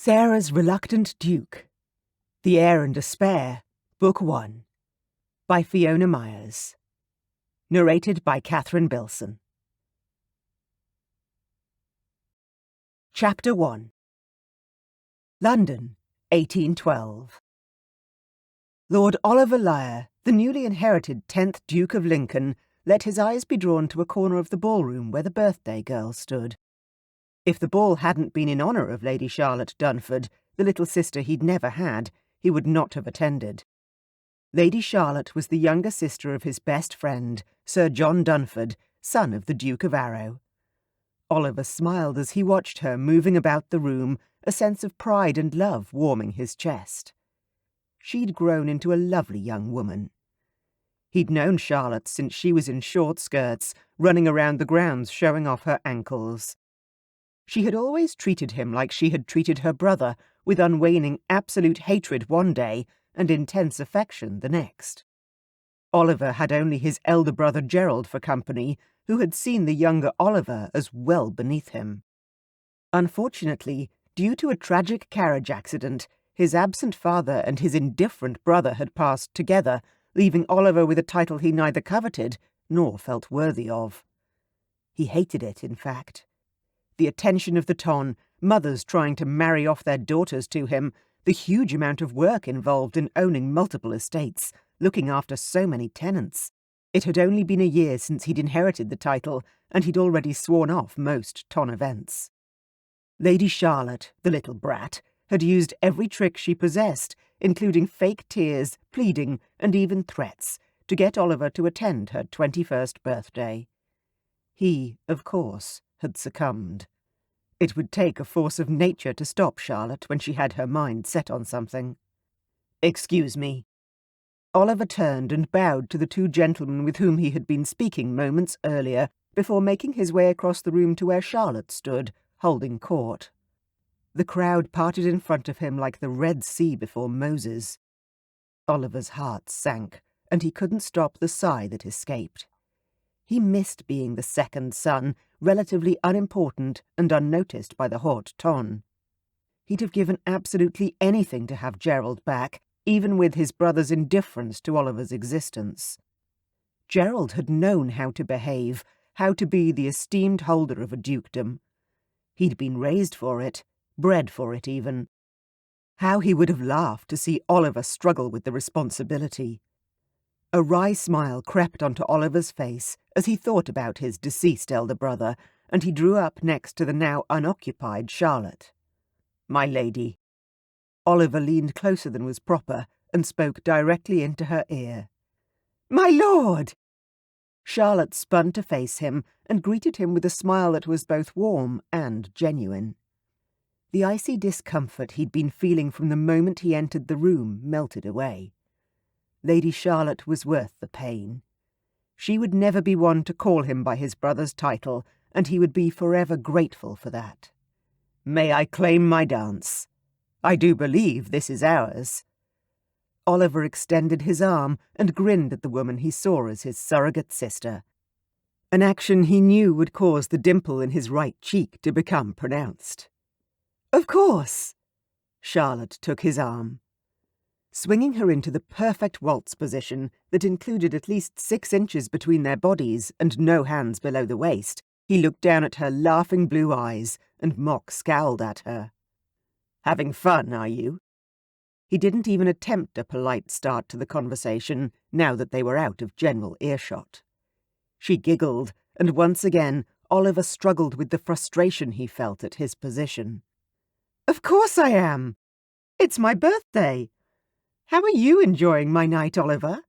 Sarah's Reluctant Duke, The Heir and Despair, Book 1, by Fiona Myers. Narrated by Catherine Bilson. Chapter 1. London, 1812. Lord Oliver Lyre, the newly inherited 10th Duke of Lincoln, let his eyes be drawn to a corner of the ballroom where the birthday girl stood. If the ball hadn't been in honour of Lady Charlotte Dunford, the little sister he'd never had, he would not have attended. Lady Charlotte was the younger sister of his best friend, Sir John Dunford, son of the Duke of Arrow. Oliver smiled as he watched her moving about the room, a sense of pride and love warming his chest. She'd grown into a lovely young woman. He'd known Charlotte since she was in short skirts, running around the grounds showing off her ankles. She had always treated him like she had treated her brother, with unwaning absolute hatred one day and intense affection the next. Oliver had only his elder brother Gerald for company, who had seen the younger Oliver as well beneath him. Unfortunately, due to a tragic carriage accident, his absent father and his indifferent brother had passed together, leaving Oliver with a title he neither coveted nor felt worthy of. He hated it, in fact. The attention of the ton, mothers trying to marry off their daughters to him, the huge amount of work involved in owning multiple estates, looking after so many tenants. It had only been a year since he'd inherited the title, and he'd already sworn off most ton events. Lady Charlotte, the little brat, had used every trick she possessed, including fake tears, pleading, and even threats, to get Oliver to attend her 21st birthday. He, of course, had succumbed. It would take a force of nature to stop Charlotte when she had her mind set on something. "Excuse me." Oliver turned and bowed to the two gentlemen with whom he had been speaking moments earlier, before making his way across the room to where Charlotte stood, holding court. The crowd parted in front of him like the Red Sea before Moses. Oliver's heart sank, and he couldn't stop the sigh that escaped. He missed being the second son, relatively unimportant and unnoticed by the haute ton. He'd have given absolutely anything to have Gerald back, even with his brother's indifference to Oliver's existence. Gerald had known how to behave, how to be the esteemed holder of a dukedom. He'd been raised for it, bred for it even. How he would have laughed to see Oliver struggle with the responsibility. A wry smile crept onto Oliver's face as he thought about his deceased elder brother, and he drew up next to the now unoccupied Charlotte. "My lady." Oliver leaned closer than was proper and spoke directly into her ear. "My lord!" Charlotte spun to face him and greeted him with a smile that was both warm and genuine. The icy discomfort he'd been feeling from the moment he entered the room melted away. Lady Charlotte was worth the pain. She would never be one to call him by his brother's title, and he would be forever grateful for that. "May I claim my dance? I do believe this is ours." Oliver extended his arm and grinned at the woman he saw as his surrogate sister, an action he knew would cause the dimple in his right cheek to become pronounced. "Of course." Charlotte took his arm. Swinging her into the perfect waltz position that included at least 6 inches between their bodies and no hands below the waist, he looked down at her laughing blue eyes and mock scowled at her. "Having fun, are you?" He didn't even attempt a polite start to the conversation, now that they were out of general earshot. She giggled, and once again Oliver struggled with the frustration he felt at his position. "Of course I am. It's my birthday. How are you enjoying my night, Oliver?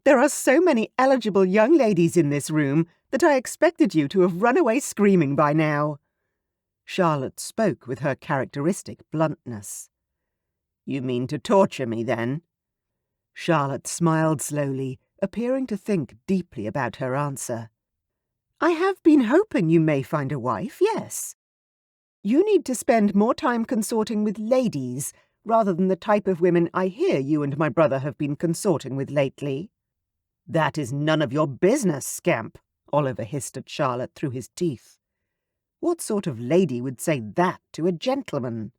There are so many eligible young ladies in this room that I expected you to have run away screaming by now." Charlotte spoke with her characteristic bluntness. "You mean to torture me, then?" Charlotte smiled slowly, appearing to think deeply about her answer. "I have been hoping you may find a wife, yes. You need to spend more time consorting with ladies, rather than the type of women I hear you and my brother have been consorting with lately." "That is none of your business, scamp," Oliver hissed at Charlotte through his teeth. What sort of lady would say that to a gentleman?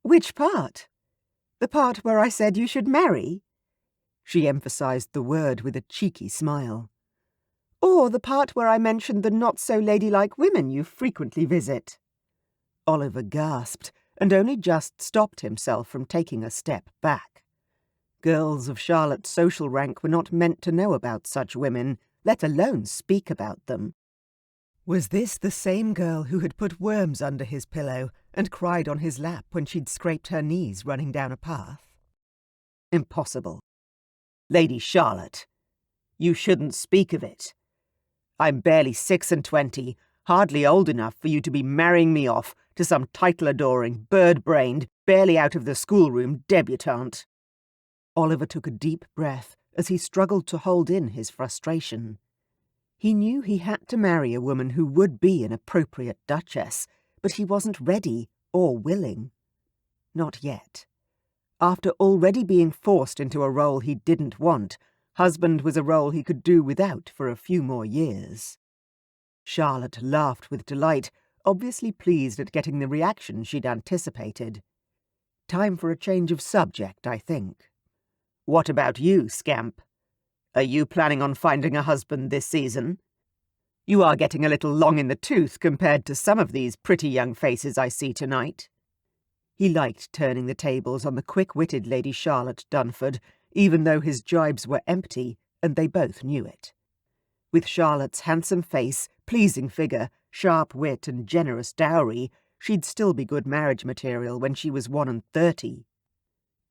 Which part? The part where I said you should marry? She emphasised the word with a cheeky smile. Or the part where I mentioned the not-so-ladylike women you frequently visit? Oliver gasped, and only just stopped himself from taking a step back. Girls of Charlotte's social rank were not meant to know about such women, let alone speak about them. Was this the same girl who had put worms under his pillow and cried on his lap when she'd scraped her knees running down a path? Impossible. Lady Charlotte, you shouldn't speak of it. I'm barely 26, hardly old enough for you to be marrying me off to some title-adoring, bird-brained, barely out of the schoolroom debutante. Oliver took a deep breath as he struggled to hold in his frustration. He knew he had to marry a woman who would be an appropriate duchess, but he wasn't ready or willing. Not yet. After already being forced into a role he didn't want, husband was a role he could do without for a few more years. Charlotte laughed with delight, obviously pleased at getting the reaction she'd anticipated. Time for a change of subject, I think. What about you, scamp? Are you planning on finding a husband this season? You are getting a little long in the tooth compared to some of these pretty young faces I see tonight. He liked turning the tables on the quick-witted Lady Charlotte Dunford, even though his jibes were empty, and they both knew it. With Charlotte's handsome face, pleasing figure, sharp wit and generous dowry, she'd still be good marriage material when she was 31.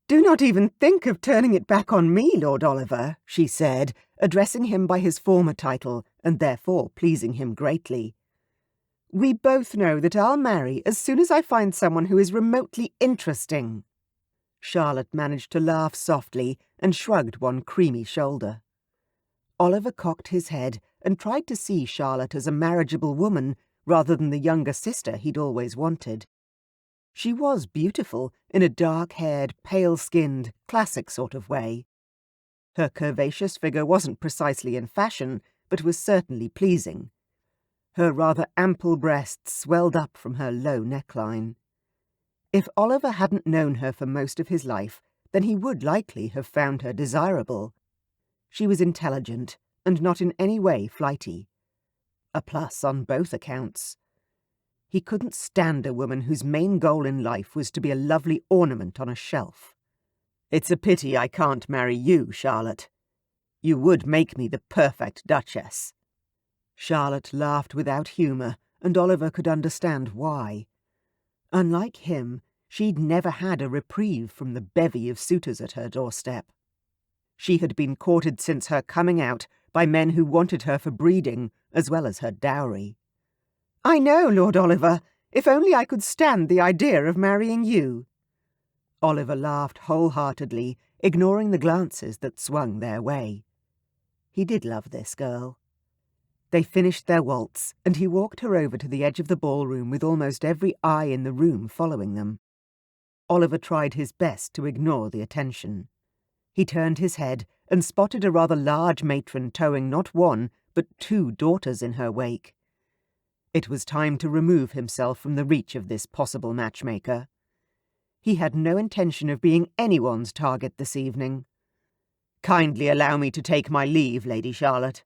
"Do not even think of turning it back on me, Lord Oliver," she said, addressing him by his former title, and therefore pleasing him greatly. "We both know that I'll marry as soon as I find someone who is remotely interesting." Charlotte managed to laugh softly and shrugged one creamy shoulder. Oliver cocked his head and tried to see Charlotte as a marriageable woman rather than the younger sister he'd always wanted. She was beautiful in a dark-haired, pale-skinned, classic sort of way. Her curvaceous figure wasn't precisely in fashion, but was certainly pleasing. Her rather ample breasts swelled up from her low neckline. If Oliver hadn't known her for most of his life, then he would likely have found her desirable. She was intelligent and not in any way flighty. A plus on both accounts. He couldn't stand a woman whose main goal in life was to be a lovely ornament on a shelf. "It's a pity I can't marry you, Charlotte. You would make me the perfect duchess." Charlotte laughed without humour, and Oliver could understand why. Unlike him, she'd never had a reprieve from the bevy of suitors at her doorstep. She had been courted since her coming out by men who wanted her for breeding as well as her dowry. "I know, Lord Oliver. If only I could stand the idea of marrying you." Oliver laughed wholeheartedly, ignoring the glances that swung their way. He did love this girl. They finished their waltz, and he walked her over to the edge of the ballroom with almost every eye in the room following them. Oliver tried his best to ignore the attention. He turned his head and spotted a rather large matron towing not one, but 2 daughters in her wake. It was time to remove himself from the reach of this possible matchmaker. He had no intention of being anyone's target this evening. "Kindly allow me to take my leave, Lady Charlotte.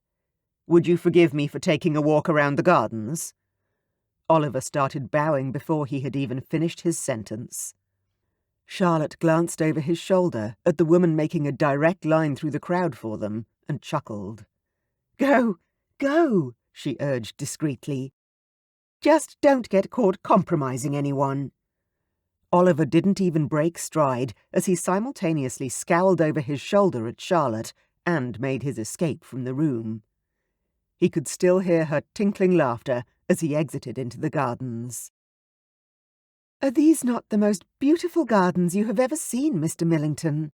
Would you forgive me for taking a walk around the gardens?" Oliver started bowing before he had even finished his sentence. Charlotte glanced over his shoulder at the woman making a direct line through the crowd for them and chuckled. "Go, go," she urged discreetly. "Just don't get caught compromising anyone." Oliver didn't even break stride as he simultaneously scowled over his shoulder at Charlotte and made his escape from the room. He could still hear her tinkling laughter as he exited into the gardens. "Are these not the most beautiful gardens you have ever seen, Mr. Millington?"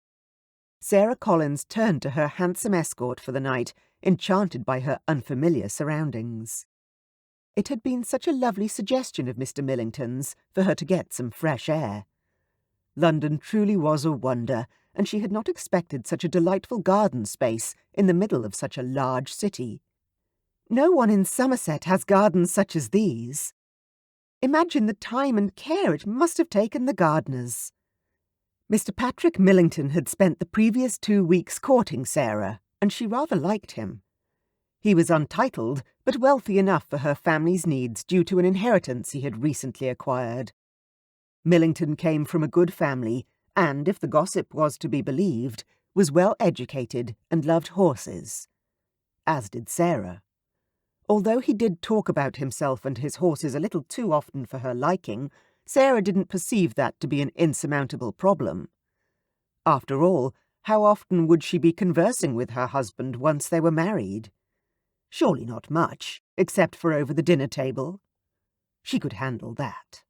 Sarah Collins turned to her handsome escort for the night, enchanted by her unfamiliar surroundings. It had been such a lovely suggestion of Mr. Millington's for her to get some fresh air. London truly was a wonder, and she had not expected such a delightful garden space in the middle of such a large city. No one in Somerset has gardens such as these. Imagine the time and care it must have taken the gardeners. Mr. Patrick Millington had spent the previous 2 weeks courting Sarah, and she rather liked him. He was untitled, but wealthy enough for her family's needs due to an inheritance he had recently acquired. Millington came from a good family and, if the gossip was to be believed, was well educated and loved horses. As did Sarah. Although he did talk about himself and his horses a little too often for her liking, Sarah didn't perceive that to be an insurmountable problem. After all, how often would she be conversing with her husband once they were married? Surely not much, except for over the dinner table. She could handle that.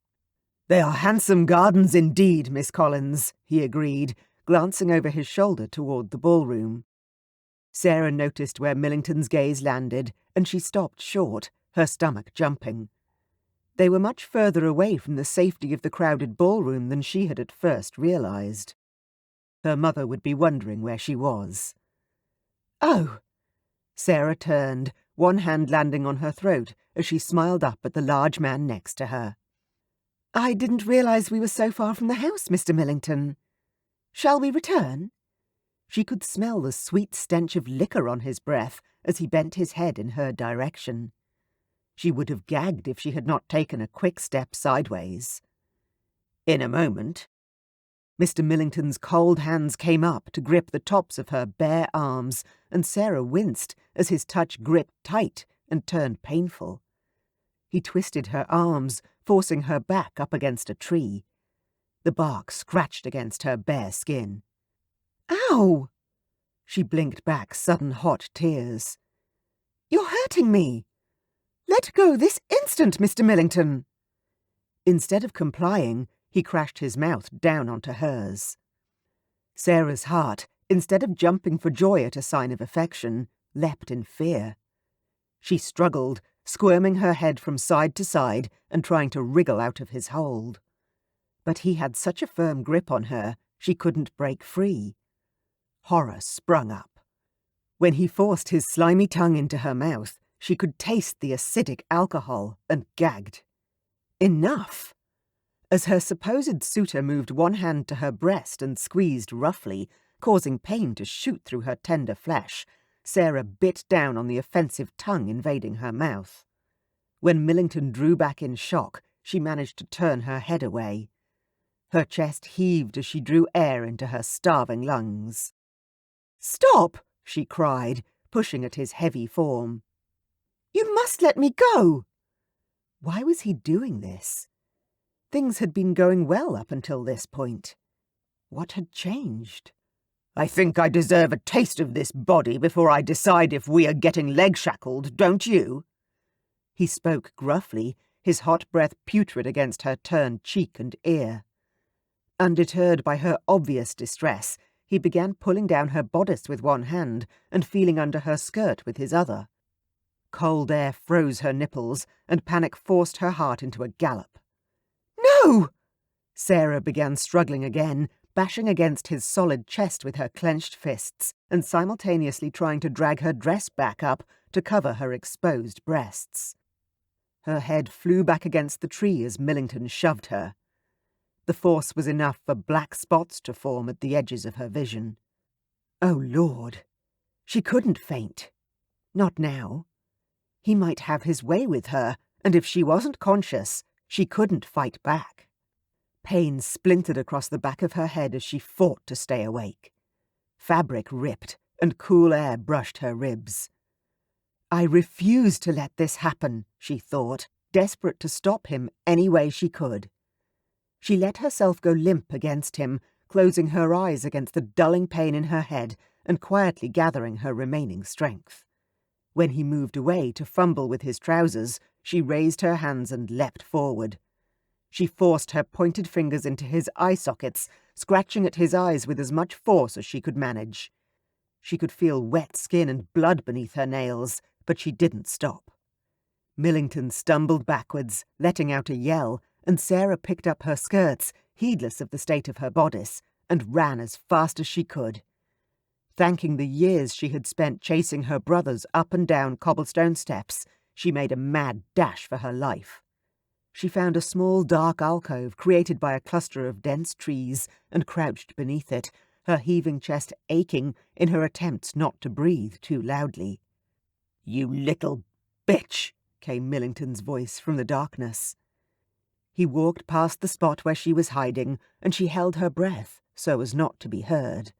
"They are handsome gardens indeed, Miss Collins," he agreed, glancing over his shoulder toward the ballroom. Sarah noticed where Millington's gaze landed, and she stopped short, her stomach jumping. They were much further away from the safety of the crowded ballroom than she had at first realized. Her mother would be wondering where she was. "Oh!" Sarah turned, one hand landing on her throat as she smiled up at the large man next to her. "I didn't realize we were so far from the house, Mr. Millington. Shall we return?" She could smell the sweet stench of liquor on his breath as he bent his head in her direction. She would have gagged if she had not taken a quick step sideways. "In a moment." Mr. Millington's cold hands came up to grip the tops of her bare arms, and Sarah winced as his touch gripped tight and turned painful. He twisted her arms, forcing her back up against a tree. The bark scratched against her bare skin. "Ow!" She blinked back sudden hot tears. "You're hurting me! Let go this instant, Mr. Millington!" Instead of complying, he crashed his mouth down onto hers. Sarah's heart, instead of jumping for joy at a sign of affection, leapt in fear. She struggled, squirming her head from side to side and trying to wriggle out of his hold. But he had such a firm grip on her, she couldn't break free. Horror sprung up. When he forced his slimy tongue into her mouth, she could taste the acidic alcohol and gagged. Enough! As her supposed suitor moved one hand to her breast and squeezed roughly, causing pain to shoot through her tender flesh, Sarah bit down on the offensive tongue invading her mouth. When Millington drew back in shock, she managed to turn her head away. Her chest heaved as she drew air into her starving lungs. "Stop!" she cried, pushing at his heavy form. "You must let me go!" Why was he doing this? Things had been going well up until this point. What had changed? "I think I deserve a taste of this body before I decide if we are getting leg-shackled, don't you?" He spoke gruffly, his hot breath putrid against her turned cheek and ear. Undeterred by her obvious distress, he began pulling down her bodice with one hand and feeling under her skirt with his other. Cold air froze her nipples, and panic forced her heart into a gallop. "No!" Sarah began struggling again, bashing against his solid chest with her clenched fists and simultaneously trying to drag her dress back up to cover her exposed breasts. Her head flew back against the tree as Millington shoved her. The force was enough for black spots to form at the edges of her vision. Oh, Lord! She couldn't faint. Not now. He might have his way with her, and if she wasn't conscious, she couldn't fight back. Pain splintered across the back of her head as she fought to stay awake. Fabric ripped, and cool air brushed her ribs. I refuse to let this happen, she thought, desperate to stop him any way she could. She let herself go limp against him, closing her eyes against the dulling pain in her head and quietly gathering her remaining strength. When he moved away to fumble with his trousers, she raised her hands and leapt forward. She forced her pointed fingers into his eye sockets, scratching at his eyes with as much force as she could manage. She could feel wet skin and blood beneath her nails, but she didn't stop. Millington stumbled backwards, letting out a yell, and Sarah picked up her skirts, heedless of the state of her bodice, and ran as fast as she could. Thanking the years she had spent chasing her brothers up and down cobblestone steps, she made a mad dash for her life. she found a small dark alcove created by a cluster of dense trees and crouched beneath it, her heaving chest aching in her attempts not to breathe too loudly. "You little bitch!" came Millington's voice from the darkness. He walked past the spot where she was hiding, and she held her breath so as not to be heard.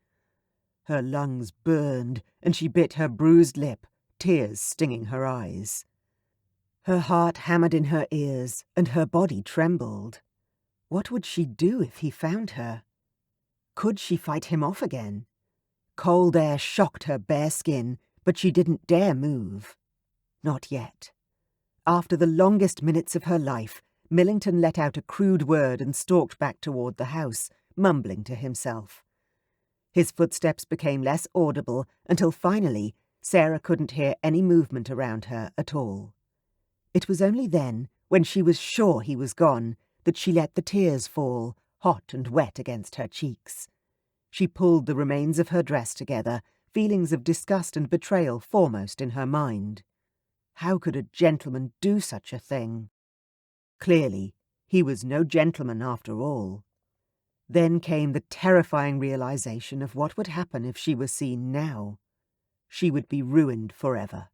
Her lungs burned, and she bit her bruised lip, tears stinging her eyes. Her heart hammered in her ears, and her body trembled. What would she do if he found her? Could she fight him off again? Cold air shocked her bare skin, but she didn't dare move. Not yet. After the longest minutes of her life, Millington let out a crude word and stalked back toward the house, mumbling to himself. His footsteps became less audible until finally Sarah couldn't hear any movement around her at all. It was only then, when she was sure he was gone, that she let the tears fall, hot and wet against her cheeks. She pulled the remains of her dress together, feelings of disgust and betrayal foremost in her mind. How could a gentleman do such a thing? Clearly, he was no gentleman after all. Then came the terrifying realization of what would happen if she were seen now. She would be ruined forever.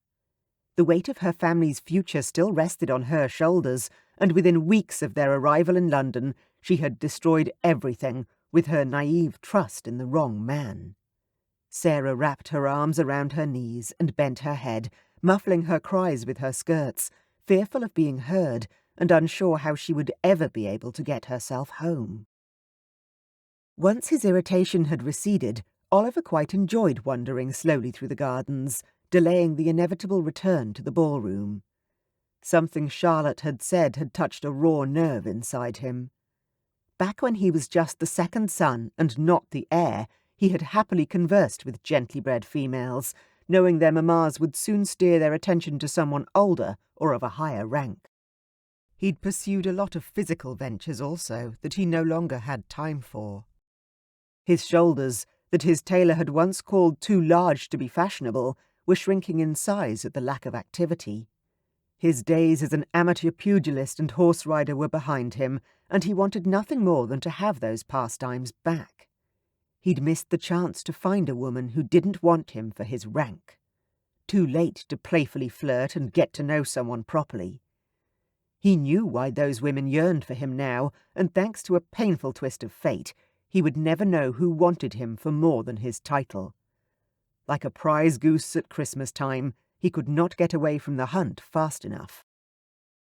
The weight of her family's future still rested on her shoulders, and within weeks of their arrival in London, she had destroyed everything with her naive trust in the wrong man. Sarah wrapped her arms around her knees and bent her head, muffling her cries with her skirts, fearful of being heard and unsure how she would ever be able to get herself home. Once his irritation had receded, Oliver quite enjoyed wandering slowly through the gardens, delaying the inevitable return to the ballroom. Something Charlotte had said had touched a raw nerve inside him. Back when he was just the second son and not the heir, he had happily conversed with gently bred females, knowing their mammas would soon steer their attention to someone older or of a higher rank. He'd pursued a lot of physical ventures also that he no longer had time for. His shoulders, that his tailor had once called too large to be fashionable, were shrinking in size at the lack of activity. His days as an amateur pugilist and horse rider were behind him, and he wanted nothing more than to have those pastimes back. He'd missed the chance to find a woman who didn't want him for his rank. Too late to playfully flirt and get to know someone properly. He knew why those women yearned for him now, and thanks to a painful twist of fate, he would never know who wanted him for more than his title. Like a prize goose at Christmas time, he could not get away from the hunt fast enough.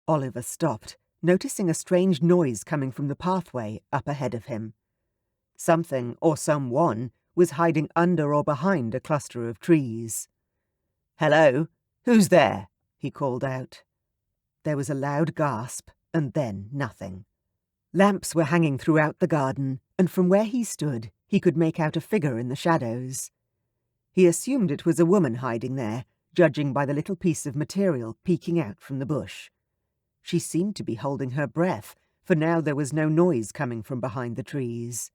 Oliver stopped, noticing a strange noise coming from the pathway up ahead of him. Something, or someone, was hiding under or behind a cluster of trees. "Hello, who's there?" he called out. There was a loud gasp, and then nothing. Lamps were hanging throughout the garden, and from where he stood, he could make out a figure in the shadows. He assumed it was a woman hiding there, judging by the little piece of material peeking out from the bush. She seemed to be holding her breath, for now there was no noise coming from behind the trees.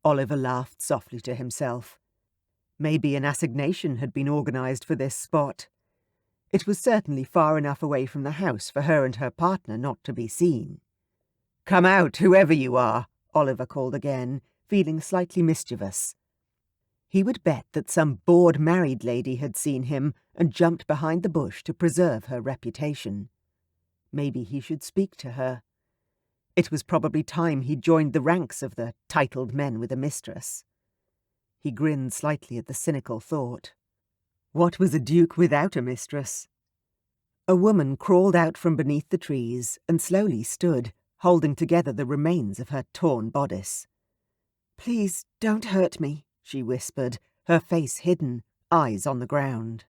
Oliver laughed softly to himself. Maybe an assignation had been organised for this spot. It was certainly far enough away from the house for her and her partner not to be seen. "Come out, whoever you are," Oliver called again, feeling slightly mischievous. He would bet that some bored married lady had seen him and jumped behind the bush to preserve her reputation. Maybe he should speak to her. It was probably time he joined the ranks of the titled men with a mistress. He grinned slightly at the cynical thought. What was a duke without a mistress? A woman crawled out from beneath the trees and slowly stood, holding together the remains of her torn bodice. "Please don't hurt me," she whispered, her face hidden, eyes on the ground.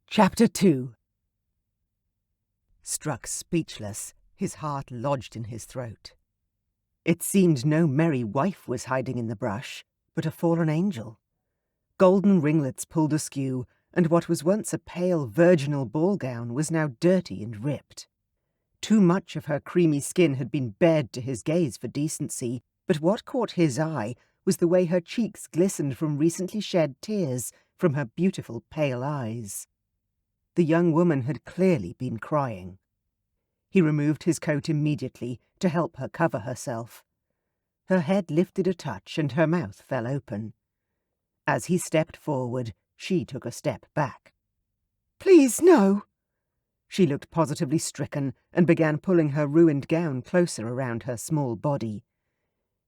Chapter 2. Struck speechless, his heart lodged in his throat. It seemed no merry wife was hiding in the brush, but a fallen angel. Golden ringlets pulled askew, and what was once a pale virginal ball gown was now dirty and ripped. Too much of her creamy skin had been bared to his gaze for decency, but what caught his eye was the way her cheeks glistened from recently shed tears from her beautiful pale eyes. The young woman had clearly been crying. He removed his coat immediately to help her cover herself. Her head lifted a touch and her mouth fell open. As he stepped forward, she took a step back. "Please, no!" She looked positively stricken and began pulling her ruined gown closer around her small body.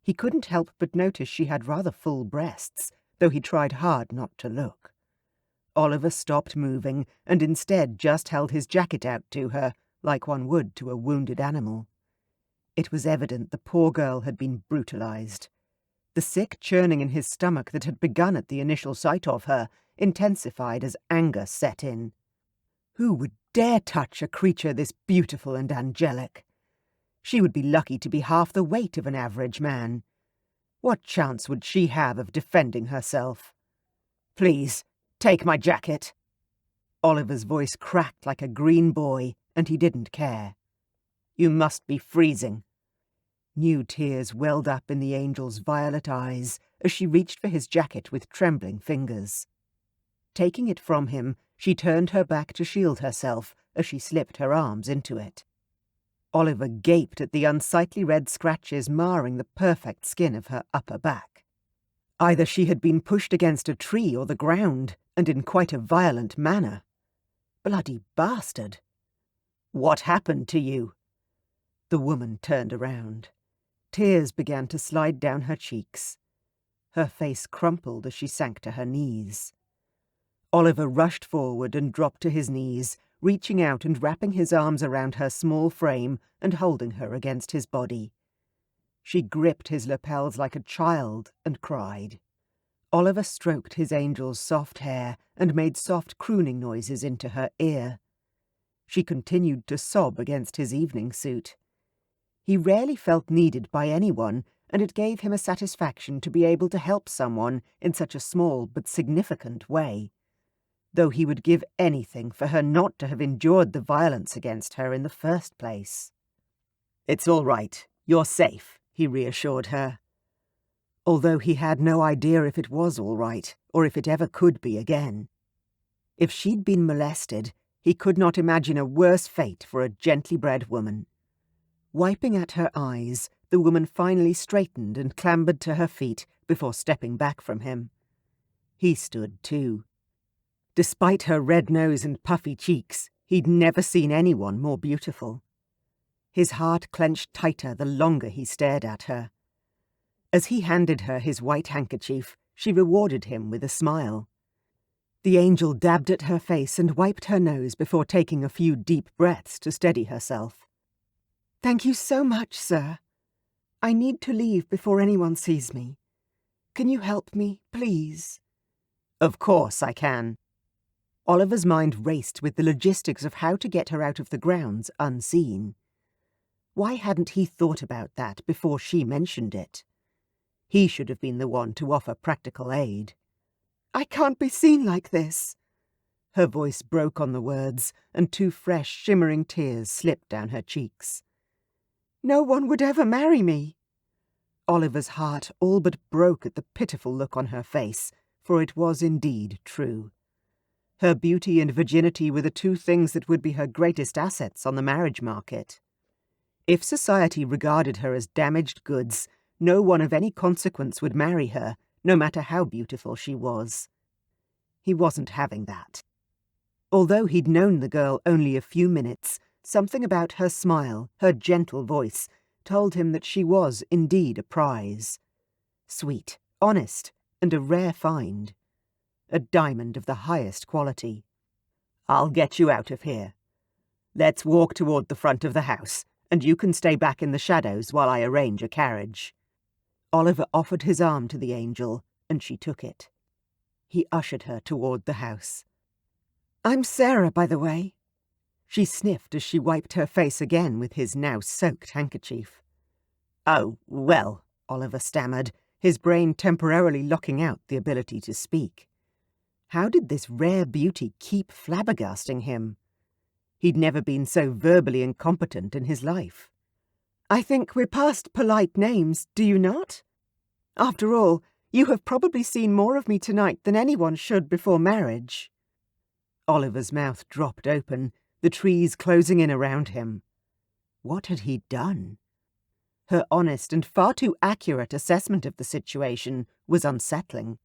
He couldn't help but notice she had rather full breasts, though he tried hard not to look. Oliver stopped moving and instead just held his jacket out to her, like one would to a wounded animal. It was evident the poor girl had been brutalized. The sick churning in his stomach that had begun at the initial sight of her intensified as anger set in. Who would dare touch a creature this beautiful and angelic? She would be lucky to be half the weight of an average man. What chance would she have of defending herself? "Please, take my jacket." Oliver's voice cracked like a green boy, and he didn't care. "You must be freezing." New tears welled up in the angel's violet eyes as she reached for his jacket with trembling fingers. Taking it from him, she turned her back to shield herself as she slipped her arms into it. Oliver gaped at the unsightly red scratches marring the perfect skin of her upper back. Either she had been pushed against a tree or the ground, and in quite a violent manner. Bloody bastard! "What happened to you?" The woman turned around. Tears began to slide down her cheeks. Her face crumpled as she sank to her knees. Oliver rushed forward and dropped to his knees, reaching out and wrapping his arms around her small frame and holding her against his body. She gripped his lapels like a child and cried. Oliver stroked his angel's soft hair and made soft crooning noises into her ear. She continued to sob against his evening suit. He rarely felt needed by anyone, and it gave him a satisfaction to be able to help someone in such a small but significant way, though he would give anything for her not to have endured the violence against her in the first place. "It's all right. You're safe," he reassured her. Although he had no idea if it was all right, or if it ever could be again. If she'd been molested, he could not imagine a worse fate for a gently bred woman. Wiping at her eyes, the woman finally straightened and clambered to her feet before stepping back from him. He stood too. Despite her red nose and puffy cheeks, he'd never seen anyone more beautiful. His heart clenched tighter the longer he stared at her. As he handed her his white handkerchief, she rewarded him with a smile. The angel dabbed at her face and wiped her nose before taking a few deep breaths to steady herself. "Thank you so much, sir. I need to leave before anyone sees me. Can you help me, please?" "Of course I can." Oliver's mind raced with the logistics of how to get her out of the grounds unseen. Why hadn't he thought about that before she mentioned it? He should have been the one to offer practical aid. "I can't be seen like this." Her voice broke on the words, and two fresh, shimmering tears slipped down her cheeks. "No one would ever marry me." Oliver's heart all but broke at the pitiful look on her face, for it was indeed true. Her beauty and virginity were the two things that would be her greatest assets on the marriage market. If society regarded her as damaged goods, no one of any consequence would marry her, no matter how beautiful she was. He wasn't having that. Although he'd known the girl only a few minutes, something about her smile, her gentle voice, told him that she was indeed a prize. Sweet, honest, and a rare find. A diamond of the highest quality. "I'll get you out of here. Let's walk toward the front of the house, and you can stay back in the shadows while I arrange a carriage." Oliver offered his arm to the angel, and she took it. He ushered her toward the house. "I'm Sarah, by the way." She sniffed as she wiped her face again with his now soaked handkerchief. "Oh, well," Oliver stammered, his brain temporarily locking out the ability to speak. How did this rare beauty keep flabbergasting him? He'd never been so verbally incompetent in his life. "I think we're past polite names, do you not? After all, you have probably seen more of me tonight than anyone should before marriage." Oliver's mouth dropped open, the trees closing in around him. What had he done? Her honest and far too accurate assessment of the situation was unsettling.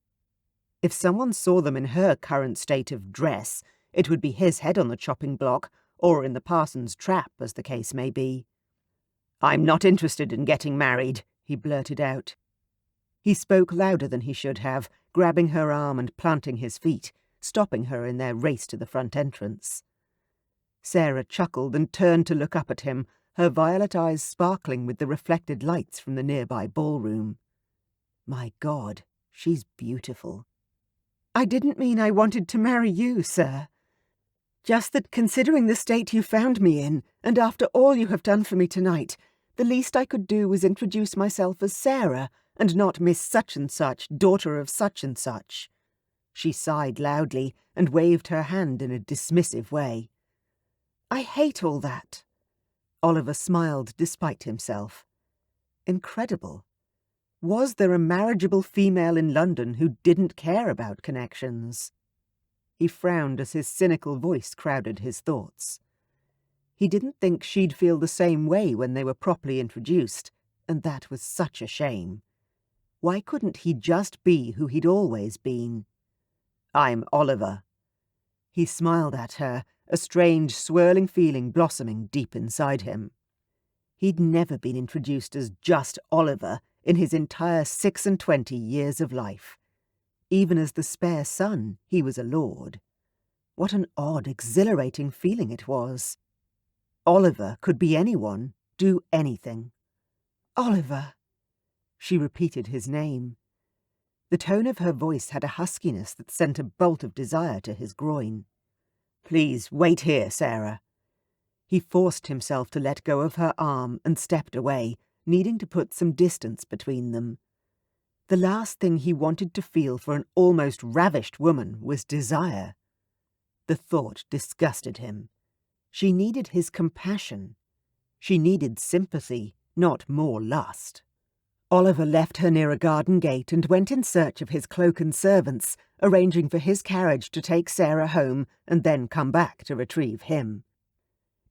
If someone saw them in her current state of dress, it would be his head on the chopping block, or in the parson's trap, as the case may be. "I'm not interested in getting married," he blurted out. He spoke louder than he should have, grabbing her arm and planting his feet, stopping her in their race to the front entrance. Sarah chuckled and turned to look up at him, her violet eyes sparkling with the reflected lights from the nearby ballroom. My God, she's beautiful. "I didn't mean I wanted to marry you, sir. Just that considering the state you found me in, and after all you have done for me tonight, the least I could do was introduce myself as Sarah, and not Miss Such-and-Such, daughter of such-and-such." She sighed loudly and waved her hand in a dismissive way. "I hate all that." Oliver smiled despite himself. Incredible. Was there a marriageable female in London who didn't care about connections? He frowned as his cynical voice crowded his thoughts. He didn't think she'd feel the same way when they were properly introduced, and that was such a shame. Why couldn't he just be who he'd always been? "I'm Oliver." He smiled at her, a strange, swirling feeling blossoming deep inside him. He'd never been introduced as just Oliver in his entire 26 years of life. Even as the spare son, he was a lord. What an odd, exhilarating feeling it was. Oliver could be anyone, do anything. "Oliver." She repeated his name. The tone of her voice had a huskiness that sent a bolt of desire to his groin. "Please wait here, Sarah." He forced himself to let go of her arm and stepped away, needing to put some distance between them. The last thing he wanted to feel for an almost ravished woman was desire. The thought disgusted him. She needed his compassion. She needed sympathy, not more lust. Oliver left her near a garden gate and went in search of his cloak and servants, arranging for his carriage to take Sarah home and then come back to retrieve him.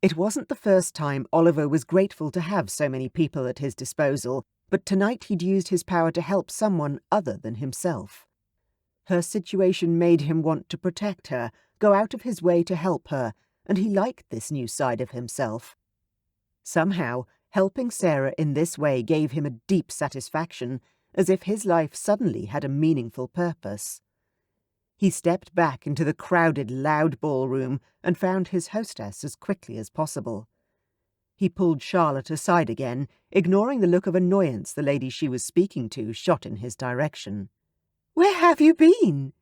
It wasn't the first time Oliver was grateful to have so many people at his disposal, but tonight he'd used his power to help someone other than himself. Her situation made him want to protect her, go out of his way to help her, and he liked this new side of himself. Somehow, helping Sarah in this way gave him a deep satisfaction, as if his life suddenly had a meaningful purpose. He stepped back into the crowded, loud ballroom and found his hostess as quickly as possible. He pulled Charlotte aside again, ignoring the look of annoyance the lady she was speaking to shot in his direction. "Where have you been?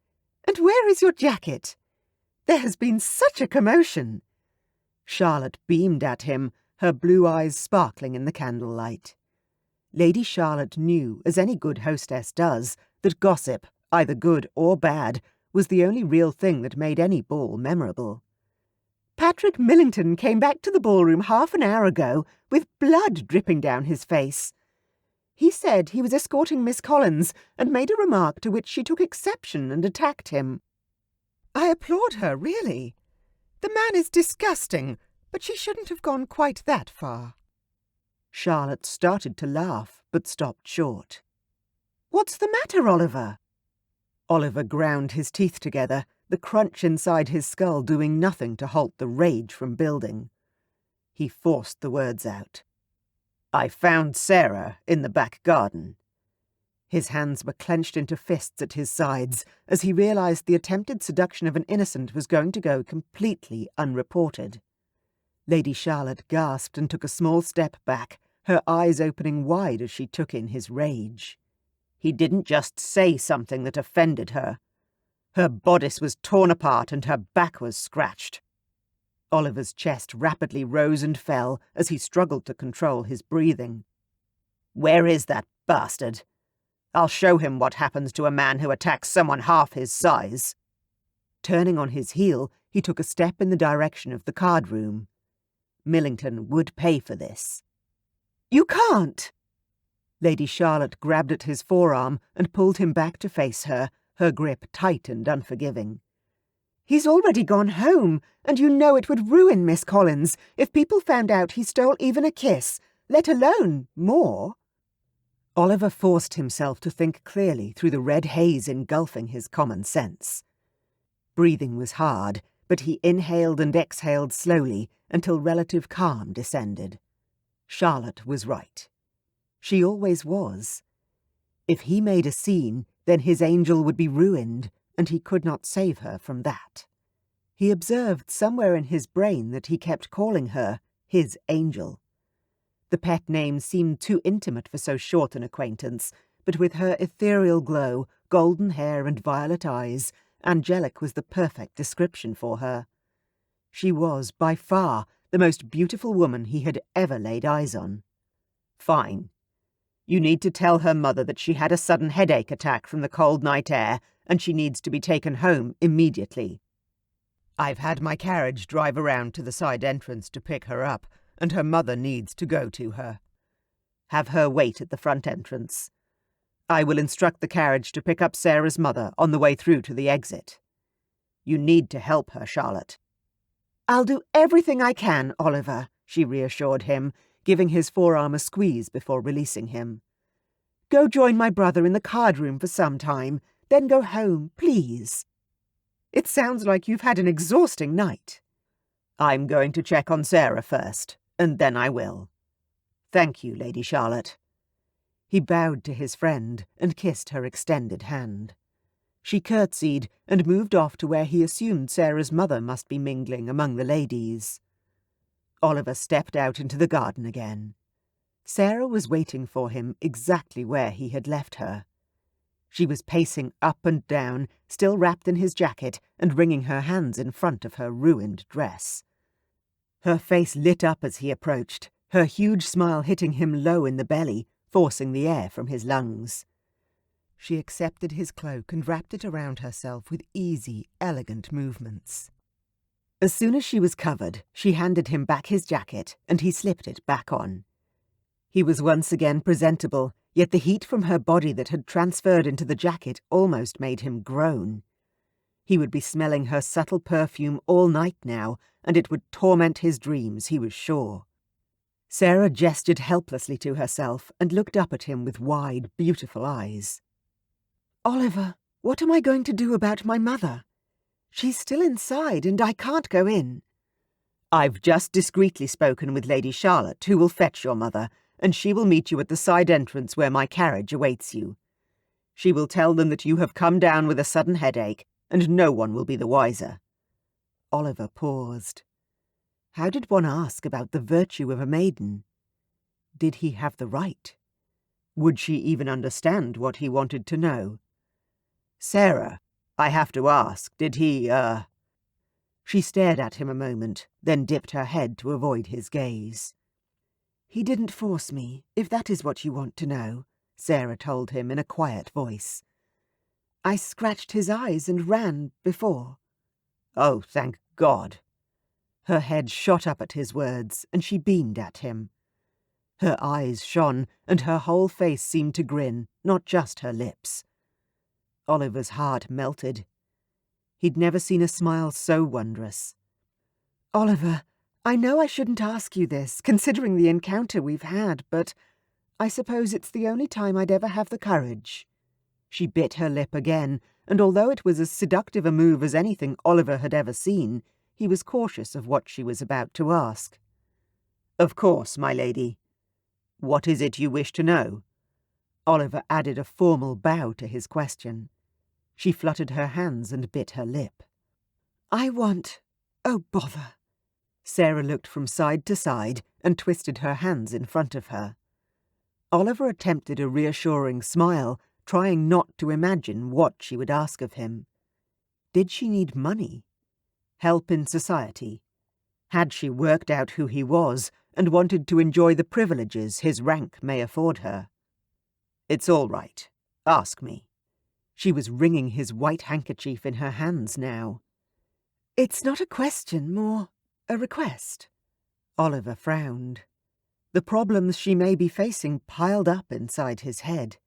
And where is your jacket? There has been such a commotion." Charlotte beamed at him, her blue eyes sparkling in the candlelight. Lady Charlotte knew, as any good hostess does, that gossip, either good or bad, was the only real thing that made any ball memorable. "Patrick Millington came back to the ballroom half an hour ago with blood dripping down his face. He said he was escorting Miss Collins and made a remark to which she took exception and attacked him. I applaud her, really. The man is disgusting, but she shouldn't have gone quite that far." Charlotte started to laugh, but stopped short. "What's the matter, Oliver?" Oliver ground his teeth together, the crunch inside his skull doing nothing to halt the rage from building. He forced the words out. "I found Sarah in the back garden." His hands were clenched into fists at his sides as he realized the attempted seduction of an innocent was going to go completely unreported. Lady Charlotte gasped and took a small step back, her eyes opening wide as she took in his rage. He didn't just say something that offended her. Her bodice was torn apart and her back was scratched. Oliver's chest rapidly rose and fell as he struggled to control his breathing. "Where is that bastard? I'll show him what happens to a man who attacks someone half his size." Turning on his heel, he took a step in the direction of the card room. Millington would pay for this. "You can't!" Lady Charlotte grabbed at his forearm and pulled him back to face her, her grip tight and unforgiving. He's already gone home, and you know it would ruin Miss Collins if people found out he stole even a kiss, let alone more." Oliver forced himself to think clearly through the red haze engulfing his common sense. Breathing was hard, but he inhaled and exhaled slowly until relative calm descended. Charlotte was right. She always was. If he made a scene, then his angel would be ruined, and he could not save her from that. He observed somewhere in his brain that he kept calling her his angel. The pet name seemed too intimate for so short an acquaintance, but with her ethereal glow, golden hair and violet eyes, angelic was the perfect description for her. She was, by far, the most beautiful woman he had ever laid eyes on. "Fine. You need to tell her mother that she had a sudden headache attack from the cold night air, and she needs to be taken home immediately. I've had my carriage drive around to the side entrance to pick her up, and her mother needs to go to her. Have her wait at the front entrance. I will instruct the carriage to pick up Sarah's mother on the way through to the exit. You need to help her, Charlotte." "I'll do everything I can, Oliver," she reassured him, giving his forearm a squeeze before releasing him. "Go join my brother in the card room for some time, then go home, please. It sounds like you've had an exhausting night." "I'm going to check on Sarah first, and then I will. Thank you, Lady Charlotte." He bowed to his friend and kissed her extended hand. She curtsied and moved off to where he assumed Sarah's mother must be mingling among the ladies. Oliver stepped out into the garden again. Sarah was waiting for him exactly where he had left her. She was pacing up and down, still wrapped in his jacket and wringing her hands in front of her ruined dress. Her face lit up as he approached, her huge smile hitting him low in the belly, forcing the air from his lungs. She accepted his cloak and wrapped it around herself with easy, elegant movements. As soon as she was covered, she handed him back his jacket, and he slipped it back on. He was once again presentable, yet the heat from her body that had transferred into the jacket almost made him groan. He would be smelling her subtle perfume all night now, and it would torment his dreams, he was sure. Sarah gestured helplessly to herself and looked up at him with wide, beautiful eyes. "Oliver, what am I going to do about my mother? She's still inside, and I can't go in." "I've just discreetly spoken with Lady Charlotte, who will fetch your mother, and she will meet you at the side entrance where my carriage awaits you. She will tell them that you have come down with a sudden headache, and no one will be the wiser." Oliver paused. How did one ask about the virtue of a maiden? Did he have the right? Would she even understand what he wanted to know? "Sarah, I have to ask, did he, She stared at him a moment, then dipped her head to avoid his gaze. "He didn't force me, if that is what you want to know," Sarah told him in a quiet voice. "I scratched his eyes and ran before." "Oh, thank God." Her head shot up at his words, and she beamed at him. Her eyes shone, and her whole face seemed to grin, not just her lips. Oliver's heart melted. He'd never seen a smile so wondrous. "Oliver, I know I shouldn't ask you this, considering the encounter we've had, but I suppose it's the only time I'd ever have the courage." She bit her lip again, and although it was as seductive a move as anything Oliver had ever seen, he was cautious of what she was about to ask. "Of course, my lady. What is it you wish to know?" Oliver added a formal bow to his question. She fluttered her hands and bit her lip. "I want— oh, bother." Sarah looked from side to side and twisted her hands in front of her. Oliver attempted a reassuring smile, trying not to imagine what she would ask of him. Did she need money? Help in society? Had she worked out who he was and wanted to enjoy the privileges his rank may afford her? "It's all right. Ask me." She was wringing his white handkerchief in her hands now. "It's not a question, more a request." Oliver frowned. The problems she may be facing piled up inside his head.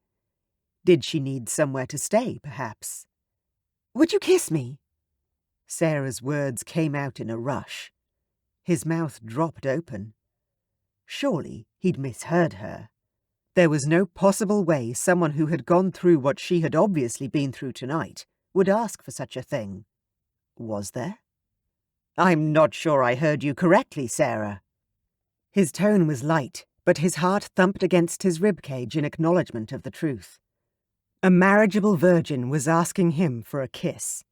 Did she need somewhere to stay, perhaps? "Would you kiss me?" Sarah's words came out in a rush. His mouth dropped open. Surely he'd misheard her. There was no possible way someone who had gone through what she had obviously been through tonight would ask for such a thing. Was there? "I'm not sure I heard you correctly, Sarah." His tone was light, but his heart thumped against his ribcage in acknowledgement of the truth. A marriageable virgin was asking him for a kiss.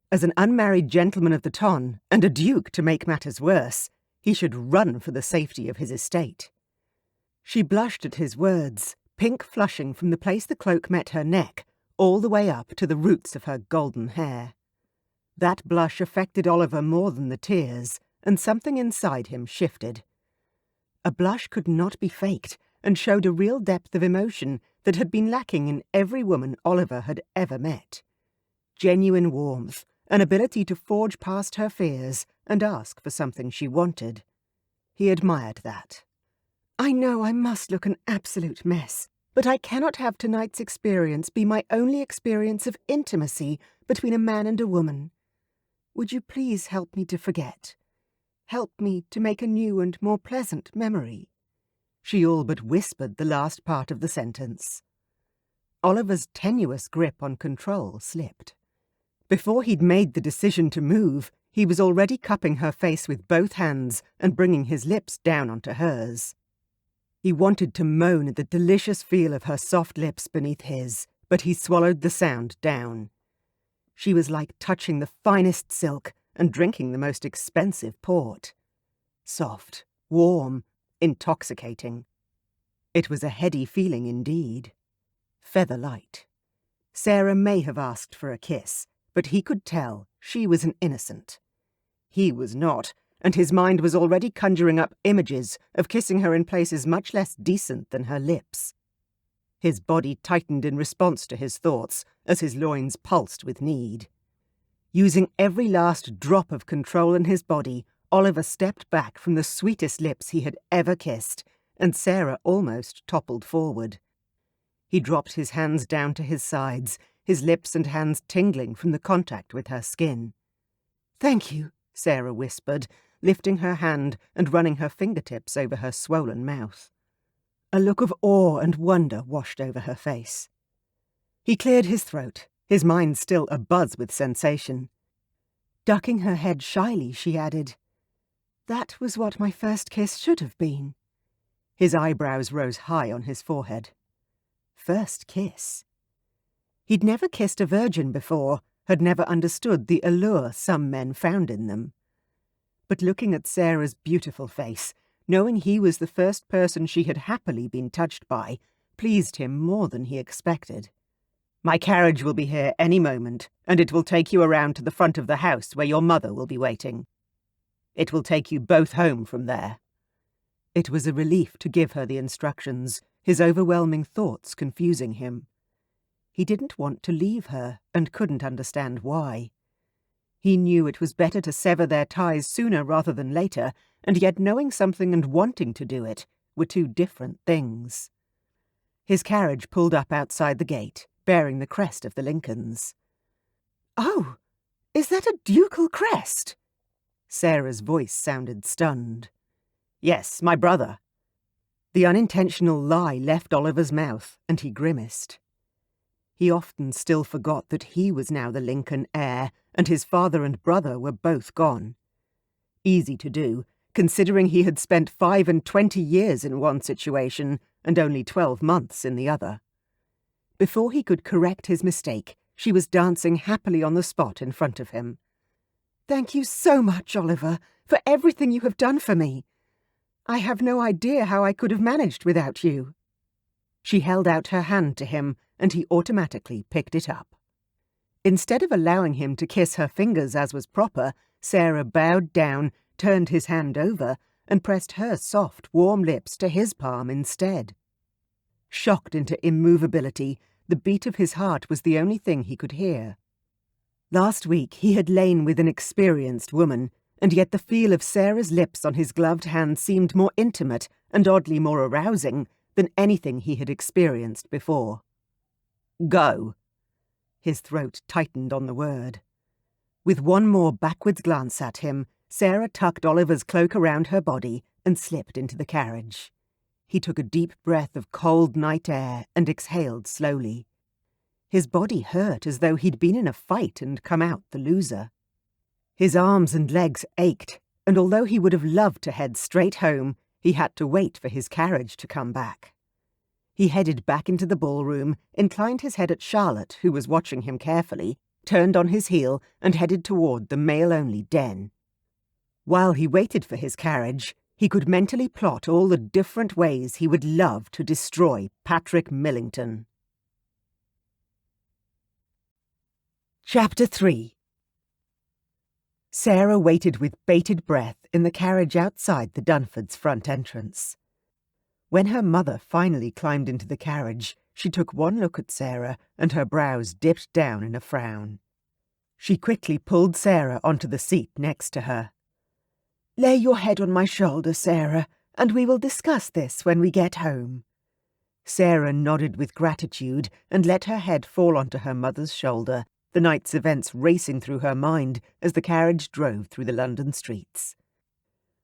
As an unmarried gentleman of the ton, and a duke to make matters worse, he should run for the safety of his estate. She blushed at his words, pink flushing from the place the cloak met her neck, all the way up to the roots of her golden hair. That blush affected Oliver more than the tears, and something inside him shifted. A blush could not be faked, and showed a real depth of emotion that had been lacking in every woman Oliver had ever met. Genuine warmth, an ability to forge past her fears and ask for something she wanted. He admired that. "I know I must look an absolute mess, but I cannot have tonight's experience be my only experience of intimacy between a man and a woman. Would you please help me to forget? Help me to make a new and more pleasant memory?" She all but whispered the last part of the sentence. Oliver's tenuous grip on control slipped. Before he'd made the decision to move, he was already cupping her face with both hands and bringing his lips down onto hers. He wanted to moan at the delicious feel of her soft lips beneath his, but he swallowed the sound down. She was like touching the finest silk and drinking the most expensive port. Soft, warm, intoxicating. It was a heady feeling indeed. Feather-light. Sarah may have asked for a kiss, but he could tell she was an innocent. He was not, and his mind was already conjuring up images of kissing her in places much less decent than her lips. His body tightened in response to his thoughts as his loins pulsed with need. Using every last drop of control in his body, Oliver stepped back from the sweetest lips he had ever kissed, and Sarah almost toppled forward. He dropped his hands down to his sides, his lips and hands tingling from the contact with her skin. "Thank you," Sarah whispered, lifting her hand and running her fingertips over her swollen mouth. A look of awe and wonder washed over her face. He cleared his throat, his mind still abuzz with sensation. Ducking her head shyly, she added, "That was what my first kiss should have been." His eyebrows rose high on his forehead. First kiss. He'd never kissed a virgin before, had never understood the allure some men found in them. But looking at Sarah's beautiful face, knowing he was the first person she had happily been touched by, pleased him more than he expected. "My carriage will be here any moment, and it will take you around to the front of the house where your mother will be waiting. It will take you both home from there." It was a relief to give her the instructions, his overwhelming thoughts confusing him. He didn't want to leave her, and couldn't understand why. He knew it was better to sever their ties sooner rather than later, and yet knowing something and wanting to do it were two different things. His carriage pulled up outside the gate, bearing the crest of the Lincolns. "Oh, is that a ducal crest?" Sarah's voice sounded stunned. "Yes, my brother." The unintentional lie left Oliver's mouth, and he grimaced. He often still forgot that he was now the Lincoln heir, and his father and brother were both gone. Easy to do, considering he had spent 25 years in one situation and only 12 months in the other. Before he could correct his mistake, she was dancing happily on the spot in front of him. "Thank you so much, Oliver, for everything you have done for me. I have no idea how I could have managed without you." She held out her hand to him, and he automatically picked it up. Instead of allowing him to kiss her fingers as was proper, Sarah bowed down, turned his hand over, and pressed her soft, warm lips to his palm instead. Shocked into immovability, the beat of his heart was the only thing he could hear. Last week he had lain with an experienced woman, and yet the feel of Sarah's lips on his gloved hand seemed more intimate and oddly more arousing than anything he had experienced before. "Go." His throat tightened on the word. With one more backwards glance at him, Sarah tucked Oliver's cloak around her body and slipped into the carriage. He took a deep breath of cold night air and exhaled slowly. His body hurt as though he'd been in a fight and come out the loser. His arms and legs ached, and although he would have loved to head straight home, he had to wait for his carriage to come back. He headed back into the ballroom, inclined his head at Charlotte, who was watching him carefully, turned on his heel, and headed toward the male-only den. While he waited for his carriage, he could mentally plot all the different ways he would love to destroy Patrick Millington. Chapter 3. Sarah waited with bated breath in the carriage outside the Dunfords' front entrance. When her mother finally climbed into the carriage, she took one look at Sarah, and her brows dipped down in a frown. She quickly pulled Sarah onto the seat next to her. "Lay your head on my shoulder, Sarah, and we will discuss this when we get home." Sarah nodded with gratitude and let her head fall onto her mother's shoulder, the night's events racing through her mind as the carriage drove through the London streets.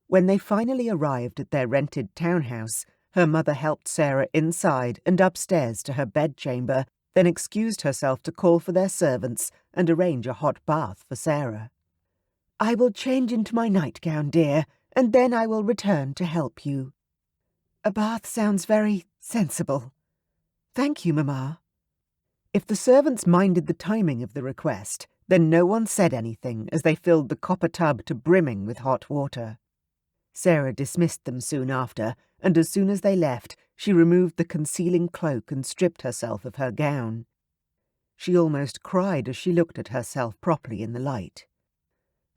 When they finally arrived at their rented townhouse, her mother helped Sarah inside and upstairs to her bedchamber, then excused herself to call for their servants and arrange a hot bath for Sarah. "I will change into my nightgown, dear, and then I will return to help you." "A bath sounds very sensible." "Thank you, Mamma." If the servants minded the timing of the request, then no one said anything as they filled the copper tub to brimming with hot water. Sarah dismissed them soon after, and as soon as they left, she removed the concealing cloak and stripped herself of her gown. She almost cried as she looked at herself properly in the light.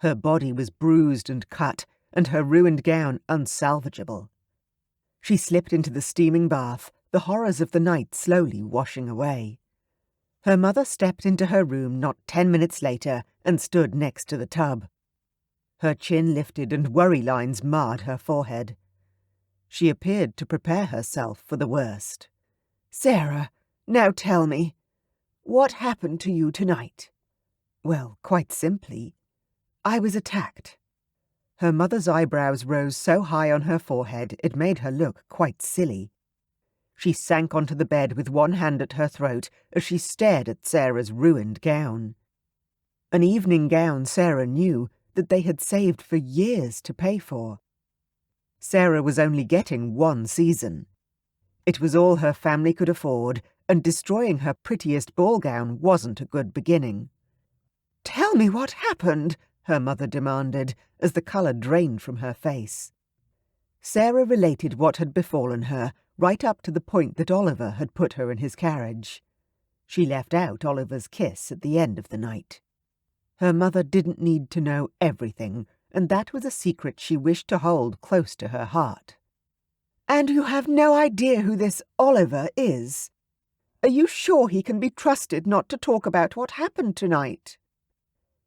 Her body was bruised and cut, and her ruined gown unsalvageable. She slipped into the steaming bath, the horrors of the night slowly washing away. Her mother stepped into her room not 10 minutes later and stood next to the tub. Her chin lifted and worry lines marred her forehead. She appeared to prepare herself for the worst. "Sarah, now tell me, what happened to you tonight?" "Well, quite simply, I was attacked." Her mother's eyebrows rose so high on her forehead it made her look quite silly. She sank onto the bed with one hand at her throat as she stared at Sarah's ruined gown. An evening gown Sarah knew that they had saved for years to pay for. Sarah was only getting one season. It was all her family could afford, and destroying her prettiest ball gown wasn't a good beginning. "Tell me what happened," her mother demanded, as the colour drained from her face. Sarah related what had befallen her, right up to the point that Oliver had put her in his carriage. She left out Oliver's kiss at the end of the night. Her mother didn't need to know everything, and that was a secret she wished to hold close to her heart. "And you have no idea who this Oliver is? Are you sure he can be trusted not to talk about what happened tonight?"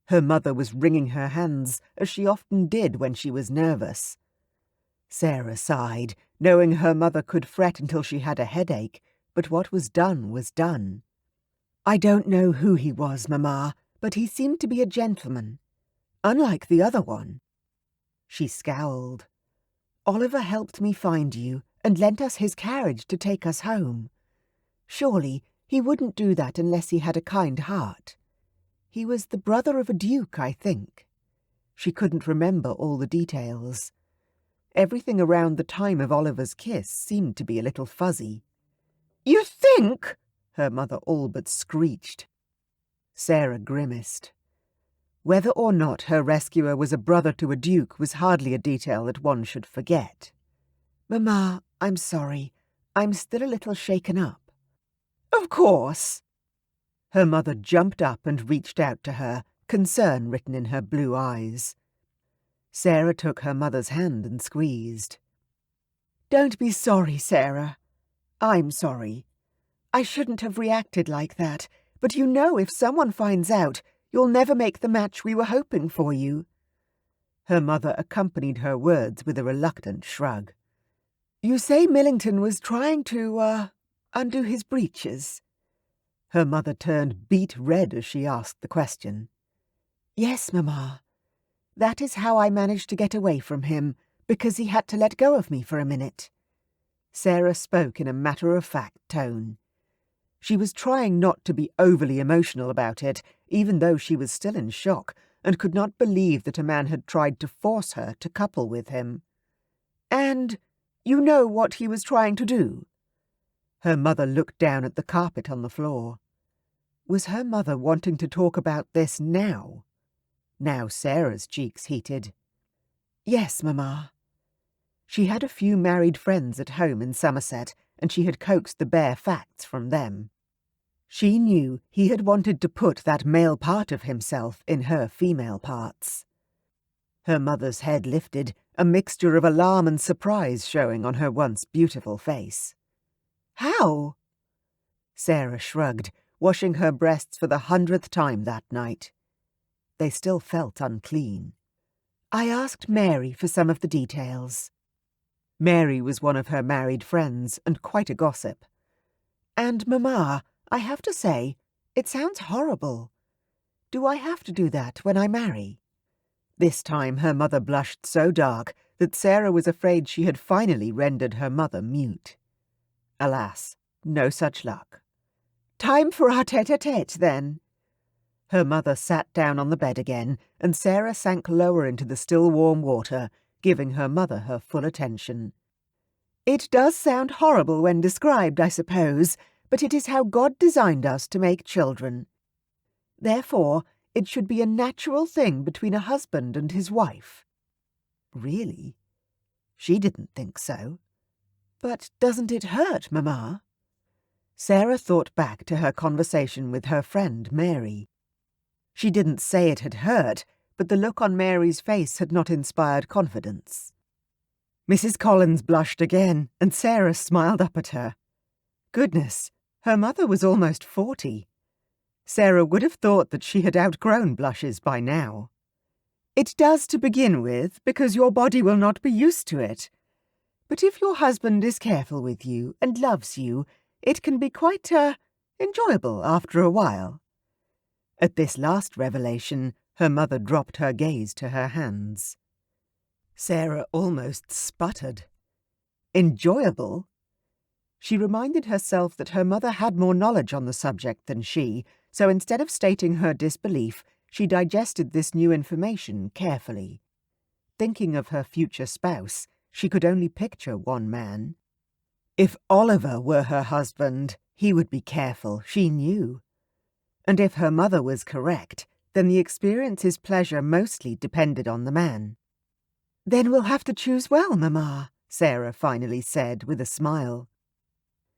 Her mother was wringing her hands, as she often did when she was nervous. Sarah sighed, knowing her mother could fret until she had a headache, but what was done was done. "I don't know who he was, Mamma, but he seemed to be a gentleman, unlike the other one." She scowled. "Oliver helped me find you and lent us his carriage to take us home. Surely he wouldn't do that unless he had a kind heart. He was the brother of a duke, I think." She couldn't remember all the details. Everything around the time of Oliver's kiss seemed to be a little fuzzy. "You think?" her mother all but screeched. Sarah grimaced. Whether or not her rescuer was a brother to a duke was hardly a detail that one should forget. "Mamma, I'm sorry. I'm still a little shaken up." "Of course." Her mother jumped up and reached out to her, concern written in her blue eyes. Sarah took her mother's hand and squeezed. "Don't be sorry, Sarah. I'm sorry. I shouldn't have reacted like that, but you know if someone finds out, you'll never make the match we were hoping for you." Her mother accompanied her words with a reluctant shrug. "You say Millington was trying to, undo his breeches?" Her mother turned beet red as she asked the question. Yes, Mamma. That is how I managed to get away from him, because he had to let go of me for a minute. Sarah spoke in a matter-of-fact tone. She was trying not to be overly emotional about it, even though she was still in shock, and could not believe that a man had tried to force her to couple with him. And you know what he was trying to do? Her mother looked down at the carpet on the floor. Was her mother wanting to talk about this now? Now Sarah's cheeks heated. Yes, Mamma. She had a few married friends at home in Somerset, and she had coaxed the bare facts from them. She knew he had wanted to put that male part of himself in her female parts. Her mother's head lifted, a mixture of alarm and surprise showing on her once beautiful face. How? Sarah shrugged, washing her breasts for the 100th time that night. They still felt unclean. I asked Mary for some of the details. Mary was one of her married friends and quite a gossip. And, Mamma, I have to say, it sounds horrible. Do I have to do that when I marry? This time her mother blushed so dark that Sarah was afraid she had finally rendered her mother mute. Alas, no such luck. Time for our tête-à-tête, then. Her mother sat down on the bed again, and Sarah sank lower into the still warm water, giving her mother her full attention. It does sound horrible when described, I suppose, but it is how God designed us to make children. Therefore, it should be a natural thing between a husband and his wife. Really? She didn't think so. But doesn't it hurt, Mamma? Sarah thought back to her conversation with her friend Mary. She didn't say it had hurt, but the look on Mary's face had not inspired confidence. Mrs. Collins blushed again, and Sarah smiled up at her. Goodness, her mother was almost 40. Sarah would have thought that she had outgrown blushes by now. It does to begin with, because your body will not be used to it. But if your husband is careful with you and loves you, it can be quite, enjoyable after a while. At this last revelation, her mother dropped her gaze to her hands. Sarah almost sputtered. Enjoyable? She reminded herself that her mother had more knowledge on the subject than she, so instead of stating her disbelief, she digested this new information carefully. Thinking of her future spouse, she could only picture one man. If Oliver were her husband, he would be careful, she knew. And if her mother was correct, then the experience's pleasure mostly depended on the man. Then we'll have to choose well, Mamma, Sarah finally said with a smile.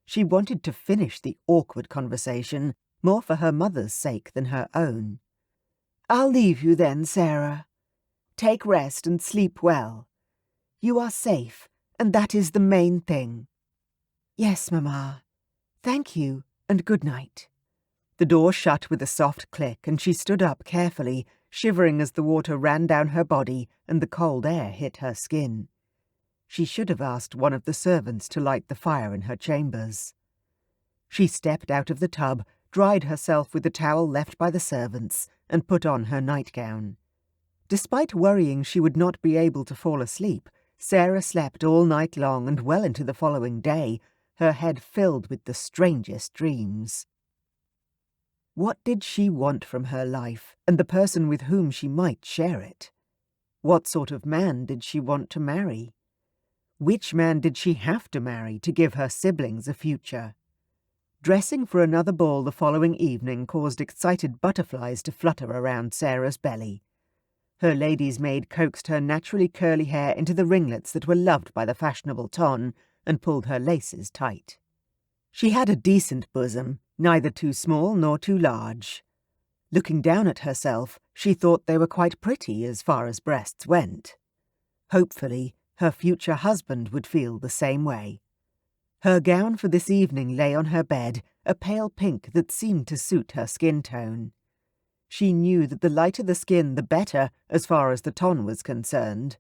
She wanted to finish the awkward conversation, more for her mother's sake than her own. I'll leave you then, Sarah. Take rest and sleep well. You are safe, and that is the main thing. Yes, Mamma. Thank you, and good night. The door shut with a soft click, and she stood up carefully, shivering as the water ran down her body and the cold air hit her skin. She should have asked one of the servants to light the fire in her chambers. She stepped out of the tub, dried herself with the towel left by the servants, and put on her nightgown. Despite worrying she would not be able to fall asleep, Sarah slept all night long and well into the following day, her head filled with the strangest dreams. What did she want from her life, and the person with whom she might share it? What sort of man did she want to marry? Which man did she have to marry to give her siblings a future? Dressing for another ball the following evening caused excited butterflies to flutter around Sarah's belly. Her lady's maid coaxed her naturally curly hair into the ringlets that were loved by the fashionable ton, and pulled her laces tight. She had a decent bosom, neither too small nor too large. Looking down at herself, she thought they were quite pretty as far as breasts went. Hopefully, her future husband would feel the same way. Her gown for this evening lay on her bed, a pale pink that seemed to suit her skin tone. She knew that the lighter the skin, the better, as far as the ton was concerned.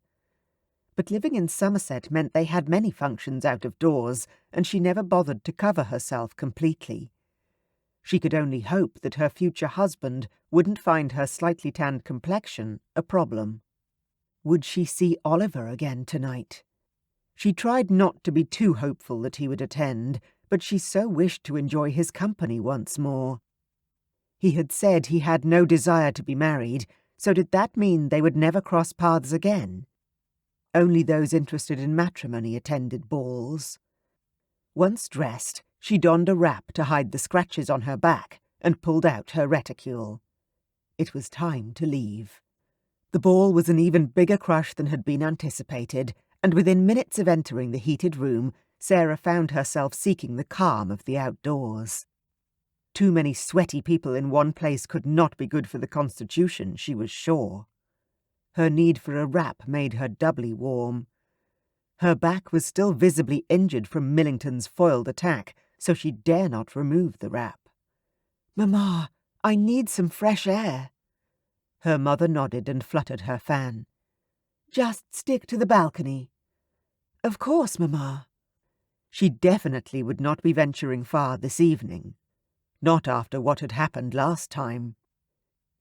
But living in Somerset meant they had many functions out of doors, and she never bothered to cover herself completely. She could only hope that her future husband wouldn't find her slightly tanned complexion a problem. Would she see Oliver again tonight? She tried not to be too hopeful that he would attend, but she so wished to enjoy his company once more. He had said he had no desire to be married, so did that mean they would never cross paths again? Only those interested in matrimony attended balls. Once dressed, she donned a wrap to hide the scratches on her back and pulled out her reticule. It was time to leave. The ball was an even bigger crush than had been anticipated, and within minutes of entering the heated room, Sarah found herself seeking the calm of the outdoors. Too many sweaty people in one place could not be good for the constitution, she was sure. Her need for a wrap made her doubly warm. Her back was still visibly injured from Millington's foiled attack, so she dare not remove the wrap. "Mamma, I need some fresh air." Her mother nodded and fluttered her fan. "Just stick to the balcony." "Of course, Mamma." She definitely would not be venturing far this evening. Not after what had happened last time.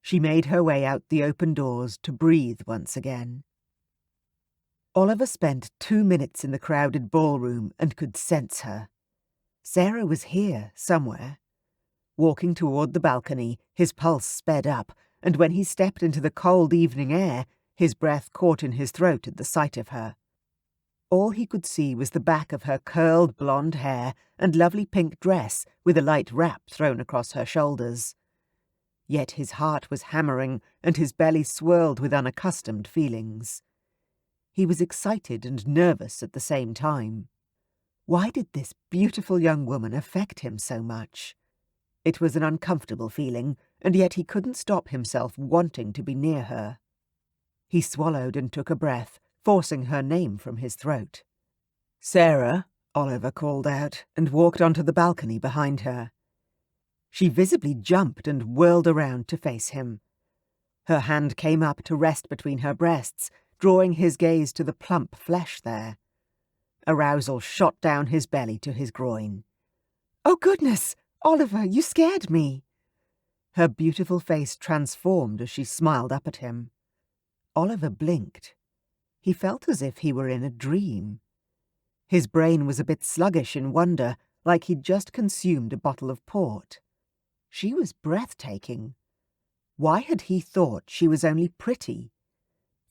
She made her way out the open doors to breathe once again. Oliver spent 2 minutes in the crowded ballroom and could sense her. Sarah was here somewhere. Walking toward the balcony, his pulse sped up, and when he stepped into the cold evening air, his breath caught in his throat at the sight of her. All he could see was the back of her curled blonde hair and lovely pink dress with a light wrap thrown across her shoulders. Yet his heart was hammering and his belly swirled with unaccustomed feelings. He was excited and nervous at the same time. Why did this beautiful young woman affect him so much? It was an uncomfortable feeling, and yet he couldn't stop himself wanting to be near her. He swallowed and took a breath, forcing her name from his throat. "Sarah," Oliver called out, and walked onto the balcony behind her. She visibly jumped and whirled around to face him. Her hand came up to rest between her breasts, drawing his gaze to the plump flesh there. Arousal shot down his belly to his groin. "Oh, goodness! Oliver, you scared me!" Her beautiful face transformed as she smiled up at him. Oliver blinked. He felt as if he were in a dream. His brain was a bit sluggish in wonder, like he'd just consumed a bottle of port. She was breathtaking. Why had he thought she was only pretty?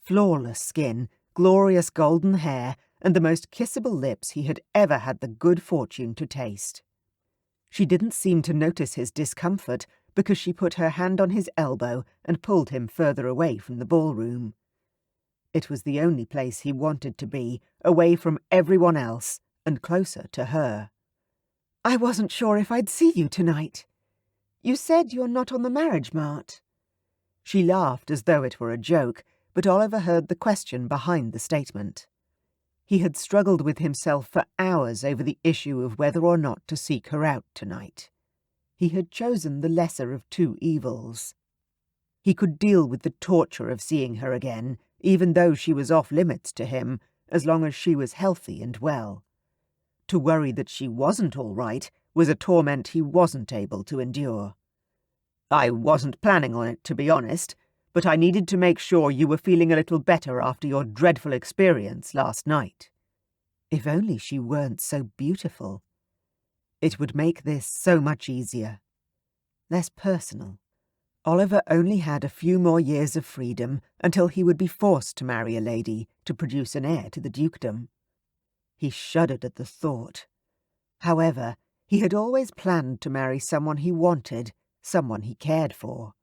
Flawless skin, glorious golden hair, and the most kissable lips he had ever had the good fortune to taste. She didn't seem to notice his discomfort because she put her hand on his elbow and pulled him further away from the ballroom. It was the only place he wanted to be, away from everyone else and closer to her. "I wasn't sure if I'd see you tonight. You said you're not on the marriage mart." She laughed as though it were a joke, but Oliver heard the question behind the statement. He had struggled with himself for hours over the issue of whether or not to seek her out tonight. He had chosen the lesser of two evils. He could deal with the torture of seeing her again, even though she was off limits to him, as long as she was healthy and well. To worry that she wasn't all right was a torment he wasn't able to endure. "I wasn't planning on it, to be honest, but I needed to make sure you were feeling a little better after your dreadful experience last night." If only she weren't so beautiful. It would make this so much easier. Less personal. Oliver only had a few more years of freedom until he would be forced to marry a lady to produce an heir to the dukedom. He shuddered at the thought. However, he had always planned to marry someone he wanted, someone he cared for.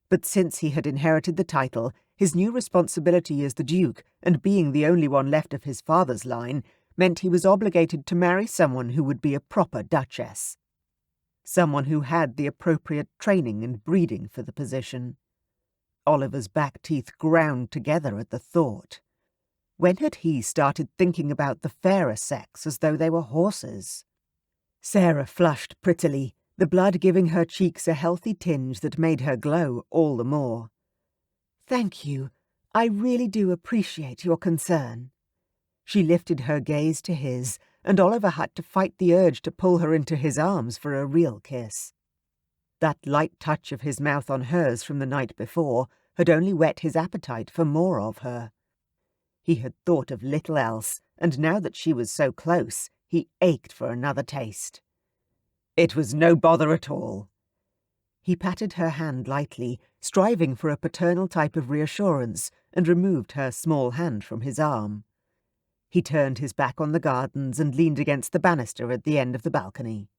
But since he had inherited the title, his new responsibility as the Duke, and being the only one left of his father's line, meant he was obligated to marry someone who would be a proper duchess. Someone who had the appropriate training and breeding for the position. Oliver's back teeth ground together at the thought. When had he started thinking about the fairer sex as though they were horses? Sarah flushed prettily, the blood giving her cheeks a healthy tinge that made her glow all the more. "Thank you. I really do appreciate your concern." She lifted her gaze to his, and Oliver had to fight the urge to pull her into his arms for a real kiss. That light touch of his mouth on hers from the night before had only whet his appetite for more of her. He had thought of little else, and now that she was so close, he ached for another taste. It was no bother at all. He patted her hand lightly, striving for a paternal type of reassurance, and removed her small hand from his arm. He turned his back on the gardens and leaned against the banister at the end of the balcony.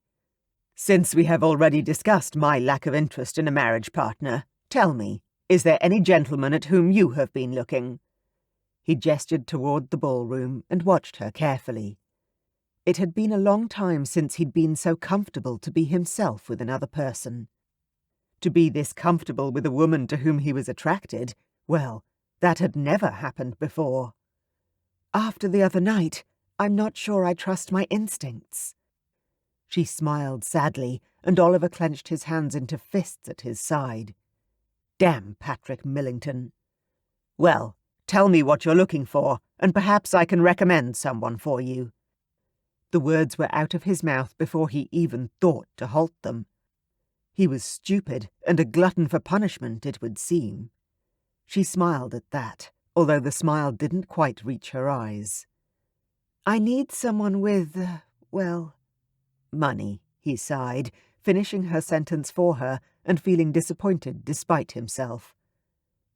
"Since we have already discussed my lack of interest in a marriage partner, tell me, is there any gentleman at whom you have been looking?" He gestured toward the ballroom and watched her carefully. It had been a long time since he'd been so comfortable to be himself with another person. To be this comfortable with a woman to whom he was attracted, well, that had never happened before. "After the other night, I'm not sure I trust my instincts." She smiled sadly, and Oliver clenched his hands into fists at his side. Damn Patrick Millington. "Well, tell me what you're looking for, and perhaps I can recommend someone for you." The words were out of his mouth before he even thought to halt them. He was stupid, and a glutton for punishment, it would seem. She smiled at that, although the smile didn't quite reach her eyes. "I need someone with, well, money," he sighed, finishing her sentence for her and feeling disappointed despite himself.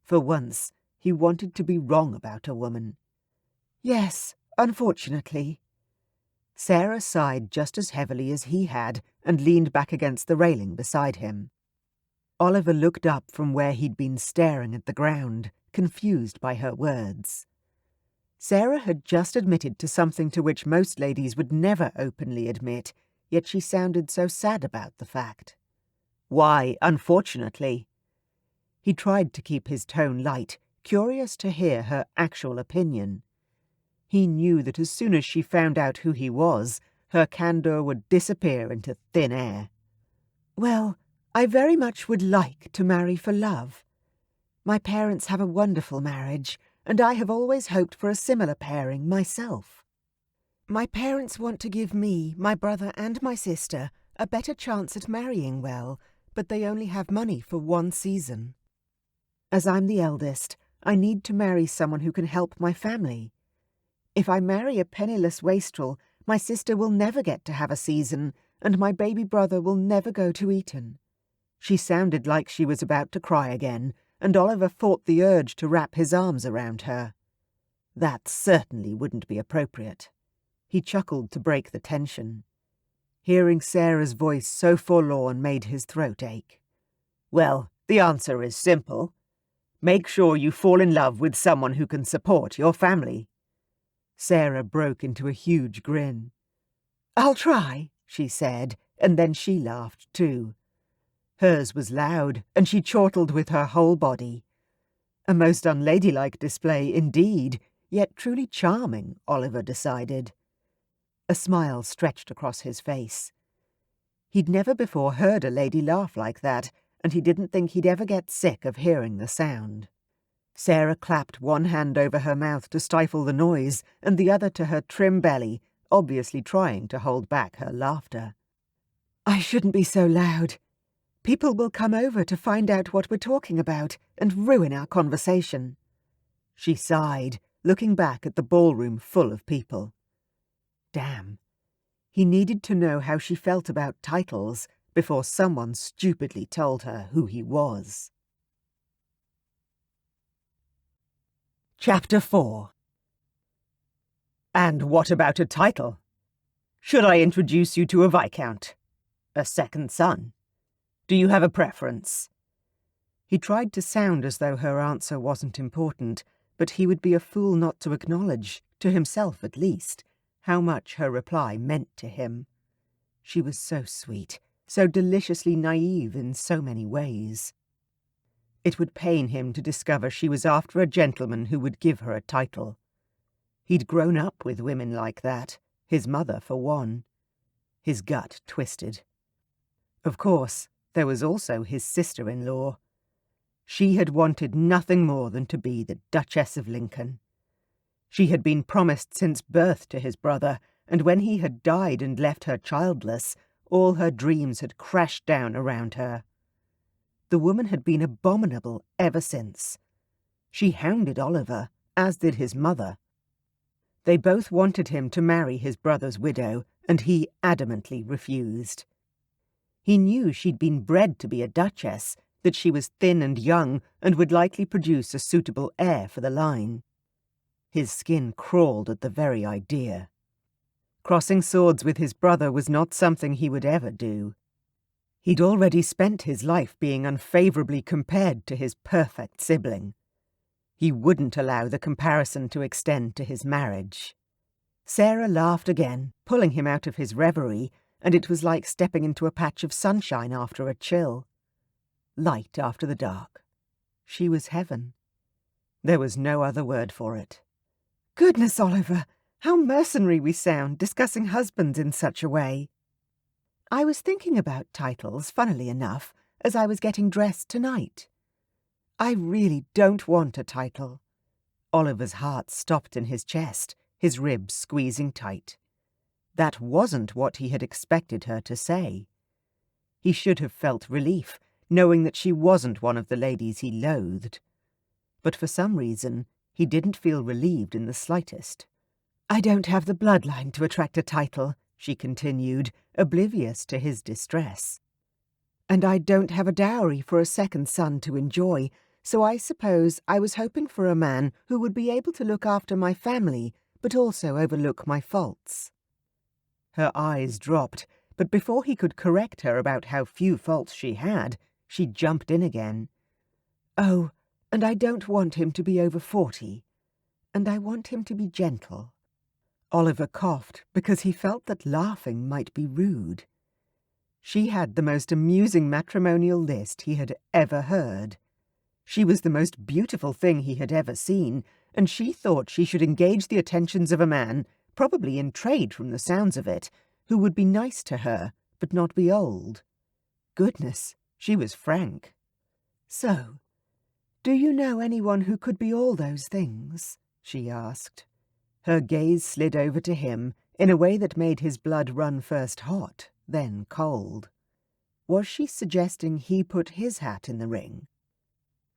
For once, he wanted to be wrong about a woman. "Yes, unfortunately." Sarah sighed just as heavily as he had and leaned back against the railing beside him. Oliver looked up from where he'd been staring at the ground, confused by her words. Sarah had just admitted to something to which most ladies would never openly admit, yet she sounded so sad about the fact. "Why, unfortunately?" He tried to keep his tone light, curious to hear her actual opinion. He knew that as soon as she found out who he was, her candour would disappear into thin air. "Well, I very much would like to marry for love. My parents have a wonderful marriage, and I have always hoped for a similar pairing myself. My parents want to give me, my brother and my sister, a better chance at marrying well, but they only have money for one season. As I'm the eldest, I need to marry someone who can help my family. If I marry a penniless wastrel, my sister will never get to have a season, and my baby brother will never go to Eton." She sounded like she was about to cry again, and Oliver fought the urge to wrap his arms around her. That certainly wouldn't be appropriate. He chuckled to break the tension. Hearing Sarah's voice so forlorn made his throat ache. "Well, the answer is simple. Make sure you fall in love with someone who can support your family." Sarah broke into a huge grin. "I'll try," she said, and then she laughed too. Hers was loud, and she chortled with her whole body. A most unladylike display indeed, yet truly charming, Oliver decided. A smile stretched across his face. He'd never before heard a lady laugh like that, and he didn't think he'd ever get sick of hearing the sound. Sarah clapped one hand over her mouth to stifle the noise, and the other to her trim belly, obviously trying to hold back her laughter. "I shouldn't be so loud. People will come over to find out what we're talking about and ruin our conversation." She sighed, looking back at the ballroom full of people. Damn. He needed to know how she felt about titles before someone stupidly told her who he was. Chapter 4. "And what about a title? Should I introduce you to a viscount? A second son? Do you have a preference?" He tried to sound as though her answer wasn't important, but he would be a fool not to acknowledge, to himself at least, how much her reply meant to him. She was so sweet, so deliciously naive in so many ways. It would pain him to discover she was after a gentleman who would give her a title. He'd grown up with women like that, his mother for one. His gut twisted. Of course, there was also his sister-in-law. She had wanted nothing more than to be the Duchess of Lincoln. She had been promised since birth to his brother, and when he had died and left her childless, all her dreams had crashed down around her. the woman had been abominable ever since. She hounded Oliver, as did his mother. They both wanted him to marry his brother's widow, and he adamantly refused. He knew she'd been bred to be a duchess, that she was thin and young and would likely produce a suitable heir for the line. His skin crawled at the very idea. Crossing swords with his brother was not something he would ever do. He'd already spent his life being unfavourably compared to his perfect sibling. He wouldn't allow the comparison to extend to his marriage. Sarah laughed again, pulling him out of his reverie, and it was like stepping into a patch of sunshine after a chill. Light after the dark. She was heaven. There was no other word for it. "Goodness, Oliver, how mercenary we sound, discussing husbands in such a way." "I was thinking about titles, funnily enough, as I was getting dressed tonight. I really don't want a title." Oliver's heart stopped in his chest, his ribs squeezing tight. That wasn't what he had expected her to say. He should have felt relief, knowing that she wasn't one of the ladies he loathed. But for some reason, he didn't feel relieved in the slightest. "I don't have the bloodline to attract a title," she continued, oblivious to his distress. "And I don't have a dowry for a second son to enjoy, so I suppose I was hoping for a man who would be able to look after my family, but also overlook my faults." Her eyes dropped, but before he could correct her about how few faults she had, she jumped in again. "Oh, and I don't want him to be over 40. And I want him to be gentle." Oliver coughed because he felt that laughing might be rude. She had the most amusing matrimonial list he had ever heard. She was the most beautiful thing he had ever seen, and she thought she should engage the attentions of a man, probably in trade from the sounds of it, who would be nice to her, but not be old. Goodness, she was frank. "So, do you know anyone who could be all those things?" she asked. Her gaze slid over to him in a way that made his blood run first hot, then cold. Was she suggesting he put his hat in the ring?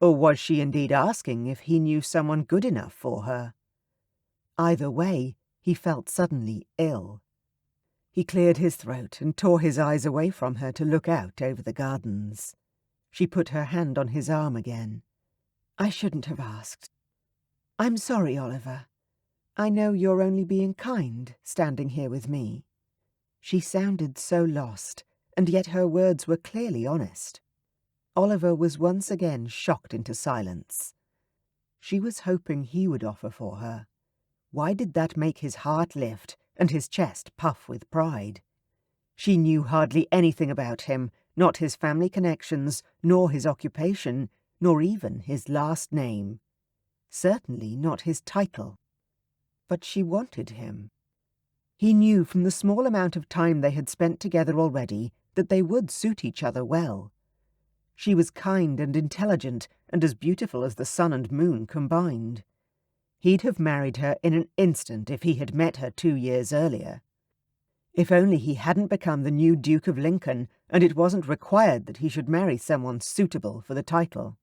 Or was she indeed asking if he knew someone good enough for her? Either way, he felt suddenly ill. He cleared his throat and tore his eyes away from her to look out over the gardens. She put her hand on his arm again. "I shouldn't have asked. I'm sorry, Oliver. I know you're only being kind, standing here with me." She sounded so lost, and yet her words were clearly honest. Oliver was once again shocked into silence. She was hoping he would offer for her. Why did that make his heart lift and his chest puff with pride? She knew hardly anything about him, not his family connections, nor his occupation, nor even his last name. Certainly not his title. But she wanted him. He knew from the small amount of time they had spent together already that they would suit each other well. She was kind and intelligent and as beautiful as the sun and moon combined. He'd have married her in an instant if he had met her 2 years earlier. If only he hadn't become the new Duke of Lincoln and it wasn't required that he should marry someone suitable for the title.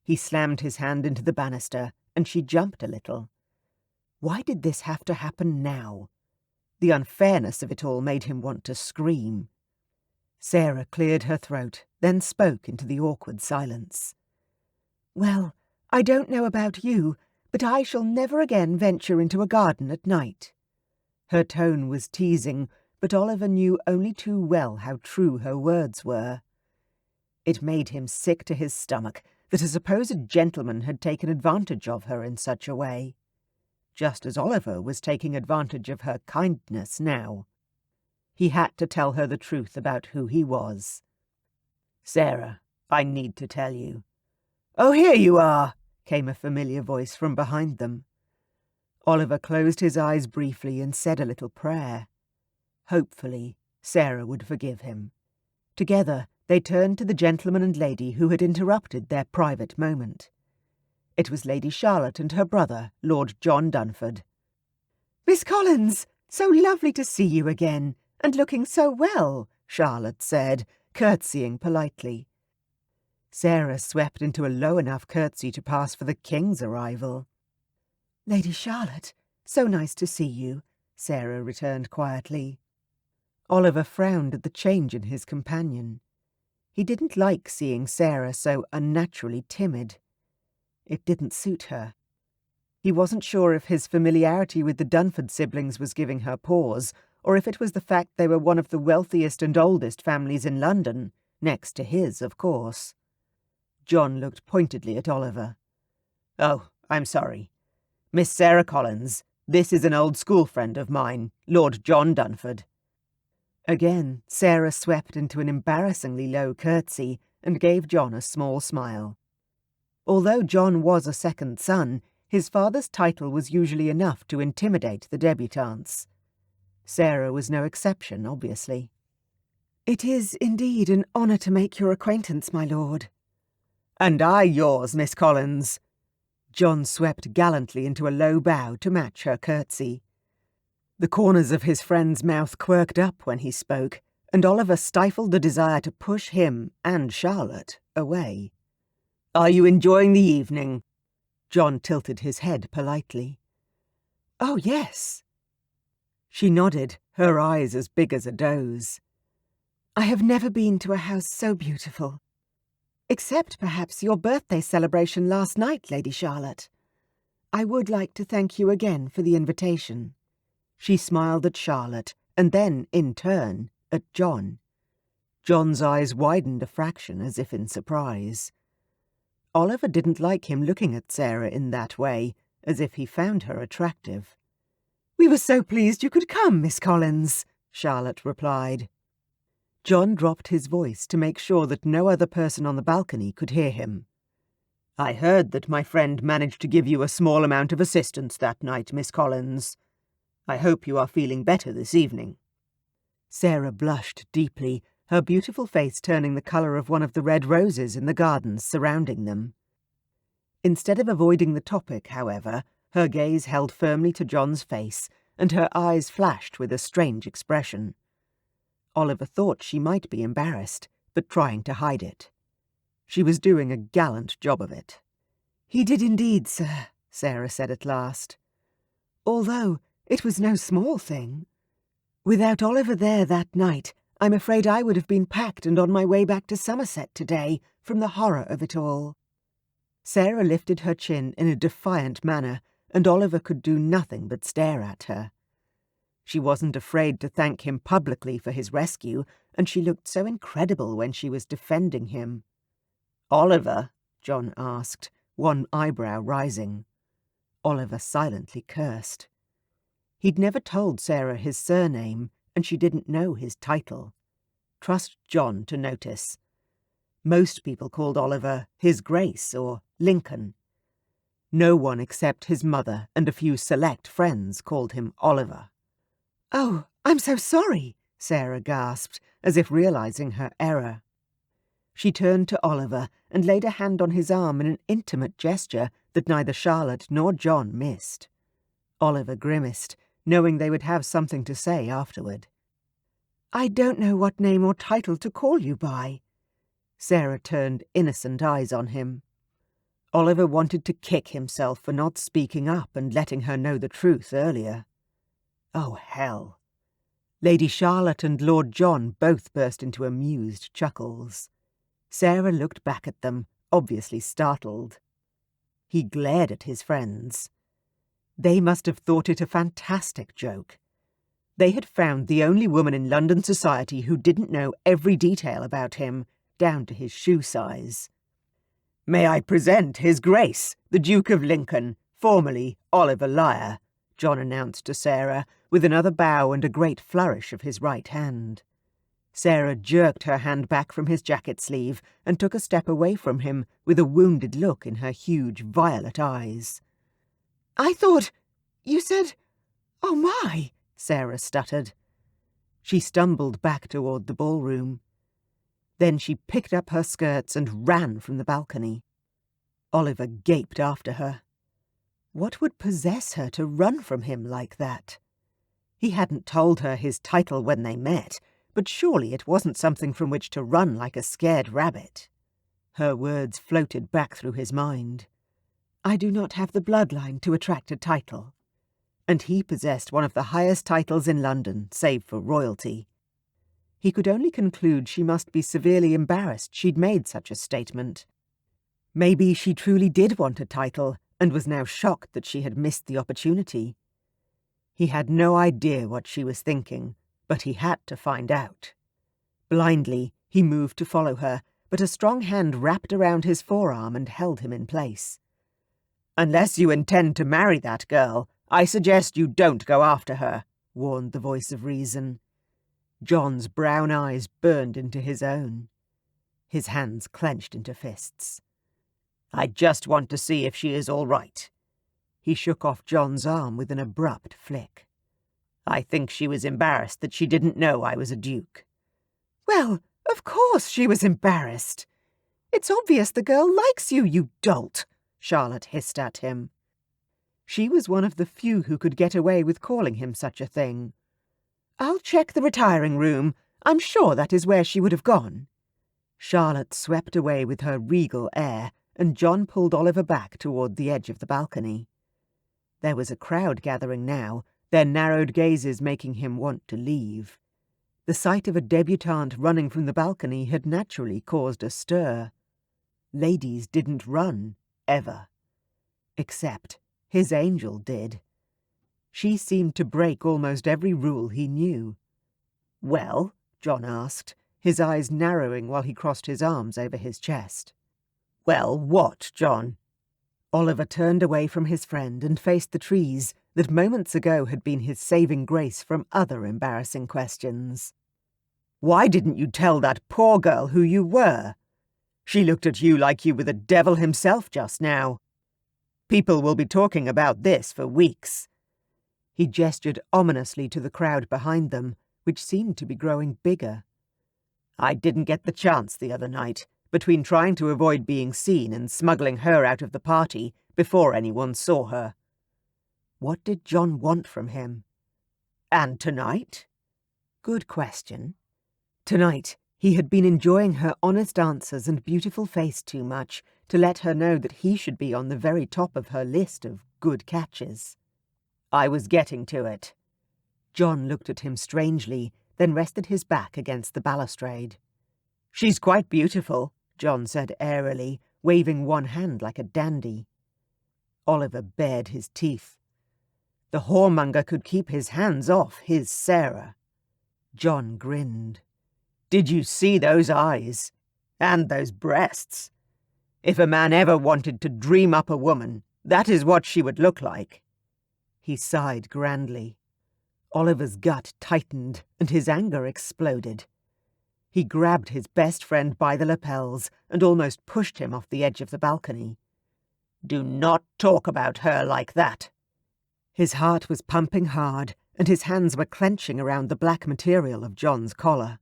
He slammed his hand into the banister and she jumped a little. Why did this have to happen now? The unfairness of it all made him want to scream. Sarah cleared her throat, then spoke into the awkward silence. "Well, I don't know about you, but I shall never again venture into a garden at night." Her tone was teasing, but Oliver knew only too well how true her words were. It made him sick to his stomach that a supposed gentleman had taken advantage of her in such a way. Just as Oliver was taking advantage of her kindness now. He had to tell her the truth about who he was. "Sarah, I need to tell you." "Oh, here you are," came a familiar voice from behind them. Oliver closed his eyes briefly and said a little prayer. Hopefully, Sarah would forgive him. Together, they turned to the gentleman and lady who had interrupted their private moment. It was Lady Charlotte and her brother, Lord John Dunford. "Miss Collins, so lovely to see you again, and looking so well," Charlotte said, curtsying politely. Sarah swept into a low enough curtsy to pass for the king's arrival. "Lady Charlotte, so nice to see you," Sarah returned quietly. Oliver frowned at the change in his companion. He didn't like seeing Sarah so unnaturally timid. It didn't suit her. He wasn't sure if his familiarity with the Dunford siblings was giving her pause, or if it was the fact they were one of the wealthiest and oldest families in London, next to his, of course. John looked pointedly at Oliver. "Oh, I'm sorry. Miss Sarah Collins, this is an old school friend of mine, Lord John Dunford." Again, Sarah swept into an embarrassingly low curtsy and gave John a small smile. Although John was a second son, his father's title was usually enough to intimidate the debutantes. Sarah was no exception, obviously. "It is indeed an honour to make your acquaintance, my lord." "And I yours, Miss Collins." John swept gallantly into a low bow to match her curtsy. The corners of his friend's mouth quirked up when he spoke, and Oliver stifled the desire to push him and Charlotte away. "Are you enjoying the evening?" John tilted his head politely. "Oh, yes." She nodded, her eyes as big as a doe's. "I have never been to a house so beautiful. Except, perhaps, your birthday celebration last night, Lady Charlotte. I would like to thank you again for the invitation." She smiled at Charlotte, and then, in turn, at John. John's eyes widened a fraction as if in surprise. Oliver didn't like him looking at Sarah in that way, as if he found her attractive. "We were so pleased you could come, Miss Collins," Charlotte replied. John dropped his voice to make sure that no other person on the balcony could hear him. "I heard that my friend managed to give you a small amount of assistance that night, Miss Collins. I hope you are feeling better this evening." Sarah blushed deeply, her beautiful face turning the colour of one of the red roses in the gardens surrounding them. Instead of avoiding the topic, however, her gaze held firmly to John's face, and her eyes flashed with a strange expression. Oliver thought she might be embarrassed, but trying to hide it. She was doing a gallant job of it. "He did indeed, sir," Sarah said at last. "Although it was no small thing. Without Oliver there that night, I'm afraid I would have been packed and on my way back to Somerset today from the horror of it all." Sarah lifted her chin in a defiant manner, and Oliver could do nothing but stare at her. She wasn't afraid to thank him publicly for his rescue, and she looked so incredible when she was defending him. "Oliver?" John asked, one eyebrow rising. Oliver silently cursed. He'd never told Sarah his surname, and she didn't know his title. Trust John to notice. Most people called Oliver His Grace or Lincoln. No one except his mother and a few select friends called him Oliver. "Oh, I'm so sorry," Sarah gasped, as if realizing her error. She turned to Oliver and laid a hand on his arm in an intimate gesture that neither Charlotte nor John missed. Oliver grimaced, knowing they would have something to say afterward. "I don't know what name or title to call you by." Sarah turned innocent eyes on him. Oliver wanted to kick himself for not speaking up and letting her know the truth earlier. Oh, hell. Lady Charlotte and Lord John both burst into amused chuckles. Sarah looked back at them, obviously startled. He glared at his friends. They must have thought it a fantastic joke. They had found the only woman in London society who didn't know every detail about him, down to his shoe size. "May I present His Grace, the Duke of Lincoln, formerly Oliver Lyre," John announced to Sarah, with another bow and a great flourish of his right hand. Sarah jerked her hand back from his jacket sleeve and took a step away from him with a wounded look in her huge violet eyes. "I thought you said, oh my," Sarah stuttered. She stumbled back toward the ballroom. Then she picked up her skirts and ran from the balcony. Oliver gaped after her. What would possess her to run from him like that? He hadn't told her his title when they met, but surely it wasn't something from which to run like a scared rabbit. Her words floated back through his mind. I do not have the bloodline to attract a title. And he possessed one of the highest titles in London, save for royalty. He could only conclude she must be severely embarrassed she'd made such a statement. Maybe she truly did want a title, and was now shocked that she had missed the opportunity. He had no idea what she was thinking, but he had to find out. Blindly, he moved to follow her, but a strong hand wrapped around his forearm and held him in place. Unless you intend to marry that girl, I suggest you don't go after her, warned the voice of reason. John's brown eyes burned into his own. His hands clenched into fists. I just want to see if she is all right. He shook off John's arm with an abrupt flick. I think she was embarrassed that she didn't know I was a duke. Well, of course she was embarrassed. It's obvious the girl likes you, you dolt, Charlotte hissed at him. She was one of the few who could get away with calling him such a thing. I'll check the retiring room. I'm sure that is where she would have gone. Charlotte swept away with her regal air, and John pulled Oliver back toward the edge of the balcony. There was a crowd gathering now, their narrowed gazes making him want to leave. The sight of a debutante running from the balcony had naturally caused a stir. Ladies didn't run, ever. Except his angel did. She seemed to break almost every rule he knew. Well, John asked, his eyes narrowing while he crossed his arms over his chest. Well, what, John? Oliver turned away from his friend and faced the trees that moments ago had been his saving grace from other embarrassing questions. Why didn't you tell that poor girl who you were? She looked at you like you were the devil himself just now. People will be talking about this for weeks. He gestured ominously to the crowd behind them, which seemed to be growing bigger. I didn't get the chance the other night, between trying to avoid being seen and smuggling her out of the party before anyone saw her. What did John want from him? And tonight? Good question. Tonight, he had been enjoying her honest answers and beautiful face too much to let her know that he should be on the very top of her list of good catches. I was getting to it. John looked at him strangely, then rested his back against the balustrade. She's quite beautiful, John said airily, waving one hand like a dandy. Oliver bared his teeth. The whoremonger could keep his hands off his Sarah. John grinned. Did you see those eyes? And those breasts? If a man ever wanted to dream up a woman, that is what she would look like. He sighed grandly. Oliver's gut tightened, and his anger exploded. He grabbed his best friend by the lapels and almost pushed him off the edge of the balcony. Do not talk about her like that. His heart was pumping hard, and his hands were clenching around the black material of John's collar.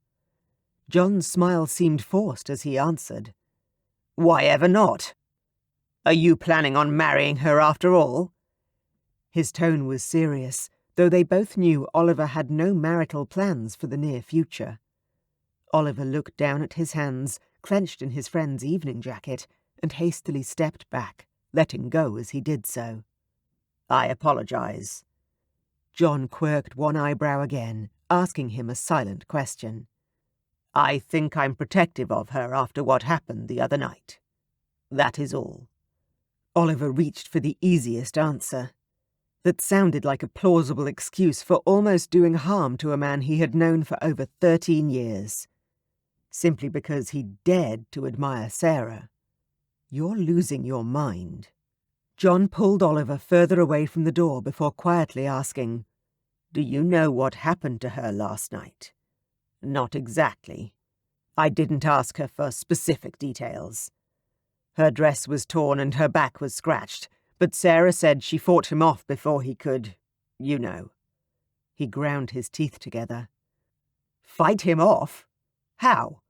John's smile seemed forced as he answered. Why ever not? Are you planning on marrying her after all? His tone was serious, though they both knew Oliver had no marital plans for the near future. Oliver looked down at his hands, clenched in his friend's evening jacket, and hastily stepped back, letting go as he did so. I apologize. John quirked one eyebrow again, asking him a silent question. I think I'm protective of her after what happened the other night. That is all. Oliver reached for the easiest answer. That sounded like a plausible excuse for almost doing harm to a man he had known for over 13 years. Simply because he dared to admire Sarah. You're losing your mind. John pulled Oliver further away from the door before quietly asking, Do you know what happened to her last night? Not exactly. I didn't ask her for specific details. Her dress was torn and her back was scratched, but Sarah said she fought him off before he could, you know. He ground his teeth together. Fight him off? How?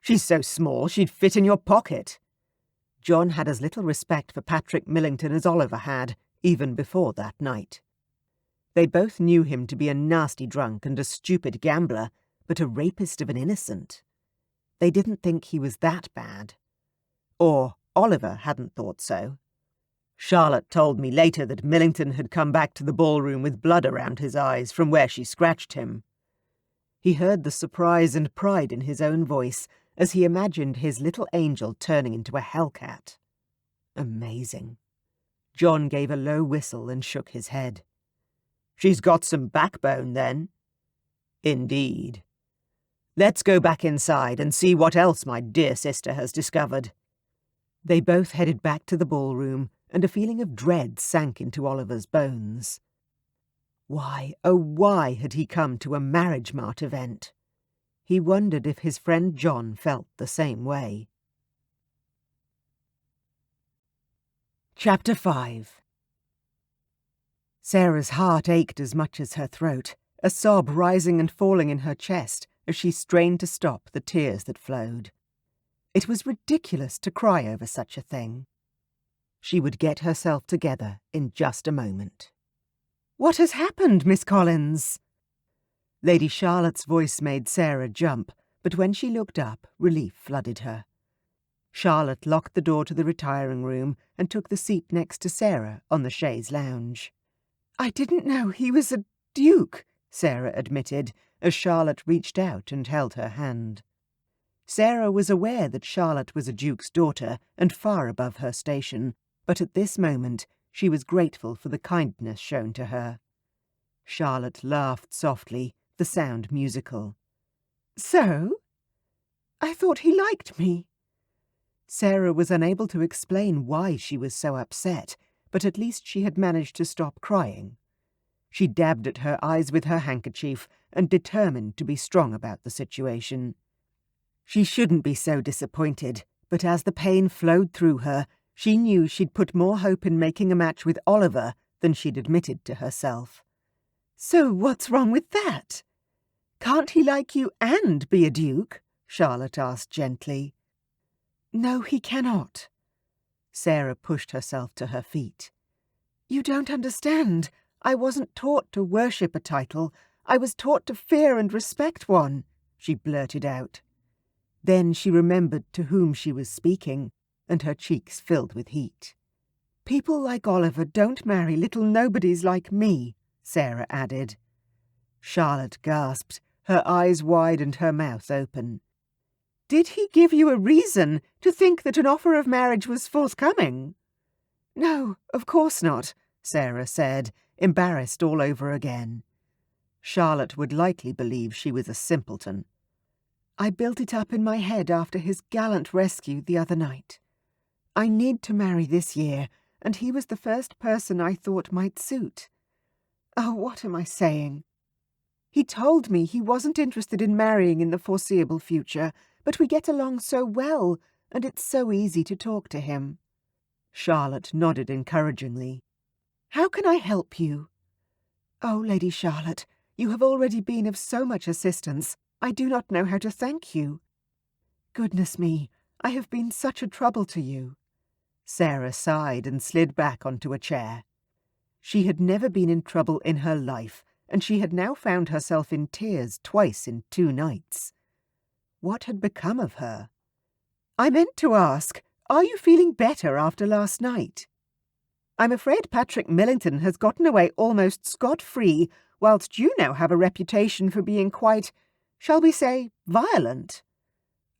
She's so small she'd fit in your pocket. John had as little respect for Patrick Millington as Oliver had, even before that night. They both knew him to be a nasty drunk and a stupid gambler, but a rapist of an innocent. They didn't think he was that bad. Or Oliver hadn't thought so. Charlotte told me later that Millington had come back to the ballroom with blood around his eyes from where she scratched him. He heard the surprise and pride in his own voice as he imagined his little angel turning into a hellcat. Amazing. John gave a low whistle and shook his head. She's got some backbone, then. Indeed. Let's go back inside and see what else my dear sister has discovered. They both headed back to the ballroom, and a feeling of dread sank into Oliver's bones. Why, oh why had he come to a marriage mart event? He wondered if his friend John felt the same way. Chapter 5. Sarah's heart ached as much as her throat, a sob rising and falling in her chest as she strained to stop the tears that flowed. It was ridiculous to cry over such a thing. She would get herself together in just a moment. "What has happened, Miss Collins?" Lady Charlotte's voice made Sarah jump, but when she looked up, relief flooded her. Charlotte locked the door to the retiring room and took the seat next to Sarah on the chaise lounge. "I didn't know he was a duke," Sarah admitted, as Charlotte reached out and held her hand. Sarah was aware that Charlotte was a duke's daughter and far above her station, but at this moment she was grateful for the kindness shown to her. Charlotte laughed softly, the sound musical. "So? I thought he liked me." Sarah was unable to explain why she was so upset, but at least she had managed to stop crying. She dabbed at her eyes with her handkerchief and determined to be strong about the situation. She shouldn't be so disappointed, but as the pain flowed through her, she knew she'd put more hope in making a match with Oliver than she'd admitted to herself. "So what's wrong with that? Can't he like you and be a duke?" Charlotte asked gently. "No, he cannot." Sarah pushed herself to her feet. "You don't understand. I wasn't taught to worship a title. I was taught to fear and respect one," she blurted out. Then she remembered to whom she was speaking, and her cheeks filled with heat. "People like Oliver don't marry little nobodies like me," Sarah added. Charlotte gasped, her eyes wide and her mouth open. "Did he give you a reason to think that an offer of marriage was forthcoming?" "No, of course not," Sarah said, embarrassed all over again. Charlotte would likely believe she was a simpleton. "I built it up in my head after his gallant rescue the other night. I need to marry this year, and he was the first person I thought might suit. Oh, what am I saying? He told me he wasn't interested in marrying in the foreseeable future, but we get along so well, and it's so easy to talk to him." Charlotte nodded encouragingly. "How can I help you?" "Oh, Lady Charlotte, you have already been of so much assistance. I do not know how to thank you. Goodness me, I have been such a trouble to you." Sarah sighed and slid back onto a chair. She had never been in trouble in her life, and she had now found herself in tears twice in 2 nights. What had become of her? "I meant to ask, are you feeling better after last night? I'm afraid Patrick Millington has gotten away almost scot-free, whilst you now have a reputation for being quite, shall we say, violent."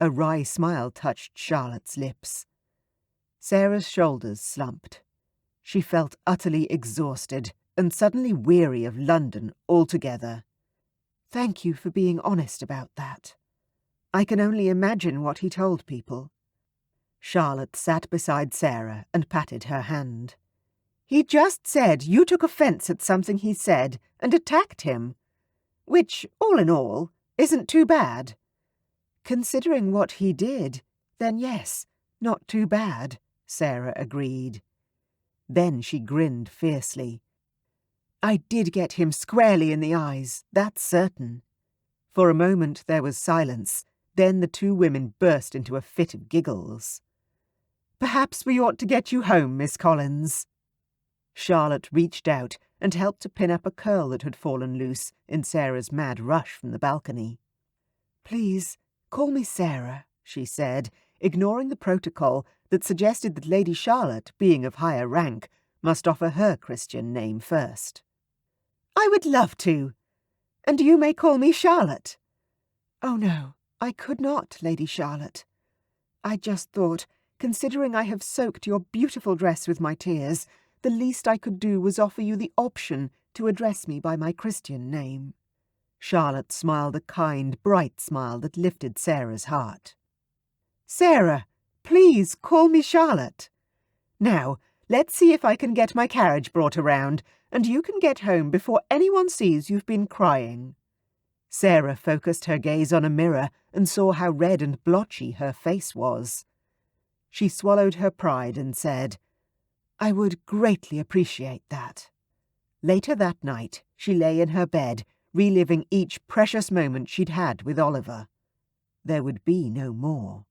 A wry smile touched Charlotte's lips. Sarah's shoulders slumped. She felt utterly exhausted and suddenly weary of London altogether. "Thank you for being honest about that. I can only imagine what he told people." Charlotte sat beside Sarah and patted her hand. "He just said you took offence at something he said and attacked him, which, all in all, isn't too bad. Considering what he did, then yes, not too bad," Sarah agreed. Then she grinned fiercely. "I did get him squarely in the eyes, that's certain." For a moment there was silence, then the 2 women burst into a fit of giggles. "Perhaps we ought to get you home, Miss Collins." Charlotte reached out and helped to pin up a curl that had fallen loose in Sarah's mad rush from the balcony. "Please, call me Sarah," she said, ignoring the protocol that suggested that Lady Charlotte, being of higher rank, must offer her Christian name first. "I would love to. And you may call me Charlotte." "Oh no, I could not, Lady Charlotte. I just thought, considering I have soaked your beautiful dress with my tears, the least I could do was offer you the option to address me by my Christian name." Charlotte smiled a kind, bright smile that lifted Sarah's heart. "Sarah, please call me Charlotte. Now, let's see if I can get my carriage brought around, and you can get home before anyone sees you've been crying." Sarah focused her gaze on a mirror and saw how red and blotchy her face was. She swallowed her pride and said, "I would greatly appreciate that." Later that night, she lay in her bed, reliving each precious moment she'd had with Oliver. There would be no more.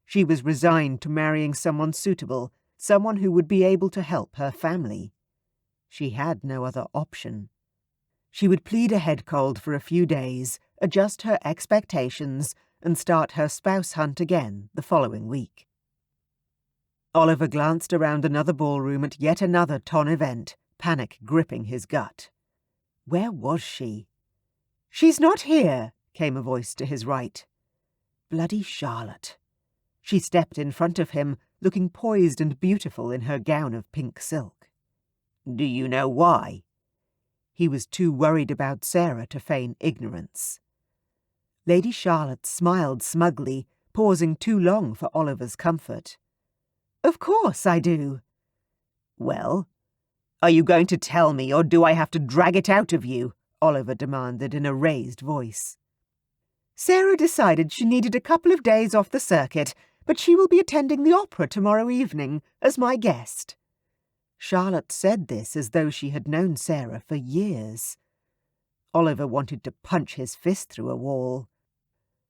She was resigned to marrying someone suitable, someone who would be able to help her family. She had no other option. She would plead a head cold for a few days, adjust her expectations, and start her spouse hunt again the following week. Oliver glanced around another ballroom at yet another ton event, panic gripping his gut. Where was she? "She's not here," came a voice to his right. Bloody Charlotte. She stepped in front of him, looking poised and beautiful in her gown of pink silk. "Do you know why?" He was too worried about Sarah to feign ignorance. Lady Charlotte smiled smugly, pausing too long for Oliver's comfort. "Of course I do." "Well, are you going to tell me, or do I have to drag it out of you?" Oliver demanded in a raised voice. "Sarah decided she needed a couple of days off the circuit, but she will be attending the opera tomorrow evening as my guest." Charlotte said this as though she had known Sarah for years. Oliver wanted to punch his fist through a wall.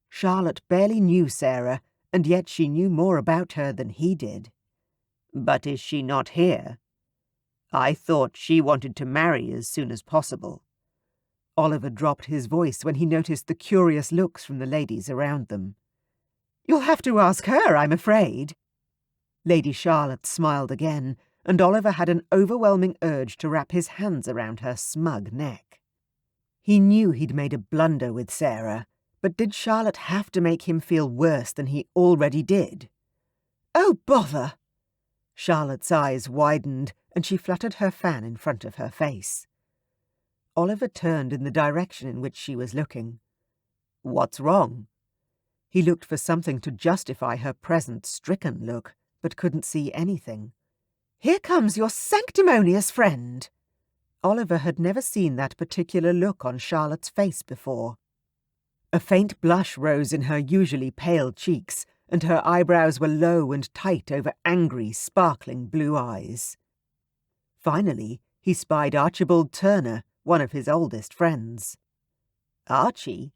Charlotte barely knew Sarah, and yet she knew more about her than he did. "But is she not here? I thought she wanted to marry as soon as possible." Oliver dropped his voice when he noticed the curious looks from the ladies around them. "You'll have to ask her, I'm afraid." Lady Charlotte smiled again, and Oliver had an overwhelming urge to wrap his hands around her smug neck. He knew he'd made a blunder with Sarah, but did Charlotte have to make him feel worse than he already did? "Oh, bother!" Charlotte's eyes widened, and she fluttered her fan in front of her face. Oliver turned in the direction in which she was looking. "What's wrong?" He looked for something to justify her present stricken look, but couldn't see anything. "Here comes your sanctimonious friend." Oliver had never seen that particular look on Charlotte's face before. A faint blush rose in her usually pale cheeks, and her eyebrows were low and tight over angry, sparkling blue eyes. Finally, he spied Archibald Turner, one of his oldest friends. "Archie?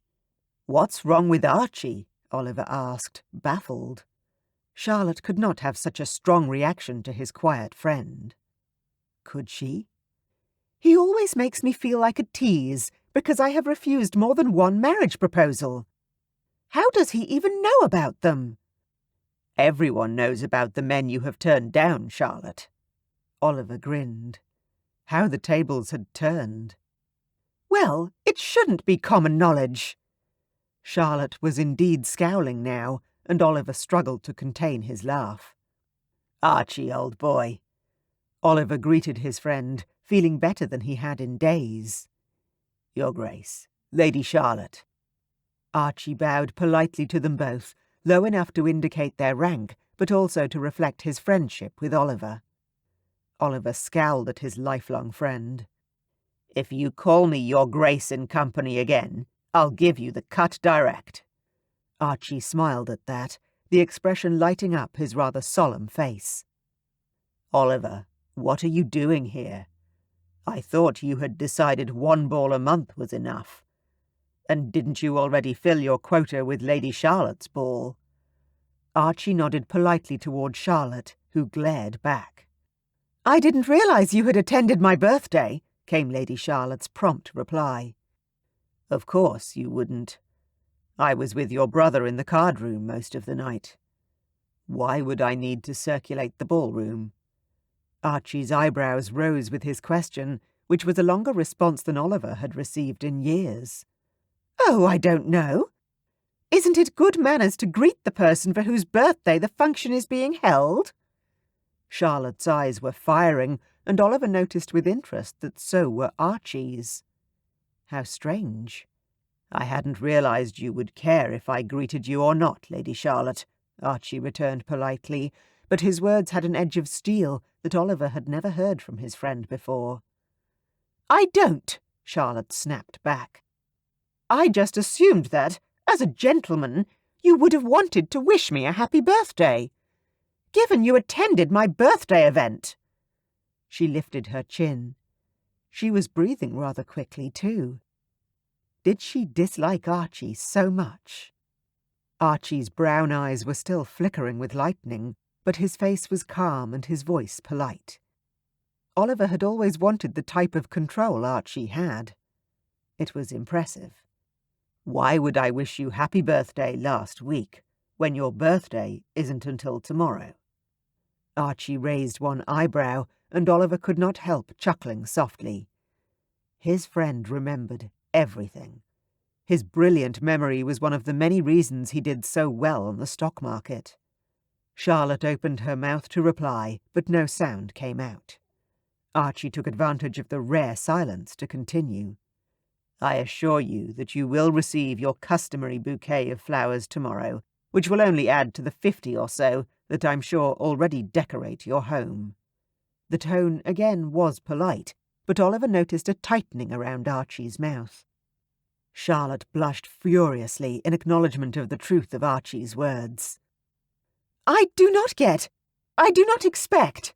What's wrong with Archie?" Oliver asked, baffled. Charlotte could not have such a strong reaction to his quiet friend. Could she? "He always makes me feel like a tease, because I have refused more than one marriage proposal. How does he even know about them?" "Everyone knows about the men you have turned down, Charlotte." Oliver grinned. How the tables had turned. "Well, it shouldn't be common knowledge." Charlotte was indeed scowling now, and Oliver struggled to contain his laugh. "Archie, old boy." Oliver greeted his friend, feeling better than he had in days. "Your Grace, Lady Charlotte." Archie bowed politely to them both, low enough to indicate their rank, but also to reflect his friendship with Oliver. Oliver scowled at his lifelong friend. "If you call me Your Grace in company again, I'll give you the cut direct." Archie smiled at that, the expression lighting up his rather solemn face. "Oliver, what are you doing here? I thought you had decided one ball a month was enough. And didn't you already fill your quota with Lady Charlotte's ball?" Archie nodded politely toward Charlotte, who glared back. "I didn't realize you had attended my birthday," came Lady Charlotte's prompt reply. "Of course you wouldn't. I was with your brother in the card room most of the night." Why would I need to circulate the ballroom? Archie's eyebrows rose with his question, which was a longer response than Oliver had received in years. Oh, I don't know. Isn't it good manners to greet the person for whose birthday the function is being held? Charlotte's eyes were firing, and Oliver noticed with interest that so were Archie's. How strange. I hadn't realized you would care if I greeted you or not, Lady Charlotte, Archie returned politely, but his words had an edge of steel that Oliver had never heard from his friend before. I don't, Charlotte snapped back. I just assumed that, as a gentleman, you would have wanted to wish me a happy birthday, given you attended my birthday event. She lifted her chin. She was breathing rather quickly, too. Did she dislike Archie so much? Archie's brown eyes were still flickering with lightning, but his face was calm and his voice polite. Oliver had always wanted the type of control Archie had. It was impressive. Why would I wish you happy birthday last week, when your birthday isn't until tomorrow? Archie raised one eyebrow, and Oliver could not help chuckling softly. His friend remembered everything. His brilliant memory was one of the many reasons he did so well on the stock market. Charlotte opened her mouth to reply, but no sound came out. Archie took advantage of the rare silence to continue. I assure you that you will receive your customary bouquet of flowers tomorrow, which will only add to the 50 or so that I'm sure already decorate your home. The tone again was polite, but Oliver noticed a tightening around Archie's mouth. Charlotte blushed furiously in acknowledgement of the truth of Archie's words. I do not expect.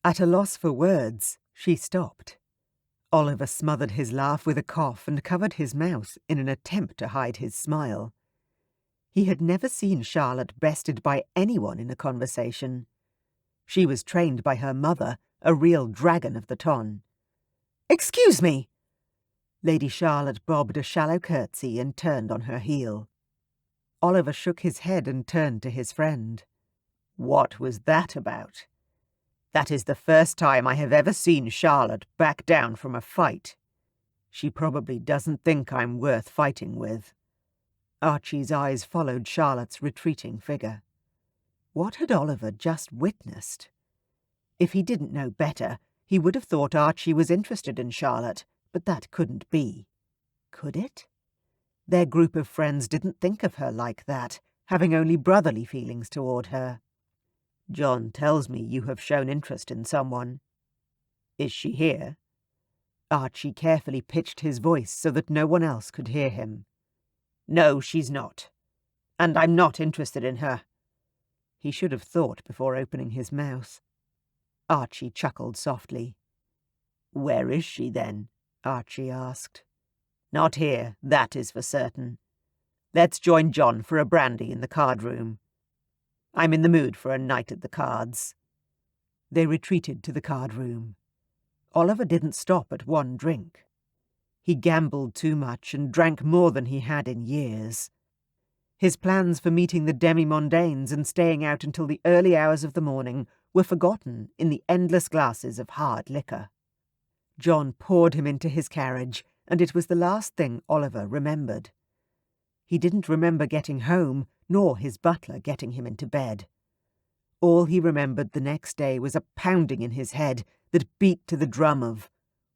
At a loss for words, she stopped. Oliver smothered his laugh with a cough and covered his mouth in an attempt to hide his smile. He had never seen Charlotte bested by anyone in a conversation. She was trained by her mother, a real dragon of the ton. Excuse me. Lady Charlotte bobbed a shallow curtsy and turned on her heel. Oliver shook his head and turned to his friend. What was that about? That is the first time I have ever seen Charlotte back down from a fight. She probably doesn't think I'm worth fighting with. Archie's eyes followed Charlotte's retreating figure. What had Oliver just witnessed? If he didn't know better, he would have thought Archie was interested in Charlotte, but that couldn't be. Could it? Their group of friends didn't think of her like that, having only brotherly feelings toward her. John tells me you have shown interest in someone. Is she here? Archie carefully pitched his voice so that no one else could hear him. No, she's not. And I'm not interested in her. He should have thought before opening his mouth. Archie chuckled softly. Where is she, then? Archie asked. Not here, that is for certain. Let's join John for a brandy in the card room. I'm in the mood for a night at the cards. They retreated to the card room. Oliver didn't stop at one drink. He gambled too much and drank more than he had in years. His plans for meeting the demi-mondaines and staying out until the early hours of the morning were forgotten in the endless glasses of hard liquor. John poured him into his carriage, and it was the last thing Oliver remembered. He didn't remember getting home, nor his butler getting him into bed. All he remembered the next day was a pounding in his head that beat to the drum of,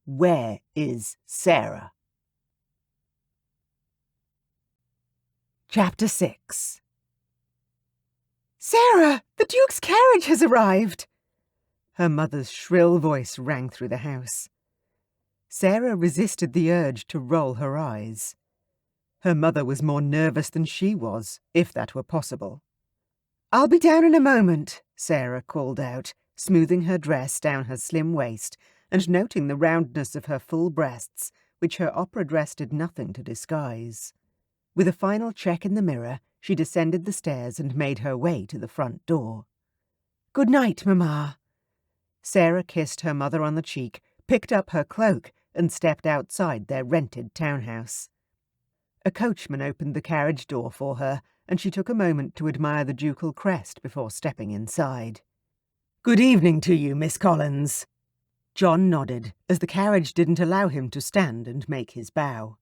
Where is Sarah? Chapter 6. Sarah, the Duke's carriage has arrived! Her mother's shrill voice rang through the house. Sarah resisted the urge to roll her eyes. Her mother was more nervous than she was, if that were possible. I'll be down in a moment, Sarah called out, smoothing her dress down her slim waist and noting the roundness of her full breasts, which her opera dress did nothing to disguise. With a final check in the mirror, she descended the stairs and made her way to the front door. Good night, Mamma. Sarah kissed her mother on the cheek, picked up her cloak, and stepped outside their rented townhouse. A coachman opened the carriage door for her, and she took a moment to admire the ducal crest before stepping inside. "Good evening to you, Miss Collins." John nodded, as the carriage didn't allow him to stand and make his bow.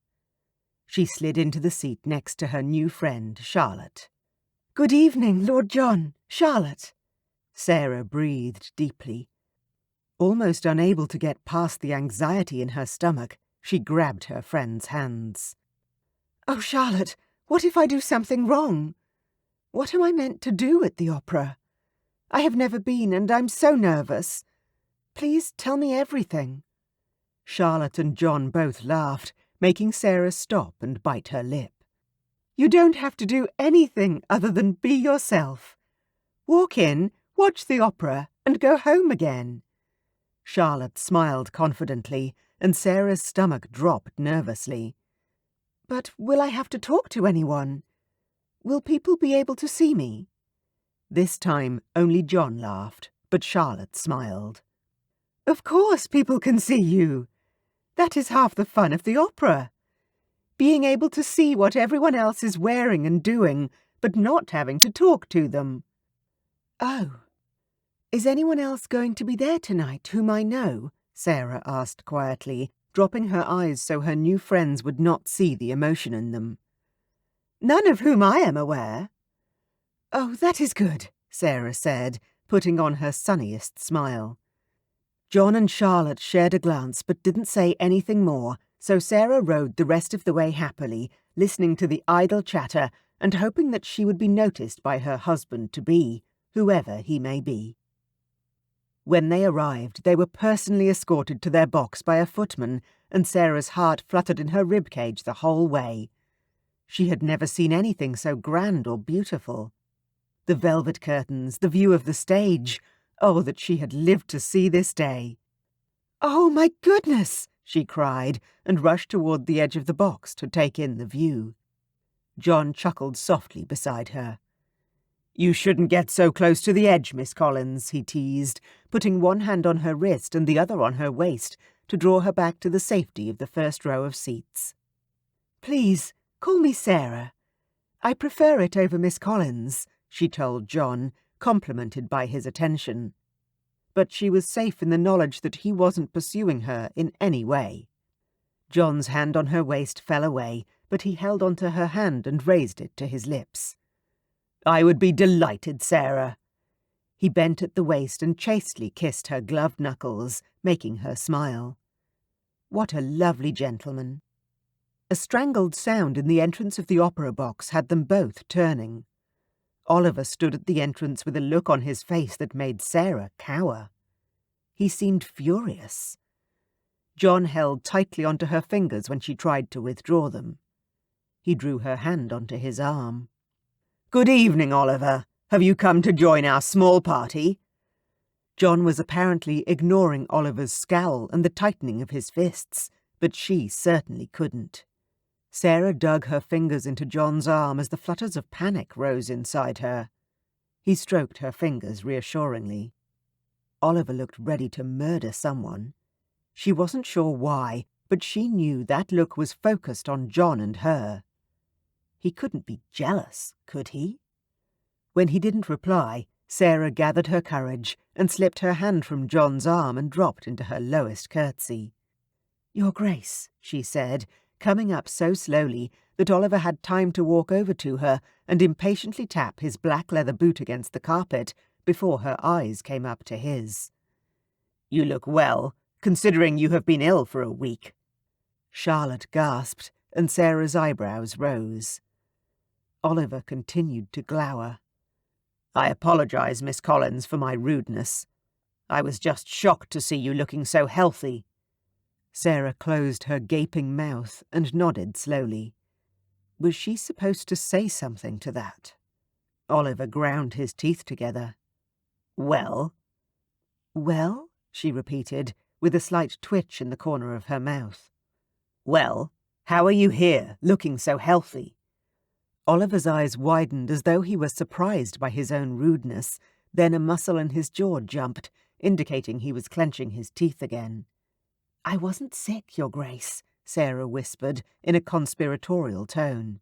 She slid into the seat next to her new friend, Charlotte. "Good evening, Lord John, Charlotte." Sarah breathed deeply. Almost unable to get past the anxiety in her stomach, she grabbed her friend's hands. "Oh, Charlotte, what if I do something wrong? What am I meant to do at the opera? I have never been, and I'm so nervous. Please tell me everything." Charlotte and John both laughed, making Sarah stop and bite her lip. "You don't have to do anything other than be yourself. Walk in, watch the opera, and go home again." Charlotte smiled confidently, and Sarah's stomach dropped nervously. "But will I have to talk to anyone? Will people be able to see me?" This time only John laughed, but Charlotte smiled. "Of course people can see you. That is half the fun of the opera. Being able to see what everyone else is wearing and doing, but not having to talk to them." "Oh. Is anyone else going to be there tonight whom I know?" Sarah asked quietly, dropping her eyes so her new friends would not see the emotion in them. "None of whom I am aware." "Oh, that is good," Sarah said, putting on her sunniest smile. John and Charlotte shared a glance but didn't say anything more, so Sarah rode the rest of the way happily, listening to the idle chatter and hoping that she would be noticed by her husband-to-be, whoever he may be. When they arrived, they were personally escorted to their box by a footman, and Sarah's heart fluttered in her ribcage the whole way. She had never seen anything so grand or beautiful. The velvet curtains, the view of the stage. Oh, that she had lived to see this day. "Oh, my goodness!" she cried, and rushed toward the edge of the box to take in the view. John chuckled softly beside her. "You shouldn't get so close to the edge, Miss Collins," he teased, putting one hand on her wrist and the other on her waist to draw her back to the safety of the first row of seats. "Please, call me Sarah. I prefer it over Miss Collins," she told John, complimented by his attention. But she was safe in the knowledge that he wasn't pursuing her in any way. John's hand on her waist fell away, but he held onto her hand and raised it to his lips. "I would be delighted, Sarah." He bent at the waist and chastely kissed her gloved knuckles, making her smile. What a lovely gentleman. A strangled sound in the entrance of the opera box had them both turning. Oliver stood at the entrance with a look on his face that made Sarah cower. He seemed furious. John held tightly onto her fingers when she tried to withdraw them. He drew her hand onto his arm. "Good evening, Oliver. Have you come to join our small party?" John was apparently ignoring Oliver's scowl and the tightening of his fists, but she certainly couldn't. Sarah dug her fingers into John's arm as the flutters of panic rose inside her. He stroked her fingers reassuringly. Oliver looked ready to murder someone. She wasn't sure why, but she knew that look was focused on John and her. He couldn't be jealous, could he? When he didn't reply, Sarah gathered her courage and slipped her hand from John's arm and dropped into her lowest curtsy. "Your Grace," she said, coming up so slowly that Oliver had time to walk over to her and impatiently tap his black leather boot against the carpet before her eyes came up to his. "You look well, considering you have been ill for a week." Charlotte gasped, and Sarah's eyebrows rose. Oliver continued to glower. "I apologize, Miss Collins, for my rudeness. I was just shocked to see you looking so healthy." Sarah closed her gaping mouth and nodded slowly. Was she supposed to say something to that? Oliver ground his teeth together. "Well?" "Well?" she repeated, with a slight twitch in the corner of her mouth. "Well, how are you here, looking so healthy?" Oliver's eyes widened as though he were surprised by his own rudeness, then a muscle in his jaw jumped, indicating he was clenching his teeth again. "I wasn't sick, Your Grace," Sarah whispered in a conspiratorial tone.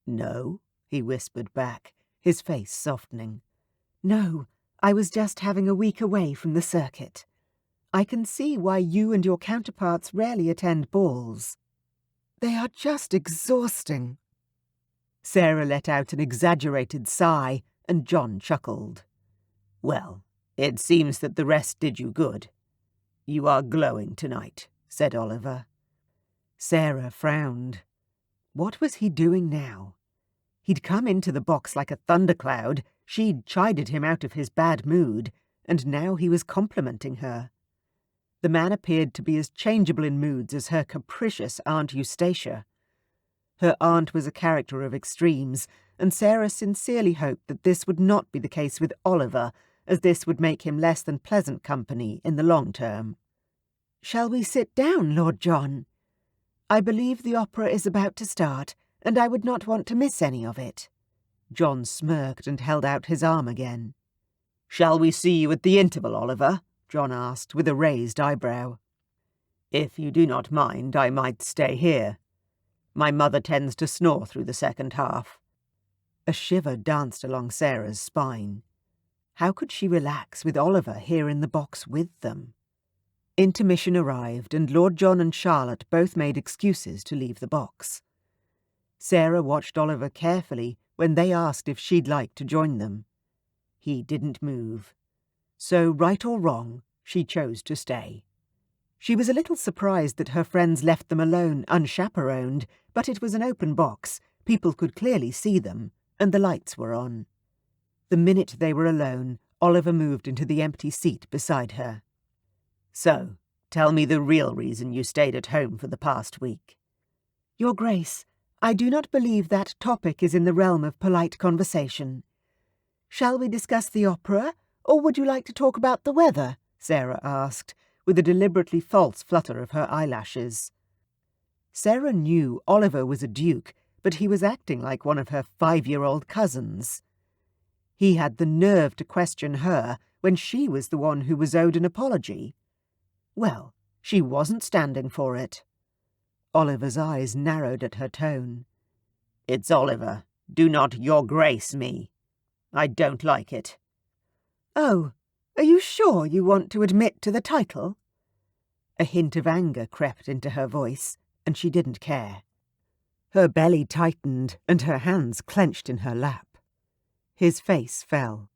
"No?" he whispered back, his face softening. "No, I was just having a week away from the circuit. I can see why you and your counterparts rarely attend balls. They are just exhausting." Sarah let out an exaggerated sigh, and John chuckled. "Well, it seems that the rest did you good. You are glowing tonight," said Oliver. Sarah frowned. What was he doing now? He'd come into the box like a thundercloud, she'd chided him out of his bad mood, and now he was complimenting her. The man appeared to be as changeable in moods as her capricious Aunt Eustacia. Her aunt was a character of extremes, and Sarah sincerely hoped that this would not be the case with Oliver, as this would make him less than pleasant company in the long term. "Shall we sit down, Lord John? I believe the opera is about to start, and I would not want to miss any of it." John smirked and held out his arm again. "Shall we see you at the interval, Oliver?" John asked, with a raised eyebrow. "If you do not mind, I might stay here. My mother tends to snore through the second half." A shiver danced along Sarah's spine. How could she relax with Oliver here in the box with them? Intermission arrived, and Lord John and Charlotte both made excuses to leave the box. Sarah watched Oliver carefully when they asked if she'd like to join them. He didn't move. So, right or wrong, she chose to stay. She was a little surprised that her friends left them alone, unchaperoned, but it was an open box, people could clearly see them, and the lights were on. The minute they were alone, Oliver moved into the empty seat beside her. "So, tell me the real reason you stayed at home for the past week." "Your Grace, I do not believe that topic is in the realm of polite conversation. Shall we discuss the opera, or would you like to talk about the weather?" Sarah asked, with a deliberately false flutter of her eyelashes. Sarah knew Oliver was a duke, but he was acting like one of her 5-year-old cousins. He had the nerve to question her when she was the one who was owed an apology. Well, she wasn't standing for it. Oliver's eyes narrowed at her tone. "It's Oliver. Do not your grace me. I don't like it." "Oh, are you sure you want to admit to the title?" A hint of anger crept into her voice, and she didn't care. Her belly tightened, and her hands clenched in her lap. His face fell.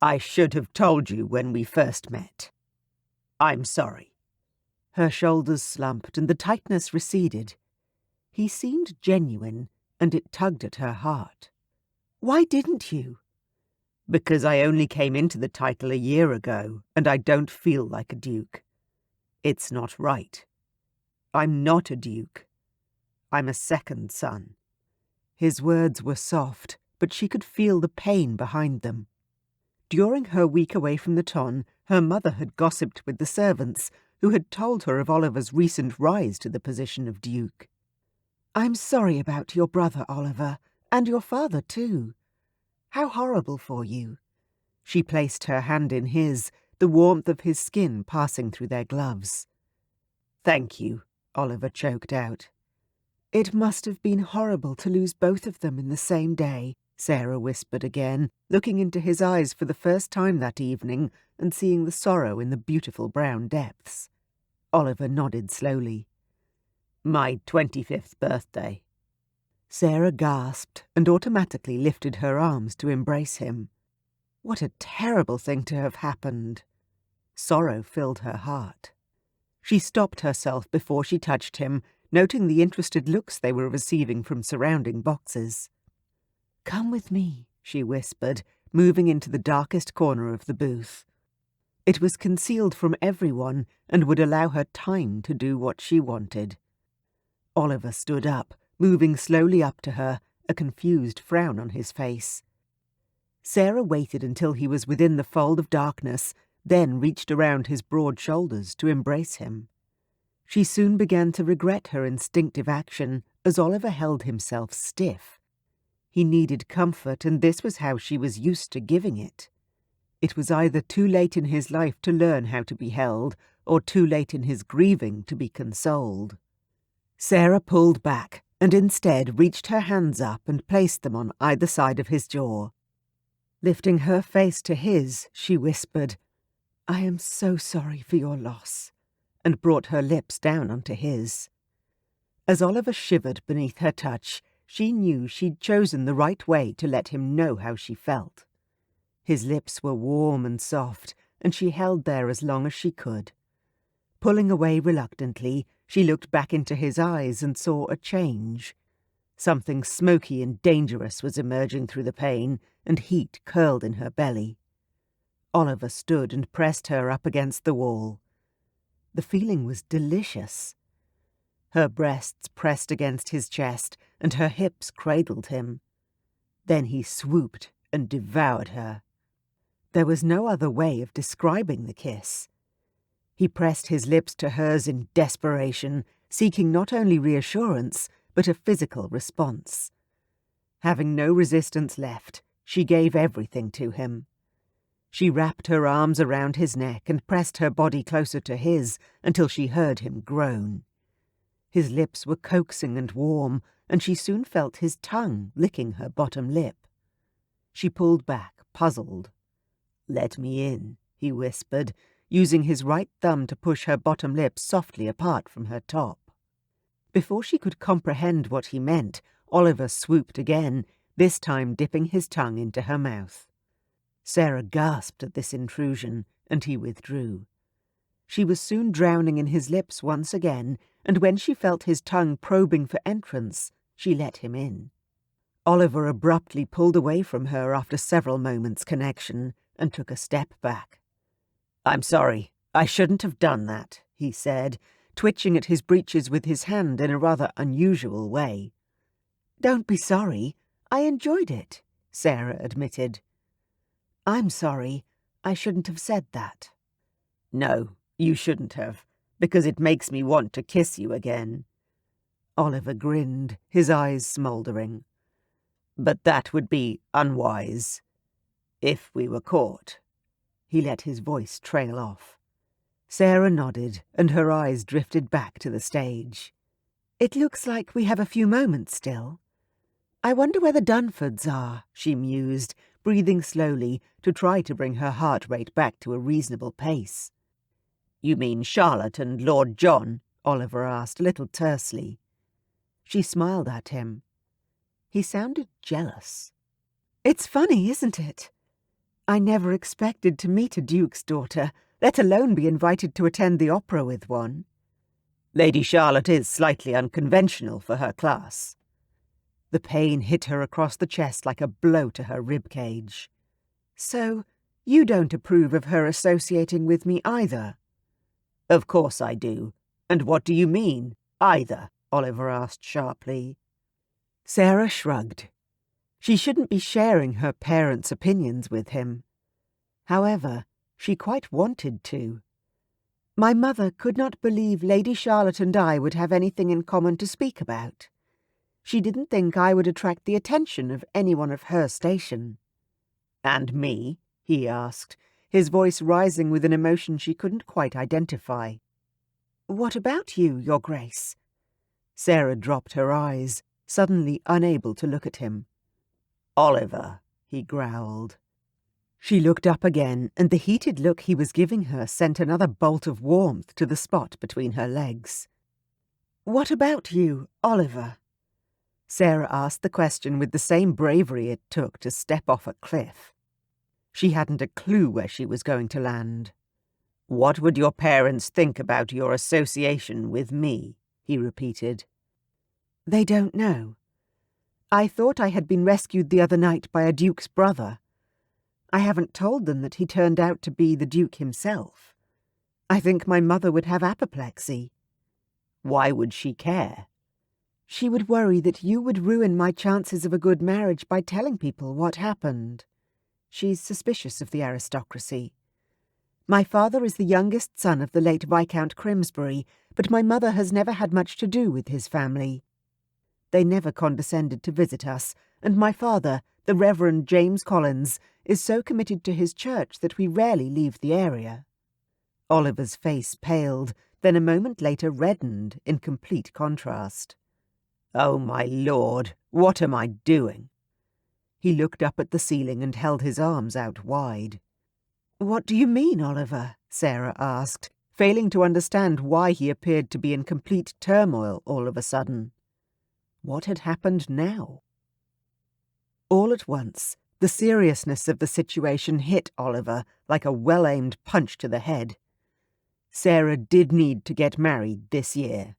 "I should have told you when we first met. I'm sorry." Her shoulders slumped, and the tightness receded. He seemed genuine, and it tugged at her heart. "Why didn't you?" "Because I only came into the title a year ago, and I don't feel like a duke. It's not right. I'm not a duke. I'm a second son." His words were soft, but she could feel the pain behind them. During her week away from the ton, her mother had gossiped with the servants, who had told her of Oliver's recent rise to the position of duke. "I'm sorry about your brother, Oliver, and your father too. How horrible for you." She placed her hand in his, the warmth of his skin passing through their gloves. "Thank you," Oliver choked out. "It must have been horrible to lose both of them in the same day," Sarah whispered again, looking into his eyes for the first time that evening and seeing the sorrow in the beautiful brown depths. Oliver nodded slowly. "My 25th birthday." Sarah gasped and automatically lifted her arms to embrace him. What a terrible thing to have happened. Sorrow filled her heart. She stopped herself before she touched him, noting the interested looks they were receiving from surrounding boxes. "Come with me," she whispered, moving into the darkest corner of the booth. It was concealed from everyone and would allow her time to do what she wanted. Oliver stood up, moving slowly up to her, a confused frown on his face. Sarah waited until he was within the fold of darkness, then reached around his broad shoulders to embrace him. She soon began to regret her instinctive action as Oliver held himself stiff. He needed comfort, and this was how she was used to giving it. It was either too late in his life to learn how to be held, or too late in his grieving to be consoled. Sarah pulled back, and instead reached her hands up and placed them on either side of his jaw. Lifting her face to his, she whispered, "I am so sorry for your loss," and brought her lips down onto his. As Oliver shivered beneath her touch, she knew she'd chosen the right way to let him know how she felt. His lips were warm and soft, and she held there as long as she could. Pulling away reluctantly, she looked back into his eyes and saw a change. Something smoky and dangerous was emerging through the pain, and heat curled in her belly. Oliver stood and pressed her up against the wall. The feeling was delicious. Her breasts pressed against his chest, and her hips cradled him. Then he swooped and devoured her. There was no other way of describing the kiss. He pressed his lips to hers in desperation, seeking not only reassurance, but a physical response. Having no resistance left, she gave everything to him. She wrapped her arms around his neck and pressed her body closer to his until she heard him groan. His lips were coaxing and warm, and she soon felt his tongue licking her bottom lip. She pulled back, puzzled. "Let me in," he whispered, using his right thumb to push her bottom lip softly apart from her top. Before she could comprehend what he meant, Oliver swooped again, this time dipping his tongue into her mouth. Sarah gasped at this intrusion, and he withdrew. She was soon drowning in his lips once again, and when she felt his tongue probing for entrance, she let him in. Oliver abruptly pulled away from her after several moments' connection and took a step back. "I'm sorry, I shouldn't have done that," he said, twitching at his breeches with his hand in a rather unusual way. "Don't be sorry. I enjoyed it," Sarah admitted. "I'm sorry. I shouldn't have said that." "No, you shouldn't have, because it makes me want to kiss you again." Oliver grinned, his eyes smouldering. "But that would be unwise. If we were caught." He let his voice trail off. Sarah nodded, and her eyes drifted back to the stage. "It looks like we have a few moments still. I wonder where the Dunfords are," she mused, breathing slowly to try to bring her heart rate back to a reasonable pace. "You mean Charlotte and Lord John?" Oliver asked, a little tersely. She smiled at him. He sounded jealous. "It's funny, isn't it? I never expected to meet a duke's daughter, let alone be invited to attend the opera with one." "Lady Charlotte is slightly unconventional for her class." The pain hit her across the chest like a blow to her rib cage. "So, you don't approve of her associating with me either?" "Of course I do. And what do you mean, either?" Oliver asked sharply. Sarah shrugged. She shouldn't be sharing her parents' opinions with him. However, she quite wanted to. "My mother could not believe Lady Charlotte and I would have anything in common to speak about. She didn't think I would attract the attention of anyone of her station." "And me?" he asked, his voice rising with an emotion she couldn't quite identify. "What about you, Your Grace?" Sarah dropped her eyes, suddenly unable to look at him. "Oliver," he growled. She looked up again, and the heated look he was giving her sent another bolt of warmth to the spot between her legs. "What about you, Oliver?" Sarah asked the question with the same bravery it took to step off a cliff. She hadn't a clue where she was going to land. "What would your parents think about your association with me?" he repeated. "They don't know. I thought I had been rescued the other night by a duke's brother. I haven't told them that he turned out to be the duke himself. I think my mother would have apoplexy." "Why would she care?" "She would worry that you would ruin my chances of a good marriage by telling people what happened. She's suspicious of the aristocracy. My father is the youngest son of the late Viscount Crimsbury, but my mother has never had much to do with his family. They never condescended to visit us, and my father, the Reverend James Collins, is so committed to his church that we rarely leave the area." Oliver's face paled, then a moment later reddened in complete contrast. Oh, my lord, what am I doing? He looked up at the ceiling and held his arms out wide. What do you mean, Oliver? Sarah asked, failing to understand why he appeared to be in complete turmoil all of a sudden. What had happened now? All at once, the seriousness of the situation hit Oliver like a well-aimed punch to the head. Sarah did need to get married this year.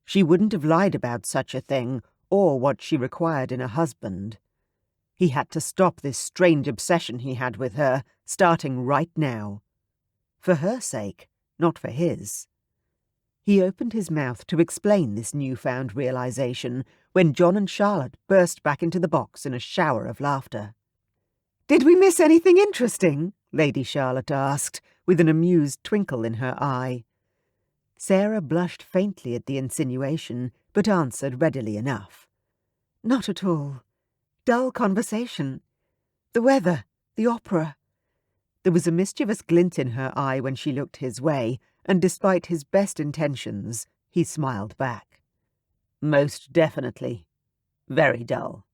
She wouldn't have lied about such a thing, or what she required in a husband. He had to stop this strange obsession he had with her, starting right now. For her sake, not for his. He opened his mouth to explain this newfound realization when John and Charlotte burst back into the box in a shower of laughter. "Did we miss anything interesting?" Lady Charlotte asked, with an amused twinkle in her eye. Sarah blushed faintly at the insinuation, but answered readily enough. "Not at all. Dull conversation. The weather, the opera." There was a mischievous glint in her eye when she looked his way, and despite his best intentions, he smiled back. "Most definitely. Very dull.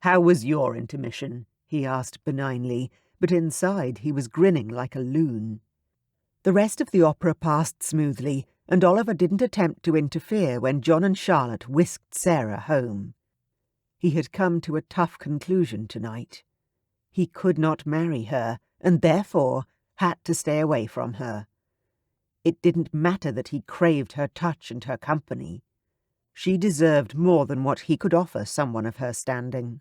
How was your intermission?" he asked benignly, but inside he was grinning like a loon. The rest of the opera passed smoothly, and Oliver didn't attempt to interfere when John and Charlotte whisked Sarah home. He had come to a tough conclusion tonight. He could not marry her, and therefore had to stay away from her. It didn't matter that he craved her touch and her company. She deserved more than what he could offer someone of her standing.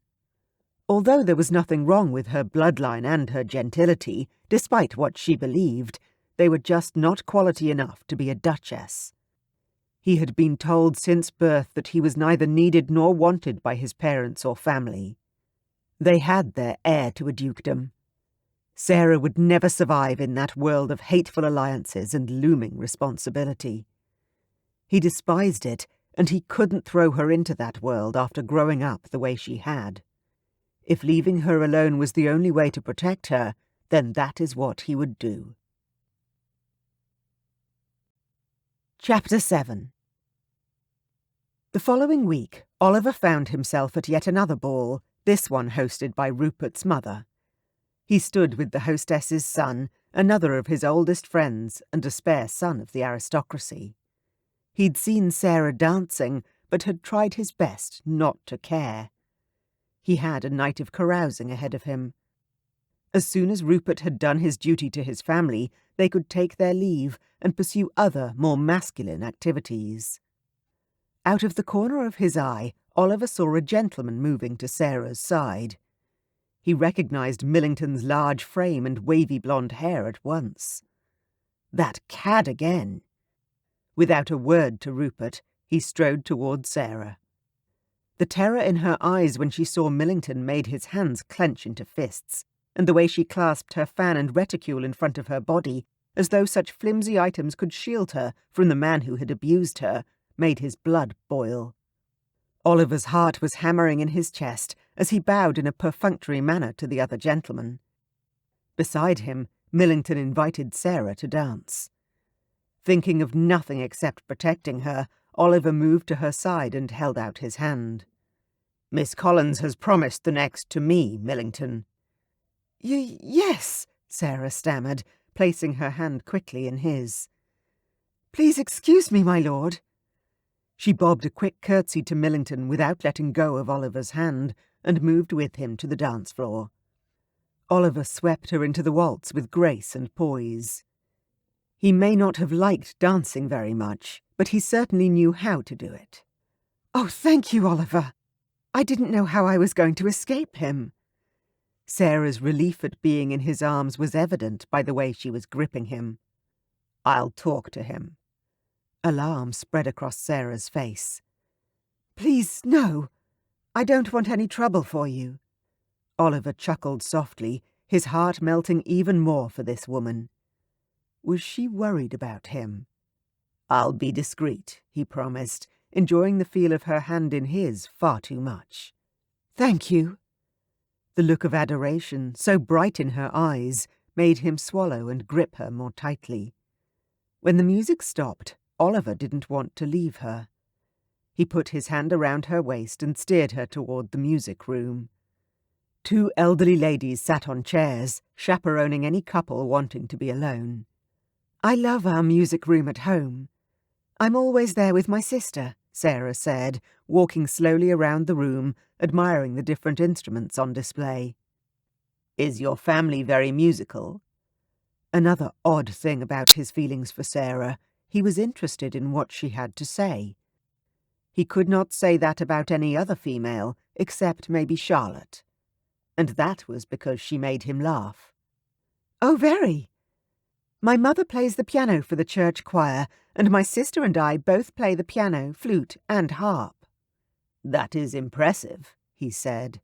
Although there was nothing wrong with her bloodline and her gentility, despite what she believed, they were just not quality enough to be a duchess. He had been told since birth that he was neither needed nor wanted by his parents or family. They had their heir to a dukedom. Sarah would never survive in that world of hateful alliances and looming responsibility. He despised it, and he couldn't throw her into that world after growing up the way she had. If leaving her alone was the only way to protect her, then that is what he would do. Chapter 7. The following week, Oliver found himself at yet another ball, this one hosted by Rupert's mother. He stood with the hostess's son, another of his oldest friends, and a spare son of the aristocracy. He'd seen Sarah dancing, but had tried his best not to care. He had a night of carousing ahead of him. As soon as Rupert had done his duty to his family, they could take their leave and pursue other, more masculine activities. Out of the corner of his eye, Oliver saw a gentleman moving to Sarah's side. He recognized Millington's large frame and wavy blonde hair at once. That cad again! Without a word to Rupert, he strode toward Sarah. The terror in her eyes when she saw Millington made his hands clench into fists, and the way she clasped her fan and reticule in front of her body, as though such flimsy items could shield her from the man who had abused her, made his blood boil. Oliver's heart was hammering in his chest as he bowed in a perfunctory manner to the other gentleman. Beside him, Millington invited Sarah to dance. Thinking of nothing except protecting her, Oliver moved to her side and held out his hand. "Miss Collins has promised the next to me, Millington." Yes," Sarah stammered, placing her hand quickly in his. "Please excuse me, my lord." She bobbed a quick curtsy to Millington without letting go of Oliver's hand, and moved with him to the dance floor. Oliver swept her into the waltz with grace and poise. He may not have liked dancing very much, but he certainly knew how to do it. "Oh, thank you, Oliver. I didn't know how I was going to escape him." Sarah's relief at being in his arms was evident by the way she was gripping him. "I'll talk to him." Alarm spread across Sarah's face. "Please, no. I don't want any trouble for you." Oliver chuckled softly, his heart melting even more for this woman. Was she worried about him? "I'll be discreet," he promised, enjoying the feel of her hand in his far too much. "Thank you." The look of adoration, so bright in her eyes, made him swallow and grip her more tightly. When the music stopped, Oliver didn't want to leave her. He put his hand around her waist and steered her toward the music room. 2 elderly ladies sat on chairs, chaperoning any couple wanting to be alone. "I love our music room at home. I'm always there with my sister," Sarah said, walking slowly around the room, admiring the different instruments on display. "Is your family very musical?" Another odd thing about his feelings for Sarah, he was interested in what she had to say. He could not say that about any other female, except maybe Charlotte. And that was because she made him laugh. "Oh, very. My mother plays the piano for the church choir, and my sister and I both play the piano, flute, and harp." "That is impressive," he said.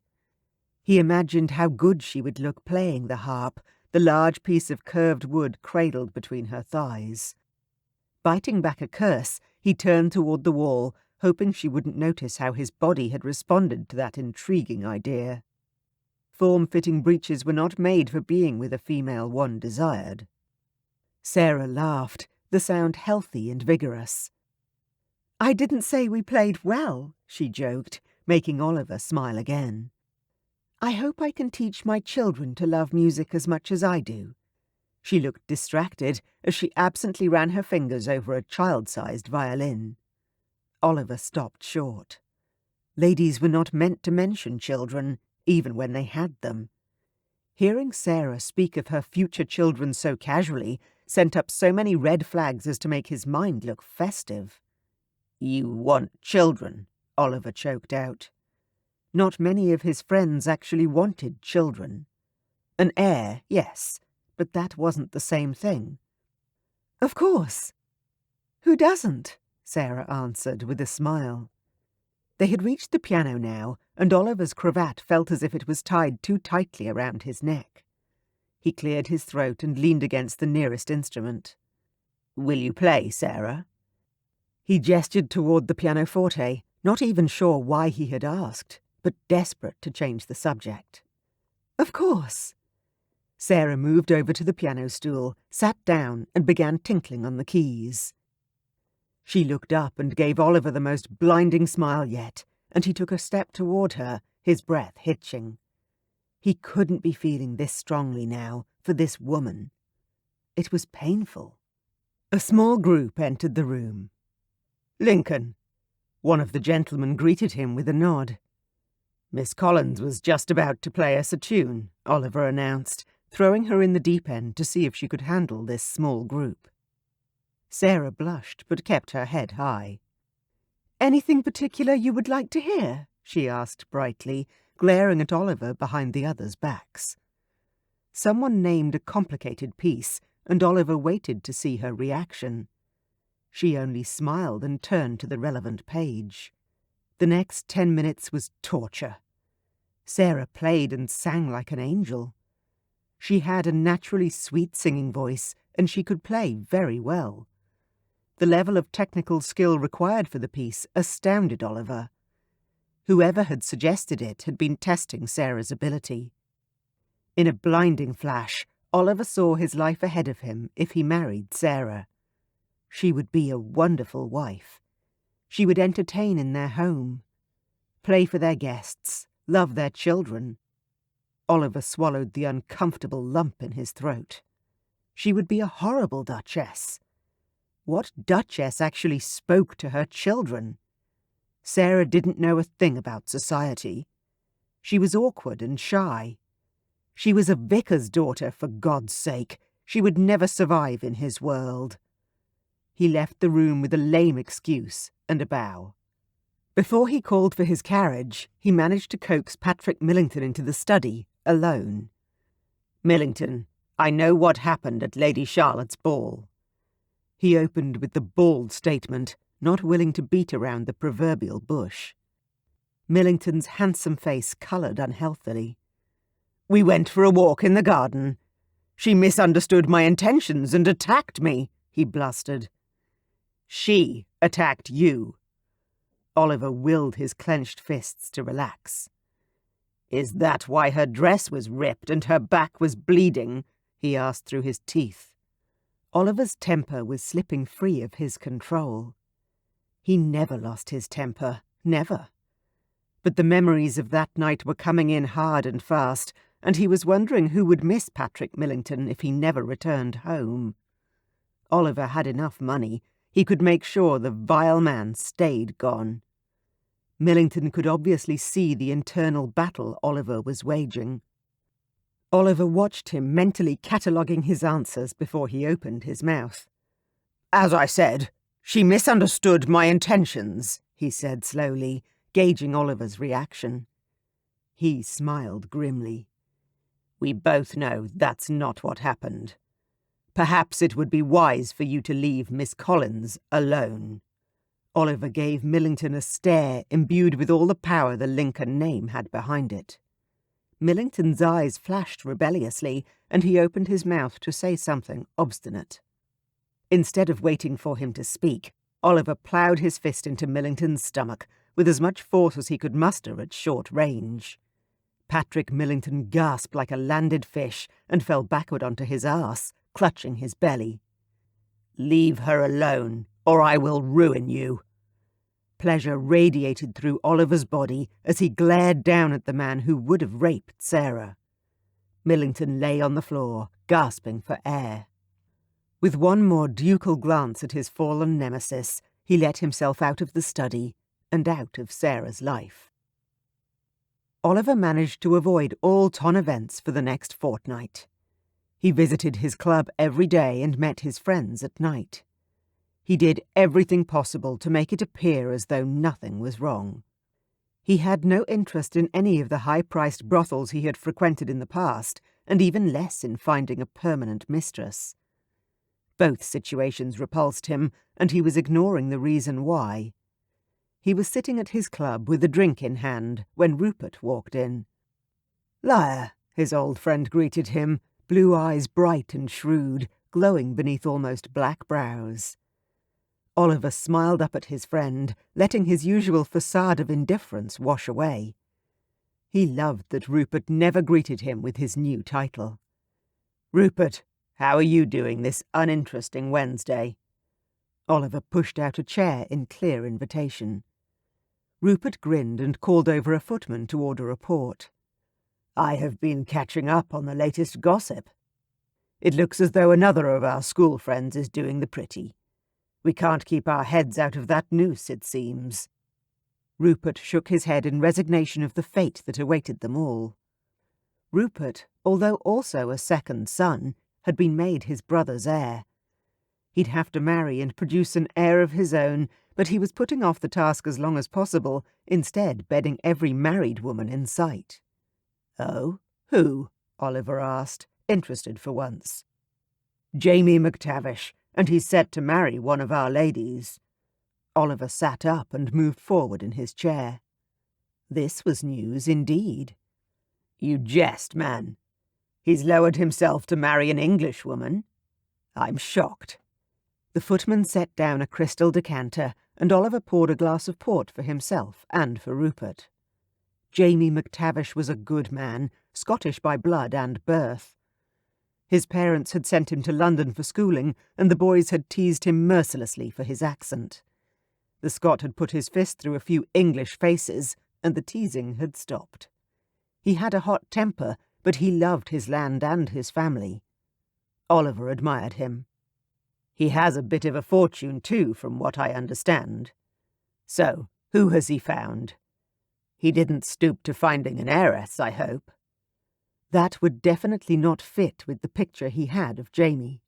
He imagined how good she would look playing the harp, the large piece of curved wood cradled between her thighs. Biting back a curse, he turned toward the wall, hoping she wouldn't notice how his body had responded to that intriguing idea. Form-fitting breeches were not made for being with a female one desired. Sarah laughed, the sound healthy and vigorous. "I didn't say we played well," she joked, making Oliver smile again. "I hope I can teach my children to love music as much as I do." She looked distracted as she absently ran her fingers over a child-sized violin. Oliver stopped short. Ladies were not meant to mention children, even when they had them. Hearing Sarah speak of her future children so casually sent up so many red flags as to make his mind look festive. "You want children," Oliver choked out. Not many of his friends actually wanted children. An heir, yes, but that wasn't the same thing. "Of course. Who doesn't?" Sarah answered with a smile. They had reached the piano now, and Oliver's cravat felt as if it was tied too tightly around his neck. He cleared his throat and leaned against the nearest instrument. "Will you play, Sarah?" He gestured toward the pianoforte, not even sure why he had asked, but desperate to change the subject. "Of course." Sarah moved over to the piano stool, sat down, and began tinkling on the keys. She looked up and gave Oliver the most blinding smile yet, and he took a step toward her, his breath hitching. He couldn't be feeling this strongly now, for this woman. It was painful. A small group entered the room. "Lincoln." One of the gentlemen greeted him with a nod. "Miss Collins was just about to play us a tune," Oliver announced, throwing her in the deep end to see if she could handle this small group. Sarah blushed, but kept her head high. "Anything particular you would like to hear?" she asked brightly, glaring at Oliver behind the others' backs. Someone named a complicated piece, and Oliver waited to see her reaction. She only smiled and turned to the relevant page. The next 10 minutes was torture. Sarah played and sang like an angel. She had a naturally sweet singing voice, and she could play very well. The level of technical skill required for the piece astounded Oliver. Whoever had suggested it had been testing Sarah's ability. In a blinding flash, Oliver saw his life ahead of him if he married Sarah. She would be a wonderful wife. She would entertain in their home, play for their guests, love their children. Oliver swallowed the uncomfortable lump in his throat. She would be a horrible duchess. What duchess actually spoke to her children? Sarah didn't know a thing about society. She was awkward and shy. She was a vicar's daughter, for God's sake. She would never survive in his world. He left the room with a lame excuse and a bow. Before he called for his carriage, he managed to coax Patrick Millington into the study, alone. "Millington, I know what happened at Lady Charlotte's ball." He opened with the bald statement, not willing to beat around the proverbial bush. Millington's handsome face coloured unhealthily. "We went for a walk in the garden. She misunderstood my intentions and attacked me," he blustered. "She attacked you." Oliver willed his clenched fists to relax. "Is that why her dress was ripped and her back was bleeding?" he asked through his teeth. Oliver's temper was slipping free of his control. He never lost his temper, never. But the memories of that night were coming in hard and fast, and he was wondering who would miss Patrick Millington if he never returned home. Oliver had enough money. He could make sure the vile man stayed gone. Millington could obviously see the internal battle Oliver was waging. Oliver watched him mentally cataloguing his answers before he opened his mouth. "As I said, she misunderstood my intentions," he said slowly, gauging Oliver's reaction. He smiled grimly. "We both know that's not what happened. Perhaps it would be wise for you to leave Miss Collins alone." Oliver gave Millington a stare imbued with all the power the Lincoln name had behind it. Millington's eyes flashed rebelliously, and he opened his mouth to say something obstinate. Instead of waiting for him to speak, Oliver ploughed his fist into Millington's stomach with as much force as he could muster at short range. Patrick Millington gasped like a landed fish and fell backward onto his arse, clutching his belly. "Leave her alone, or I will ruin you." Pleasure radiated through Oliver's body as he glared down at the man who would have raped Sarah. Millington lay on the floor, gasping for air. With one more ducal glance at his fallen nemesis, he let himself out of the study and out of Sarah's life. Oliver managed to avoid all ton events for the next fortnight. He visited his club every day and met his friends at night. He did everything possible to make it appear as though nothing was wrong. He had no interest in any of the high-priced brothels he had frequented in the past, and even less in finding a permanent mistress. Both situations repulsed him, and he was ignoring the reason why. He was sitting at his club with a drink in hand when Rupert walked in. "Lyre," his old friend greeted him, blue eyes bright and shrewd, glowing beneath almost black brows. Oliver smiled up at his friend, letting his usual facade of indifference wash away. He loved that Rupert never greeted him with his new title. "Rupert, how are you doing this uninteresting Wednesday?" Oliver pushed out a chair in clear invitation. Rupert grinned and called over a footman to order a port. "I have been catching up on the latest gossip. It looks as though another of our school friends is doing the pretty. We can't keep our heads out of that noose, it seems." Rupert shook his head in resignation of the fate that awaited them all. Rupert, although also a second son, had been made his brother's heir. He'd have to marry and produce an heir of his own, but he was putting off the task as long as possible, instead bedding every married woman in sight. "Oh, who?" Oliver asked, interested for once. "Jamie McTavish, and he's set to marry one of our ladies." Oliver sat up and moved forward in his chair. This was news indeed. "You jest, man. He's lowered himself to marry an Englishwoman? I'm shocked." The footman set down a crystal decanter, and Oliver poured a glass of port for himself and for Rupert. Jamie McTavish was a good man, Scottish by blood and birth. His parents had sent him to London for schooling, and the boys had teased him mercilessly for his accent. The Scot had put his fist through a few English faces, and the teasing had stopped. He had a hot temper, but he loved his land and his family. Oliver admired him. "He has a bit of a fortune, too, from what I understand. So, who has he found? He didn't stoop to finding an heiress, I hope." That would definitely not fit with the picture he had of Jamie.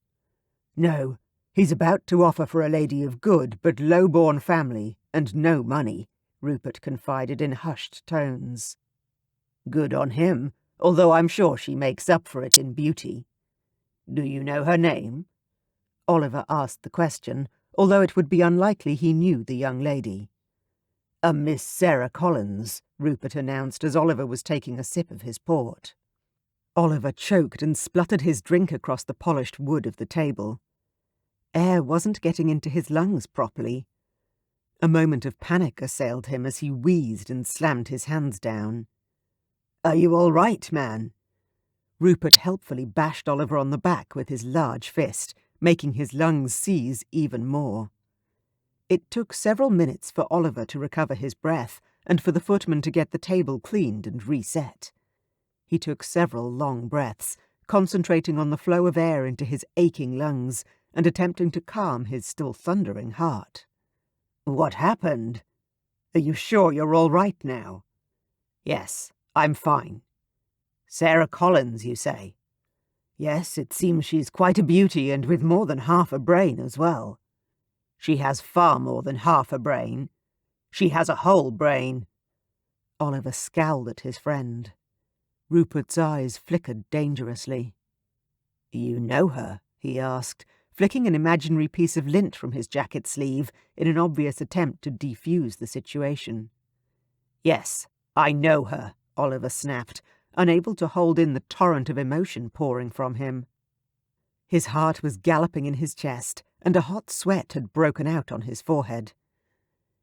"No, he's about to offer for a lady of good but low-born family and no money," Rupert confided in hushed tones. "Good on him, although I'm sure she makes up for it in beauty. Do you know her name?" Oliver asked the question, although it would be unlikely he knew the young lady. "A Miss Sarah Collins," Rupert announced as Oliver was taking a sip of his port. Oliver choked and spluttered his drink across the polished wood of the table. Air wasn't getting into his lungs properly. A moment of panic assailed him as he wheezed and slammed his hands down. "Are you all right, man?" Rupert helpfully bashed Oliver on the back with his large fist, making his lungs seize even more. It took several minutes for Oliver to recover his breath and for the footman to get the table cleaned and reset. He took several long breaths, concentrating on the flow of air into his aching lungs and attempting to calm his still thundering heart. "What happened? Are you sure you're all right now?" "Yes, I'm fine." "Sarah Collins, you say?" "Yes, it seems she's quite a beauty and with more than half a brain as well." "She has far more than half a brain. She has a whole brain." Oliver scowled at his friend. Rupert's eyes flickered dangerously. "You know her?" he asked, flicking an imaginary piece of lint from his jacket sleeve in an obvious attempt to defuse the situation. "Yes, I know her," Oliver snapped, unable to hold in the torrent of emotion pouring from him. His heart was galloping in his chest, and a hot sweat had broken out on his forehead.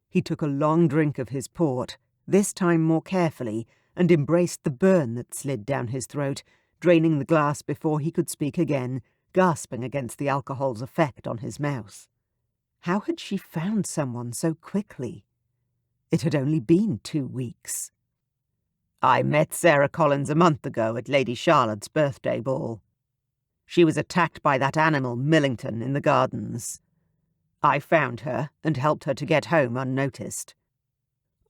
He took a long drink of his port, this time more carefully, and embraced the burn that slid down his throat, draining the glass before he could speak again, gasping against the alcohol's effect on his mouth. How had she found someone so quickly? It had only been 2 weeks. "I met Sarah Collins a month ago at Lady Charlotte's birthday ball. She was attacked by that animal Millington in the gardens. I found her and helped her to get home unnoticed."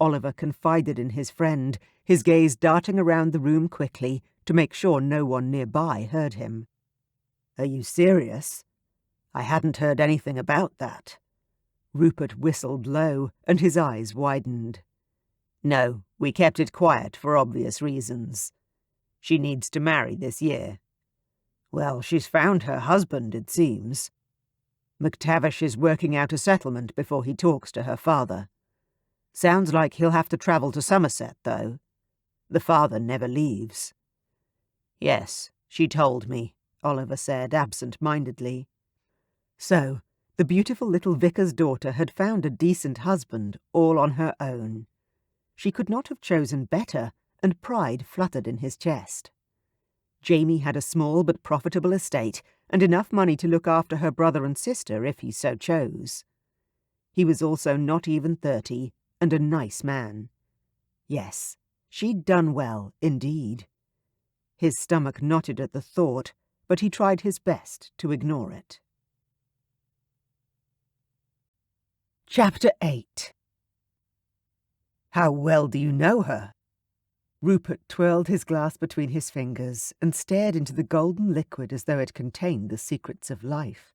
Oliver confided in his friend, his gaze darting around the room quickly to make sure no one nearby heard him. "Are you serious? I hadn't heard anything about that." Rupert whistled low, and his eyes widened. "No, we kept it quiet for obvious reasons. She needs to marry this year." "Well, she's found her husband, it seems. McTavish is working out a settlement before he talks to her father. Sounds like he'll have to travel to Somerset, though. The father never leaves." "Yes, she told me," Oliver said absent-mindedly. So, the beautiful little vicar's daughter had found a decent husband all on her own. She could not have chosen better, and pride fluttered in his chest. Jamie had a small but profitable estate, and enough money to look after her brother and sister if he so chose. He was also not even 30, and a nice man. Yes, she'd done well, indeed. His stomach knotted at the thought, but he tried his best to ignore it. Chapter 8. "How well do you know her?" Rupert twirled his glass between his fingers and stared into the golden liquid as though it contained the secrets of life.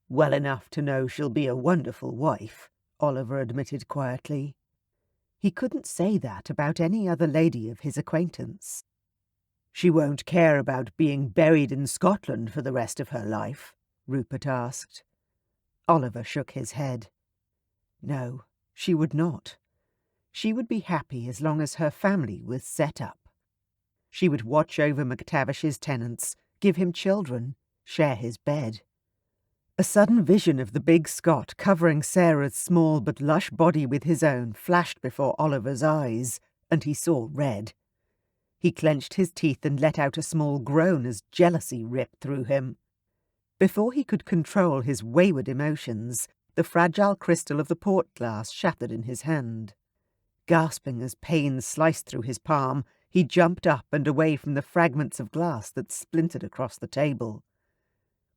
"Well enough to know she'll be a wonderful wife," Oliver admitted quietly. He couldn't say that about any other lady of his acquaintance. "She won't care about being buried in Scotland for the rest of her life?" Rupert asked. Oliver shook his head. No, she would not. She would be happy as long as her family was set up. She would watch over McTavish's tenants, give him children, share his bed. A sudden vision of the big Scot covering Sarah's small but lush body with his own flashed before Oliver's eyes, and he saw red. He clenched his teeth and let out a small groan as jealousy ripped through him. Before he could control his wayward emotions, the fragile crystal of the port glass shattered in his hand. Gasping as pain sliced through his palm, he jumped up and away from the fragments of glass that splintered across the table.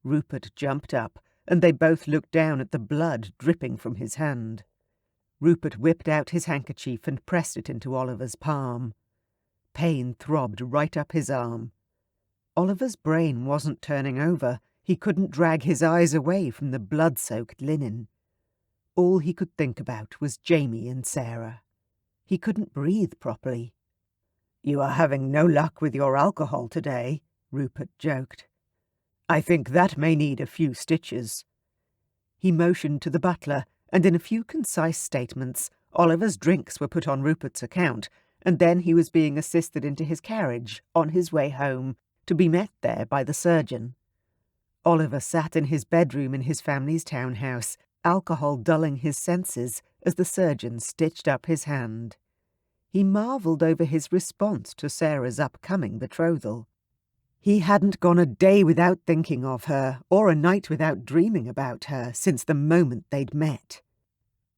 Rupert jumped up, and they both looked down at the blood dripping from his hand. Rupert whipped out his handkerchief and pressed it into Oliver's palm. Pain throbbed right up his arm. Oliver's brain wasn't turning over. He couldn't drag his eyes away from the blood-soaked linen. All he could think about was Jamie and Sarah. He couldn't breathe properly. "You are having no luck with your alcohol today," Rupert joked. "I think that may need a few stitches." He motioned to the butler, and in a few concise statements, Oliver's drinks were put on Rupert's account, and then he was being assisted into his carriage, on his way home, to be met there by the surgeon. Oliver sat in his bedroom in his family's townhouse, alcohol dulling his senses as the surgeon stitched up his hand. He marvelled over his response to Sarah's upcoming betrothal. He hadn't gone a day without thinking of her, or a night without dreaming about her, since the moment they'd met.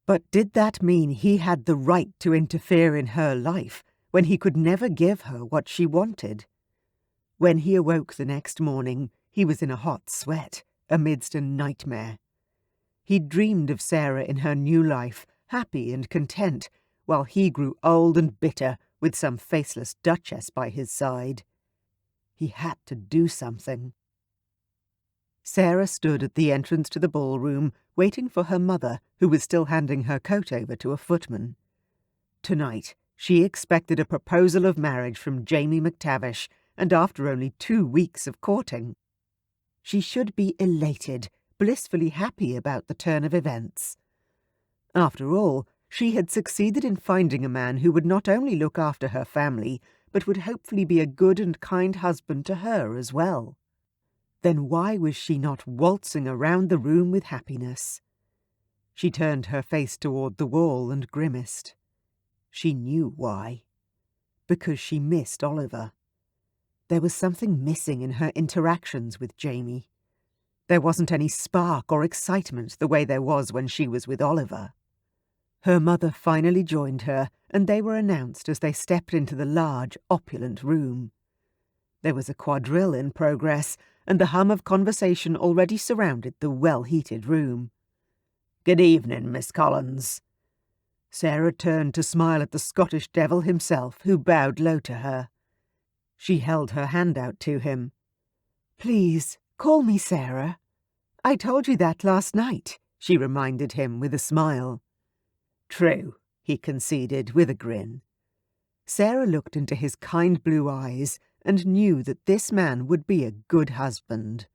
But did that mean he had the right to interfere in her life when he could never give her what she wanted? When he awoke the next morning, he was in a hot sweat, amidst a nightmare. He dreamed of Sarah in her new life, happy and content, while he grew old and bitter with some faceless duchess by his side. He had to do something. Sarah stood at the entrance to the ballroom, waiting for her mother, who was still handing her coat over to a footman. Tonight, she expected a proposal of marriage from Jamie McTavish, and after only 2 weeks of courting. She should be elated, blissfully happy about the turn of events. After all, she had succeeded in finding a man who would not only look after her family, but would hopefully be a good and kind husband to her as well. Then why was she not waltzing around the room with happiness? She turned her face toward the wall and grimaced. She knew why. Because she missed Oliver. There was something missing in her interactions with Jamie. There wasn't any spark or excitement the way there was when she was with Oliver. Her mother finally joined her, and they were announced as they stepped into the large, opulent room. There was a quadrille in progress, and the hum of conversation already surrounded the well-heated room. "Good evening, Miss Collins." Sarah turned to smile at the Scottish devil himself, who bowed low to her. She held her hand out to him. "Please, call me Sarah. I told you that last night," she reminded him with a smile. "True," he conceded with a grin. Sarah looked into his kind blue eyes and knew that this man would be a good husband.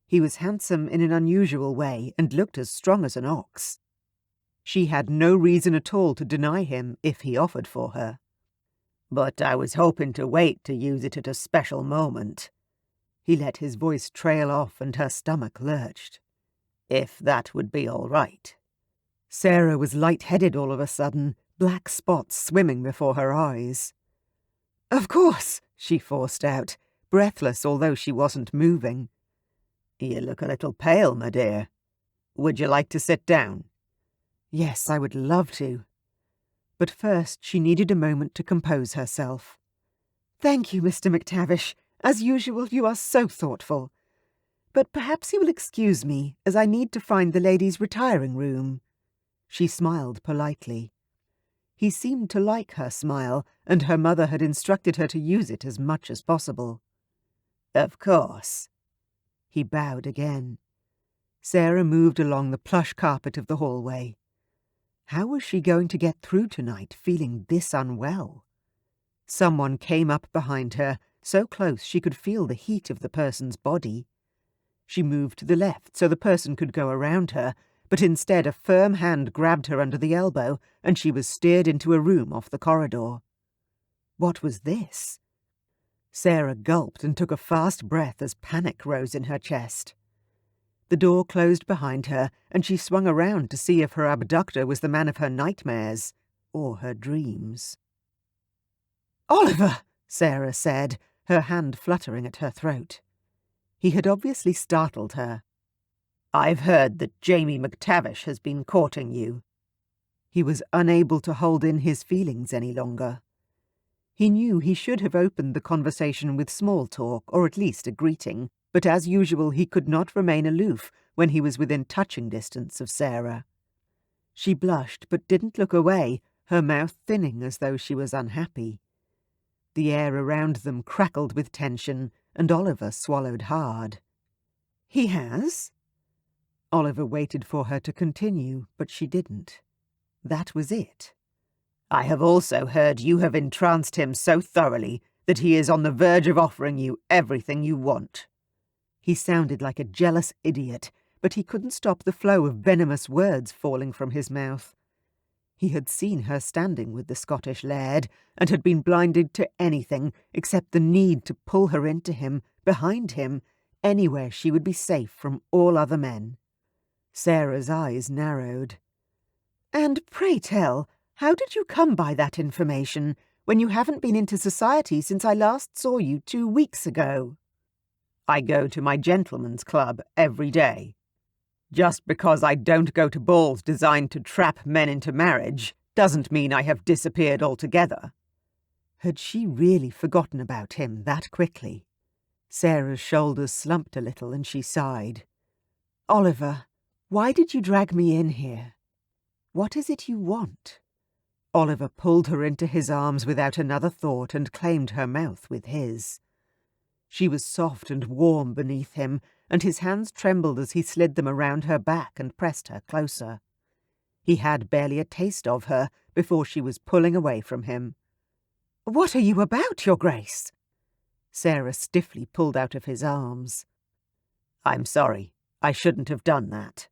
He was handsome in an unusual way and looked as strong as an ox. She had no reason at all to deny him if he offered for her. "But I was hoping to wait to use it at a special moment." He let his voice trail off and her stomach lurched. "If that would be all right." Sarah was light-headed all of a sudden, black spots swimming before her eyes. "Of course," she forced out, breathless although she wasn't moving. "You look a little pale, my dear. Would you like to sit down?" Yes, I would love to. But first she needed a moment to compose herself. "Thank you, Mr. McTavish. As usual, you are so thoughtful. But perhaps you will excuse me, as I need to find the ladies' retiring room." She smiled politely. He seemed to like her smile, and her mother had instructed her to use it as much as possible. "Of course." He bowed again. Sarah moved along the plush carpet of the hallway. How was she going to get through tonight feeling this unwell? Someone came up behind her, so close she could feel the heat of the person's body. She moved to the left so the person could go around her, but instead a firm hand grabbed her under the elbow, and she was steered into a room off the corridor. What was this? Sarah gulped and took a fast breath as panic rose in her chest. The door closed behind her, and she swung around to see if her abductor was the man of her nightmares, or her dreams. "Oliver!" Sarah said, her hand fluttering at her throat. He had obviously startled her. "I've heard that Jamie McTavish has been courting you." He was unable to hold in his feelings any longer. He knew he should have opened the conversation with small talk, or at least a greeting, but as usual he could not remain aloof when he was within touching distance of Sarah. She blushed but didn't look away, her mouth thinning as though she was unhappy. The air around them crackled with tension, and Oliver swallowed hard. "He has?" Oliver waited for her to continue, but she didn't. That was it. "I have also heard you have entranced him so thoroughly that he is on the verge of offering you everything you want." He sounded like a jealous idiot, but he couldn't stop the flow of venomous words falling from his mouth. He had seen her standing with the Scottish laird, and had been blinded to anything except the need to pull her into him, behind him, anywhere she would be safe from all other men. Sarah's eyes narrowed. "And pray tell, how did you come by that information, when you haven't been into society since I last saw you 2 weeks ago?" "I go to my gentleman's club every day." Just because I don't go to balls designed to trap men into marriage doesn't mean I have disappeared altogether. Had she really forgotten about him that quickly? Sarah's shoulders slumped a little and she sighed. Oliver, why did you drag me in here? What is it you want? Oliver pulled her into his arms without another thought and claimed her mouth with his. She was soft and warm beneath him, and his hands trembled as he slid them around her back and pressed her closer. He had barely a taste of her before she was pulling away from him. "What are you about, Your Grace?" Sarah stiffly pulled out of his arms. "I'm sorry. I shouldn't have done that."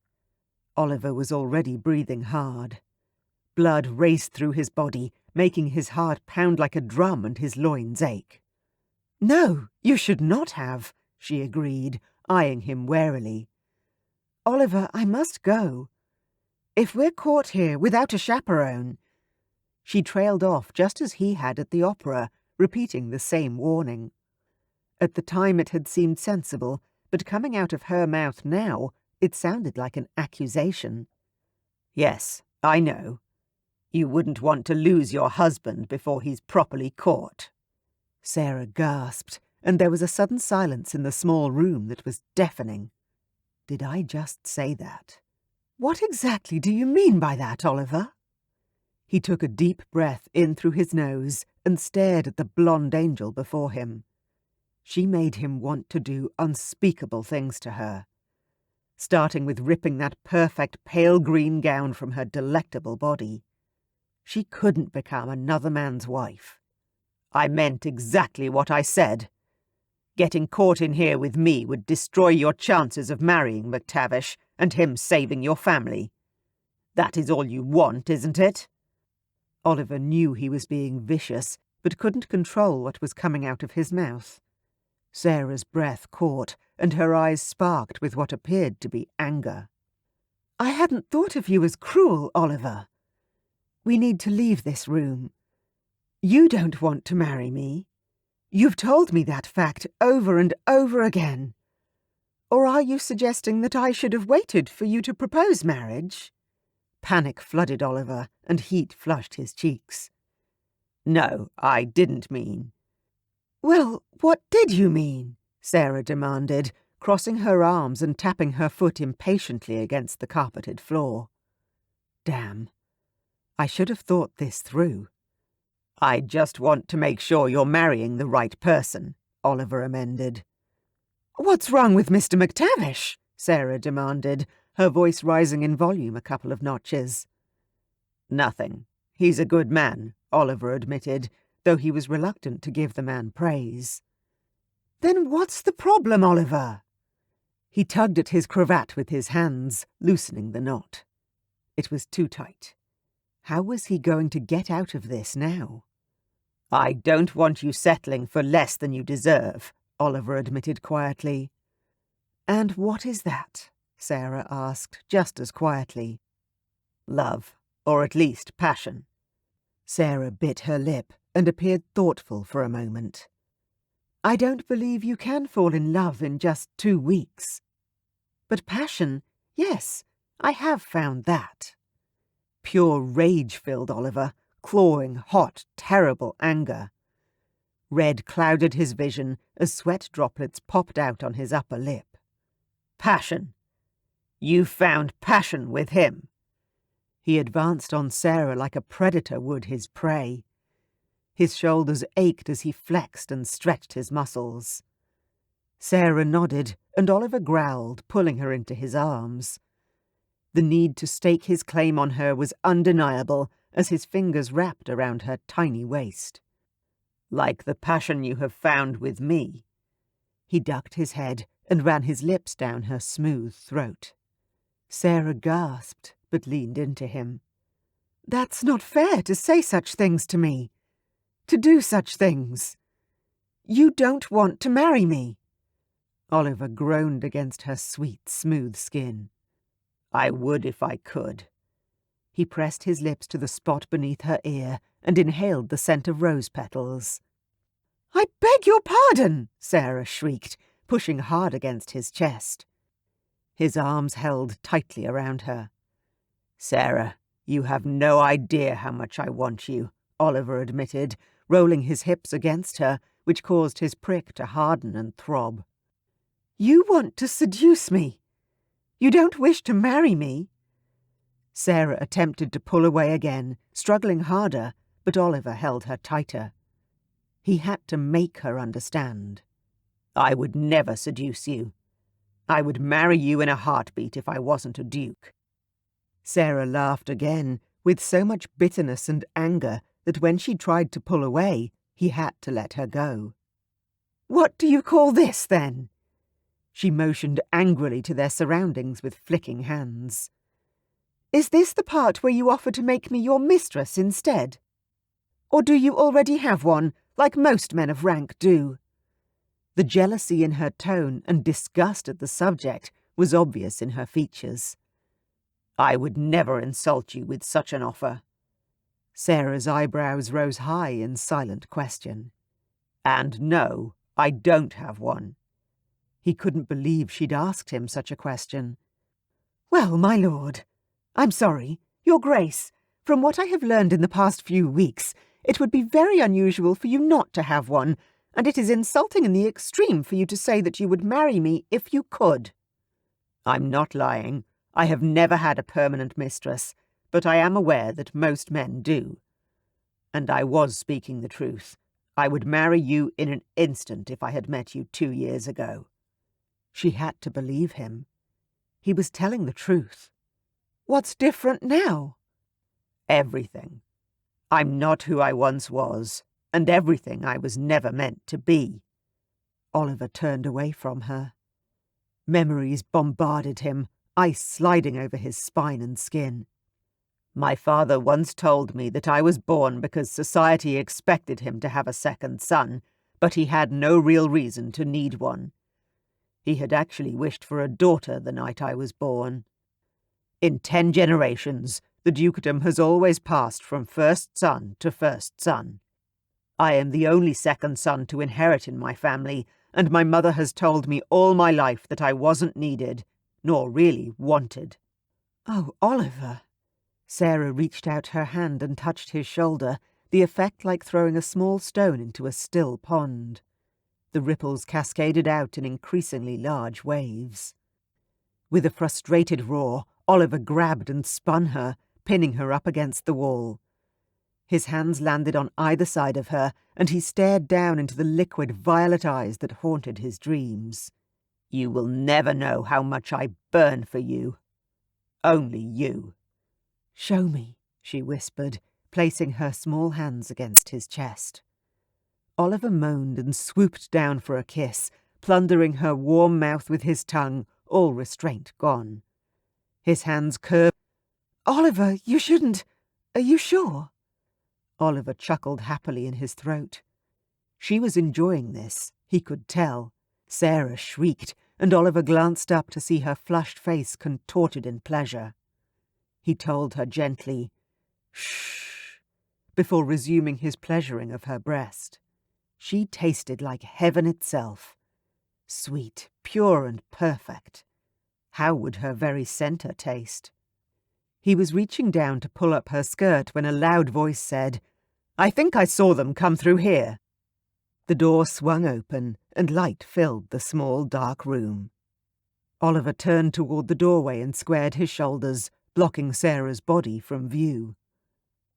Oliver was already breathing hard. Blood raced through his body, making his heart pound like a drum and his loins ache. "No, you should not have," she agreed, eyeing him warily. "Oliver, I must go. If we're caught here without a chaperone—" She trailed off just as he had at the opera, repeating the same warning. At the time it had seemed sensible, but coming out of her mouth now, it sounded like an accusation. "Yes, I know. You wouldn't want to lose your husband before he's properly caught." Sarah gasped, and there was a sudden silence in the small room that was deafening. Did I just say that? "What exactly do you mean by that, Oliver?" He took a deep breath in through his nose and stared at the blonde angel before him. She made him want to do unspeakable things to her, starting with ripping that perfect pale green gown from her delectable body. She couldn't become another man's wife. "I meant exactly what I said. Getting caught in here with me would destroy your chances of marrying McTavish and him saving your family. That is all you want, isn't it?" Oliver knew he was being vicious, but couldn't control what was coming out of his mouth. Sarah's breath caught, and her eyes sparked with what appeared to be anger. "I hadn't thought of you as cruel, Oliver. We need to leave this room. You don't want to marry me. You've told me that fact over and over again. Or are you suggesting that I should have waited for you to propose marriage?" Panic flooded Oliver, and heat flushed his cheeks. "No, I didn't mean—" "Well, what did you mean?" Sarah demanded, crossing her arms and tapping her foot impatiently against the carpeted floor. Damn. I should have thought this through. "I just want to make sure you're marrying the right person," Oliver amended. "What's wrong with Mr. McTavish?" Sarah demanded, her voice rising in volume a couple of notches. "Nothing. He's a good man," Oliver admitted, though he was reluctant to give the man praise. "Then what's the problem, Oliver?" He tugged at his cravat with his hands, loosening the knot. It was too tight. How was he going to get out of this now? "I don't want you settling for less than you deserve," Oliver admitted quietly. "And what is that?" Sarah asked, just as quietly. "Love, or at least passion." Sarah bit her lip and appeared thoughtful for a moment. "I don't believe you can fall in love in just 2 weeks. But passion, yes, I have found that." Pure rage filled Oliver, clawing, hot, terrible anger. Red clouded his vision as sweat droplets popped out on his upper lip. "Passion? You found passion with him?" He advanced on Sarah like a predator would his prey. His shoulders ached as he flexed and stretched his muscles. Sarah nodded, and Oliver growled, pulling her into his arms. The need to stake his claim on her was undeniable as his fingers wrapped around her tiny waist. "Like the passion you have found with me." He ducked his head and ran his lips down her smooth throat. Sarah gasped, but leaned into him. "That's not fair to say such things to me. To do such things. You don't want to marry me." Oliver groaned against her sweet, smooth skin. "I would if I could." He pressed his lips to the spot beneath her ear and inhaled the scent of rose petals. "I beg your pardon!" Sarah shrieked, pushing hard against his chest. his arms held tightly around her. "Sarah, you have no idea how much I want you," Oliver admitted, rolling his hips against her, which caused his prick to harden and throb. "You want to seduce me? You don't wish to marry me?" Sarah attempted to pull away again, struggling harder, but Oliver held her tighter. He had to make her understand. "I would never seduce you. I would marry you in a heartbeat if I wasn't a duke." Sarah laughed again, with so much bitterness and anger that when she tried to pull away, he had to let her go. "What do you call this, then?" She motioned angrily to their surroundings with flicking hands. "Is this the part where you offer to make me your mistress instead? Or do you already have one, like most men of rank do?" The jealousy in her tone and disgust at the subject was obvious in her features. "I would never insult you with such an offer." Sarah's eyebrows rose high in silent question. "And no, I don't have one." He couldn't believe she'd asked him such a question. "Well, my lord, I'm sorry, Your Grace, from what I have learned in the past few weeks, it would be very unusual for you not to have one, and it is insulting in the extreme for you to say that you would marry me if you could." "I'm not lying. I have never had a permanent mistress, but I am aware that most men do. And I was speaking the truth. I would marry you in an instant if I had met you 2 years ago." She had to believe him. He was telling the truth. "What's different now?" "Everything. I'm not who I once was, and everything I was never meant to be." Oliver turned away from her. Memories bombarded him, ice sliding over his spine and skin. "My father once told me that I was born because society expected him to have a second son, but he had no real reason to need one. He had actually wished for a daughter the night I was born. In 10 generations, the dukedom has always passed from first son to first son. I am the only second son to inherit in my family, and my mother has told me all my life that I wasn't needed, nor really wanted." "Oh, Oliver." Sarah reached out her hand and touched his shoulder, the effect like throwing a small stone into a still pond. The ripples cascaded out in increasingly large waves. With a frustrated roar, Oliver grabbed and spun her, pinning her up against the wall. His hands landed on either side of her, and he stared down into the liquid violet eyes that haunted his dreams. "You will never know how much I burn for you. Only you." "Show me," she whispered, placing her small hands against his chest. Oliver moaned and swooped down for a kiss, plundering her warm mouth with his tongue, all restraint gone. His hands curved. "Oliver, you shouldn't. Are you sure?" Oliver chuckled happily in his throat. She was enjoying this, he could tell. Sarah shrieked, and Oliver glanced up to see her flushed face contorted in pleasure. He told her gently, "Shh," before resuming his pleasuring of her breast. She tasted like heaven itself. Sweet, pure and perfect. How would her very centre taste? He was reaching down to pull up her skirt when a loud voice said, "I think I saw them come through here." The door swung open, and light filled the small, dark room. Oliver turned toward the doorway and squared his shoulders, blocking Sarah's body from view.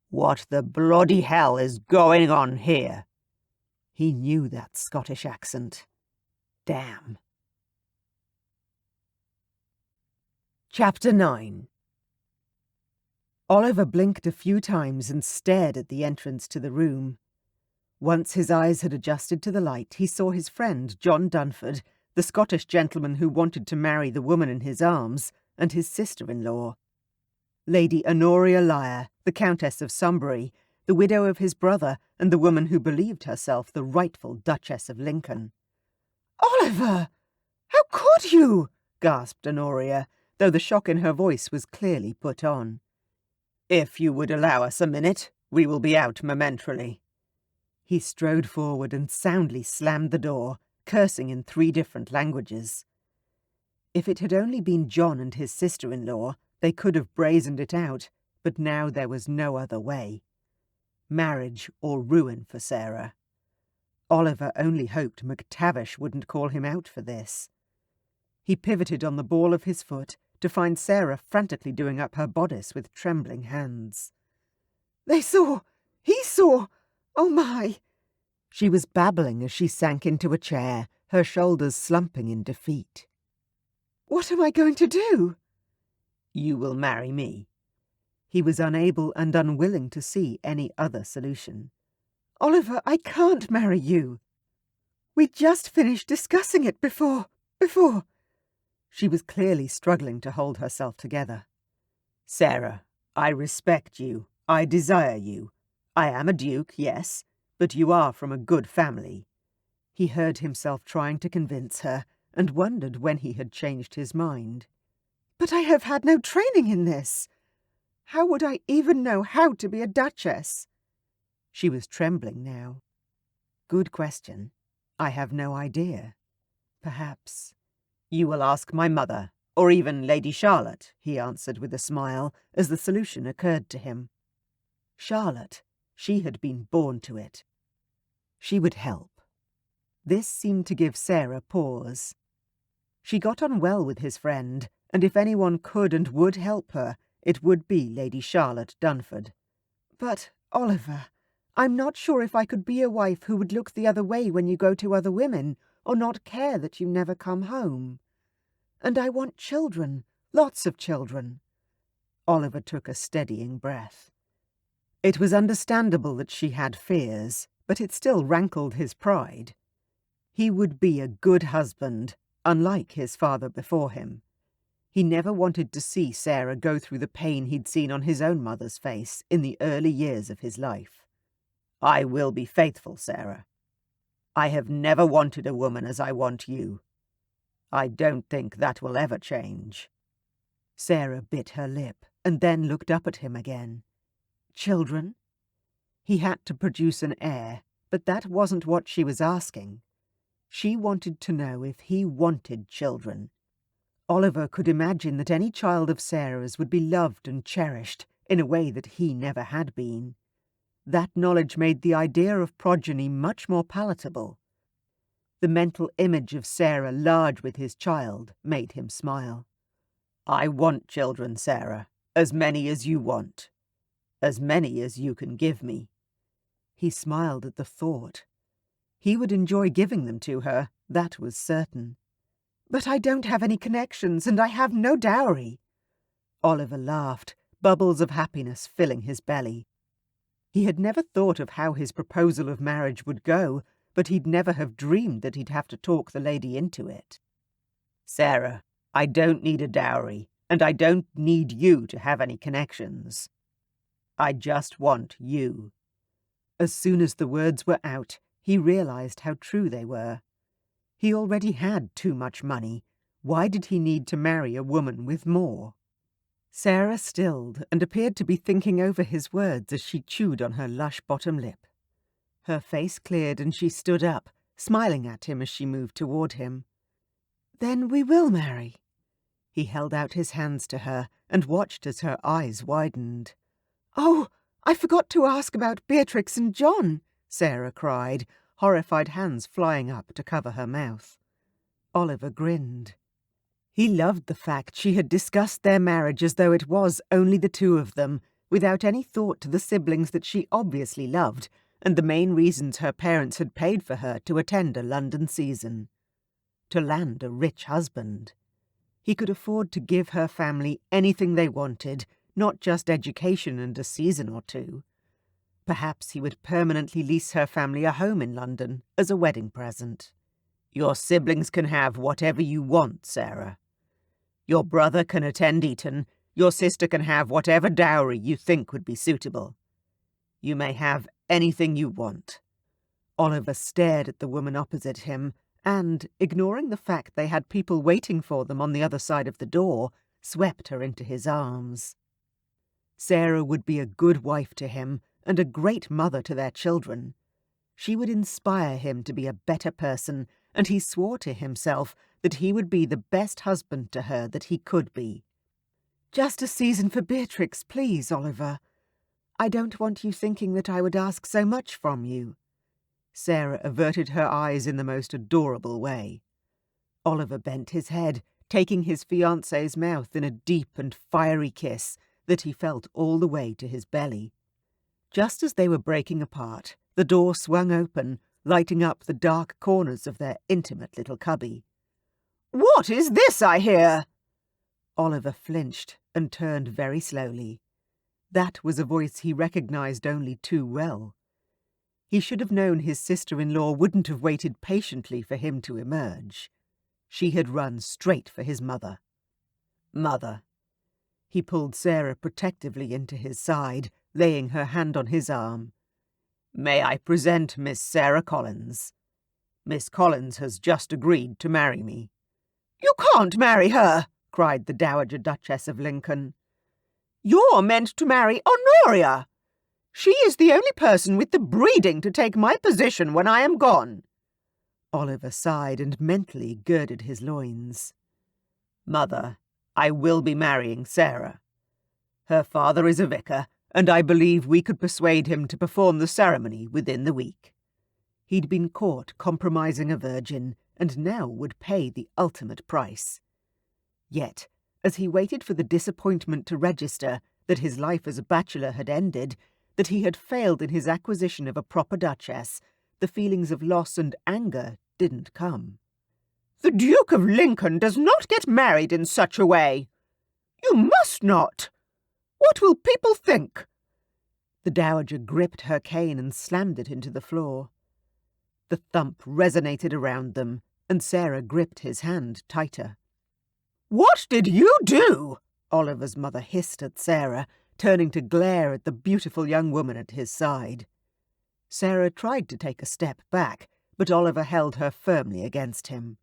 "What the bloody hell is going on here?" He knew that Scottish accent. Damn. Chapter 9. Oliver blinked a few times and stared at the entrance to the room. Once his eyes had adjusted to the light, he saw his friend, John Dunford, the Scottish gentleman who wanted to marry the woman in his arms, and his sister-in-law. Lady Honoria Lyre, the Countess of Sunbury, the widow of his brother, and the woman who believed herself the rightful Duchess of Lincoln. "Oliver! How could you?" gasped Honoria, though the shock in her voice was clearly put on. "If you would allow us a minute, we will be out momentarily." He strode forward and soundly slammed the door, cursing in 3 different languages. If it had only been John and his sister-in-law, they could have brazened it out, but now there was no other way. Marriage or ruin for Sarah. Oliver only hoped McTavish wouldn't call him out for this. He pivoted on the ball of his foot to find Sarah frantically doing up her bodice with trembling hands. "They saw! He saw! Oh my!" She was babbling as she sank into a chair, her shoulders slumping in defeat. "What am I going to do?" "You will marry me." He was unable and unwilling to see any other solution. "Oliver, I can't marry you. We just finished discussing it before. She was clearly struggling to hold herself together. "Sarah, I respect you. I desire you. I am a duke, yes, but you are from a good family." He heard himself trying to convince her, and wondered when he had changed his mind. "But I have had no training in this. How would I even know how to be a duchess?" She was trembling now. "Good question. I have no idea. Perhaps—" "You will ask my mother, or even Lady Charlotte," he answered with a smile, as the solution occurred to him. Charlotte, she had been born to it. She would help. This seemed to give Sarah pause. She got on well with his friend, and if anyone could and would help her, it would be Lady Charlotte Dunford. "But, Oliver, I'm not sure if I could be a wife who would look the other way when you go to other women, or not care that you never come home. And I want children, lots of children." Oliver took a steadying breath. It was understandable that she had fears, but it still rankled his pride. He would be a good husband, unlike his father before him. He never wanted to see Sarah go through the pain he'd seen on his own mother's face in the early years of his life. "I will be faithful, Sarah. I have never wanted a woman as I want you. I don't think that will ever change." Sarah bit her lip and then looked up at him again. "Children?" He had to produce an heir, but that wasn't what she was asking. She wanted to know if he wanted children. Oliver could imagine that any child of Sarah's would be loved and cherished in a way that he never had been. That knowledge made the idea of progeny much more palatable. The mental image of Sarah large with his child made him smile. "I want children, Sarah, as many as you want. As many as you can give me." He smiled at the thought. He would enjoy giving them to her, that was certain. "But I don't have any connections, and I have no dowry." Oliver laughed, bubbles of happiness filling his belly. He had never thought of how his proposal of marriage would go, but he'd never have dreamed that he'd have to talk the lady into it. "Sarah, I don't need a dowry, and I don't need you to have any connections. I just want you." As soon as the words were out, he realized how true they were. He already had too much money. Why did he need to marry a woman with more? Sarah stilled and appeared to be thinking over his words as she chewed on her lush bottom lip. Her face cleared and she stood up, smiling at him as she moved toward him. "Then we will marry." He held out his hands to her and watched as her eyes widened. "Oh, I forgot to ask about Beatrix and John," Sarah cried, horrified hands flying up to cover her mouth. Oliver grinned. He loved the fact she had discussed their marriage as though it was only the two of them, without any thought to the siblings that she obviously loved, and the main reasons her parents had paid for her to attend a London season. To land a rich husband. He could afford to give her family anything they wanted, not just education and a season or two. Perhaps he would permanently lease her family a home in London as a wedding present. "Your siblings can have whatever you want, Sarah. Your brother can attend Eton. Your sister can have whatever dowry you think would be suitable. You may have anything you want." Oliver stared at the woman opposite him and, ignoring the fact they had people waiting for them on the other side of the door, swept her into his arms. Sarah would be a good wife to him and a great mother to their children. She would inspire him to be a better person, and he swore to himself that he would be the best husband to her that he could be. "Just a season for Beatrix, please, Oliver. I don't want you thinking that I would ask so much from you." Sarah averted her eyes in the most adorable way. Oliver bent his head, taking his fiancée's mouth in a deep and fiery kiss that he felt all the way to his belly. Just as they were breaking apart, the door swung open, lighting up the dark corners of their intimate little cubby. "What is this I hear?" Oliver flinched and turned very slowly. That was a voice he recognized only too well. He should have known his sister-in-law wouldn't have waited patiently for him to emerge. She had run straight for his mother. "Mother." He pulled Sarah protectively into his side, laying her hand on his arm. "May I present Miss Sarah Collins? Miss Collins has just agreed to marry me." "You can't marry her!" cried the Dowager Duchess of Lincoln. "You're meant to marry Honoria. She is the only person with the breeding to take my position when I am gone." Oliver sighed and mentally girded his loins. "Mother, I will be marrying Sarah. Her father is a vicar, and I believe we could persuade him to perform the ceremony within the week." He'd been caught compromising a virgin, and now would pay the ultimate price. Yet, as he waited for the disappointment to register that his life as a bachelor had ended, that he had failed in his acquisition of a proper duchess, the feelings of loss and anger didn't come. "The Duke of Lincoln does not get married in such a way. You must not. What will people think?" The Dowager gripped her cane and slammed it into the floor. The thump resonated around them, and Sarah gripped his hand tighter. "What did you do?" Oliver's mother hissed at Sarah, turning to glare at the beautiful young woman at his side. Sarah tried to take a step back, but Oliver held her firmly against him.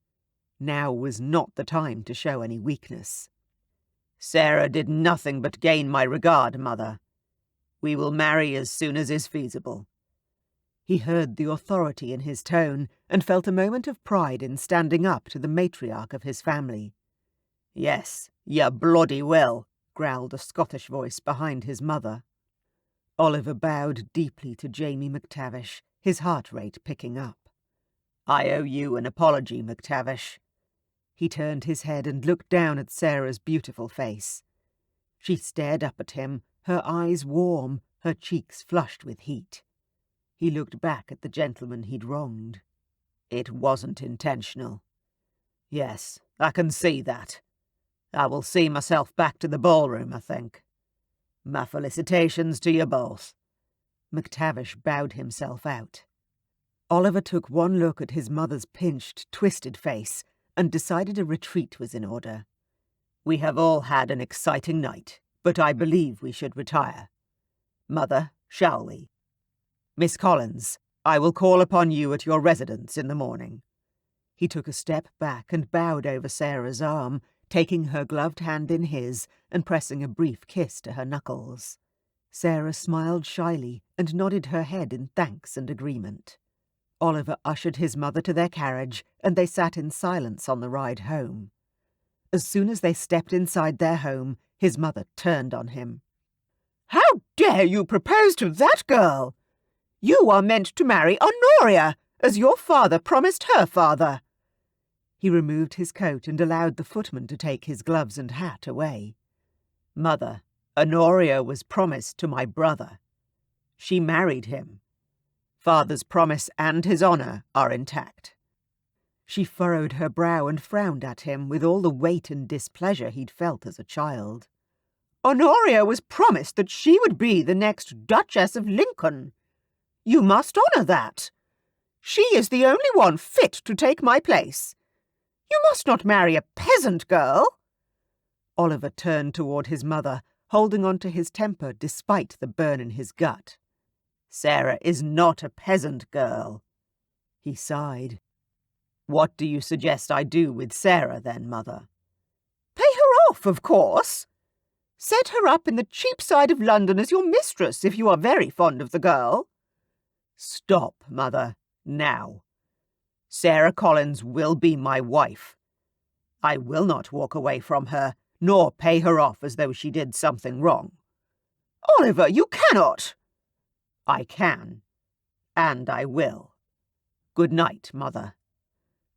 Now was not the time to show any weakness. "Sarah did nothing but gain my regard, Mother. We will marry as soon as is feasible." He heard the authority in his tone and felt a moment of pride in standing up to the matriarch of his family. "Yes, you bloody will," growled a Scottish voice behind his mother. Oliver bowed deeply to Jamie McTavish, his heart rate picking up. "I owe you an apology, McTavish." He turned his head and looked down at Sarah's beautiful face. She stared up at him, her eyes warm, her cheeks flushed with heat. He looked back at the gentleman he'd wronged. "It wasn't intentional." "Yes, I can see that. I will see myself back to the ballroom, I think. My felicitations to you both." McTavish bowed himself out. Oliver took one look at his mother's pinched, twisted face and decided a retreat was in order. "We have all had an exciting night, but I believe we should retire. Mother, shall we? Miss Collins, I will call upon you at your residence in the morning." He took a step back and bowed over Sarah's arm, taking her gloved hand in his and pressing a brief kiss to her knuckles. Sarah smiled shyly and nodded her head in thanks and agreement. Oliver ushered his mother to their carriage, and they sat in silence on the ride home. As soon as they stepped inside their home, his mother turned on him. "How dare you propose to that girl? You are meant to marry Honoria, as your father promised her father." He removed his coat and allowed the footman to take his gloves and hat away. "Mother, Honoria was promised to my brother. She married him. Father's promise and his honour are intact." She furrowed her brow and frowned at him with all the weight and displeasure he'd felt as a child. "Honoria was promised that she would be the next Duchess of Lincoln. You must honour that. She is the only one fit to take my place. You must not marry a peasant girl." Oliver turned toward his mother, holding on to his temper despite the burn in his gut. "Sarah is not a peasant girl." He sighed. "What do you suggest I do with Sarah, then, Mother?" "Pay her off, of course. Set her up in the cheap side of London as your mistress if you are very fond of the girl." "Stop, Mother, now. Sarah Collins will be my wife. I will not walk away from her, nor pay her off as though she did something wrong. Oliver, you cannot! I can, and I will. Good night, Mother.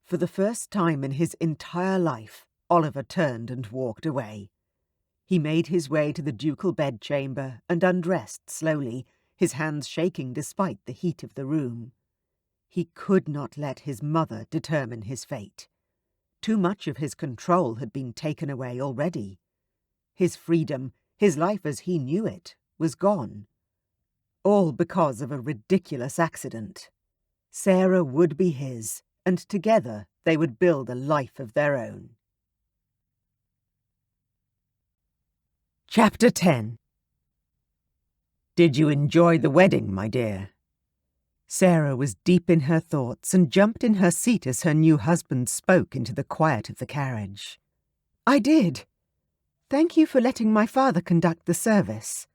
For the first time in his entire life, Oliver turned and walked away. He made his way to the ducal bedchamber and undressed slowly, his hands shaking despite the heat of the room. He could not let his mother determine his fate. Too much of his control had been taken away already. His freedom, his life as he knew it, was gone. All because of a ridiculous accident. Sarah would be his, and together they would build a life of their own. Chapter 10. Did you enjoy the wedding, my dear? Sarah was deep in her thoughts and jumped in her seat as her new husband spoke into the quiet of the carriage. I did. Thank you for letting my father conduct the service.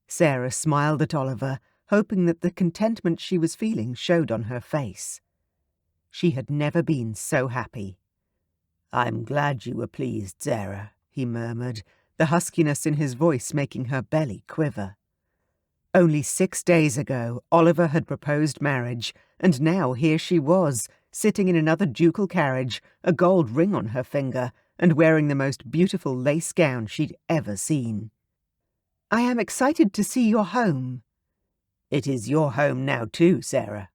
Sarah smiled at Oliver, hoping that the contentment she was feeling showed on her face. She had never been so happy. I'm glad you were pleased, Sarah, he murmured, the huskiness in his voice making her belly quiver. Only 6 days ago, Oliver had proposed marriage, and now here she was, sitting in another ducal carriage, a gold ring on her finger, and wearing the most beautiful lace gown she'd ever seen. I am excited to see your home. It is your home now too, Sarah.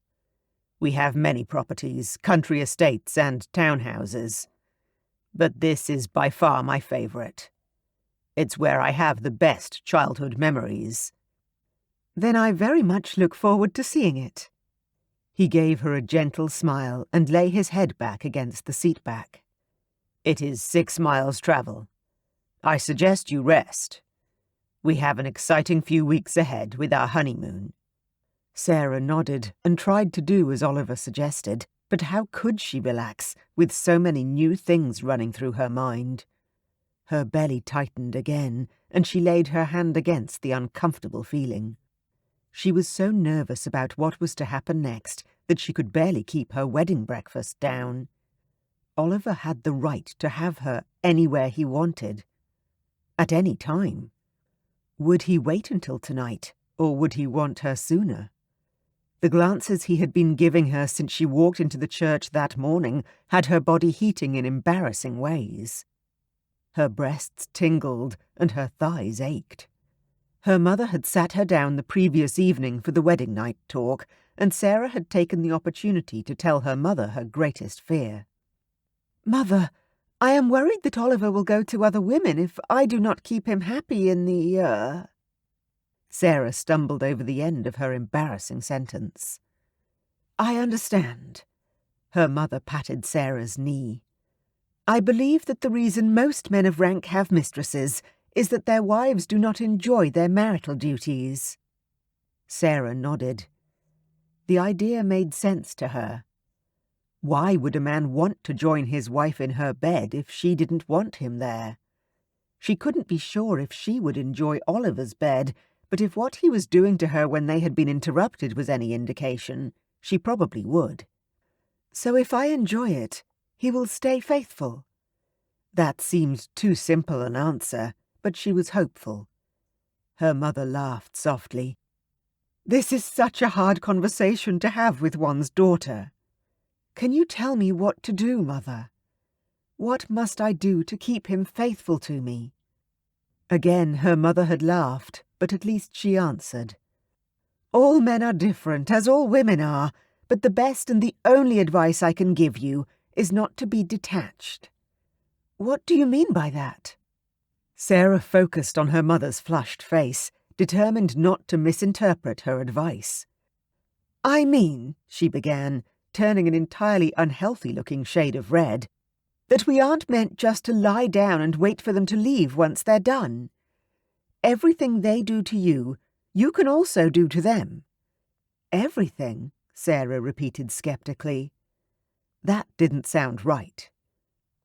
We have many properties, country estates and townhouses. But this is by far my favourite. It's where I have the best childhood memories. Then I very much look forward to seeing it. He gave her a gentle smile and lay his head back against the seat back. It is 6 miles travel. I suggest you rest. We have an exciting few weeks ahead with our honeymoon. Sarah nodded and tried to do as Oliver suggested, but how could she relax with so many new things running through her mind? Her belly tightened again, and she laid her hand against the uncomfortable feeling. She was so nervous about what was to happen next that she could barely keep her wedding breakfast down. Oliver had the right to have her anywhere he wanted. At any time. Would he wait until tonight, or would he want her sooner? The glances he had been giving her since she walked into the church that morning had her body heating in embarrassing ways. Her breasts tingled and her thighs ached. Her mother had sat her down the previous evening for the wedding night talk, and Sarah had taken the opportunity to tell her mother her greatest fear. Mother, I am worried that Oliver will go to other women if I do not keep him happy in the, Sarah stumbled over the end of her embarrassing sentence. I understand. Her mother patted Sarah's knee. I believe that the reason most men of rank have mistresses is that their wives do not enjoy their marital duties. Sarah nodded. The idea made sense to her. Why would a man want to join his wife in her bed if she didn't want him there? She couldn't be sure if she would enjoy Oliver's bed, but if what he was doing to her when they had been interrupted was any indication, she probably would. So if I enjoy it, he will stay faithful. That seemed too simple an answer, but she was hopeful. Her mother laughed softly. This is such a hard conversation to have with one's daughter. Can you tell me what to do, Mother? What must I do to keep him faithful to me? Again her mother had laughed, but at least she answered. All men are different, as all women are, but the best and the only advice I can give you is not to be detached. What do you mean by that? Sarah focused on her mother's flushed face, determined not to misinterpret her advice. I mean, she began, turning an entirely unhealthy-looking shade of red, that we aren't meant just to lie down and wait for them to leave once they're done. Everything they do to you, you can also do to them. Everything, Sarah repeated skeptically. That didn't sound right.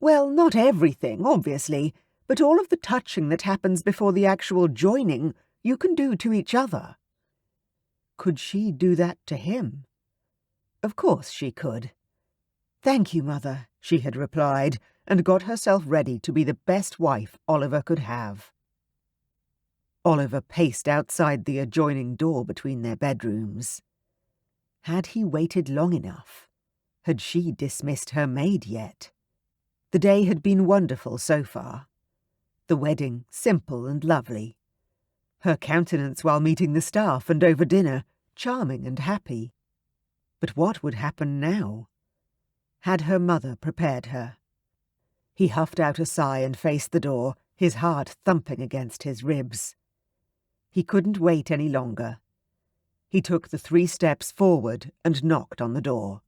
Well, not everything, obviously, but all of the touching that happens before the actual joining, you can do to each other. Could she do that to him? Of course she could. Thank you, Mother, she had replied, and got herself ready to be the best wife Oliver could have. Oliver paced outside the adjoining door between their bedrooms. Had he waited long enough? Had she dismissed her maid yet? The day had been wonderful so far. The wedding simple and lovely. Her countenance while meeting the staff and over dinner, charming and happy. But what would happen now? Had her mother prepared her? He huffed out a sigh and faced the door, his heart thumping against his ribs. He couldn't wait any longer. He took the 3 steps forward and knocked on the door.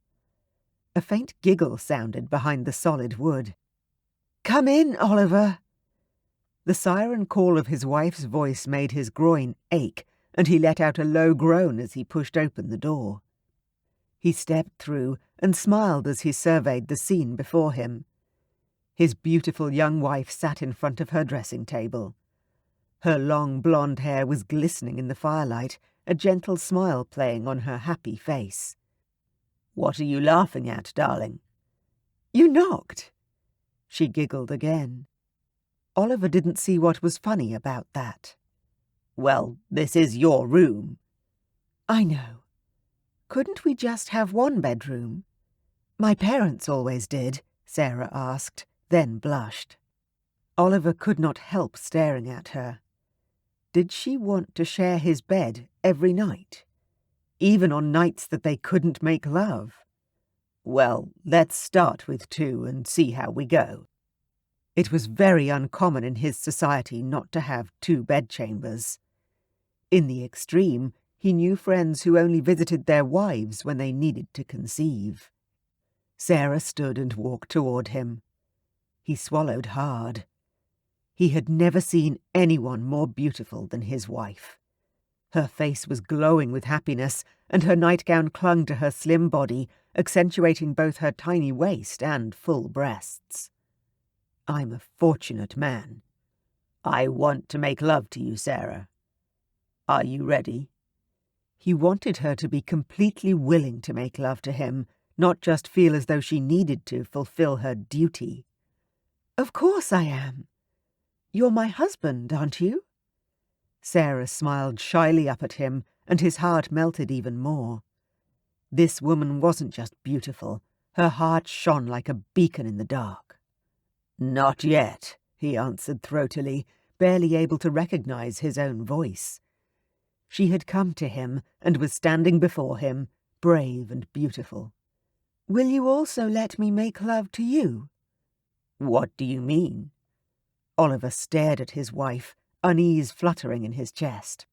A faint giggle sounded behind the solid wood. "Come in, Oliver!" The siren call of his wife's voice made his groin ache, and he let out a low groan as he pushed open the door. He stepped through and smiled as he surveyed the scene before him. His beautiful young wife sat in front of her dressing table. Her long blonde hair was glistening in the firelight, a gentle smile playing on her happy face. "What are you laughing at, darling?" "You knocked." She giggled again. Oliver didn't see what was funny about that. "Well, this is your room." "I know. Couldn't we just have 1 bedroom? My parents always did," Sarah asked, then blushed. Oliver could not help staring at her. Did she want to share his bed every night? Even on nights that they couldn't make love? "Well, let's start with 2 and see how we go." It was very uncommon in his society not to have 2 bedchambers. In the extreme, he knew friends who only visited their wives when they needed to conceive. Sarah stood and walked toward him. He swallowed hard. He had never seen anyone more beautiful than his wife. Her face was glowing with happiness, and her nightgown clung to her slim body, accentuating both her tiny waist and full breasts. "I'm a fortunate man. I want to make love to you, Sarah. Are you ready?" He wanted her to be completely willing to make love to him, not just feel as though she needed to fulfill her duty. "Of course I am. You're my husband, aren't you?" Sarah smiled shyly up at him, and his heart melted even more. This woman wasn't just beautiful. Her heart shone like a beacon in the dark. "Not yet," he answered throatily, barely able to recognize his own voice. She had come to him and was standing before him, brave and beautiful. "Will you also let me make love to you?" "What do you mean?" Oliver stared at his wife, unease fluttering in his chest.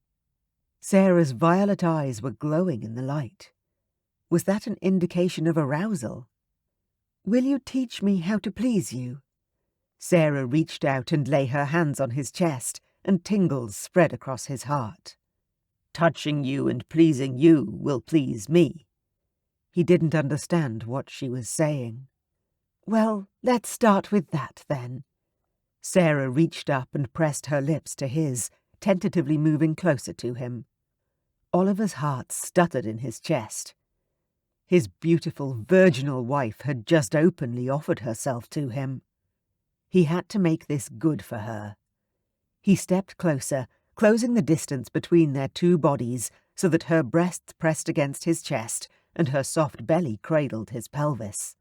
Sarah's violet eyes were glowing in the light. Was that an indication of arousal? "Will you teach me how to please you?" Sarah reached out and lay her hands on his chest, and tingles spread across his heart. "Touching you and pleasing you will please me." He didn't understand what she was saying. "Well, let's start with that, then." Sarah reached up and pressed her lips to his, tentatively moving closer to him. Oliver's heart stuttered in his chest. His beautiful, virginal wife had just openly offered herself to him. He had to make this good for her. He stepped closer, closing the distance between their 2 bodies so that her breasts pressed against his chest and her soft belly cradled his pelvis.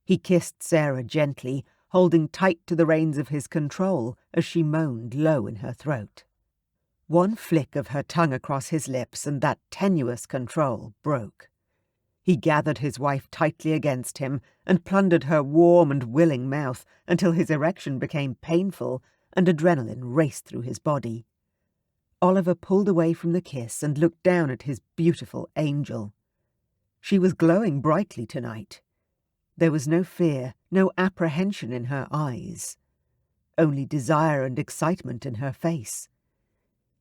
He kissed Sarah gently, holding tight to the reins of his control as she moaned low in her throat. One flick of her tongue across his lips and that tenuous control broke. He gathered his wife tightly against him and plundered her warm and willing mouth until his erection became painful and adrenaline raced through his body. Oliver pulled away from the kiss and looked down at his beautiful angel. She was glowing brightly tonight. There was no fear, no apprehension in her eyes. Only desire and excitement in her face.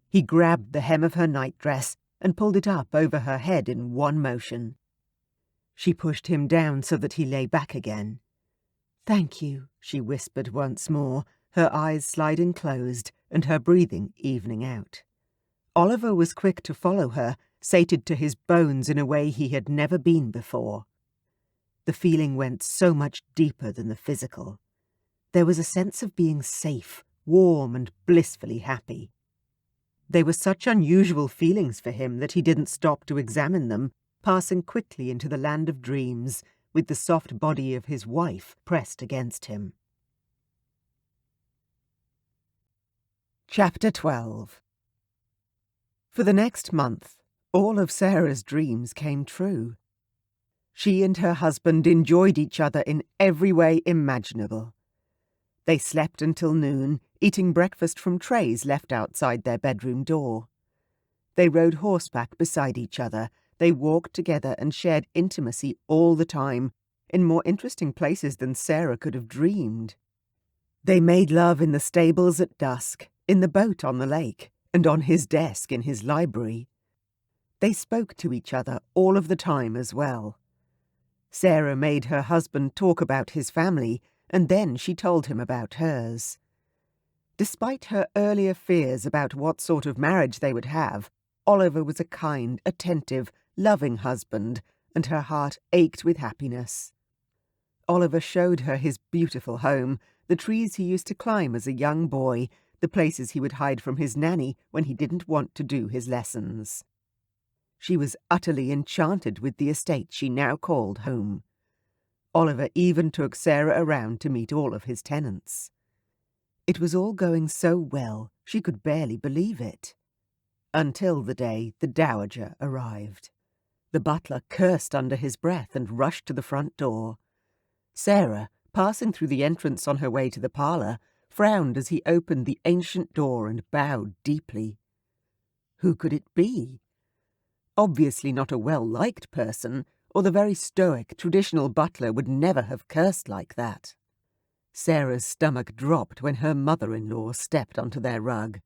He grabbed the hem of her nightdress and pulled it up over her head in one motion. She pushed him down so that he lay back again. "Thank you," she whispered once more, her eyes sliding closed and her breathing evening out. Oliver was quick to follow her, sated to his bones in a way he had never been before. The feeling went so much deeper than the physical. There was a sense of being safe, warm and blissfully happy. They were such unusual feelings for him that he didn't stop to examine them, passing quickly into the land of dreams, with the soft body of his wife pressed against him. Chapter 12. For the next month, all of Sarah's dreams came true. She and her husband enjoyed each other in every way imaginable. They slept until noon, eating breakfast from trays left outside their bedroom door. They rode horseback beside each other. They walked together and shared intimacy all the time, in more interesting places than Sarah could have dreamed. They made love in the stables at dusk, in the boat on the lake, and on his desk in his library. They spoke to each other all of the time as well. Sarah made her husband talk about his family, and then she told him about hers. Despite her earlier fears about what sort of marriage they would have, Oliver was a kind, attentive, loving husband, and her heart ached with happiness. Oliver showed her his beautiful home, the trees he used to climb as a young boy, the places he would hide from his nanny when he didn't want to do his lessons. She was utterly enchanted with the estate she now called home. Oliver even took Sarah around to meet all of his tenants. It was all going so well, she could barely believe it. Until the day the dowager arrived. The butler cursed under his breath and rushed to the front door. Sarah, passing through the entrance on her way to the parlour, frowned as he opened the ancient door and bowed deeply. Who could it be? Obviously not a well-liked person, or the very stoic, traditional butler would never have cursed like that. Sarah's stomach dropped when her mother-in-law stepped onto their rug.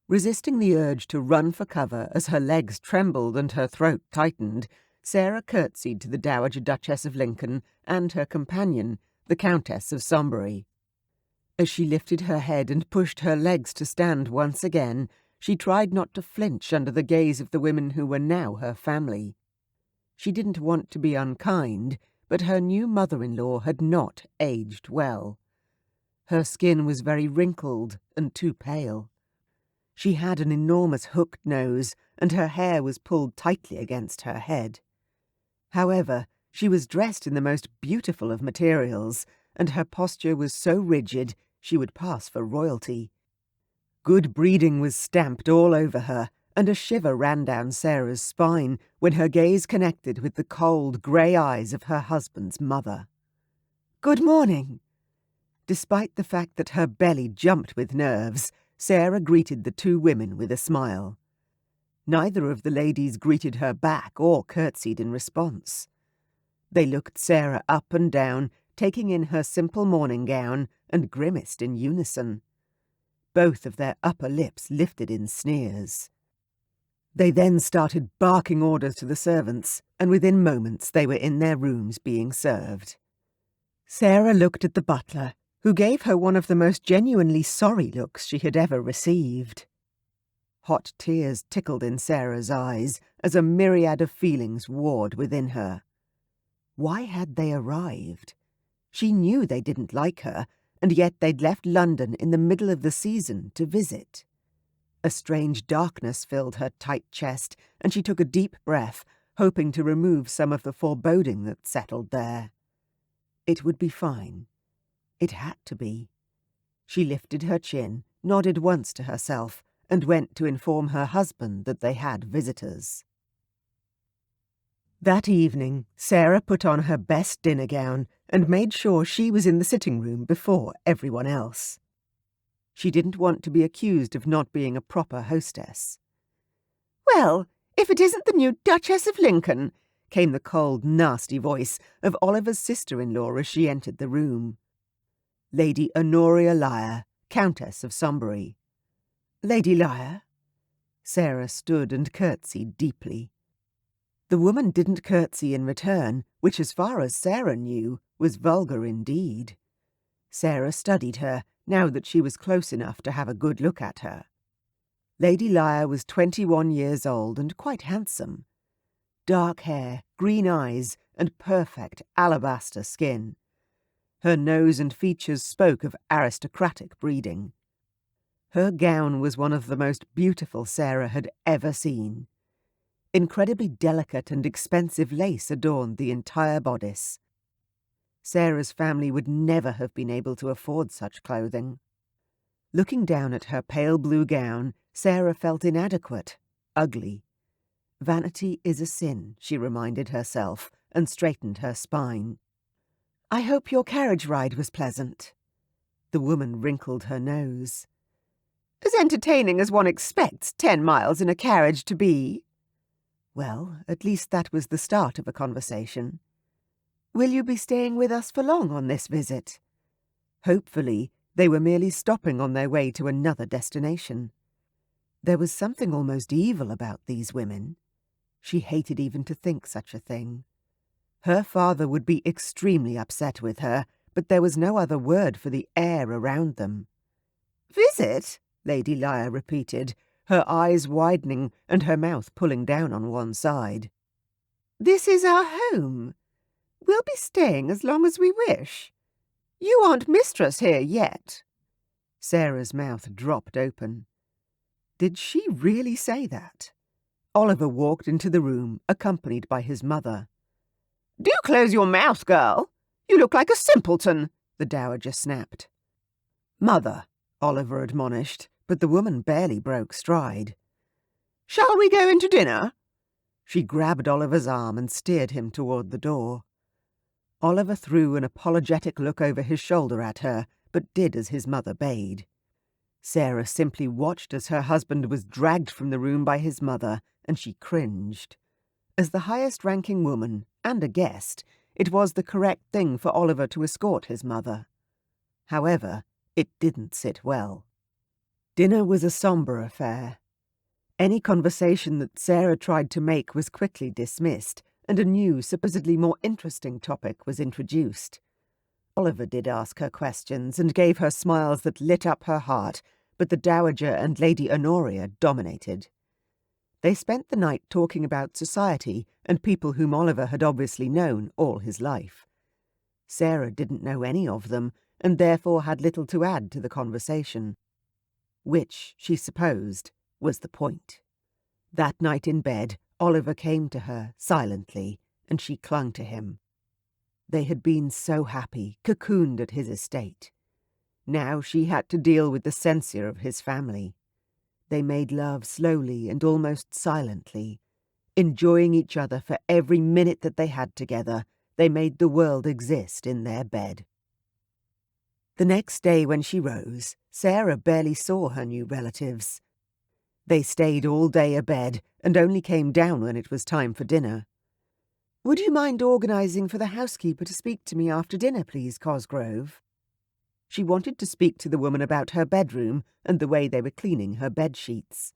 Resisting the urge to run for cover as her legs trembled and her throat tightened, Sarah curtsied to the Dowager Duchess of Lincoln and her companion, the Countess of Sombury. As she lifted her head and pushed her legs to stand once again, she tried not to flinch under the gaze of the women who were now her family. She didn't want to be unkind, but her new mother-in-law had not aged well. Her skin was very wrinkled and too pale. She had an enormous hooked nose, and her hair was pulled tightly against her head. However, she was dressed in the most beautiful of materials, and her posture was so rigid she would pass for royalty. Good breeding was stamped all over her, and a shiver ran down Sarah's spine when her gaze connected with the cold, grey eyes of her husband's mother. "Good morning." Despite the fact that her belly jumped with nerves, Sarah greeted the two women with a smile. Neither of the ladies greeted her back or curtsied in response. They looked Sarah up and down, taking in her simple morning gown, and grimaced in unison. Both of their upper lips lifted in sneers. They then started barking orders to the servants, and within moments they were in their rooms being served. Sarah looked at the butler, who gave her one of the most genuinely sorry looks she had ever received. Hot tears tickled in Sarah's eyes as a myriad of feelings warred within her. Why had they arrived? She knew they didn't like her, and yet they'd left London in the middle of the season to visit. A strange darkness filled her tight chest, and she took a deep breath, hoping to remove some of the foreboding that settled there. It would be fine. It had to be. She lifted her chin, nodded once to herself, and went to inform her husband that they had visitors. That evening, Sarah put on her best dinner gown and made sure she was in the sitting room before everyone else. She didn't want to be accused of not being a proper hostess. "Well, if it isn't the new Duchess of Lincoln," came the cold, nasty voice of Oliver's sister-in-law as she entered the room. Lady Honoria Lyre, Countess of Sombury. "Lady Lyre?" Sarah stood and curtsied deeply. The woman didn't curtsy in return, which as far as Sarah knew, was vulgar indeed. Sarah studied her, now that she was close enough to have a good look at her. Lady Lyre was 21 years old and quite handsome. Dark hair, green eyes, and perfect alabaster skin. Her nose and features spoke of aristocratic breeding. Her gown was one of the most beautiful Sarah had ever seen. Incredibly delicate and expensive lace adorned the entire bodice. Sarah's family would never have been able to afford such clothing. Looking down at her pale blue gown, Sarah felt inadequate, ugly. Vanity is a sin, she reminded herself, and straightened her spine. "I hope your carriage ride was pleasant." The woman wrinkled her nose. "As entertaining as one expects 10 miles in a carriage to be." Well, at least that was the start of a conversation. "Will you be staying with us for long on this visit?" Hopefully, they were merely stopping on their way to another destination. There was something almost evil about these women. She hated even to think such a thing. Her father would be extremely upset with her, but there was no other word for the air around them. "Visit?" Lady Lyre repeated, her eyes widening and her mouth pulling down on one side. "This is our home. We'll be staying as long as we wish. You aren't mistress here yet." Sarah's mouth dropped open. Did she really say that? Oliver walked into the room, accompanied by his mother. "Do close your mouth, girl. You look like a simpleton," the dowager snapped. "Mother," Oliver admonished, but the woman barely broke stride. "Shall we go into dinner?" She grabbed Oliver's arm and steered him toward the door. Oliver threw an apologetic look over his shoulder at her, but did as his mother bade. Sarah simply watched as her husband was dragged from the room by his mother, and she cringed. As the highest-ranking woman, and a guest, it was the correct thing for Oliver to escort his mother. However, it didn't sit well. Dinner was a sombre affair. Any conversation that Sarah tried to make was quickly dismissed, and a new, supposedly more interesting topic was introduced. Oliver did ask her questions and gave her smiles that lit up her heart, but the Dowager and Lady Honoria dominated. They spent the night talking about society and people whom Oliver had obviously known all his life. Sarah didn't know any of them, and therefore had little to add to the conversation. Which, she supposed, was the point. That night in bed, Oliver came to her, silently, and she clung to him. They had been so happy, cocooned at his estate. Now she had to deal with the censure of his family. They made love slowly and almost silently. Enjoying each other for every minute that they had together, they made the world exist in their bed. The next day when she rose, Sarah barely saw her new relatives. They stayed all day abed and only came down when it was time for dinner. "Would you mind organising for the housekeeper to speak to me after dinner, please, Cosgrove?" She wanted to speak to the woman about her bedroom and the way they were cleaning her bed-sheets.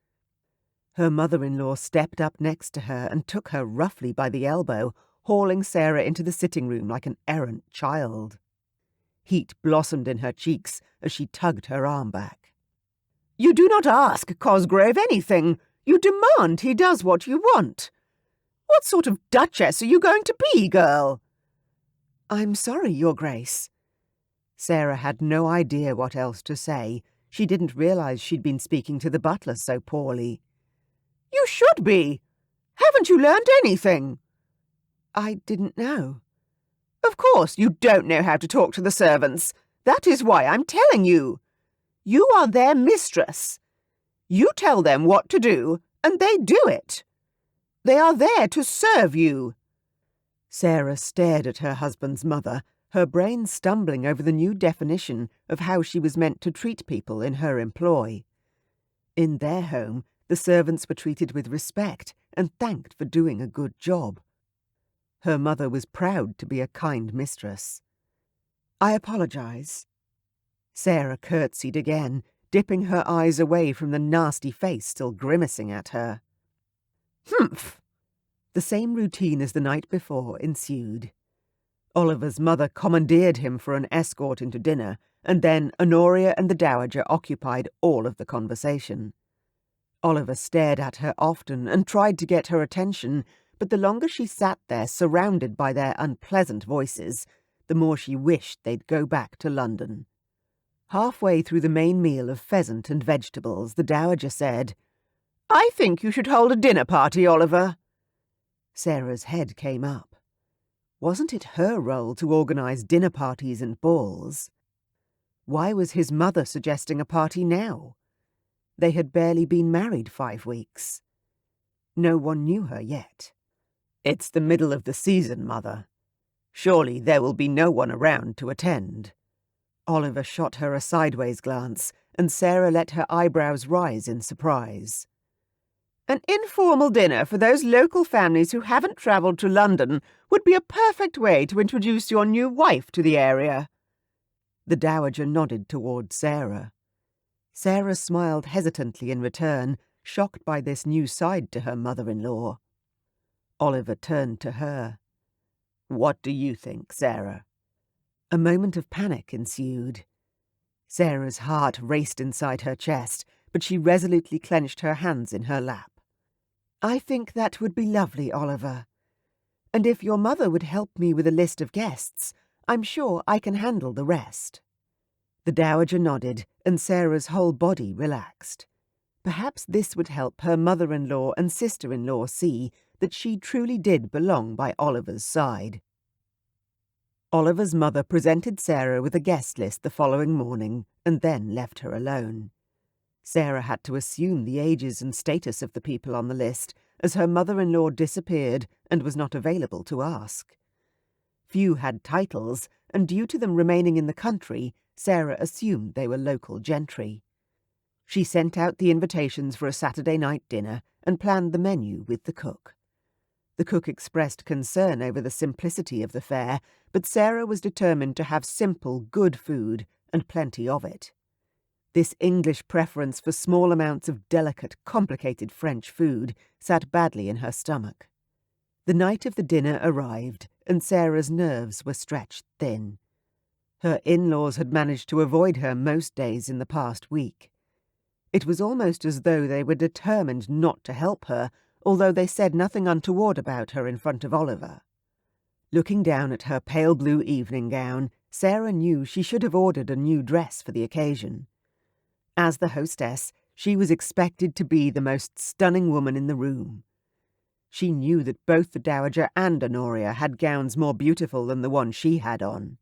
Her mother-in-law stepped up next to her and took her roughly by the elbow, hauling Sarah into the sitting room like an errant child. Heat blossomed in her cheeks as she tugged her arm back. "You do not ask Cosgrove anything. You demand he does what you want. What sort of duchess are you going to be, girl?" "I'm sorry, Your Grace." Sarah had no idea what else to say. She didn't realize she'd been speaking to the butler so poorly. "You should be. Haven't you learned anything?" "I didn't know." "Of course you don't know how to talk to the servants. That is why I'm telling you. You are their mistress. You tell them what to do, and they do it. They are there to serve you." Sarah stared at her husband's mother, her brain stumbling over the new definition of how she was meant to treat people in her employ. In their home, the servants were treated with respect and thanked for doing a good job. Her mother was proud to be a kind mistress. "I apologize." Sarah curtsied again, dipping her eyes away from the nasty face still grimacing at her. "Humph!" The same routine as the night before ensued. Oliver's mother commandeered him for an escort into dinner, and then Honoria and the Dowager occupied all of the conversation. Oliver stared at her often and tried to get her attention, but the longer she sat there surrounded by their unpleasant voices, the more she wished they'd go back to London. Halfway through the main meal of pheasant and vegetables, the Dowager said, "I think you should hold a dinner party, Oliver." Sarah's head came up. Wasn't it her role to organise dinner parties and balls? Why was his mother suggesting a party now? They had barely been married 5 weeks. No one knew her yet. "It's the middle of the season, Mother. Surely there will be no one around to attend." Oliver shot her a sideways glance, and Sarah let her eyebrows rise in surprise. "An informal dinner for those local families who haven't travelled to London would be a perfect way to introduce your new wife to the area." The Dowager nodded toward Sarah. Sarah smiled hesitantly in return, shocked by this new side to her mother-in-law. Oliver turned to her. "What do you think, Sarah?" A moment of panic ensued. Sarah's heart raced inside her chest, but she resolutely clenched her hands in her lap. "I think that would be lovely, Oliver. And if your mother would help me with a list of guests, I'm sure I can handle the rest." The Dowager nodded, and Sarah's whole body relaxed. Perhaps this would help her mother-in-law and sister-in-law see that she truly did belong by Oliver's side. Oliver's mother presented Sarah with a guest list the following morning and then left her alone. Sarah had to assume the ages and status of the people on the list, as her mother-in-law disappeared and was not available to ask. Few had titles, and due to them remaining in the country, Sarah assumed they were local gentry. She sent out the invitations for a Saturday night dinner and planned the menu with the cook. The cook expressed concern over the simplicity of the fare, but Sarah was determined to have simple, good food and plenty of it. This English preference for small amounts of delicate, complicated French food sat badly in her stomach. The night of the dinner arrived, and Sarah's nerves were stretched thin. Her in-laws had managed to avoid her most days in the past week. It was almost as though they were determined not to help her, although they said nothing untoward about her in front of Oliver. Looking down at her pale blue evening gown, Sarah knew she should have ordered a new dress for the occasion. As the hostess, she was expected to be the most stunning woman in the room. She knew that both the Dowager and Honoria had gowns more beautiful than the one she had on.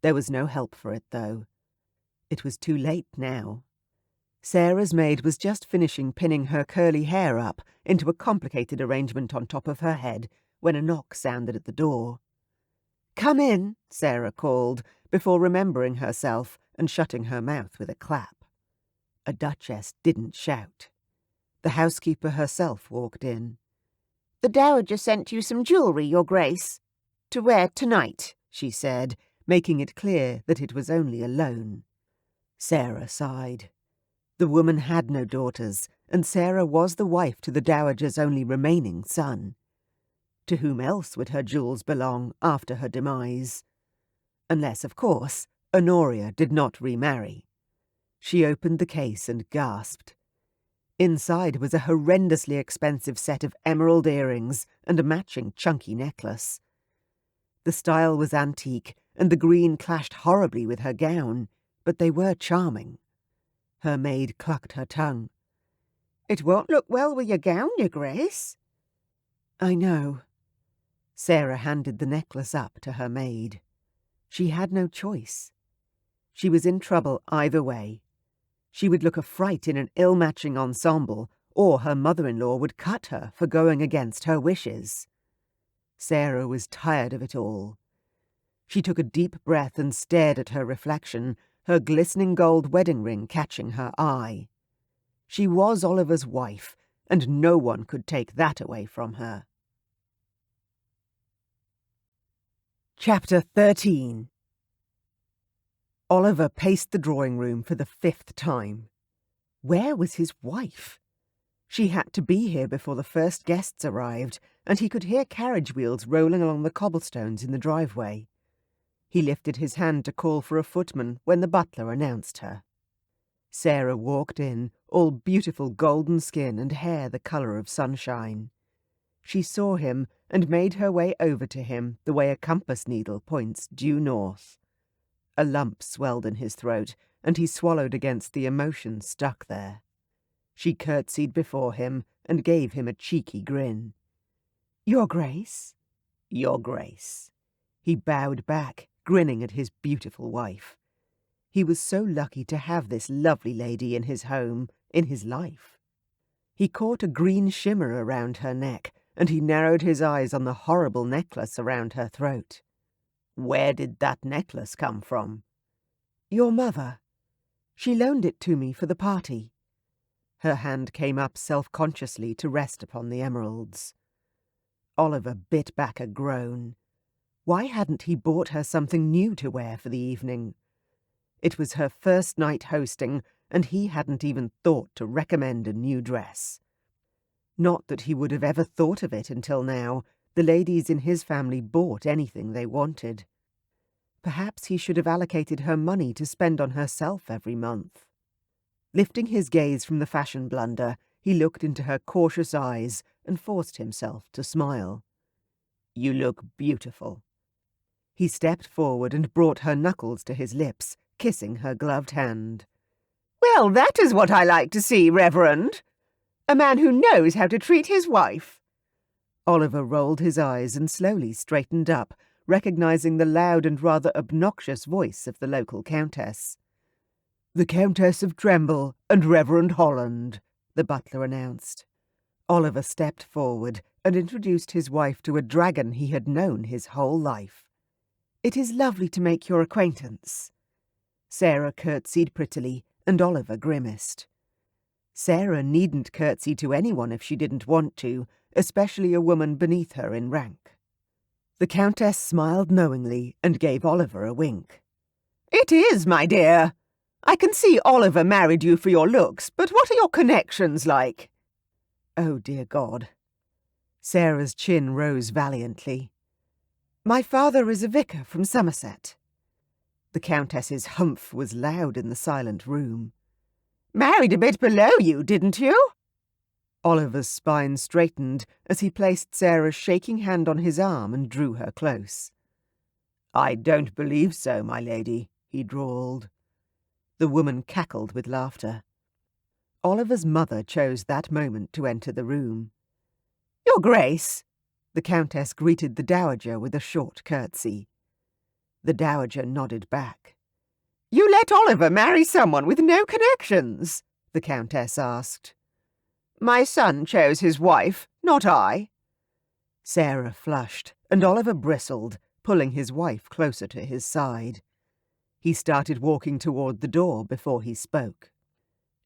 There was no help for it, though. It was too late now. Sarah's maid was just finishing pinning her curly hair up into a complicated arrangement on top of her head when a knock sounded at the door. "Come in," Sarah called, before remembering herself and shutting her mouth with a clap. A duchess didn't shout. The housekeeper herself walked in. "The Dowager sent you some jewellery, Your Grace, to wear tonight," she said, making it clear that it was only a loan. Sarah sighed. The woman had no daughters, and Sarah was the wife to the Dowager's only remaining son. To whom else would her jewels belong after her demise? Unless, of course, Honoria did not remarry. She opened the case and gasped. Inside was a horrendously expensive set of emerald earrings and a matching chunky necklace. The style was antique, and the green clashed horribly with her gown, but they were charming. Her maid clucked her tongue. "It won't look well with your gown, Your Grace." "I know." Sarah handed the necklace up to her maid. She had no choice. She was in trouble either way. She would look a fright in an ill-matching ensemble, or her mother-in-law would cut her for going against her wishes. Sarah was tired of it all. She took a deep breath and stared at her reflection, her glistening gold wedding ring catching her eye. She was Oliver's wife, and no one could take that away from her. Chapter 13. Oliver paced the drawing room for the 5th time. Where was his wife? She had to be here before the first guests arrived, and he could hear carriage wheels rolling along the cobblestones in the driveway. He lifted his hand to call for a footman when the butler announced her. Sarah walked in, all beautiful golden skin and hair the colour of sunshine. She saw him and made her way over to him the way a compass needle points due north. A lump swelled in his throat, and he swallowed against the emotion stuck there. She curtsied before him and gave him a cheeky grin. "Your Grace?" "Your Grace." He bowed back, grinning at his beautiful wife. He was so lucky to have this lovely lady in his home, in his life. He caught a green shimmer around her neck, and he narrowed his eyes on the horrible necklace around her throat. "Where did that necklace come from?" "Your mother. She loaned it to me for the party." Her hand came up self-consciously to rest upon the emeralds. Oliver bit back a groan. Why hadn't he bought her something new to wear for the evening? It was her first night hosting, and he hadn't even thought to recommend a new dress. Not that he would have ever thought of it until now. The ladies in his family bought anything they wanted. Perhaps he should have allocated her money to spend on herself every month. Lifting his gaze from the fashion blunder, he looked into her cautious eyes and forced himself to smile. "You look beautiful." He stepped forward and brought her knuckles to his lips, kissing her gloved hand. "Well, that is what I like to see, Reverend. A man who knows how to treat his wife." Oliver rolled his eyes and slowly straightened up, recognizing the loud and rather obnoxious voice of the local countess. "The Countess of Tremble and Reverend Holland," the butler announced. Oliver stepped forward and introduced his wife to a dragon he had known his whole life. "It is lovely to make your acquaintance." Sarah curtsied prettily, and Oliver grimaced. Sarah needn't curtsy to anyone if she didn't want to, especially a woman beneath her in rank. The Countess smiled knowingly and gave Oliver a wink. "It is, my dear. I can see Oliver married you for your looks, but what are your connections like?" Oh, dear God. Sarah's chin rose valiantly. "My father is a vicar from Somerset." The Countess's humph was loud in the silent room. "Married a bit below you, didn't you?" Oliver's spine straightened as he placed Sarah's shaking hand on his arm and drew her close. "I don't believe so, my lady," he drawled. The woman cackled with laughter. Oliver's mother chose that moment to enter the room. "Your Grace!" The Countess greeted the Dowager with a short curtsy. The Dowager nodded back. "You let Oliver marry someone with no connections?" the Countess asked. "My son chose his wife, not I." Sarah flushed, and Oliver bristled, pulling his wife closer to his side. He started walking toward the door before he spoke.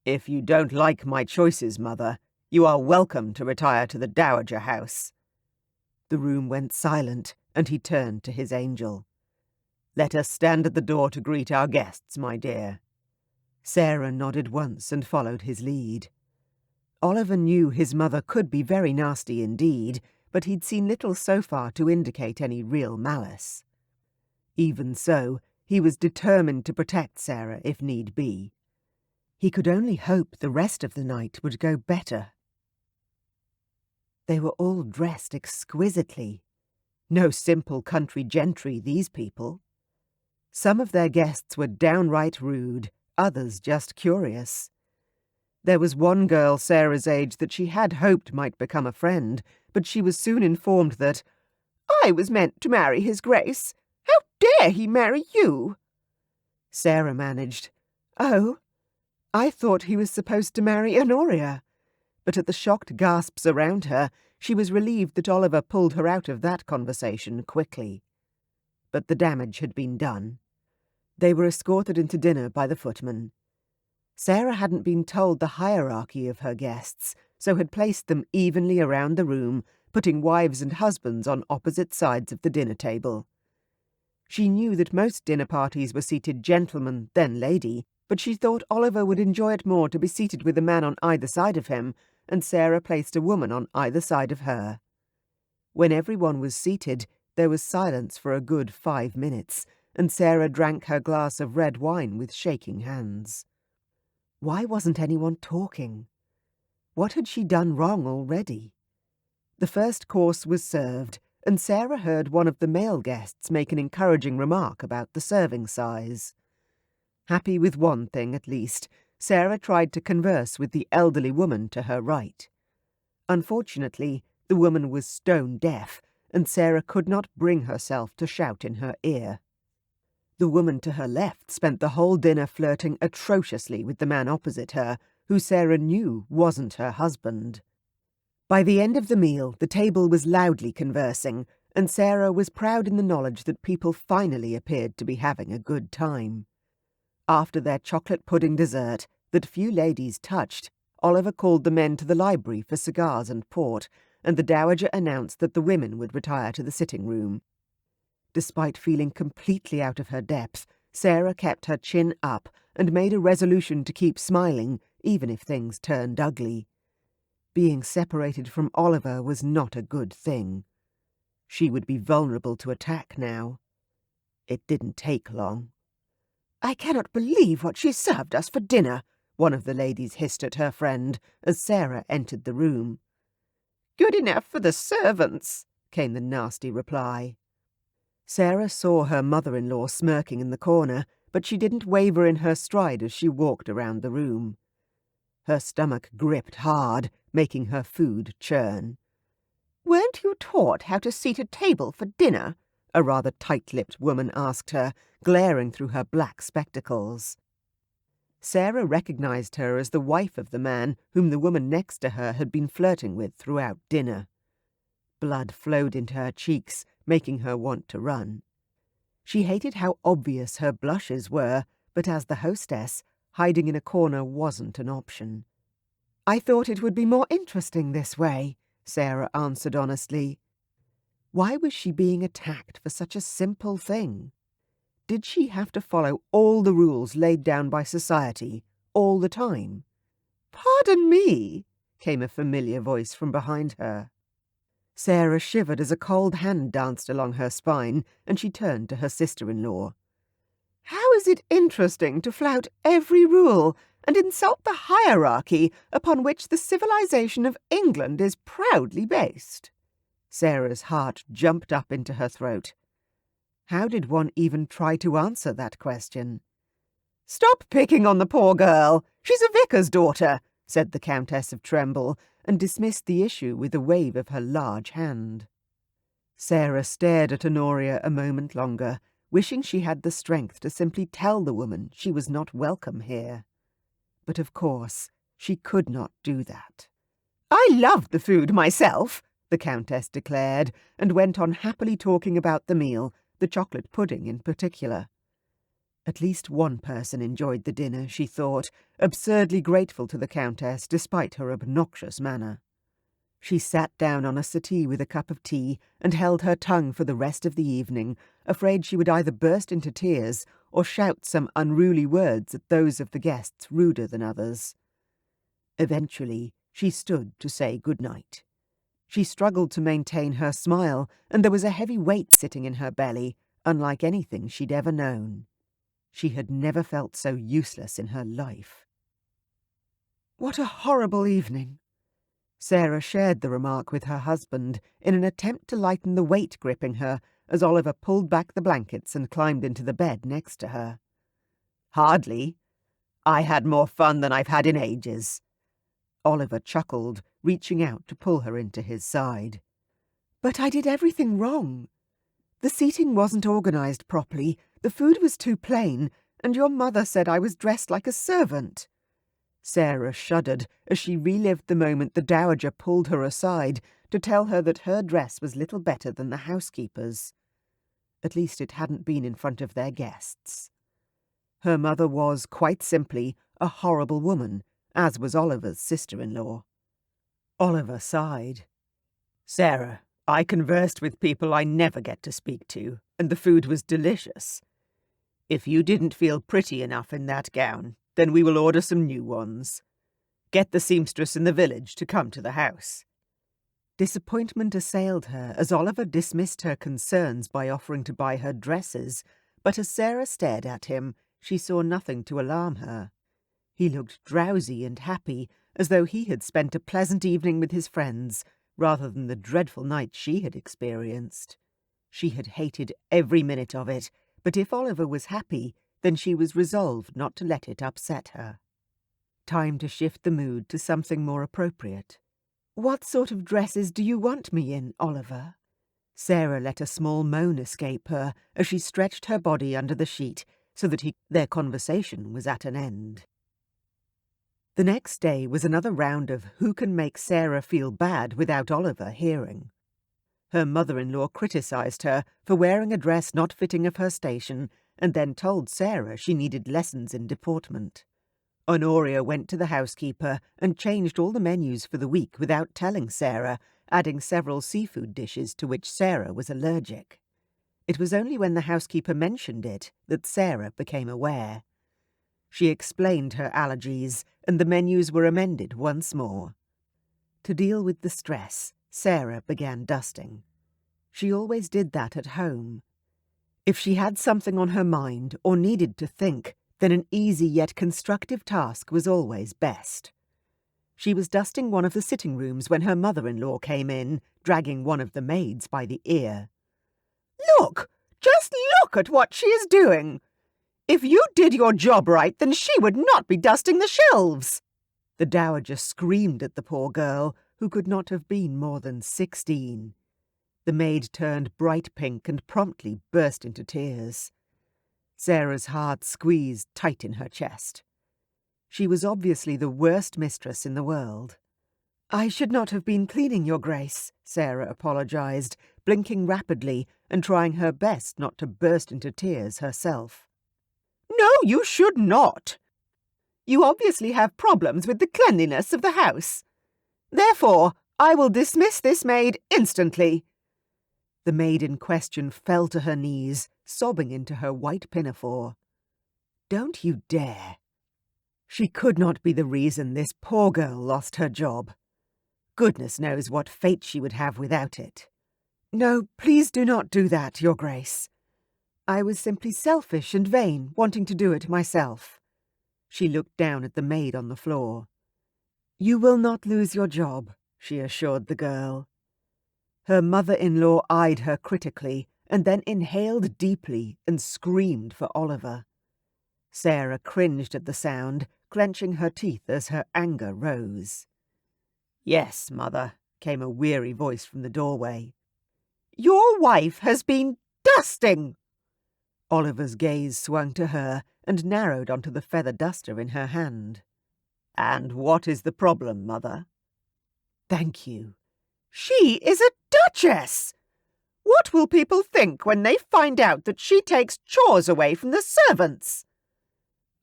"If you don't like my choices, Mother, you are welcome to retire to the Dowager House." The room went silent, and he turned to his angel. "Let us stand at the door to greet our guests, my dear." Sarah nodded once and followed his lead. Oliver knew his mother could be very nasty indeed, but he'd seen little so far to indicate any real malice. Even so, he was determined to protect Sarah if need be. He could only hope the rest of the night would go better. They were all dressed exquisitely. No simple country gentry, these people. Some of their guests were downright rude, others just curious. There was one girl Sarah's age that she had hoped might become a friend, but she was soon informed that, "I was meant to marry his Grace. How dare he marry you?" Sarah managed, "Oh, I thought he was supposed to marry Honoria." But at the shocked gasps around her, she was relieved that Oliver pulled her out of that conversation quickly. But the damage had been done. They were escorted into dinner by the footman. Sarah hadn't been told the hierarchy of her guests, so had placed them evenly around the room, putting wives and husbands on opposite sides of the dinner table. She knew that most dinner parties were seated gentleman, then lady, but she thought Oliver would enjoy it more to be seated with a man on either side of him, and Sarah placed a woman on either side of her. When everyone was seated, there was silence for a good 5 minutes, and Sarah drank her glass of red wine with shaking hands. Why wasn't anyone talking? What had she done wrong already? The first course was served, and Sarah heard one of the male guests make an encouraging remark about the serving size. Happy with one thing at least, Sarah tried to converse with the elderly woman to her right. Unfortunately, the woman was stone deaf, and Sarah could not bring herself to shout in her ear. The woman to her left spent the whole dinner flirting atrociously with the man opposite her, who Sarah knew wasn't her husband. By the end of the meal, the table was loudly conversing, and Sarah was proud in the knowledge that people finally appeared to be having a good time. After their chocolate pudding dessert, that few ladies touched, Oliver called the men to the library for cigars and port, and the dowager announced that the women would retire to the sitting room. Despite feeling completely out of her depth, Sarah kept her chin up and made a resolution to keep smiling, even if things turned ugly. Being separated from Oliver was not a good thing. She would be vulnerable to attack now. It didn't take long. "I cannot believe what she served us for dinner," one of the ladies hissed at her friend as Sarah entered the room. "Good enough for the servants," came the nasty reply. Sarah saw her mother-in-law smirking in the corner, but she didn't waver in her stride as she walked around the room. Her stomach gripped hard, making her food churn. "Weren't you taught how to seat at table for dinner?" a rather tight-lipped woman asked her, glaring through her black spectacles. Sarah recognized her as the wife of the man whom the woman next to her had been flirting with throughout dinner. Blood flowed into her cheeks, making her want to run. She hated how obvious her blushes were, but as the hostess, hiding in a corner wasn't an option. "I thought it would be more interesting this way," Sarah answered honestly. Why was she being attacked for such a simple thing? Did she have to follow all the rules laid down by society, all the time? "Pardon me," came a familiar voice from behind her. Sarah shivered as a cold hand danced along her spine, and she turned to her sister-in-law. "How is it interesting to flout every rule and insult the hierarchy upon which the civilization of England is proudly based?" Sarah's heart jumped up into her throat. How did one even try to answer that question? "Stop picking on the poor girl. She's a vicar's daughter," said the Countess of Tremble, and dismissed the issue with a wave of her large hand. Sarah stared at Honoria a moment longer, wishing she had the strength to simply tell the woman she was not welcome here. But of course, she could not do that. "I loved the food myself," the Countess declared, and went on happily talking about the meal, the chocolate pudding in particular. At least one person enjoyed the dinner, she thought, absurdly grateful to the Countess despite her obnoxious manner. She sat down on a settee with a cup of tea and held her tongue for the rest of the evening, afraid she would either burst into tears or shout some unruly words at those of the guests ruder than others. Eventually, she stood to say good night. She struggled to maintain her smile, and there was a heavy weight sitting in her belly, unlike anything she'd ever known. She had never felt so useless in her life. "What a horrible evening!" Sarah shared the remark with her husband in an attempt to lighten the weight gripping her as Oliver pulled back the blankets and climbed into the bed next to her. "Hardly. I had more fun than I've had in ages." Oliver chuckled, reaching out to pull her into his side. "But I did everything wrong. The seating wasn't organized properly, the food was too plain, and your mother said I was dressed like a servant." Sarah shuddered as she relived the moment the dowager pulled her aside to tell her that her dress was little better than the housekeeper's. At least it hadn't been in front of their guests. Her mother was, quite simply, a horrible woman, as was Oliver's sister-in-law. Oliver sighed. "Sarah, I conversed with people I never get to speak to, and the food was delicious. If you didn't feel pretty enough in that gown, then we will order some new ones. Get the seamstress in the village to come to the house." Disappointment assailed her as Oliver dismissed her concerns by offering to buy her dresses, but as Sarah stared at him, she saw nothing to alarm her. He looked drowsy and happy, as though he had spent a pleasant evening with his friends, rather than the dreadful night she had experienced. She had hated every minute of it, but if Oliver was happy, then she was resolved not to let it upset her. Time to shift the mood to something more appropriate. "What sort of dresses do you want me in, Oliver?" Sarah let a small moan escape her as she stretched her body under the sheet so that their conversation was at an end. The next day was another round of who can make Sarah feel bad without Oliver hearing. Her mother-in-law criticised her for wearing a dress not fitting of her station and then told Sarah she needed lessons in deportment. Honoria went to the housekeeper and changed all the menus for the week without telling Sarah, adding several seafood dishes to which Sarah was allergic. It was only when the housekeeper mentioned it that Sarah became aware. She explained her allergies, and the menus were amended once more. To deal with the stress, Sarah began dusting. She always did that at home. If she had something on her mind or needed to think, then an easy yet constructive task was always best. She was dusting one of the sitting rooms when her mother-in-law came in, dragging one of the maids by the ear. "Look! Just look at what she is doing! If you did your job right, then she would not be dusting the shelves!" The dowager screamed at the poor girl, who could not have been more than 16. The maid turned bright pink and promptly burst into tears. Sarah's heart squeezed tight in her chest. She was obviously the worst mistress in the world. "I should not have been cleaning, Your Grace," Sarah apologised, blinking rapidly and trying her best not to burst into tears herself. "No, you should not. You obviously have problems with the cleanliness of the house. Therefore, I will dismiss this maid instantly." The maid in question fell to her knees, sobbing into her white pinafore. "Don't you dare." She could not be the reason this poor girl lost her job. Goodness knows what fate she would have without it. "No, please do not do that, Your Grace. I was simply selfish and vain, wanting to do it myself." She looked down at the maid on the floor. "You will not lose your job," she assured the girl. Her mother-in-law eyed her critically and then inhaled deeply and screamed for Oliver. Sarah cringed at the sound, clenching her teeth as her anger rose. "Yes, Mother," came a weary voice from the doorway. "Your wife has been dusting!" Oliver's gaze swung to her and narrowed onto the feather duster in her hand. "And what is the problem, Mother?" "Thank you." "She is a duchess! What will people think when they find out that she takes chores away from the servants?"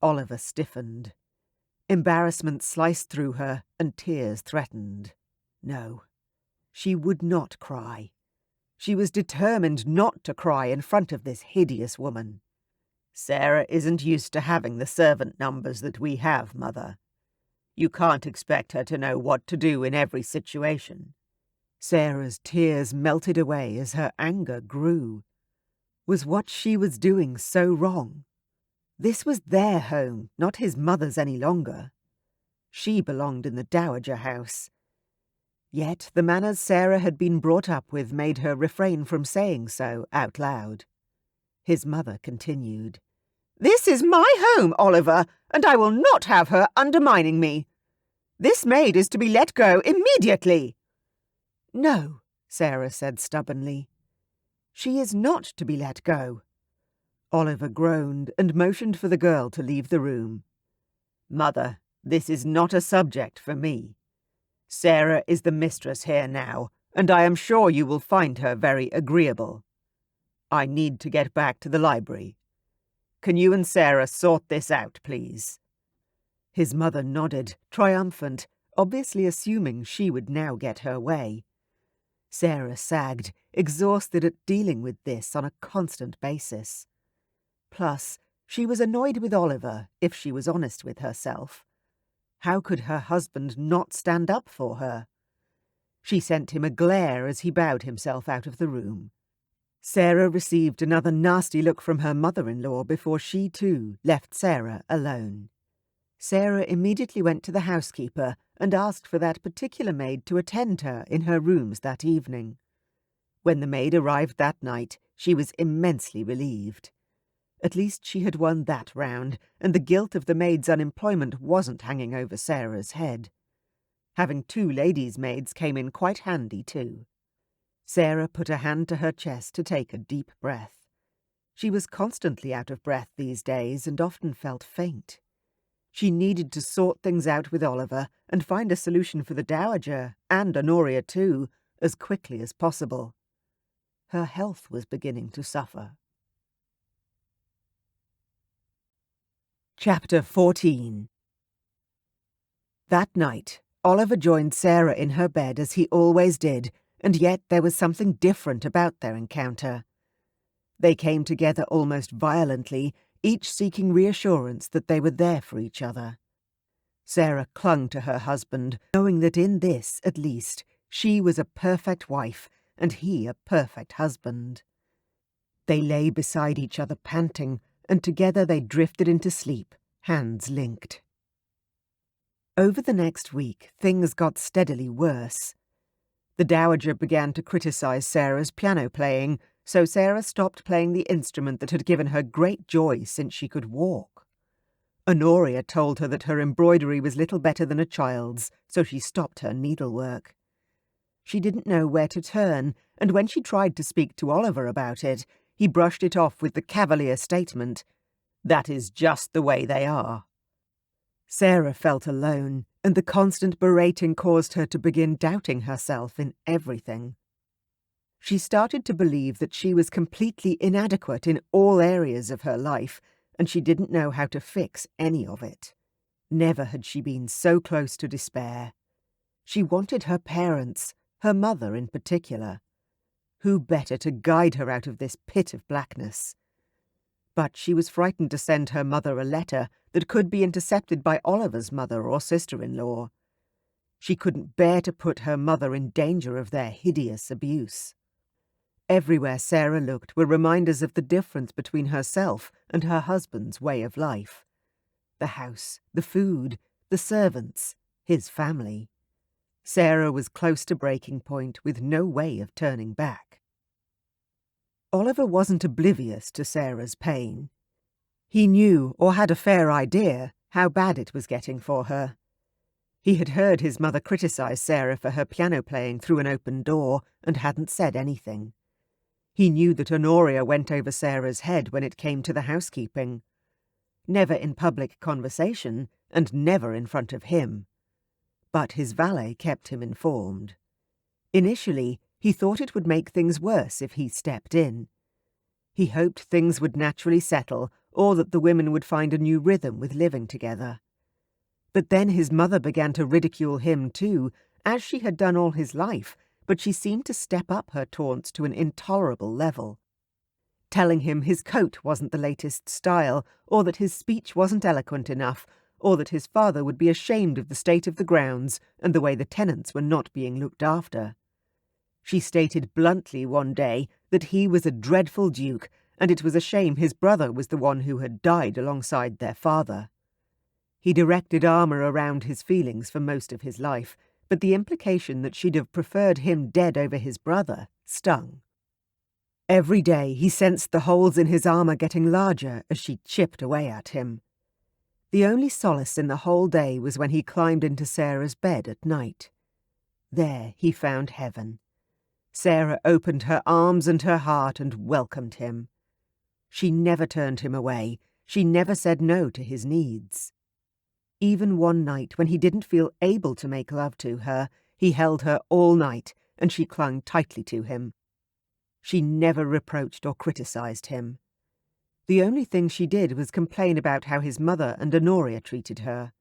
Oliver stiffened. Embarrassment sliced through her and tears threatened. No, she would not cry. She was determined not to cry in front of this hideous woman. "Sarah isn't used to having the servant numbers that we have, Mother. You can't expect her to know what to do in every situation." Sarah's tears melted away as her anger grew. Was what she was doing so wrong? This was their home, not his mother's any longer. She belonged in the dowager house. Yet the manners Sarah had been brought up with made her refrain from saying so out loud. His mother continued. "This is my home, Oliver, and I will not have her undermining me. This maid is to be let go immediately." "No," Sarah said stubbornly. "She is not to be let go." Oliver groaned and motioned for the girl to leave the room. "Mother, this is not a subject for me. Sarah is the mistress here now, and I am sure you will find her very agreeable. I need to get back to the library. Can you and Sarah sort this out, please?" His mother nodded, triumphant, obviously assuming she would now get her way. Sarah sagged, exhausted at dealing with this on a constant basis. Plus, she was annoyed with Oliver, if she was honest with herself. How could her husband not stand up for her? She sent him a glare as he bowed himself out of the room. Sarah received another nasty look from her mother-in-law before she, too, left Sarah alone. Sarah immediately went to the housekeeper and asked for that particular maid to attend her in her rooms that evening. When the maid arrived that night, she was immensely relieved. At least she had won that round, and the guilt of the maid's unemployment wasn't hanging over Sarah's head. Having 2 ladies' maids came in quite handy too. Sarah put a hand to her chest to take a deep breath. She was constantly out of breath these days and often felt faint. She needed to sort things out with Oliver and find a solution for the Dowager, and Honoria too, as quickly as possible. Her health was beginning to suffer. Chapter 14. That night, Oliver joined Sarah in her bed as he always did, and yet there was something different about their encounter. They came together almost violently, each seeking reassurance that they were there for each other. Sarah clung to her husband, knowing that in this, at least, she was a perfect wife, and he a perfect husband. They lay beside each other panting, and together they drifted into sleep, hands linked. Over the next week, things got steadily worse. The Dowager began to criticize Sarah's piano playing, so Sarah stopped playing the instrument that had given her great joy since she could walk. Honoria told her that her embroidery was little better than a child's, so she stopped her needlework. She didn't know where to turn, and when she tried to speak to Oliver about it, he brushed it off with the cavalier statement, "That is just the way they are." Sarah felt alone, and the constant berating caused her to begin doubting herself in everything. She started to believe that she was completely inadequate in all areas of her life, and she didn't know how to fix any of it. Never had she been so close to despair. She wanted her parents, her mother in particular. Who better to guide her out of this pit of blackness? But she was frightened to send her mother a letter that could be intercepted by Oliver's mother or sister-in-law. She couldn't bear to put her mother in danger of their hideous abuse. Everywhere Sarah looked were reminders of the difference between herself and her husband's way of life. The house, the food, the servants, his family. Sarah was close to breaking point with no way of turning back. Oliver wasn't oblivious to Sarah's pain. He knew, or had a fair idea, how bad it was getting for her. He had heard his mother criticize Sarah for her piano playing through an open door and hadn't said anything. He knew that Honoria went over Sarah's head when it came to the housekeeping. Never in public conversation, and never in front of him. But his valet kept him informed. Initially, he thought it would make things worse if he stepped in. He hoped things would naturally settle, or that the women would find a new rhythm with living together. But then his mother began to ridicule him too, as she had done all his life, but she seemed to step up her taunts to an intolerable level. Telling him his coat wasn't the latest style, or that his speech wasn't eloquent enough, or that his father would be ashamed of the state of the grounds and the way the tenants were not being looked after. She stated bluntly one day that he was a dreadful duke, and it was a shame his brother was the one who had died alongside their father. He'd erected armour around his feelings for most of his life, but the implication that she'd have preferred him dead over his brother stung. Every day he sensed the holes in his armour getting larger as she chipped away at him. The only solace in the whole day was when he climbed into Sarah's bed at night. There he found heaven. Sarah opened her arms and her heart and welcomed him. She never turned him away. She never said no to his needs. Even one night when he didn't feel able to make love to her, he held her all night, and she clung tightly to him. She never reproached or criticized him. The only thing she did was complain about how his mother and Honoria treated her.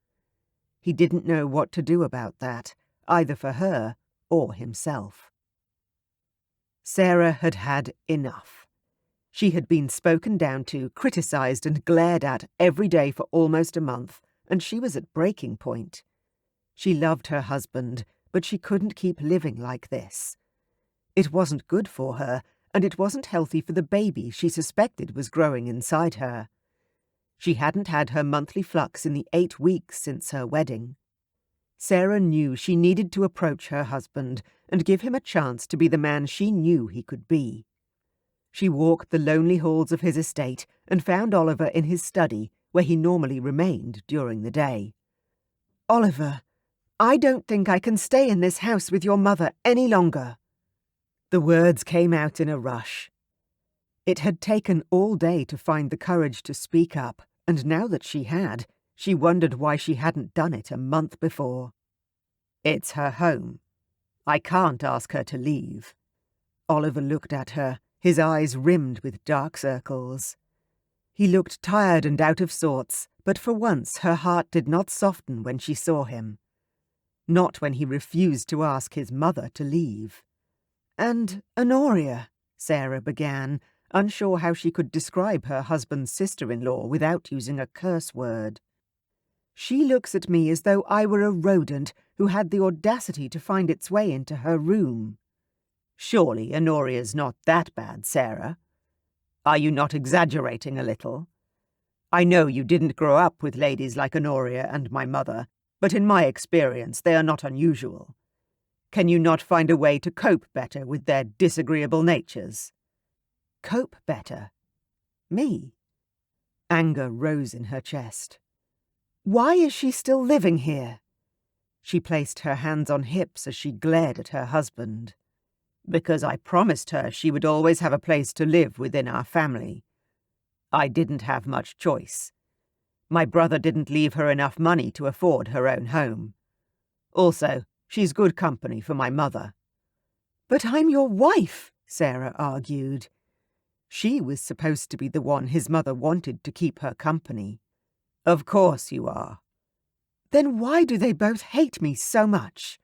He didn't know what to do about that, either for her or himself. Sarah had had enough. She had been spoken down to, criticized and glared at every day for almost a month, and she was at breaking point. She loved her husband, but she couldn't keep living like this. It wasn't good for her, and it wasn't healthy for the baby she suspected was growing inside her. She hadn't had her monthly flux in the 8 weeks since her wedding. Sarah knew she needed to approach her husband and give him a chance to be the man she knew he could be. She walked the lonely halls of his estate and found Oliver in his study, where he normally remained during the day. "Oliver, I don't think I can stay in this house with your mother any longer." The words came out in a rush. It had taken all day to find the courage to speak up, and now that she had, she wondered why she hadn't done it a month before. "It's her home. I can't ask her to leave." Oliver looked at her, his eyes rimmed with dark circles. He looked tired and out of sorts, but for once her heart did not soften when she saw him. Not when he refused to ask his mother to leave. "And Honoria," Sarah began, unsure how she could describe her husband's sister-in-law without using a curse word. "She looks at me as though I were a rodent who had the audacity to find its way into her room." "Surely Honoria's not that bad, Sarah. Are you not exaggerating a little? I know you didn't grow up with ladies like Honoria and my mother, but in my experience they are not unusual. Can you not find a way to cope better with their disagreeable natures?" "Cope better? Me?" Anger rose in her chest. "Why is she still living here?" She placed her hands on hips as she glared at her husband. "Because I promised her she would always have a place to live within our family. I didn't have much choice. My brother didn't leave her enough money to afford her own home. Also, she's good company for my mother." "But I'm your wife," Sarah argued. She was supposed to be the one his mother wanted to keep her company. "Of course you are." "Then why do they both hate me so much?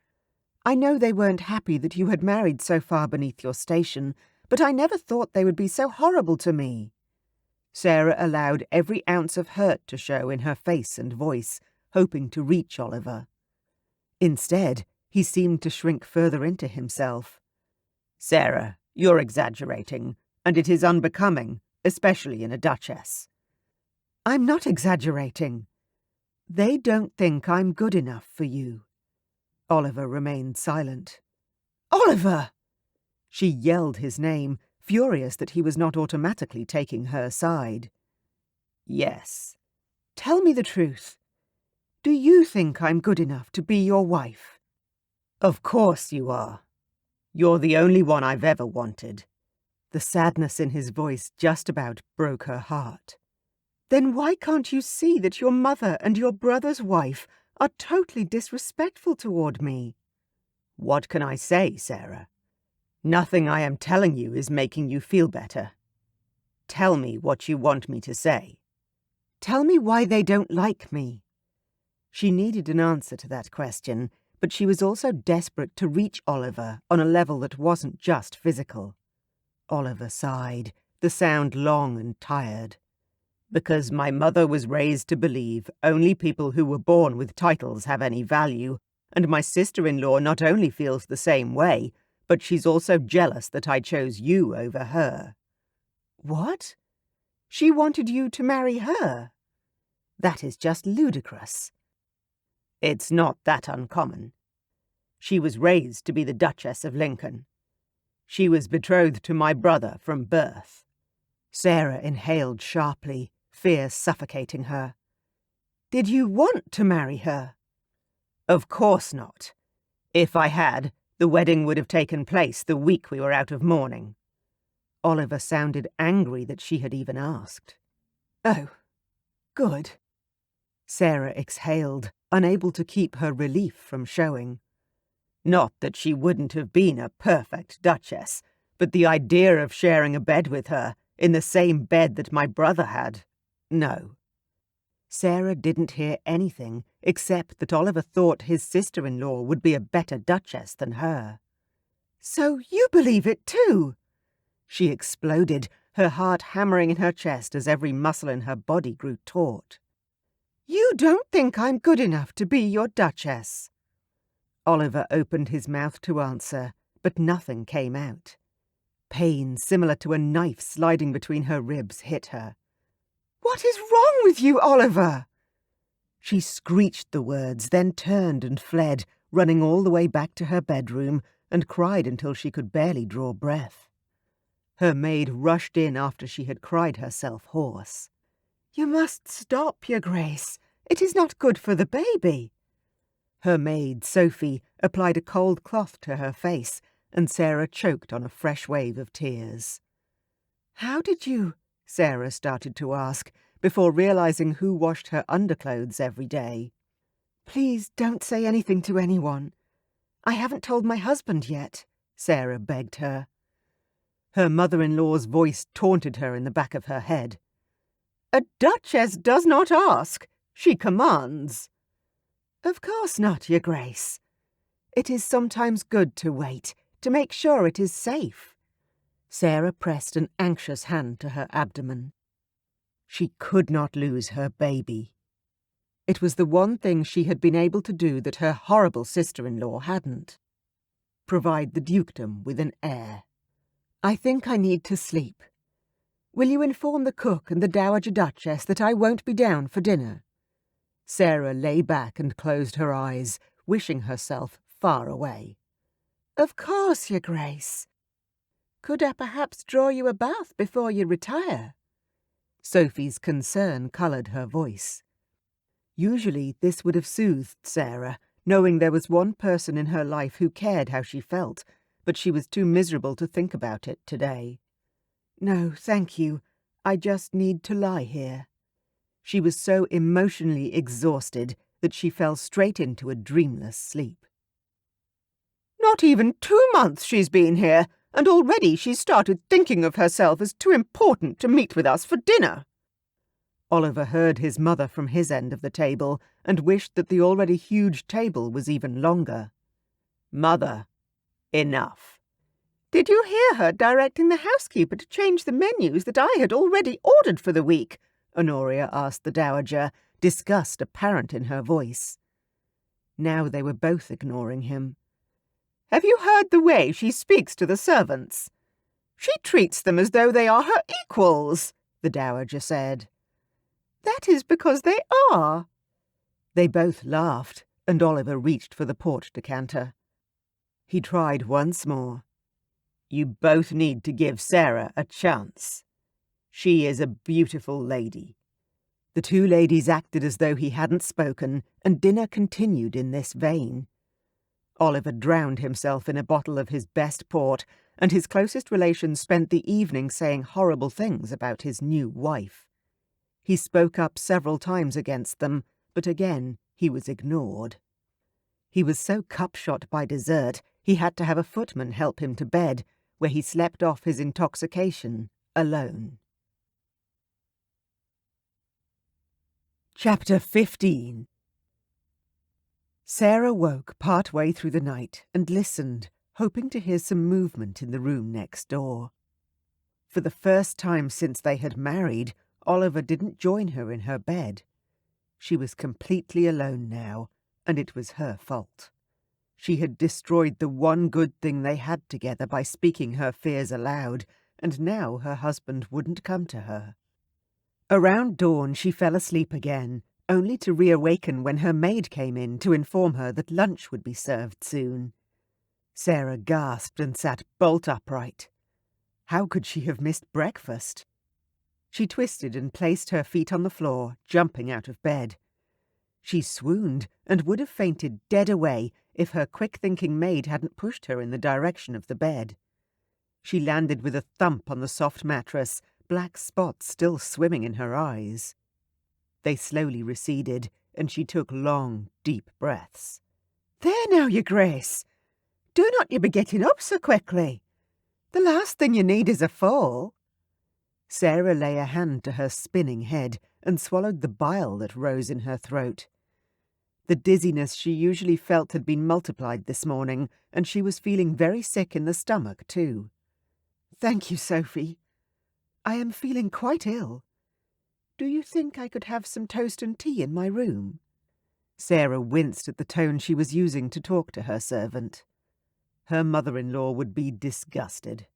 I know they weren't happy that you had married so far beneath your station, but I never thought they would be so horrible to me." Sarah allowed every ounce of hurt to show in her face and voice, hoping to reach Oliver. Instead, he seemed to shrink further into himself. "Sarah, you're exaggerating, and it is unbecoming, especially in a duchess." "I'm not exaggerating. They don't think I'm good enough for you." Oliver remained silent. "Oliver!" She yelled his name, furious that he was not automatically taking her side. "Yes." "Tell me the truth. Do you think I'm good enough to be your wife?" "Of course you are. You're the only one I've ever wanted." The sadness in his voice just about broke her heart. "Then why can't you see that your mother and your brother's wife are totally disrespectful toward me?" "What can I say, Sarah? Nothing I am telling you is making you feel better. Tell me what you want me to say." "Tell me why they don't like me." She needed an answer to that question, but she was also desperate to reach Oliver on a level that wasn't just physical. Oliver sighed, the sound long and tired. "Because my mother was raised to believe only people who were born with titles have any value, and my sister-in-law not only feels the same way, but she's also jealous that I chose you over her." "What? She wanted you to marry her? That is just ludicrous." "It's not that uncommon. She was raised to be the Duchess of Lincoln. She was betrothed to my brother from birth." Sarah inhaled sharply, fear suffocating her. "Did you want to marry her?" "Of course not. If I had, the wedding would have taken place the week we were out of mourning." Oliver sounded angry that she had even asked. "Oh, good." Sarah exhaled, unable to keep her relief from showing. "Not that she wouldn't have been a perfect duchess, but the idea of sharing a bed with her, in the same bed that my brother had, no." Sarah didn't hear anything except that Oliver thought his sister-in-law would be a better duchess than her. "So you believe it too?" She exploded, her heart hammering in her chest as every muscle in her body grew taut. "You don't think I'm good enough to be your duchess?" Oliver opened his mouth to answer, but nothing came out. Pain similar to a knife sliding between her ribs hit her. "What is wrong with you, Oliver?" She screeched the words, then turned and fled, running all the way back to her bedroom, and cried until she could barely draw breath. Her maid rushed in after she had cried herself hoarse. "You must stop, Your Grace. It is not good for the baby." Her maid, Sophie, applied a cold cloth to her face, and Sarah choked on a fresh wave of tears. "How did you—" Sarah started to ask, before realizing who washed her underclothes every day. "Please don't say anything to anyone. I haven't told my husband yet," Sarah begged her. Her mother-in-law's voice taunted her in the back of her head. "A duchess does not ask. She commands." "Of course not, Your Grace. It is sometimes good to wait, to make sure it is safe." Sarah pressed an anxious hand to her abdomen. She could not lose her baby. It was the one thing she had been able to do that her horrible sister-in-law hadn't. Provide the dukedom with an heir. "I think I need to sleep. Will you inform the cook and the Dowager Duchess that I won't be down for dinner?" Sarah lay back and closed her eyes, wishing herself far away. "Of course, Your Grace. Could I perhaps draw you a bath before you retire?" Sophie's concern coloured her voice. Usually this would have soothed Sarah, knowing there was one person in her life who cared how she felt, but she was too miserable to think about it today. "No, thank you. I just need to lie here." She was so emotionally exhausted that she fell straight into a dreamless sleep. "Not even 2 months she's been here, and already she's started thinking of herself as too important to meet with us for dinner." Oliver heard his mother from his end of the table and wished that the already huge table was even longer. "Mother, enough." "Did you hear her directing the housekeeper to change the menus that I had already ordered for the week?" Honoria asked the Dowager, disgust apparent in her voice. Now they were both ignoring him. "Have you heard the way she speaks to the servants? She treats them as though they are her equals," the Dowager said. "That is because they are." They both laughed, and Oliver reached for the port decanter. He tried once more. "You both need to give Sarah a chance. She is a beautiful lady." The two ladies acted as though he hadn't spoken, and dinner continued in this vein. Oliver drowned himself in a bottle of his best port, and his closest relations spent the evening saying horrible things about his new wife. He spoke up several times against them, but again he was ignored. He was so cup-shot by dessert he had to have a footman help him to bed, where he slept off his intoxication alone. Chapter 15. Sarah woke part-way through the night and listened, hoping to hear some movement in the room next door. For the first time since they had married, Oliver didn't join her in her bed. She was completely alone now, and it was her fault. She had destroyed the one good thing they had together by speaking her fears aloud, and now her husband wouldn't come to her. Around dawn she fell asleep again, only to reawaken when her maid came in to inform her that lunch would be served soon. Sarah gasped and sat bolt upright. How could she have missed breakfast? She twisted and placed her feet on the floor, jumping out of bed. She swooned and would have fainted dead away if her quick-thinking maid hadn't pushed her in the direction of the bed. She landed with a thump on the soft mattress, black spots still swimming in her eyes. They slowly receded, and she took long, deep breaths. "There now, Your Grace! Do not you be getting up so quickly. The last thing you need is a fall." Sarah lay a hand to her spinning head and swallowed the bile that rose in her throat. The dizziness she usually felt had been multiplied this morning, and she was feeling very sick in the stomach, too. "Thank you, Sophie. I am feeling quite ill. Do you think I could have some toast and tea in my room?" Sarah winced at the tone she was using to talk to her servant. Her mother-in-law would be disgusted.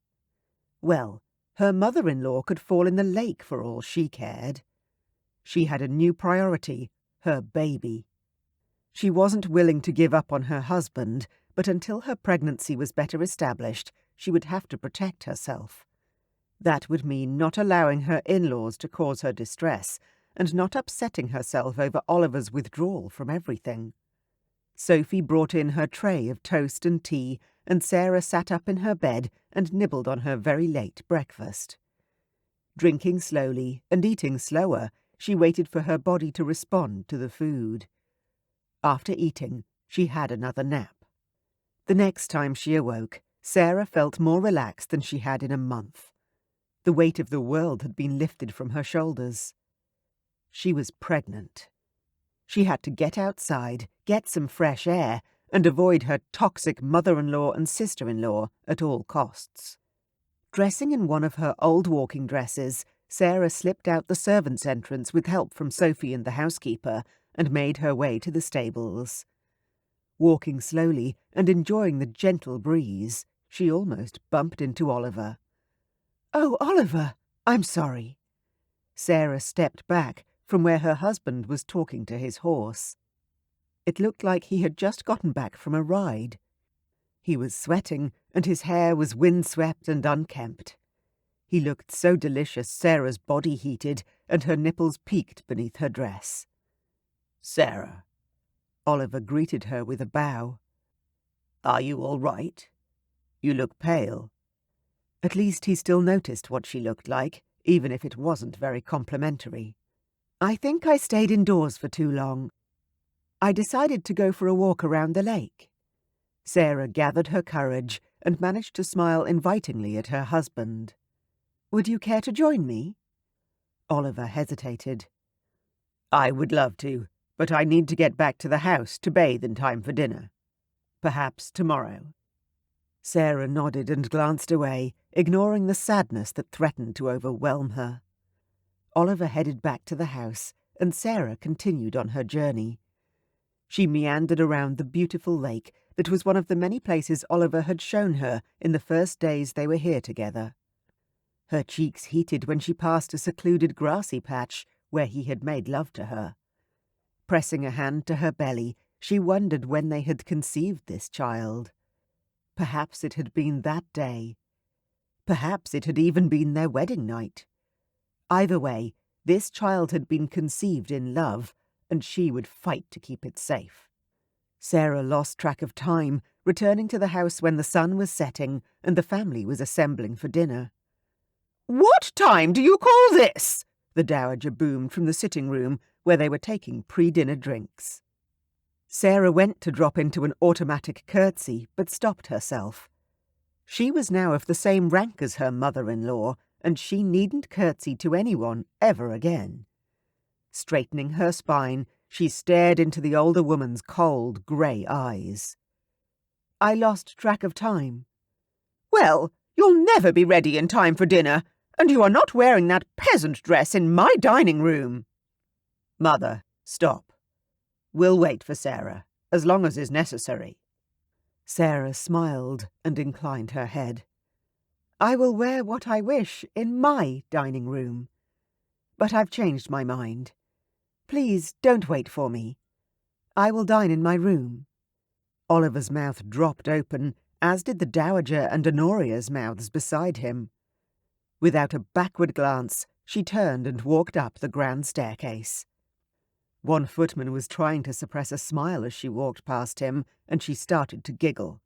Well, her mother-in-law could fall in the lake for all she cared. She had a new priority, her baby. She wasn't willing to give up on her husband, but until her pregnancy was better established, she would have to protect herself. That would mean not allowing her in-laws to cause her distress, and not upsetting herself over Oliver's withdrawal from everything. Sophie brought in her tray of toast and tea, and Sarah sat up in her bed and nibbled on her very late breakfast. Drinking slowly and eating slower, she waited for her body to respond to the food. After eating, she had another nap. The next time she awoke, Sarah felt more relaxed than she had in a month. The weight of the world had been lifted from her shoulders. She was pregnant. She had to get outside, get some fresh air, and avoid her toxic mother-in-law and sister-in-law at all costs. Dressing in one of her old walking dresses, Sarah slipped out the servants' entrance with help from Sophie and the housekeeper and made her way to the stables. Walking slowly and enjoying the gentle breeze, she almost bumped into Oliver. "Oh, Oliver, I'm sorry." Sarah stepped back from where her husband was talking to his horse. It looked like he had just gotten back from a ride. He was sweating, and his hair was windswept and unkempt. He looked so delicious Sarah's body heated, and her nipples peeked beneath her dress. "Sarah." Oliver greeted her with a bow. "Are you all right? You look pale." At least he still noticed what she looked like, even if it wasn't very complimentary. "I think I stayed indoors for too long. I decided to go for a walk around the lake." Sarah gathered her courage and managed to smile invitingly at her husband. "Would you care to join me?" Oliver hesitated. "I would love to, but I need to get back to the house to bathe in time for dinner. Perhaps tomorrow." Sarah nodded and glanced away, ignoring the sadness that threatened to overwhelm her. Oliver headed back to the house, and Sarah continued on her journey. She meandered around the beautiful lake that was one of the many places Oliver had shown her in the first days they were here together. Her cheeks heated when she passed a secluded grassy patch where he had made love to her. Pressing a hand to her belly, she wondered when they had conceived this child. Perhaps it had been that day. Perhaps it had even been their wedding night. Either way, this child had been conceived in love, and she would fight to keep it safe. Sarah lost track of time, returning to the house when the sun was setting and the family was assembling for dinner. "What time do you call this?" the dowager boomed from the sitting room where they were taking pre-dinner drinks. Sarah went to drop into an automatic curtsy, but stopped herself. She was now of the same rank as her mother-in-law, and she needn't curtsy to anyone ever again. Straightening her spine, she stared into the older woman's cold, grey eyes. "I lost track of time." "Well, you'll never be ready in time for dinner, and you are not wearing that peasant dress in my dining room." "Mother, stop. We'll wait for Sarah, as long as is necessary." Sarah smiled and inclined her head. "I will wear what I wish in my dining room. But I've changed my mind. Please don't wait for me. I will dine in my room." Oliver's mouth dropped open, as did the Dowager and Honoria's mouths beside him. Without a backward glance, she turned and walked up the grand staircase. One footman was trying to suppress a smile as she walked past him, and she started to giggle.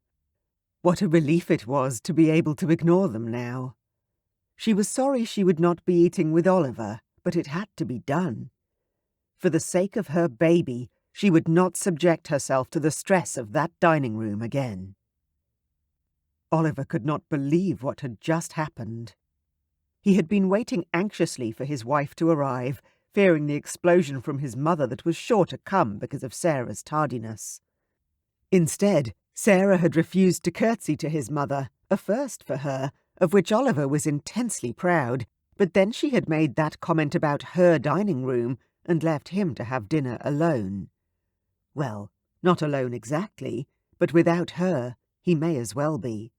What a relief it was to be able to ignore them now. She was sorry she would not be eating with Oliver, but it had to be done. For the sake of her baby, she would not subject herself to the stress of that dining room again. Oliver could not believe what had just happened. He had been waiting anxiously for his wife to arrive, fearing the explosion from his mother that was sure to come because of Sarah's tardiness. Instead, Sarah had refused to curtsy to his mother, a first for her, of which Oliver was intensely proud, but then she had made that comment about her dining room and left him to have dinner alone. Well, not alone exactly, but without her, he may as well be.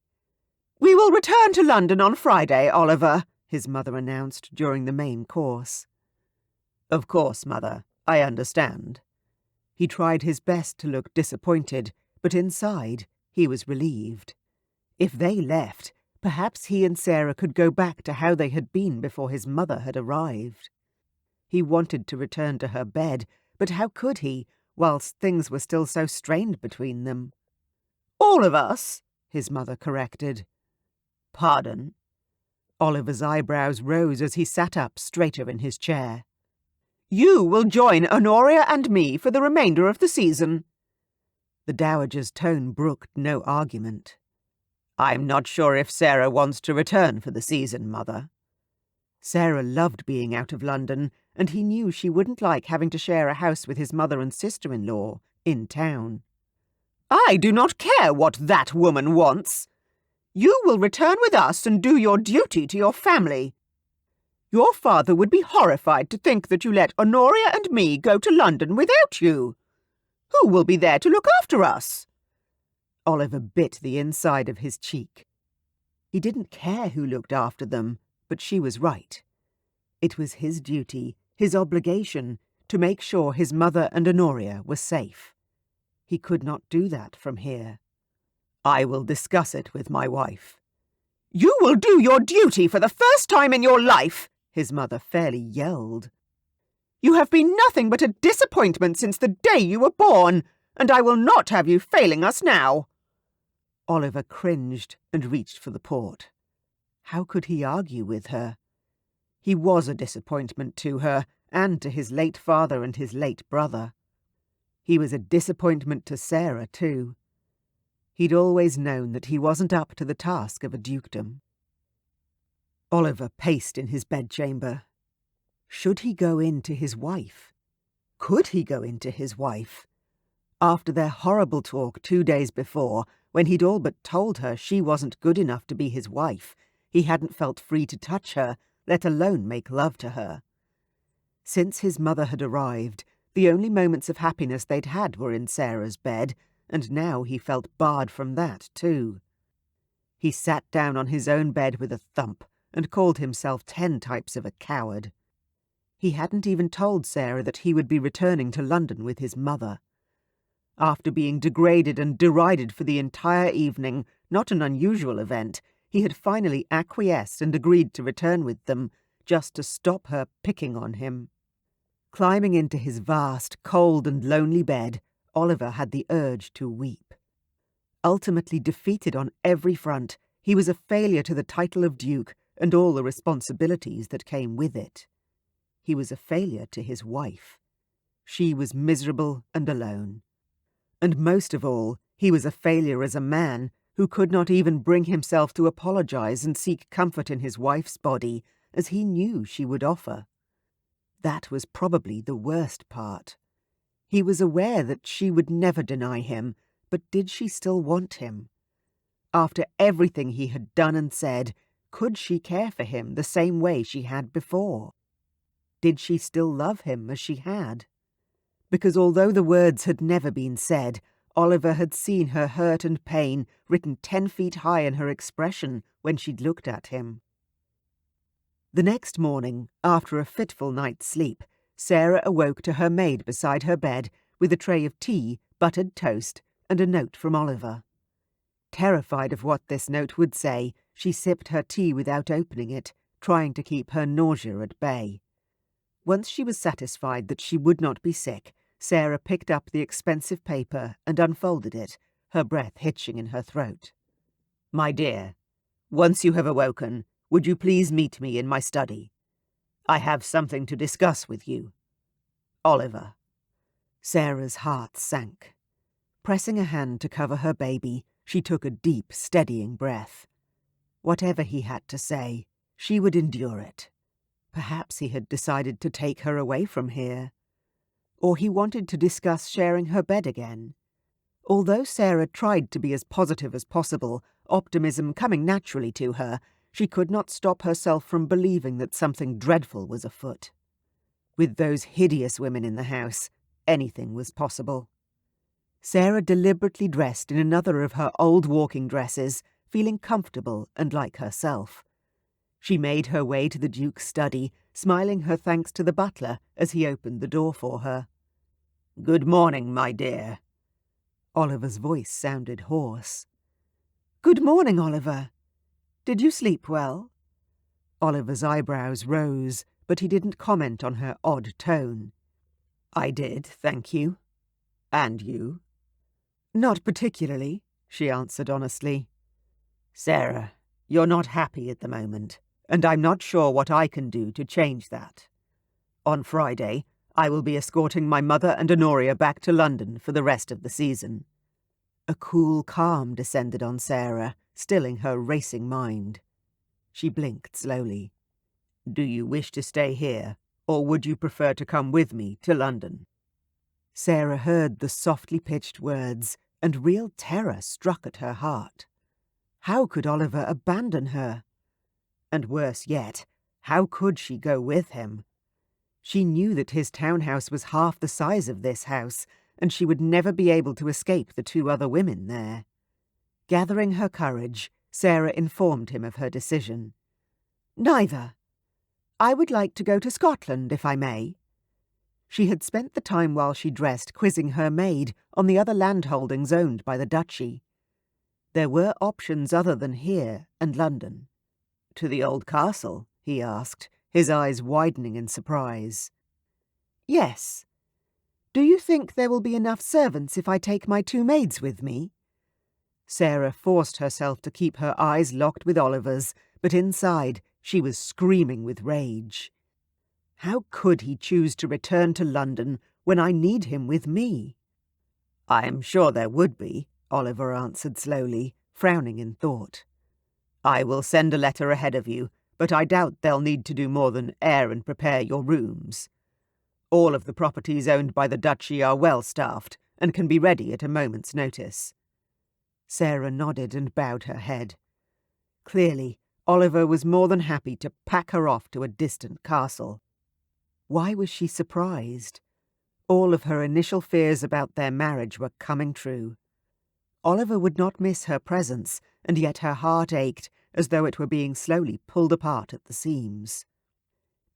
"We will return to London on Friday, Oliver," his mother announced during the main course. Of course, Mother, I understand. He tried his best to look disappointed, but inside he was relieved. If they left, perhaps he and Sarah could go back to how they had been before his mother had arrived. He wanted to return to her bed, but how could he, whilst things were still so strained between them? "All of us," his mother corrected. "Pardon?" Oliver's eyebrows rose as he sat up straighter in his chair. "You will join Honoria and me for the remainder of the season." The dowager's tone brooked no argument. "I'm not sure if Sarah wants to return for the season, Mother." Sarah loved being out of London, and he knew she wouldn't like having to share a house with his mother and sister-in-law in town. "I do not care what that woman wants. You will return with us and do your duty to your family. Your father would be horrified to think that you let Honoria and me go to London without you. Who will be there to look after us?" Oliver bit the inside of his cheek. He didn't care who looked after them, but she was right. It was his duty, his obligation, to make sure his mother and Honoria were safe. He could not do that from here. "I will discuss it with my wife." "You will do your duty for the first time in your life," his mother fairly yelled. "You have been nothing but a disappointment since the day you were born, and I will not have you failing us now." Oliver cringed and reached for the port. How could he argue with her? He was a disappointment to her, and to his late father and his late brother. He was a disappointment to Sarah, too. He'd always known that he wasn't up to the task of a dukedom. Oliver paced in his bedchamber. Should he go in to his wife? Could he go in to his wife? After their horrible talk 2 days before, when he'd all but told her she wasn't good enough to be his wife, he hadn't felt free to touch her, let alone make love to her. Since his mother had arrived, the only moments of happiness they'd had were in Sarah's bed, and now he felt barred from that too. He sat down on his own bed with a thump, and called himself 10 types of a coward. He hadn't even told Sarah that he would be returning to London with his mother. After being degraded and derided for the entire evening, not an unusual event, he had finally acquiesced and agreed to return with them, just to stop her picking on him. Climbing into his vast, cold and lonely bed, Oliver had the urge to weep. Ultimately defeated on every front, he was a failure to the title of Duke and all the responsibilities that came with it. He was a failure to his wife. She was miserable and alone. And most of all, he was a failure as a man who could not even bring himself to apologize and seek comfort in his wife's body, as he knew she would offer. That was probably the worst part. He was aware that she would never deny him, but did she still want him? After everything he had done and said, could she care for him the same way she had before? Did she still love him as she had? Because although the words had never been said, Oliver had seen her hurt and pain written 10 feet high in her expression when she'd looked at him. The next morning, after a fitful night's sleep, Sarah awoke to her maid beside her bed with a tray of tea, buttered toast, and a note from Oliver. Terrified of what this note would say, she sipped her tea without opening it, trying to keep her nausea at bay. Once she was satisfied that she would not be sick, Sarah picked up the expensive paper and unfolded it, her breath hitching in her throat. "My dear, once you have awoken, would you please meet me in my study? I have something to discuss with you. Oliver." Sarah's heart sank. Pressing a hand to cover her baby, she took a deep, steadying breath. Whatever he had to say, she would endure it. Perhaps he had decided to take her away from here. Or he wanted to discuss sharing her bed again. Although Sarah tried to be as positive as possible, optimism coming naturally to her, she could not stop herself from believing that something dreadful was afoot. With those hideous women in the house, anything was possible. Sarah deliberately dressed in another of her old walking dresses, feeling comfortable and like herself. She made her way to the Duke's study, smiling her thanks to the butler as he opened the door for her. "Good morning, my dear." Oliver's voice sounded hoarse. "Good morning, Oliver. Did you sleep well?" Oliver's eyebrows rose, but he didn't comment on her odd tone. "I did, thank you. And you?" "Not particularly," she answered honestly. "Sarah, you're not happy at the moment, and I'm not sure what I can do to change that. On Friday, I will be escorting my mother and Honoria back to London for the rest of the season." A cool calm descended on Sarah, stilling her racing mind. She blinked slowly. "Do you wish to stay here, or would you prefer to come with me to London?" Sarah heard the softly pitched words, and real terror struck at her heart. How could Oliver abandon her? And worse yet, how could she go with him? She knew that his townhouse was half the size of this house, and she would never be able to escape the 2 other women there. Gathering her courage, Sarah informed him of her decision. "Neither. I would like to go to Scotland, if I may." She had spent the time while she dressed quizzing her maid on the other landholdings owned by the duchy. There were options other than here and London. "To the old castle?" he asked, his eyes widening in surprise. "Yes. Do you think there will be enough servants if I take my 2 maids with me?" Sarah forced herself to keep her eyes locked with Oliver's, but inside she was screaming with rage. How could he choose to return to London when I need him with me? "I am sure there would be," Oliver answered slowly, frowning in thought. "I will send a letter ahead of you, but I doubt they'll need to do more than air and prepare your rooms. All of the properties owned by the duchy are well staffed and can be ready at a moment's notice." Sarah nodded and bowed her head. Clearly, Oliver was more than happy to pack her off to a distant castle. Why was she surprised? All of her initial fears about their marriage were coming true. Oliver would not miss her presence, and yet her heart ached as though it were being slowly pulled apart at the seams.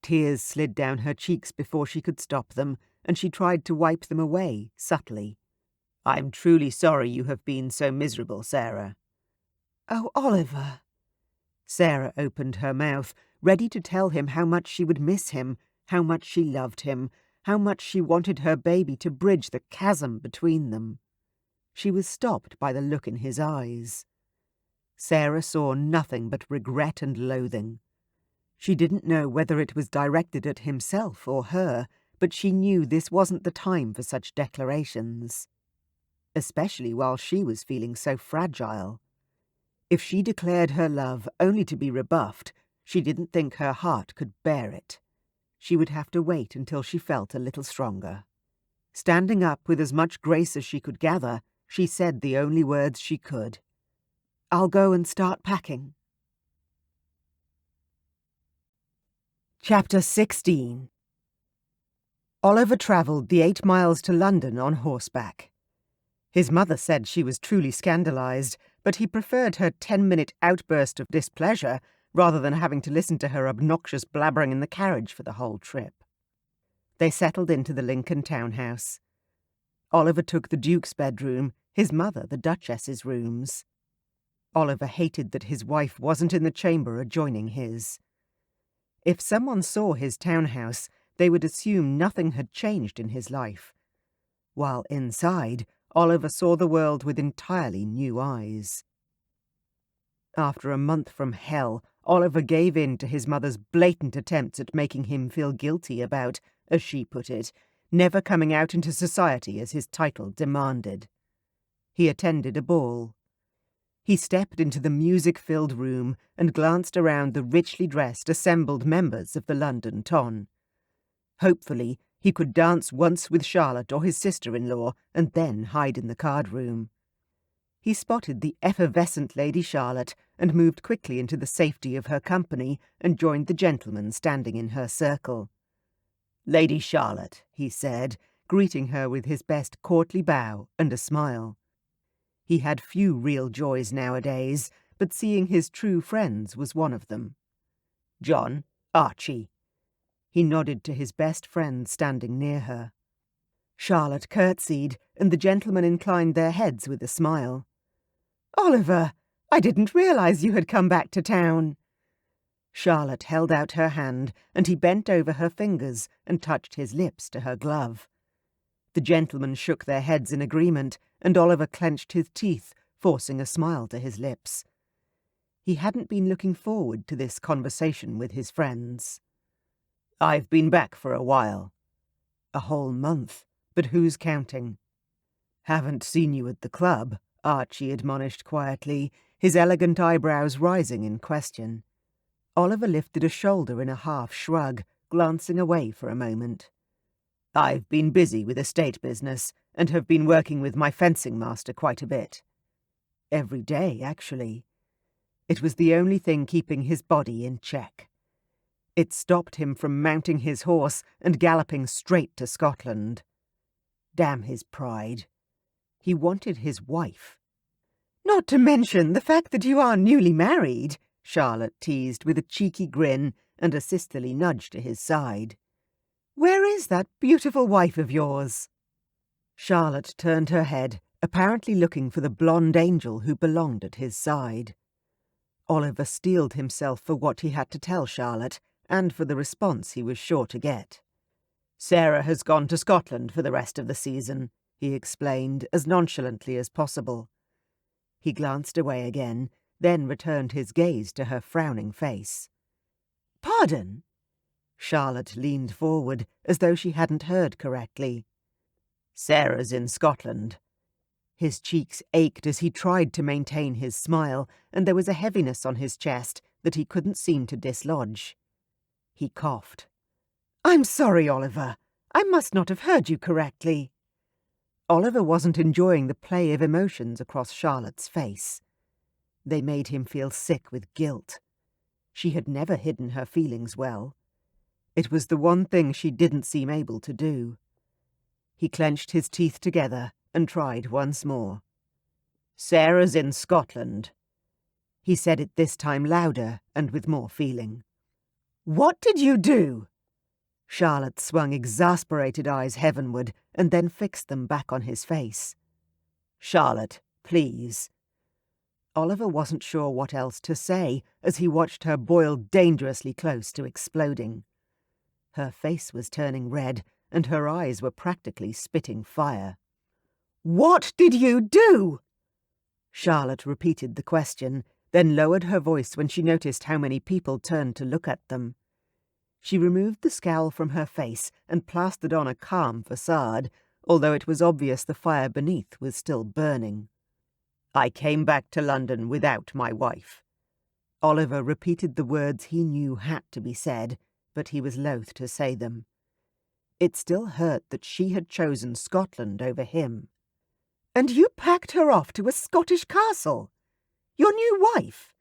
Tears slid down her cheeks before she could stop them, and she tried to wipe them away, subtly. "I'm truly sorry you have been so miserable, Sarah." "Oh, Oliver." Sarah opened her mouth, ready to tell him how much she would miss him, how much she loved him, how much she wanted her baby to bridge the chasm between them. She was stopped by the look in his eyes. Sarah saw nothing but regret and loathing. She didn't know whether it was directed at himself or her, but she knew this wasn't the time for such declarations. Especially while she was feeling so fragile. If she declared her love only to be rebuffed, she didn't think her heart could bear it. She would have to wait until she felt a little stronger. Standing up with as much grace as she could gather, she said the only words she could. "I'll go and start packing." Chapter 16. Oliver travelled the 8 miles to London on horseback. His mother said she was truly scandalised, but he preferred her 10-minute outburst of displeasure rather than having to listen to her obnoxious blabbering in the carriage for the whole trip. They settled into the Lincoln townhouse. Oliver took the Duke's bedroom, his mother the Duchess's rooms. Oliver hated that his wife wasn't in the chamber adjoining his. If someone saw his townhouse, they would assume nothing had changed in his life. While inside, Oliver saw the world with entirely new eyes. After a month from hell, Oliver gave in to his mother's blatant attempts at making him feel guilty about, as she put it, never coming out into society as his title demanded. He attended a ball. He stepped into the music-filled room and glanced around the richly dressed assembled members of the London ton. Hopefully, he could dance once with Charlotte or his sister-in-law and then hide in the card-room. He spotted the effervescent Lady Charlotte and moved quickly into the safety of her company and joined the gentlemen standing in her circle. "Lady Charlotte," he said, greeting her with his best courtly bow and a smile. He had few real joys nowadays, but seeing his true friends was one of them. "John, Archie." He nodded to his best friend standing near her. Charlotte curtsied, and the gentlemen inclined their heads with a smile. "Oliver, I didn't realize you had come back to town." Charlotte held out her hand, and he bent over her fingers and touched his lips to her glove. The gentlemen shook their heads in agreement, and Oliver clenched his teeth, forcing a smile to his lips. He hadn't been looking forward to this conversation with his friends. "I've been back for a while." "A whole month, but who's counting?" "Haven't seen you at the club," Archie admonished quietly, his elegant eyebrows rising in question. Oliver lifted a shoulder in a half shrug, glancing away for a moment. "I've been busy with estate business, and have been working with my fencing master quite a bit." Every day, actually. It was the only thing keeping his body in check. It stopped him from mounting his horse and galloping straight to Scotland. Damn his pride. He wanted his wife. "Not to mention the fact that you are newly married," Charlotte teased with a cheeky grin and a sisterly nudge to his side. "Where is that beautiful wife of yours?" Charlotte turned her head, apparently looking for the blonde angel who belonged at his side. Oliver steeled himself for what he had to tell Charlotte, and for the response he was sure to get. "Sarah has gone to Scotland for the rest of the season," he explained, as nonchalantly as possible. He glanced away again, then returned his gaze to her frowning face. "Pardon?" Charlotte leaned forward, as though she hadn't heard correctly. "Sarah's in Scotland." His cheeks ached as he tried to maintain his smile, and there was a heaviness on his chest that he couldn't seem to dislodge. He coughed. "I'm sorry, Oliver. I must not have heard you correctly." Oliver wasn't enjoying the play of emotions across Charlotte's face. They made him feel sick with guilt. She had never hidden her feelings well. It was the one thing she didn't seem able to do. He clenched his teeth together and tried once more. "Sarah's in Scotland." He said it this time louder and with more feeling. "What did you do?" Charlotte swung exasperated eyes heavenward and then fixed them back on his face. "Charlotte, please." Oliver wasn't sure what else to say as he watched her boil dangerously close to exploding. Her face was turning red, and her eyes were practically spitting fire. "What did you do?" Charlotte repeated the question, then lowered her voice when she noticed how many people turned to look at them. She removed the scowl from her face and plastered on a calm facade, although it was obvious the fire beneath was still burning. "I came back to London without my wife." Oliver repeated the words he knew had to be said, but he was loath to say them. It still hurt that she had chosen Scotland over him. "And you packed her off to a Scottish castle? Your new wife?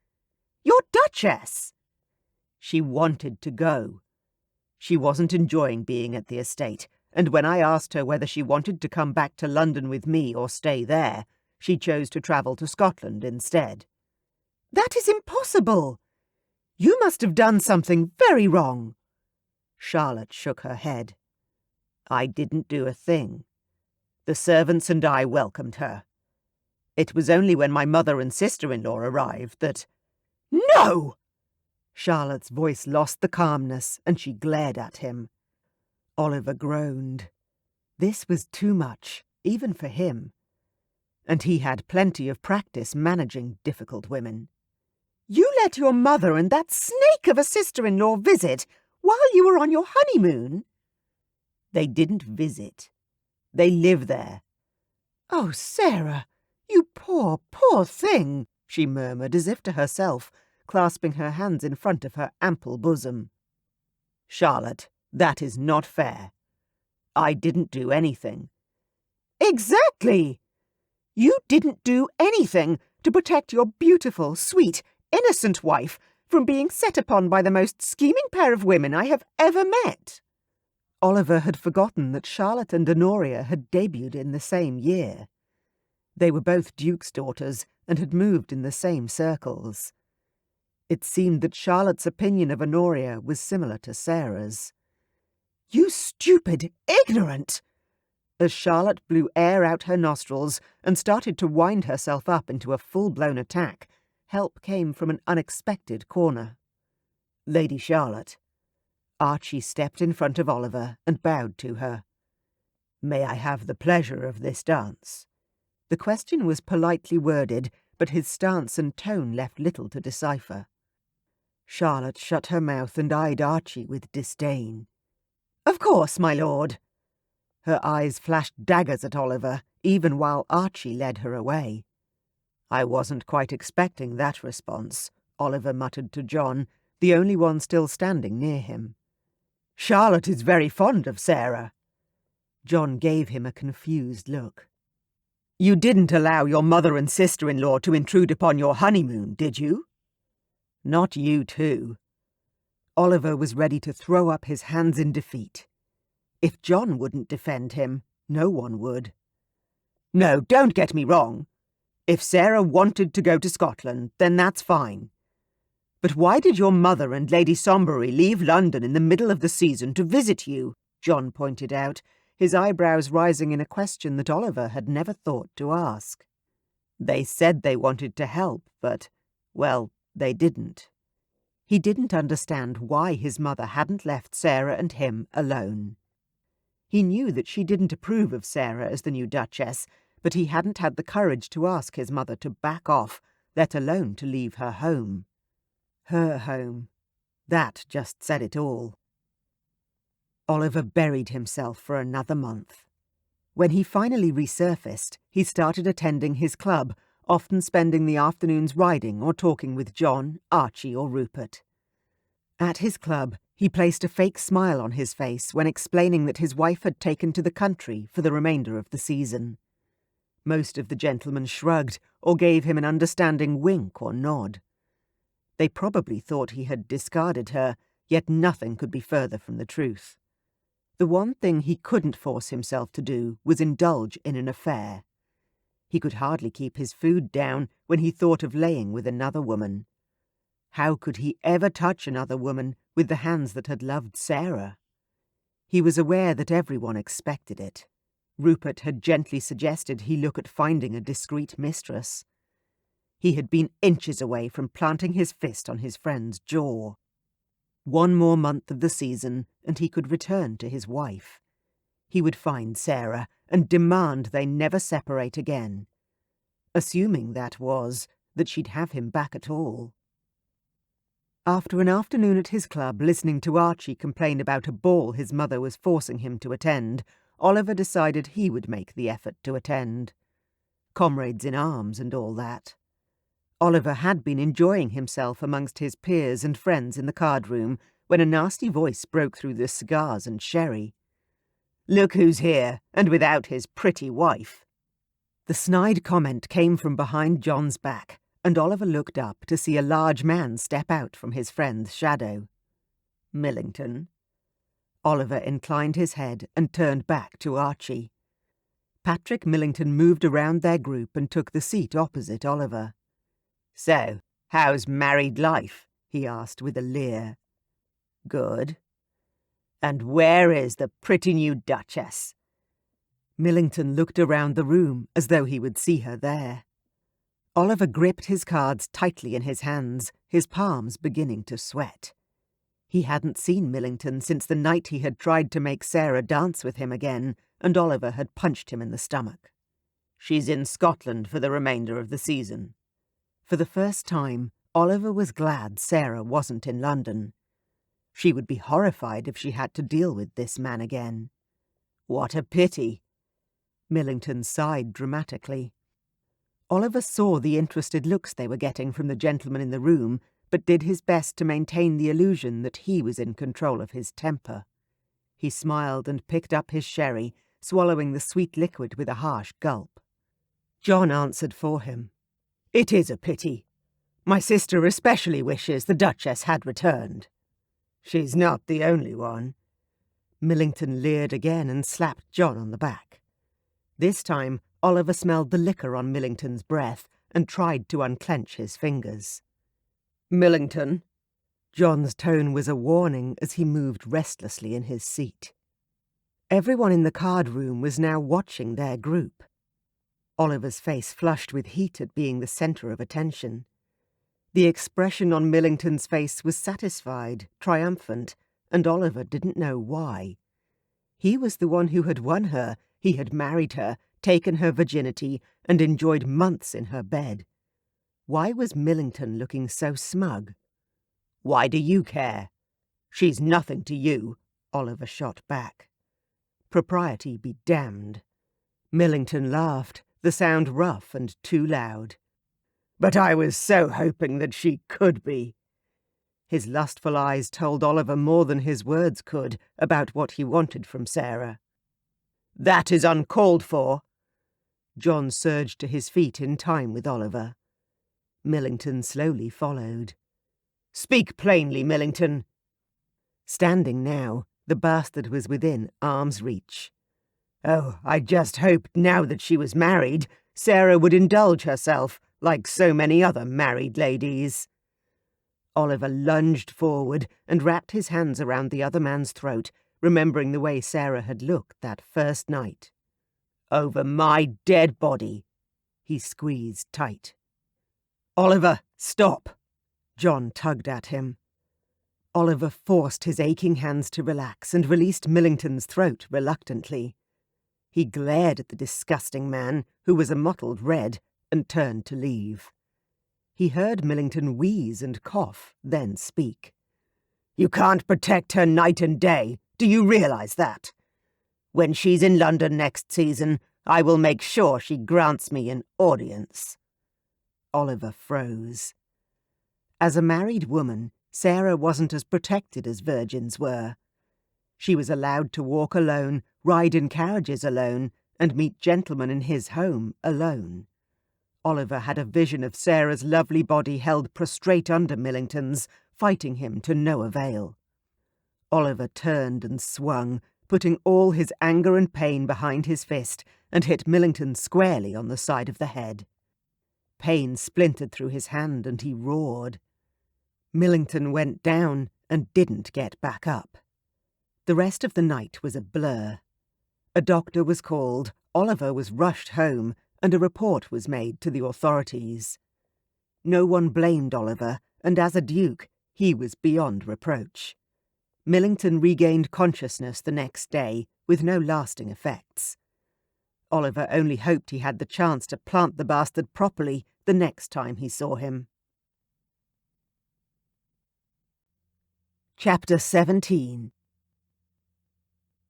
Your Duchess?" "She wanted to go. She wasn't enjoying being at the estate, and when I asked her whether she wanted to come back to London with me or stay there, she chose to travel to Scotland instead." "That is impossible! You must have done something very wrong." Charlotte shook her head. "I didn't do a thing. The servants and I welcomed her. It was only when my mother and sister-in-law arrived that—" "No!" Charlotte's voice lost the calmness, and she glared at him. Oliver groaned. This was too much, even for him. And he had plenty of practice managing difficult women. "You let your mother and that snake of a sister-in-law visit while you were on your honeymoon?" "They didn't visit. They live there." "Oh, Sarah, you poor, poor thing," she murmured as if to herself, clasping her hands in front of her ample bosom. "Charlotte, that is not fair. I didn't do anything." "Exactly! You didn't do anything to protect your beautiful, sweet, innocent wife from being set upon by the most scheming pair of women I have ever met." Oliver had forgotten that Charlotte and Honoria had debuted in the same year. They were both Duke's daughters and had moved in the same circles. It seemed that Charlotte's opinion of Honoria was similar to Sarah's. You stupid ignorant! As Charlotte blew air out her nostrils and started to wind herself up into a full-blown attack, help came from an unexpected corner. Lady Charlotte. Archie stepped in front of Oliver and bowed to her. May I have the pleasure of this dance? The question was politely worded, but his stance and tone left little to decipher. Charlotte shut her mouth and eyed Archie with disdain. Of course, my lord. Her eyes flashed daggers at Oliver, even while Archie led her away. I wasn't quite expecting that response, Oliver muttered to John, the only one still standing near him. Charlotte is very fond of Sarah. John gave him a confused look. You didn't allow your mother and sister-in-law to intrude upon your honeymoon, did you? Not you too. Oliver was ready to throw up his hands in defeat. If John wouldn't defend him, no one would. No, don't get me wrong. If Sarah wanted to go to Scotland, then that's fine. But why did your mother and Lady Sombury leave London in the middle of the season to visit you? John pointed out, his eyebrows rising in a question that Oliver had never thought to ask. They said they wanted to help, but, well, they didn't. He didn't understand why his mother hadn't left Sarah and him alone. He knew that she didn't approve of Sarah as the new Duchess, but he hadn't had the courage to ask his mother to back off, let alone to leave her home. Her home. That just said it all. Oliver buried himself for another month. When he finally resurfaced, he started attending his club, often spending the afternoons riding or talking with John, Archie or Rupert. At his club, he placed a fake smile on his face when explaining that his wife had taken to the country for the remainder of the season. Most of the gentlemen shrugged or gave him an understanding wink or nod. They probably thought he had discarded her, yet nothing could be further from the truth. The one thing he couldn't force himself to do was indulge in an affair. He could hardly keep his food down when he thought of laying with another woman. How could he ever touch another woman with the hands that had loved Sarah? He was aware that everyone expected it. Rupert had gently suggested he look at finding a discreet mistress. He had been inches away from planting his fist on his friend's jaw. One more month of the season, and he could return to his wife. He would find Sarah and demand they never separate again. Assuming that was, that she'd have him back at all. After an afternoon at his club listening to Archie complain about a ball his mother was forcing him to attend, Oliver decided he would make the effort to attend. Comrades in arms and all that. Oliver had been enjoying himself amongst his peers and friends in the card-room when a nasty voice broke through the cigars and sherry. Look who's here, and without his pretty wife. The snide comment came from behind John's back, and Oliver looked up to see a large man step out from his friend's shadow. Millington. Oliver inclined his head and turned back to Archie. Patrick Millington moved around their group and took the seat opposite Oliver. So, how's married life? He asked with a leer. Good. And where is the pretty new Duchess? Millington looked around the room as though he would see her there. Oliver gripped his cards tightly in his hands, his palms beginning to sweat. He hadn't seen Millington since the night he had tried to make Sarah dance with him again, and Oliver had punched him in the stomach. She's in Scotland for the remainder of the season. For the first time, Oliver was glad Sarah wasn't in London. She would be horrified if she had to deal with this man again. What a pity. Millington sighed dramatically. Oliver saw the interested looks they were getting from the gentlemen in the room, but did his best to maintain the illusion that he was in control of his temper. He smiled and picked up his sherry, swallowing the sweet liquid with a harsh gulp. John answered for him. It is a pity. My sister especially wishes the Duchess had returned. She's not the only one. Millington leered again and slapped John on the back. This time, Oliver smelled the liquor on Millington's breath and tried to unclench his fingers. Millington. John's tone was a warning as he moved restlessly in his seat. Everyone in the card room was now watching their group. Oliver's face flushed with heat at being the centre of attention. The expression on Millington's face was satisfied, triumphant, and Oliver didn't know why. He was the one who had won her, he had married her, taken her virginity, and enjoyed months in her bed. Why was Millington looking so smug? "Why do you care? She's nothing to you," Oliver shot back. Propriety be damned. Millington laughed, the sound rough and too loud. "But I was so hoping that she could be." His lustful eyes told Oliver more than his words could about what he wanted from Sarah. "That is uncalled for." John surged to his feet in time with Oliver. Millington slowly followed. "Speak plainly, Millington." Standing now, the bastard was within arm's reach. "Oh, I just hoped now that she was married, Sarah would indulge herself, like so many other married ladies." Oliver lunged forward and wrapped his hands around the other man's throat, remembering the way Sarah had looked that first night. "Over my dead body." He squeezed tight. "Oliver, stop!" John tugged at him. Oliver forced his aching hands to relax and released Millington's throat reluctantly. He glared at the disgusting man, who was a mottled red, and turned to leave. He heard Millington wheeze and cough, then speak. "You can't protect her night and day. Do you realize that? When she's in London next season, I will make sure she grants me an audience." Oliver froze. As a married woman, Sarah wasn't as protected as virgins were. She was allowed to walk alone, ride in carriages alone, and meet gentlemen in his home alone. Oliver had a vision of Sarah's lovely body held prostrate under Millington's, fighting him to no avail. Oliver turned and swung, putting all his anger and pain behind his fist, and hit Millington squarely on the side of the head. Pain splintered through his hand, and he roared. Millington went down and didn't get back up. The rest of the night was a blur. A doctor was called, Oliver was rushed home, and a report was made to the authorities. No one blamed Oliver, and as a duke, he was beyond reproach. Millington regained consciousness the next day, with no lasting effects. Oliver only hoped he had the chance to plant the bastard properly the next time he saw him. Chapter 17.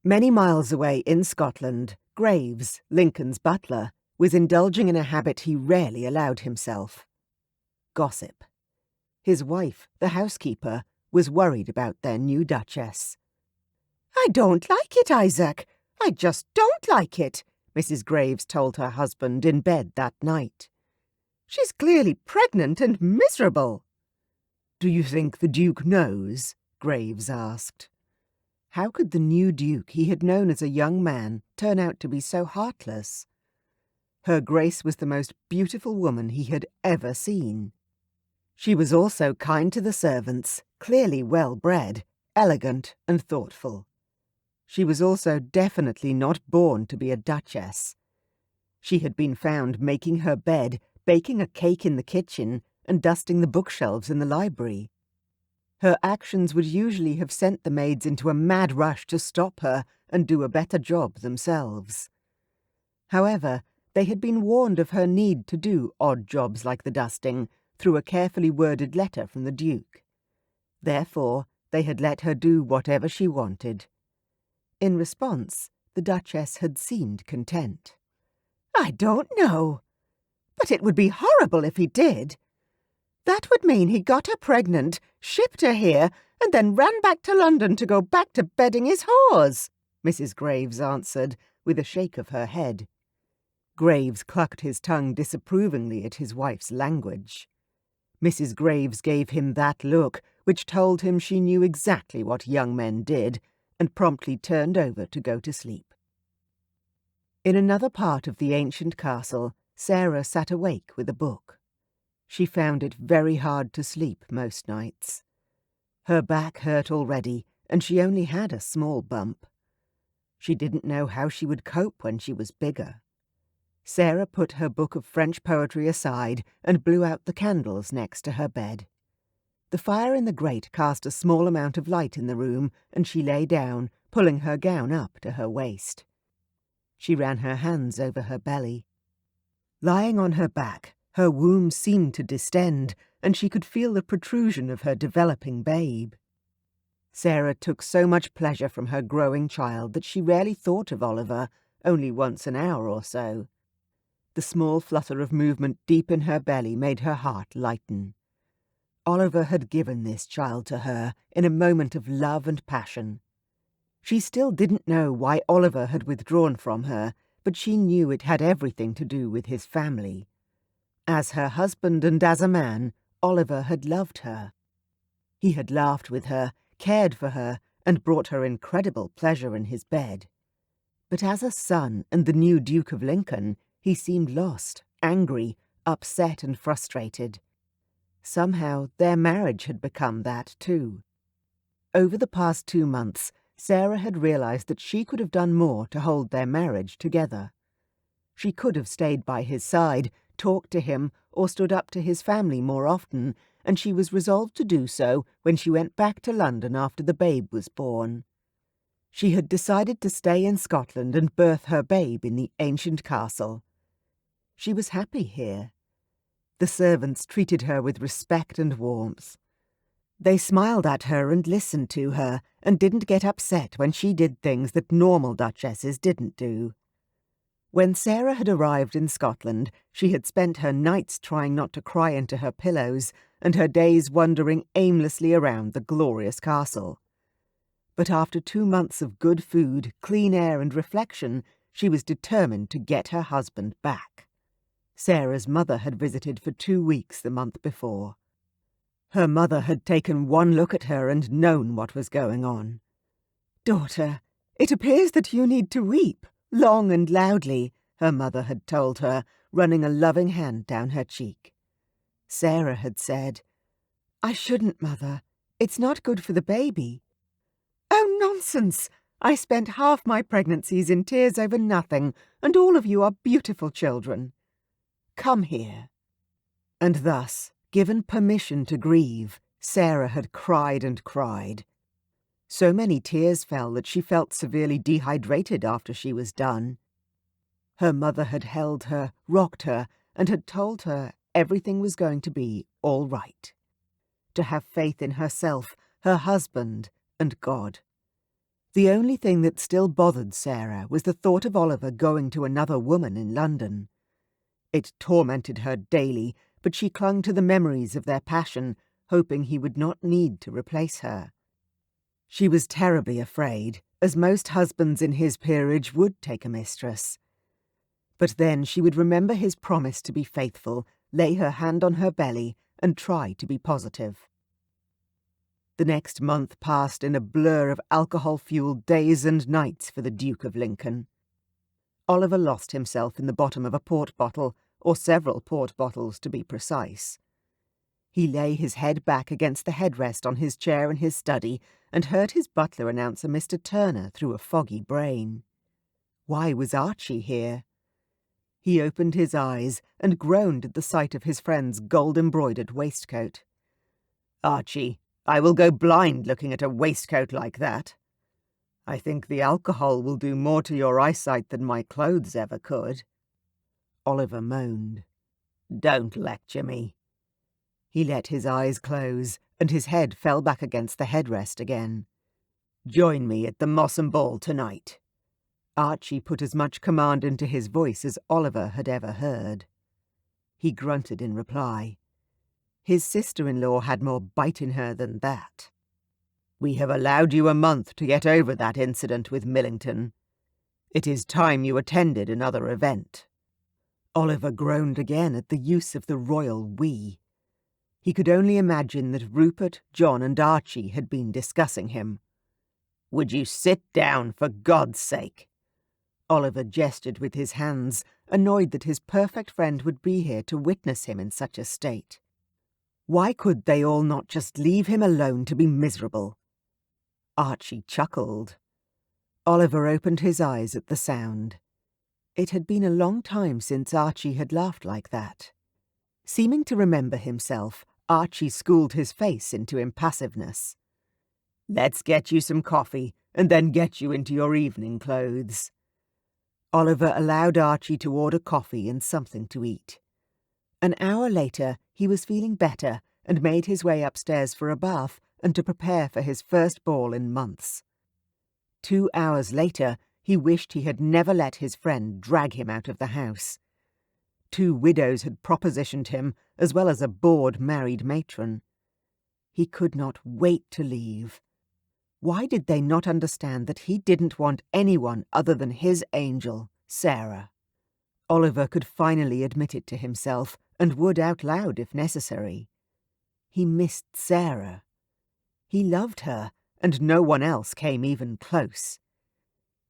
Many miles away in Scotland, Graves, Lincoln's butler, was indulging in a habit he rarely allowed himself: gossip. His wife, the housekeeper, was worried about their new duchess. "I don't like it, Isaac. I just don't like it," Mrs. Graves told her husband in bed that night. "She's clearly pregnant and miserable." "Do you think the Duke knows?" Graves asked. How could the new Duke he had known as a young man turn out to be so heartless? Her Grace was the most beautiful woman he had ever seen. She was also kind to the servants, clearly well-bred, elegant and thoughtful. She was also definitely not born to be a duchess. She had been found making her bed, baking a cake in the kitchen, and dusting the bookshelves in the library. Her actions would usually have sent the maids into a mad rush to stop her and do a better job themselves. However, they had been warned of her need to do odd jobs like the dusting through a carefully worded letter from the Duke. Therefore, they had let her do whatever she wanted. In response, the Duchess had seemed content. "I don't know, but it would be horrible if he did. That would mean he got her pregnant, shipped her here, and then ran back to London to go back to bedding his whores," Mrs. Graves answered, with a shake of her head. Graves clucked his tongue disapprovingly at his wife's language. Mrs. Graves gave him that look which told him she knew exactly what young men did, and promptly turned over to go to sleep. In another part of the ancient castle, Sarah sat awake with a book. She found it very hard to sleep most nights. Her back hurt already, and she only had a small bump. She didn't know how she would cope when she was bigger. Sarah put her book of French poetry aside and blew out the candles next to her bed. The fire in the grate cast a small amount of light in the room, and she lay down, pulling her gown up to her waist. She ran her hands over her belly. Lying on her back, her womb seemed to distend, and she could feel the protrusion of her developing babe. Sarah took so much pleasure from her growing child that she rarely thought of Oliver, only once an hour or so. The small flutter of movement deep in her belly made her heart lighten. Oliver had given this child to her in a moment of love and passion. She still didn't know why Oliver had withdrawn from her, but she knew it had everything to do with his family. As her husband and as a man, Oliver had loved her. He had laughed with her, cared for her, and brought her incredible pleasure in his bed. But as a son and the new Duke of Lincoln, he seemed lost, angry, upset and frustrated. Somehow their marriage had become that too. Over the past 2 months, Sarah had realized that she could have done more to hold their marriage together. She could have stayed by his side, talked to him, or stood up to his family more often, and she was resolved to do so when she went back to London after the babe was born. She had decided to stay in Scotland and birth her babe in the ancient castle. She was happy here. The servants treated her with respect and warmth. They smiled at her and listened to her, and didn't get upset when she did things that normal duchesses didn't do. When Sarah had arrived in Scotland, she had spent her nights trying not to cry into her pillows, and her days wandering aimlessly around the glorious castle. But after 2 months of good food, clean air and reflection, she was determined to get her husband back. Sarah's mother had visited for 2 weeks the month before. Her mother had taken one look at her and known what was going on. "Daughter, it appears that you need to weep, long and loudly," her mother had told her, running a loving hand down her cheek. Sarah had said, "I shouldn't, Mother. It's not good for the baby." "Oh, nonsense! I spent half my pregnancies in tears over nothing, and all of you are beautiful children. Come here." And thus, given permission to grieve, Sarah had cried and cried. So many tears fell that she felt severely dehydrated after she was done. Her mother had held her, rocked her, and had told her everything was going to be all right. To have faith in herself, her husband, and God. The only thing that still bothered Sarah was the thought of Oliver going to another woman in London. It tormented her daily, but she clung to the memories of their passion, hoping he would not need to replace her. She was terribly afraid, as most husbands in his peerage would take a mistress. But then she would remember his promise to be faithful, lay her hand on her belly, and try to be positive. The next month passed in a blur of alcohol-fueled days and nights for the Duke of Lincoln. Oliver lost himself in the bottom of a port bottle, or several port bottles to be precise. He lay his head back against the headrest on his chair in his study and heard his butler announce a Mr. Turner through a foggy brain. Why was Archie here? He opened his eyes and groaned at the sight of his friend's gold-embroidered waistcoat. "Archie, I will go blind looking at a waistcoat like that. I think the alcohol will do more to your eyesight than my clothes ever could." Oliver moaned. "Don't lecture me." He let his eyes close, and his head fell back against the headrest again. "Join me at the Mossam Ball tonight." Archie put as much command into his voice as Oliver had ever heard. He grunted in reply. His sister-in-law had more bite in her than that. "We have allowed you a month to get over that incident with Millington. It is time you attended another event." Oliver groaned again at the use of the royal we. He could only imagine that Rupert, John, and Archie had been discussing him. "Would you sit down, for God's sake?" Oliver gestured with his hands, annoyed that his perfect friend would be here to witness him in such a state. Why could they all not just leave him alone to be miserable? Archie chuckled. Oliver opened his eyes at the sound. It had been a long time since Archie had laughed like that. Seeming to remember himself, Archie schooled his face into impassiveness. "Let's get you some coffee, and then get you into your evening clothes." Oliver allowed Archie to order coffee and something to eat. An hour later, he was feeling better and made his way upstairs for a bath and to prepare for his first ball in months. 2 hours later, he wished he had never let his friend drag him out of the house. 2 widows had propositioned him, as well as a bored married matron. He could not wait to leave. Why did they not understand that he didn't want anyone other than his angel, Sarah? Oliver could finally admit it to himself, and would out loud if necessary. He missed Sarah. He loved her, and no one else came even close.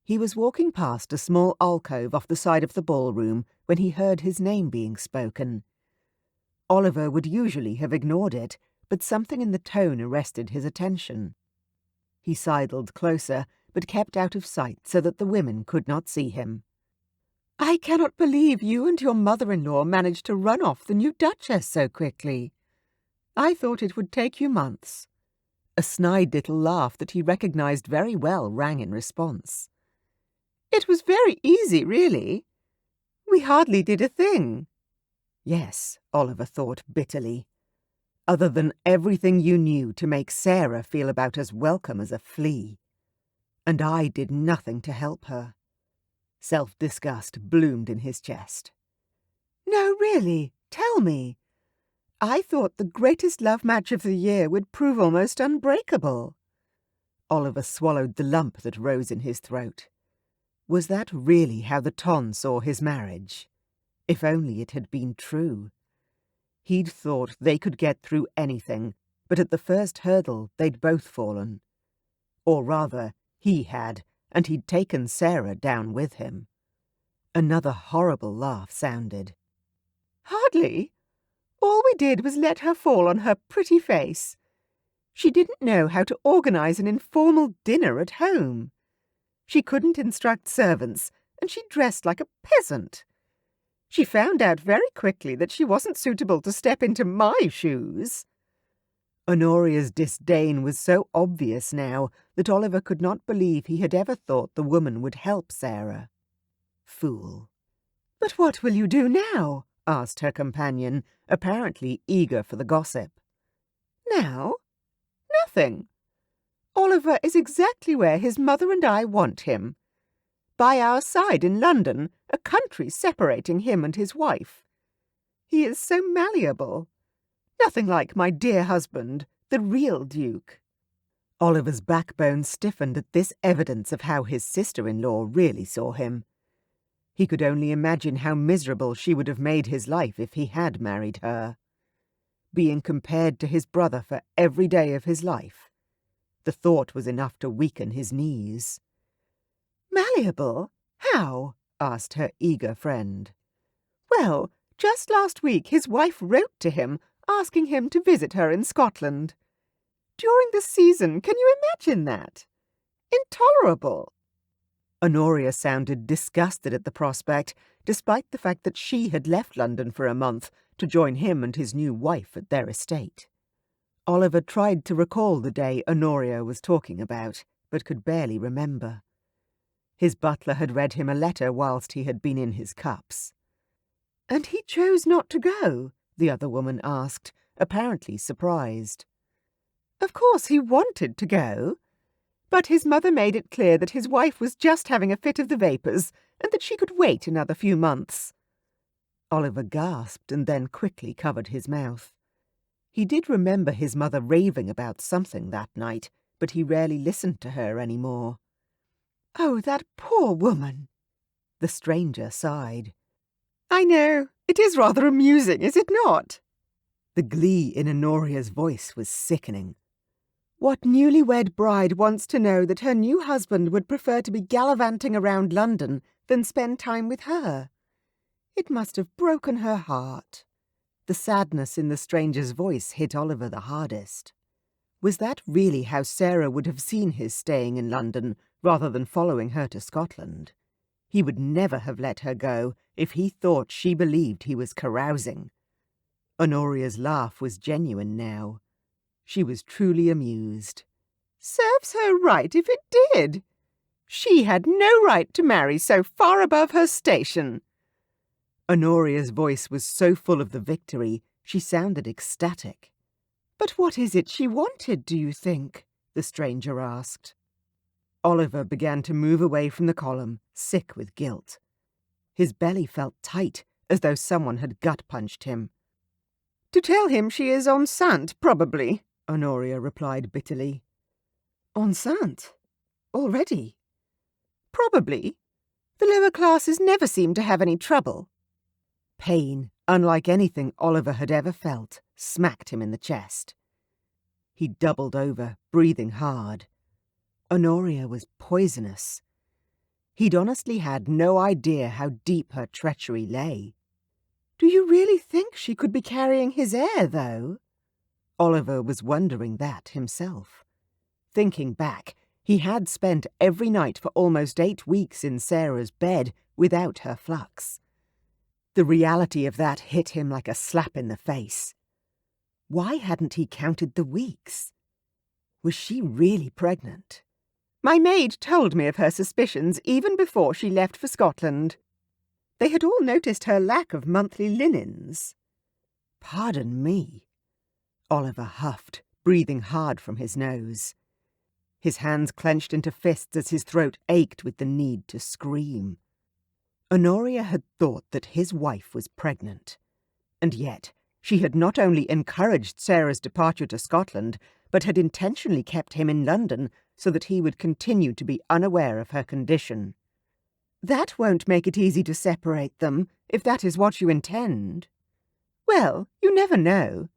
He was walking past a small alcove off the side of the ballroom when he heard his name being spoken. Oliver would usually have ignored it, but something in the tone arrested his attention. He sidled closer, but kept out of sight so that the women could not see him. "I cannot believe you and your mother-in-law managed to run off the new Duchess so quickly. I thought it would take you months." A snide little laugh that he recognized very well rang in response. "It was very easy, really. We hardly did a thing." Yes, Oliver thought bitterly. Other than everything you knew to make Sarah feel about as welcome as a flea. And I did nothing to help her. Self-disgust bloomed in his chest. "No, really, tell me. I thought the greatest love match of the year would prove almost unbreakable." Oliver swallowed the lump that rose in his throat. Was that really how the Ton saw his marriage? If only it had been true. He'd thought they could get through anything, but at the first hurdle they'd both fallen. Or rather, he had, and he'd taken Sarah down with him. Another horrible laugh sounded. "Hardly. All we did was let her fall on her pretty face. She didn't know how to organize an informal dinner at home. She couldn't instruct servants, and she dressed like a peasant. She found out very quickly that she wasn't suitable to step into my shoes." Honoria's disdain was so obvious now that Oliver could not believe he had ever thought the woman would help Sarah. Fool. "But what will you do now?" asked her companion, apparently eager for the gossip. "Now? Nothing. Oliver is exactly where his mother and I want him. By our side in London, a country separating him and his wife. He is so malleable. Nothing like my dear husband, the real Duke." Oliver's backbone stiffened at this evidence of how his sister-in-law really saw him. He could only imagine how miserable she would have made his life if he had married her. Being compared to his brother for every day of his life. The thought was enough to weaken his knees. "Malleable? How?" asked her eager friend. "Well, just last week his wife wrote to him, asking him to visit her in Scotland. During the season, can you imagine that? Intolerable." Honoria sounded disgusted at the prospect, despite the fact that she had left London for a month to join him and his new wife at their estate. Oliver tried to recall the day Honoria was talking about, but could barely remember. His butler had read him a letter whilst he had been in his cups. "And he chose not to go?" the other woman asked, apparently surprised. "Of course he wanted to go. But his mother made it clear that his wife was just having a fit of the vapours, and that she could wait another few months." Oliver gasped and then quickly covered his mouth. He did remember his mother raving about something that night, but he rarely listened to her any more. "Oh, that poor woman!" The stranger sighed. "I know. It is rather amusing, is it not?" The glee in Honoria's voice was sickening. What newlywed bride wants to know that her new husband would prefer to be gallivanting around London than spend time with her? It must have broken her heart. The sadness in the stranger's voice hit Oliver the hardest. Was that really how Sarah would have seen his staying in London, rather than following her to Scotland. He would never have let her go if he thought she believed he was carousing. Honoria's laugh was genuine now. She was truly amused. Serves her right if it did. She had no right to marry so far above her station. Honoria's voice was so full of the victory, she sounded ecstatic. But what is it she wanted, do you think? The stranger asked. Oliver began to move away from the column, sick with guilt. His belly felt tight, as though someone had gut-punched him. To tell him she is enceinte, probably, Honoria replied bitterly. Enceinte? Already? Probably. The lower classes never seem to have any trouble. Pain, unlike anything Oliver had ever felt, smacked him in the chest. He doubled over, breathing hard. Honoria was poisonous. He'd honestly had no idea how deep her treachery lay. Do you really think she could be carrying his heir, though? Oliver was wondering that himself. Thinking back, he had spent every night for almost 8 weeks in Sarah's bed without her flux. The reality of that hit him like a slap in the face. Why hadn't he counted the weeks? Was she really pregnant? My maid told me of her suspicions even before she left for Scotland. They had all noticed her lack of monthly linens. Pardon me. Oliver huffed, breathing hard from his nose. His hands clenched into fists as his throat ached with the need to scream. Honoria had thought that his wife was pregnant. And yet, she had not only encouraged Sarah's departure to Scotland, but had intentionally kept him in London so that he would continue to be unaware of her condition. That won't make it easy to separate them, if that is what you intend. Well, you never know.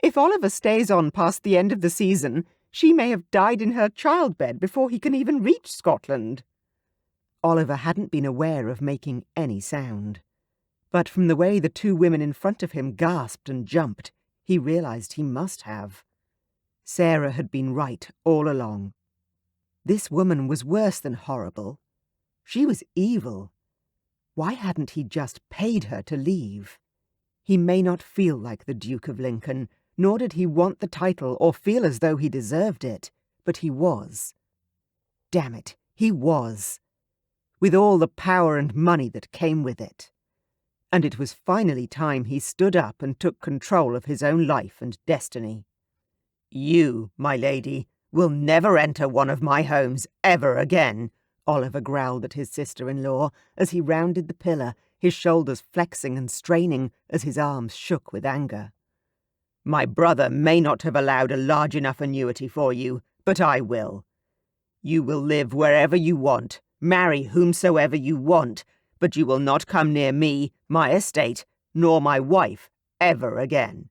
If Oliver stays on past the end of the season, she may have died in her childbed before he can even reach Scotland. Oliver hadn't been aware of making any sound. But from the way the 2 women in front of him gasped and jumped, he realized he must have. Sarah had been right all along. This woman was worse than horrible. She was evil. Why hadn't he just paid her to leave? He may not feel like the Duke of Lincoln, nor did he want the title or feel as though he deserved it, but he was. Damn it, he was. With all the power and money that came with it. And it was finally time he stood up and took control of his own life and destiny. You, my lady, will never enter one of my homes ever again, Oliver growled at his sister-in-law as he rounded the pillar, his shoulders flexing and straining as his arms shook with anger. My brother may not have allowed a large enough annuity for you, but I will. You will live wherever you want, marry whomsoever you want, but you will not come near me, my estate, nor my wife, ever again.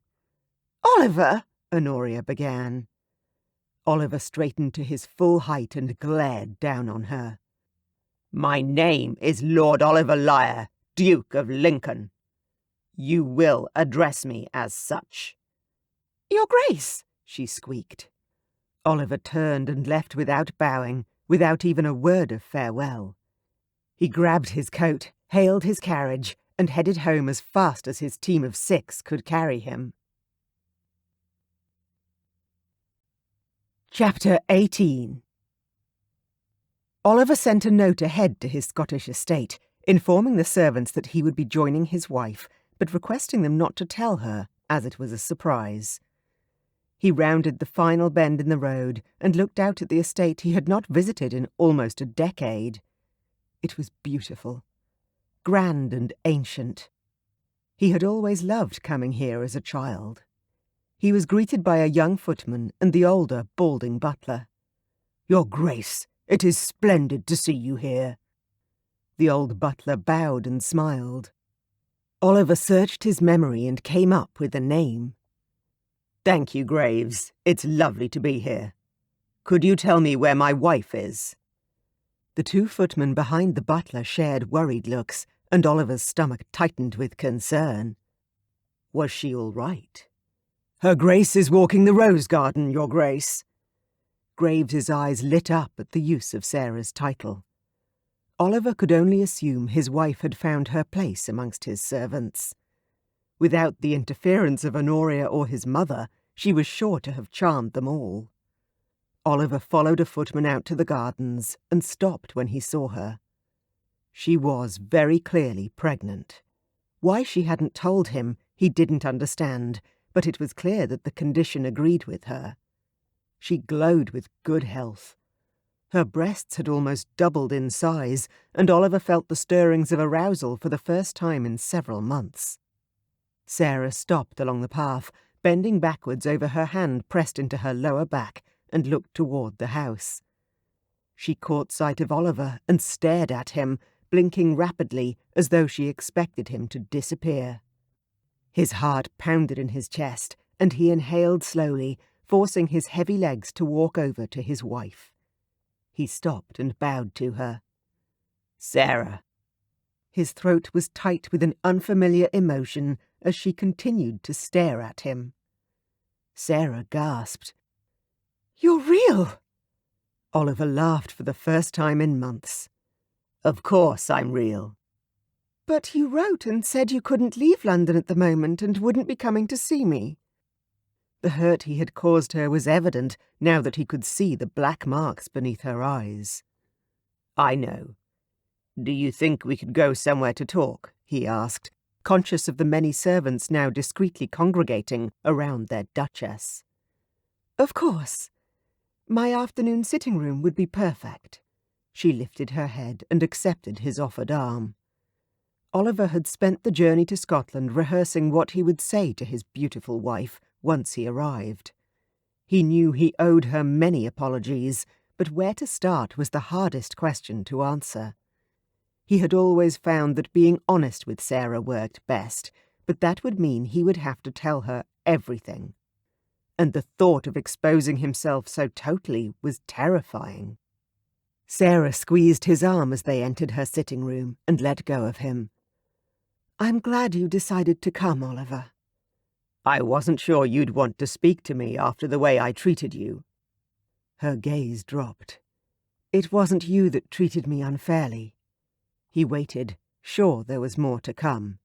Oliver, Honoria began. Oliver straightened to his full height and glared down on her. My name is Lord Oliver Lyre, Duke of Lincoln. You will address me as such. Your Grace, she squeaked. Oliver turned and left without bowing, without even a word of farewell. He grabbed his coat, hailed his carriage, and headed home as fast as his team of 6 could carry him. Chapter 18. Oliver sent a note ahead to his Scottish estate, informing the servants that he would be joining his wife, but requesting them not to tell her, as it was a surprise. He rounded the final bend in the road and looked out at the estate he had not visited in almost a decade. It was beautiful, grand and ancient. He had always loved coming here as a child. He was greeted by a young footman and the older, balding butler. Your Grace, it is splendid to see you here. The old butler bowed and smiled. Oliver searched his memory and came up with a name. Thank you, Graves. It's lovely to be here. Could you tell me where my wife is? The 2 footmen behind the butler shared worried looks, and Oliver's stomach tightened with concern. Was she all right? Her Grace is walking the rose garden, Your Grace. Graves's eyes lit up at the use of Sarah's title. Oliver could only assume his wife had found her place amongst his servants. Without the interference of Honoria or his mother, she was sure to have charmed them all. Oliver followed a footman out to the gardens and stopped when he saw her. She was very clearly pregnant. Why she hadn't told him, he didn't understand, but it was clear that the condition agreed with her. She glowed with good health. Her breasts had almost doubled in size, and Oliver felt the stirrings of arousal for the first time in several months. Sarah stopped along the path, bending backwards over her hand pressed into her lower back, and looked toward the house. She caught sight of Oliver and stared at him, blinking rapidly as though she expected him to disappear. His heart pounded in his chest, and he inhaled slowly, forcing his heavy legs to walk over to his wife. He stopped and bowed to her. "Sarah." His throat was tight with an unfamiliar emotion as she continued to stare at him. Sarah gasped. "You're real!" Oliver laughed for the first time in months. "Of course I'm real." "But you wrote and said you couldn't leave London at the moment and wouldn't be coming to see me." The hurt he had caused her was evident now that he could see the black marks beneath her eyes. "I know. Do you think we could go somewhere to talk?" he asked, conscious of the many servants now discreetly congregating around their duchess. "Of course. My afternoon sitting room would be perfect." She lifted her head and accepted his offered arm. Oliver had spent the journey to Scotland rehearsing what he would say to his beautiful wife once he arrived. He knew he owed her many apologies, but where to start was the hardest question to answer. He had always found that being honest with Sarah worked best, but that would mean he would have to tell her everything. And the thought of exposing himself so totally was terrifying. Sarah squeezed his arm as they entered her sitting room and let go of him. "I'm glad you decided to come, Oliver." "I wasn't sure you'd want to speak to me after the way I treated you." Her gaze dropped. "It wasn't you that treated me unfairly." He waited, sure there was more to come.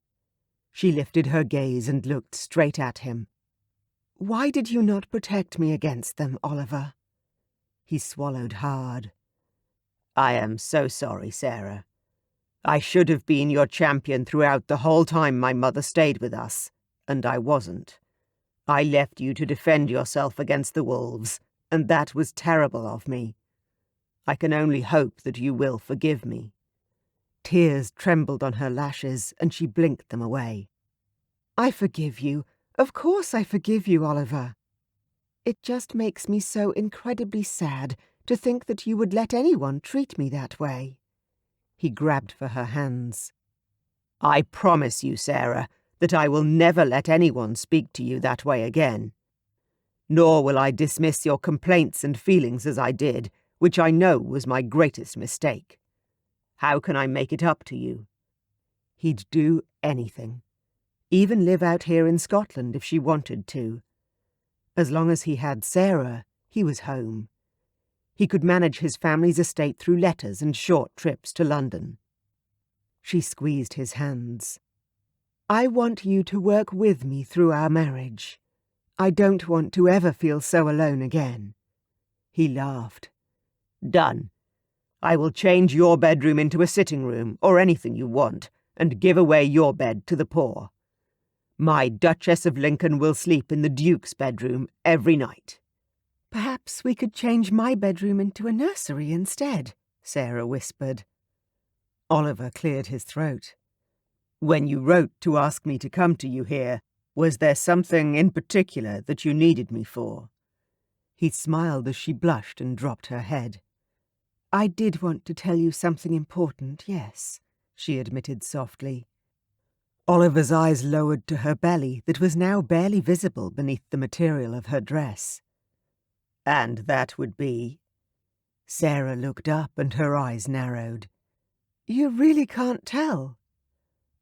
She lifted her gaze and looked straight at him. "Why did you not protect me against them, Oliver?" He swallowed hard. "I am so sorry, Sarah. I should have been your champion throughout the whole time my mother stayed with us, and I wasn't. I left you to defend yourself against the wolves, and that was terrible of me. I can only hope that you will forgive me." Tears trembled on her lashes, and she blinked them away. "I forgive you. Of course I forgive you, Oliver. It just makes me so incredibly sad to think that you would let anyone treat me that way." He grabbed for her hands. "I promise you, Sarah, that I will never let anyone speak to you that way again. Nor will I dismiss your complaints and feelings as I did, which I know was my greatest mistake. How can I make it up to you?" He'd do anything. Even live out here in Scotland if she wanted to. As long as he had Sarah, he was home. He could manage his family's estate through letters and short trips to London. She squeezed his hands. "I want you to work with me through our marriage. I don't want to ever feel so alone again." He laughed. "Done. I will change your bedroom into a sitting room, or anything you want, and give away your bed to the poor. My Duchess of Lincoln will sleep in the Duke's bedroom every night." "Perhaps we could change my bedroom into a nursery instead," Sarah whispered. Oliver cleared his throat. "When you wrote to ask me to come to you here, was there something in particular that you needed me for?" He smiled as she blushed and dropped her head. "I did want to tell you something important, yes," she admitted softly. Oliver's eyes lowered to her belly that was now barely visible beneath the material of her dress. "And that would be?" Sarah looked up and her eyes narrowed. "You really can't tell."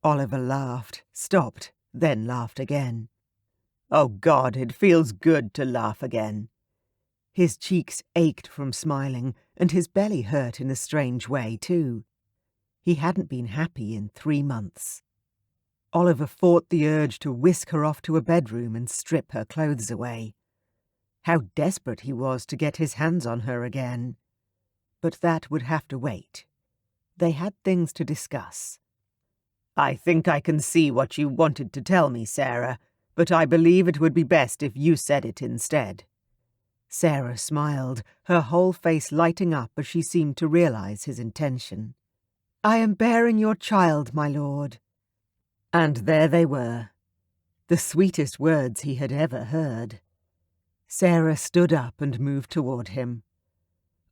Oliver laughed, stopped, then laughed again. "Oh God, it feels good to laugh again." His cheeks ached from smiling, and his belly hurt in a strange way, too. He hadn't been happy in 3 months. Oliver fought the urge to whisk her off to a bedroom and strip her clothes away. How desperate he was to get his hands on her again. But that would have to wait. They had things to discuss. "I think I can see what you wanted to tell me, Sarah, but I believe it would be best if you said it instead." Sarah smiled, her whole face lighting up as she seemed to realize his intention. "I am bearing your child, my lord." And there they were, the sweetest words he had ever heard. Sarah stood up and moved toward him.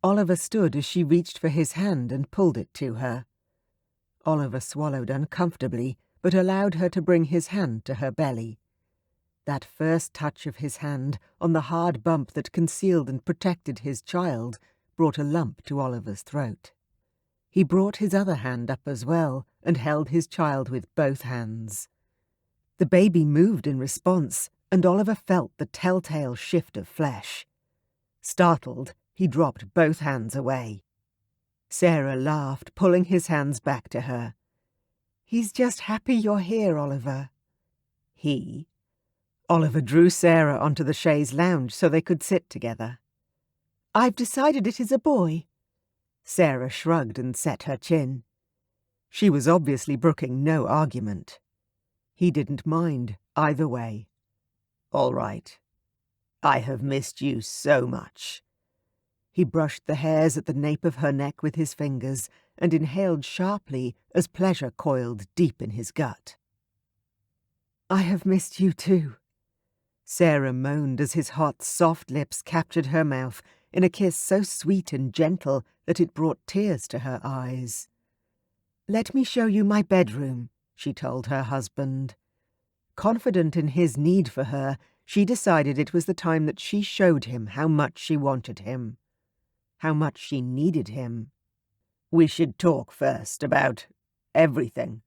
Oliver stood as she reached for his hand and pulled it to her. Oliver swallowed uncomfortably, but allowed her to bring his hand to her belly. That first touch of his hand on the hard bump that concealed and protected his child brought a lump to Oliver's throat. He brought his other hand up as well and held his child with both hands. The baby moved in response, and Oliver felt the telltale shift of flesh. Startled, he dropped both hands away. Sarah laughed, pulling his hands back to her. "He's just happy you're here, Oliver." "He?" Oliver drew Sarah onto the chaise lounge so they could sit together. "I've decided it is a boy." Sarah shrugged and set her chin. She was obviously brooking no argument. He didn't mind either way. "All right. I have missed you so much." He brushed the hairs at the nape of her neck with his fingers and inhaled sharply as pleasure coiled deep in his gut. "I have missed you too." Sarah moaned as his hot, soft lips captured her mouth in a kiss so sweet and gentle that it brought tears to her eyes. "Let me show you my bedroom," she told her husband. Confident in his need for her, she decided it was the time that she showed him how much she wanted him, how much she needed him. "We should talk first about everything."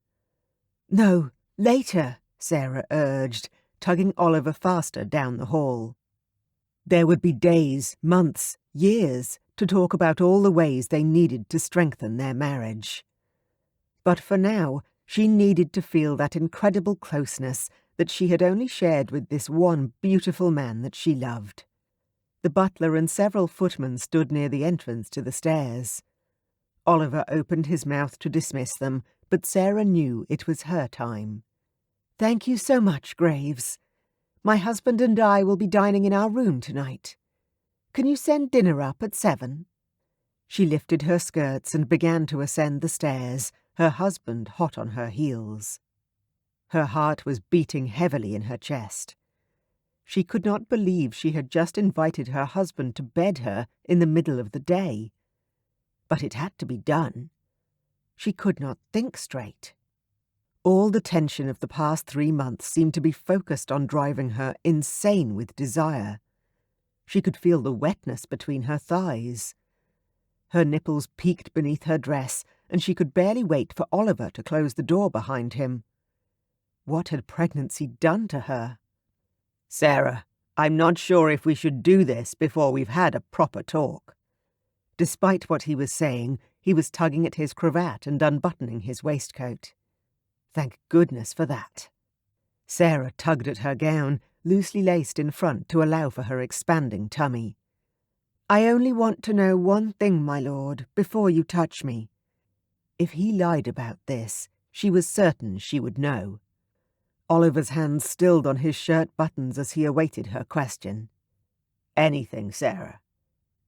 "No, later," Sarah urged, tugging Oliver faster down the hall. There would be days, months, years to talk about all the ways they needed to strengthen their marriage. But for now, she needed to feel that incredible closeness that she had only shared with this one beautiful man that she loved. The butler and several footmen stood near the entrance to the stairs. Oliver opened his mouth to dismiss them, but Sarah knew it was her time. "Thank you so much, Graves. My husband and I will be dining in our room tonight. Can you send dinner up at 7? She lifted her skirts and began to ascend the stairs, her husband hot on her heels. Her heart was beating heavily in her chest. She could not believe she had just invited her husband to bed her in the middle of the day. But it had to be done. She could not think straight. All the tension of the past 3 months seemed to be focused on driving her insane with desire. She could feel the wetness between her thighs. Her nipples peeked beneath her dress, and she could barely wait for Oliver to close the door behind him. What had pregnancy done to her? "Sarah, I'm not sure if we should do this before we've had a proper talk." Despite what he was saying, he was tugging at his cravat and unbuttoning his waistcoat. Thank goodness for that. Sarah tugged at her gown, loosely laced in front to allow for her expanding tummy. "I only want to know one thing, my lord, before you touch me." If he lied about this, she was certain she would know. Oliver's hands stilled on his shirt buttons as he awaited her question. "Anything, Sarah."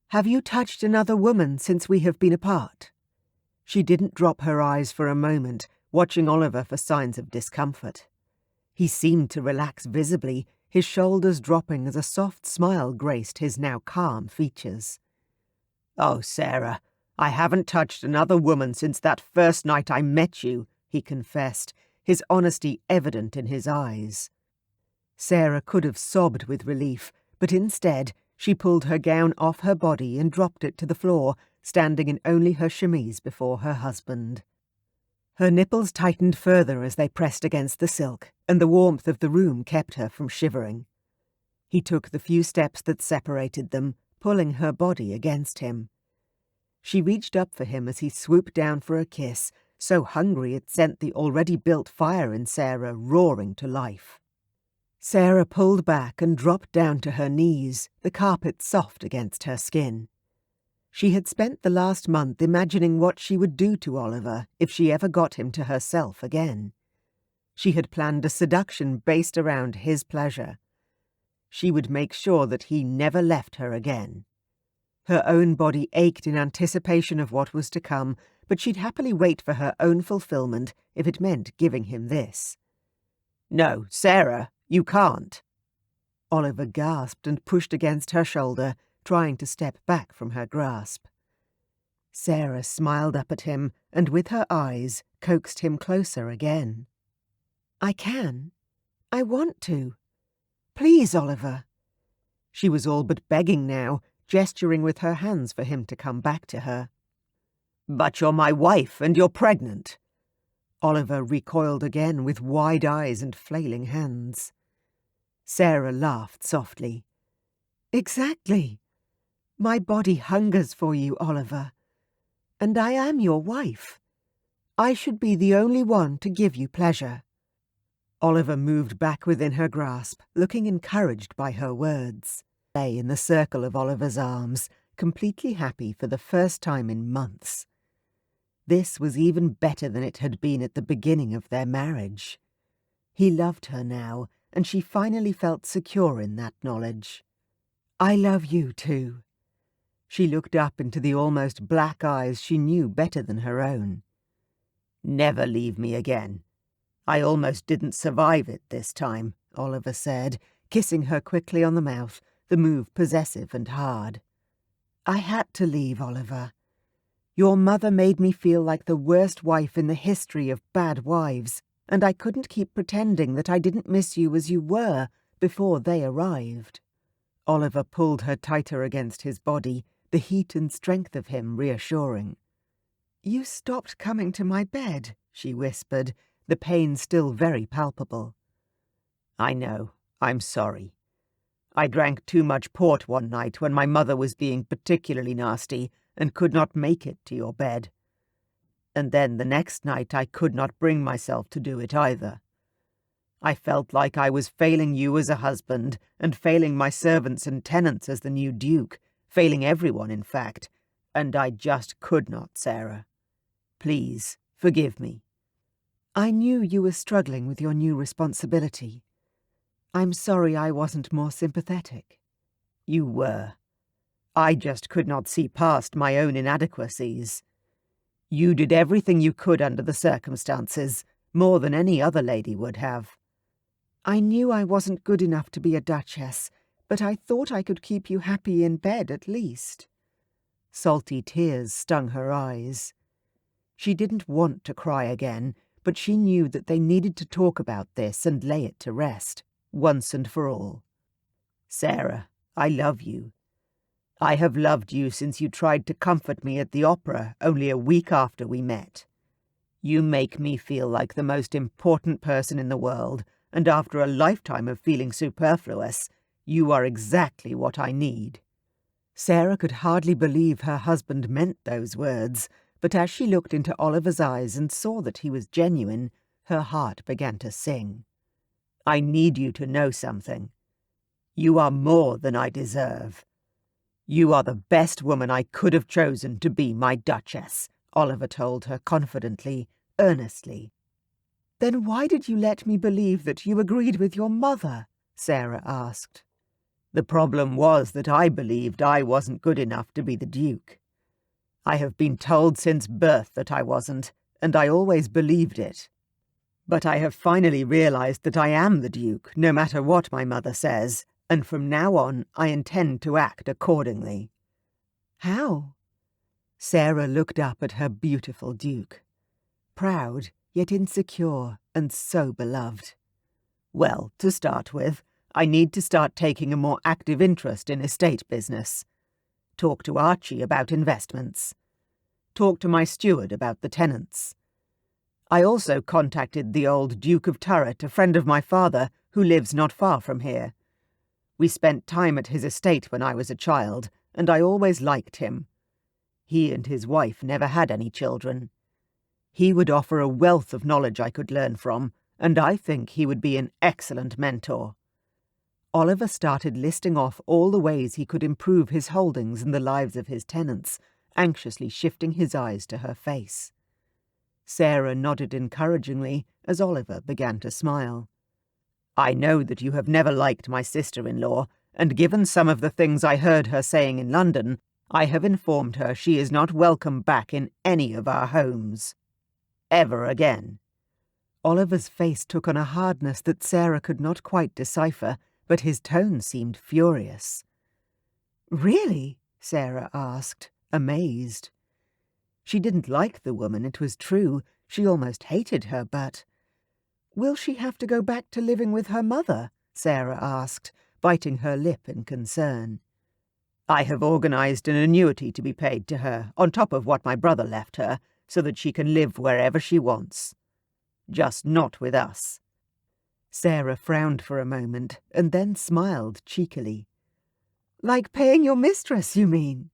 "Have you touched another woman since we have been apart?" She didn't drop her eyes for a moment, watching Oliver for signs of discomfort. He seemed to relax visibly, his shoulders dropping as a soft smile graced his now calm features. "Oh, Sarah, I haven't touched another woman since that first night I met you," he confessed, his honesty evident in his eyes. Sarah could have sobbed with relief, but instead she pulled her gown off her body and dropped it to the floor, standing in only her chemise before her husband. Her nipples tightened further as they pressed against the silk, and the warmth of the room kept her from shivering. He took the few steps that separated them, pulling her body against him. She reached up for him as he swooped down for a kiss, so hungry it sent the already built fire in Sarah roaring to life. Sarah pulled back and dropped down to her knees, the carpet soft against her skin. She had spent the last month imagining what she would do to Oliver if she ever got him to herself again. She had planned a seduction based around his pleasure. She would make sure that he never left her again. Her own body ached in anticipation of what was to come, but she'd happily wait for her own fulfillment if it meant giving him this. "No, Sarah, you can't." Oliver gasped and pushed against her shoulder, trying to step back from her grasp. Sarah smiled up at him and with her eyes coaxed him closer again. "I can. I want to. Please, Oliver." She was all but begging now, gesturing with her hands for him to come back to her. "But you're my wife and you're pregnant." Oliver recoiled again with wide eyes and flailing hands. Sarah laughed softly. "Exactly. My body hungers for you, Oliver. And I am your wife. I should be the only one to give you pleasure." Oliver moved back within her grasp, looking encouraged by her words. Lay in the circle of Oliver's arms, completely happy for the first time in months. This was even better than it had been at the beginning of their marriage. He loved her now, and she finally felt secure in that knowledge. "I love you too." She looked up into the almost black eyes she knew better than her own. "Never leave me again. I almost didn't survive it this time," Oliver said, kissing her quickly on the mouth, the move possessive and hard. "I had to leave, Oliver. Your mother made me feel like the worst wife in the history of bad wives, and I couldn't keep pretending that I didn't miss you as you were before they arrived." Oliver pulled her tighter against his body, the heat and strength of him reassuring. "You stopped coming to my bed," she whispered, the pain still very palpable. "I know. I'm sorry. I drank too much port one night when my mother was being particularly nasty and could not make it to your bed. And then the next night I could not bring myself to do it either. I felt like I was failing you as a husband and failing my servants and tenants as the new duke, failing everyone, in fact, and I just could not, Sarah. Please, forgive me." "I knew you were struggling with your new responsibility. I'm sorry I wasn't more sympathetic." "You were. I just could not see past my own inadequacies. You did everything you could under the circumstances, more than any other lady would have." "I knew I wasn't good enough to be a duchess, but I thought I could keep you happy in bed at least." Salty tears stung her eyes. She didn't want to cry again, but she knew that they needed to talk about this and lay it to rest, once and for all. "Sarah, I love you. I have loved you since you tried to comfort me at the opera only a week after we met. You make me feel like the most important person in the world, and after a lifetime of feeling superfluous, you are exactly what I need." Sarah could hardly believe her husband meant those words, but as she looked into Oliver's eyes and saw that he was genuine, her heart began to sing. "I need you to know something. You are more than I deserve. You are the best woman I could have chosen to be my duchess," Oliver told her confidently, earnestly. "Then why did you let me believe that you agreed with your mother?" Sarah asked. "The problem was that I believed I wasn't good enough to be the duke. I have been told since birth that I wasn't, and I always believed it. But I have finally realized that I am the duke, no matter what my mother says, and from now on I intend to act accordingly." "How?" Sarah looked up at her beautiful duke. Proud, yet insecure, and so beloved. "Well, to start with, I need to start taking a more active interest in estate business. Talk to Archie about investments. Talk to my steward about the tenants. I also contacted the old Duke of Turret, a friend of my father, who lives not far from here. We spent time at his estate when I was a child, and I always liked him. He and his wife never had any children. He would offer a wealth of knowledge I could learn from, and I think he would be an excellent mentor." Oliver started listing off all the ways he could improve his holdings and the lives of his tenants, anxiously shifting his eyes to her face. Sarah nodded encouragingly as Oliver began to smile. "I know that you have never liked my sister-in-law, and given some of the things I heard her saying in London, I have informed her she is not welcome back in any of our homes. Ever again." Oliver's face took on a hardness that Sarah could not quite decipher, but his tone seemed furious. "Really?" Sarah asked, amazed. She didn't like the woman, it was true. She almost hated her, but... "Will she have to go back to living with her mother?" Sarah asked, biting her lip in concern. "I have organized an annuity to be paid to her, on top of what my brother left her, so that she can live wherever she wants. Just not with us." Sarah frowned for a moment, and then smiled cheekily. "Like paying your mistress, you mean?"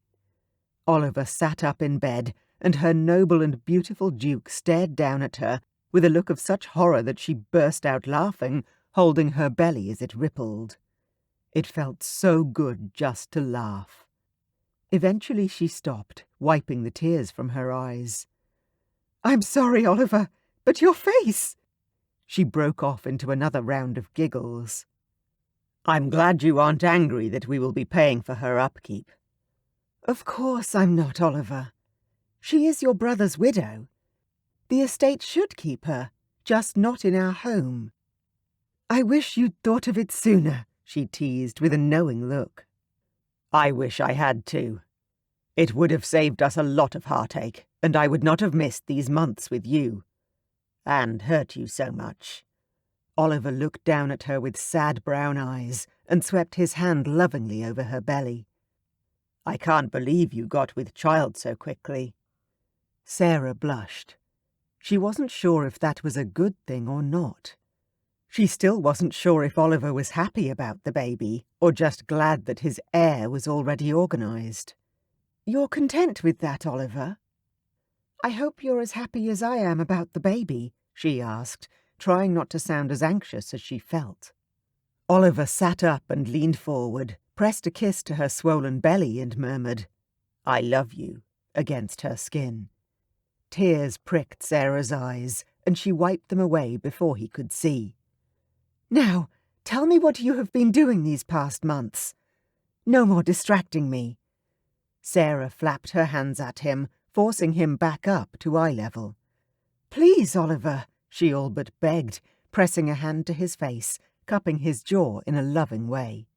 Oliver sat up in bed, and her noble and beautiful duke stared down at her with a look of such horror that she burst out laughing, holding her belly as it rippled. It felt so good just to laugh. Eventually she stopped, wiping the tears from her eyes. "I'm sorry, Oliver, but your face!" She broke off into another round of giggles. "I'm glad you aren't angry that we will be paying for her upkeep." "Of course I'm not, Oliver. She is your brother's widow. The estate should keep her, just not in our home." "I wish you'd thought of it sooner," she teased with a knowing look. "I wish I had too. It would have saved us a lot of heartache, and I would not have missed these months with you. And hurt you so much." Oliver looked down at her with sad brown eyes and swept his hand lovingly over her belly. "I can't believe you got with child so quickly." Sarah blushed. She wasn't sure if that was a good thing or not. She still wasn't sure if Oliver was happy about the baby, or just glad that his heir was already organized. "You're content with that, Oliver?" "I hope you're as happy as I am about the baby," she asked, trying not to sound as anxious as she felt. Oliver sat up and leaned forward, pressed a kiss to her swollen belly and murmured, "I love you," against her skin. Tears pricked Sarah's eyes, and she wiped them away before he could see. "Now, tell me what you have been doing these past months. No more distracting me." Sarah flapped her hands at him, forcing him back up to eye level. "Please, Oliver," she all but begged, pressing a hand to his face, cupping his jaw in a loving way.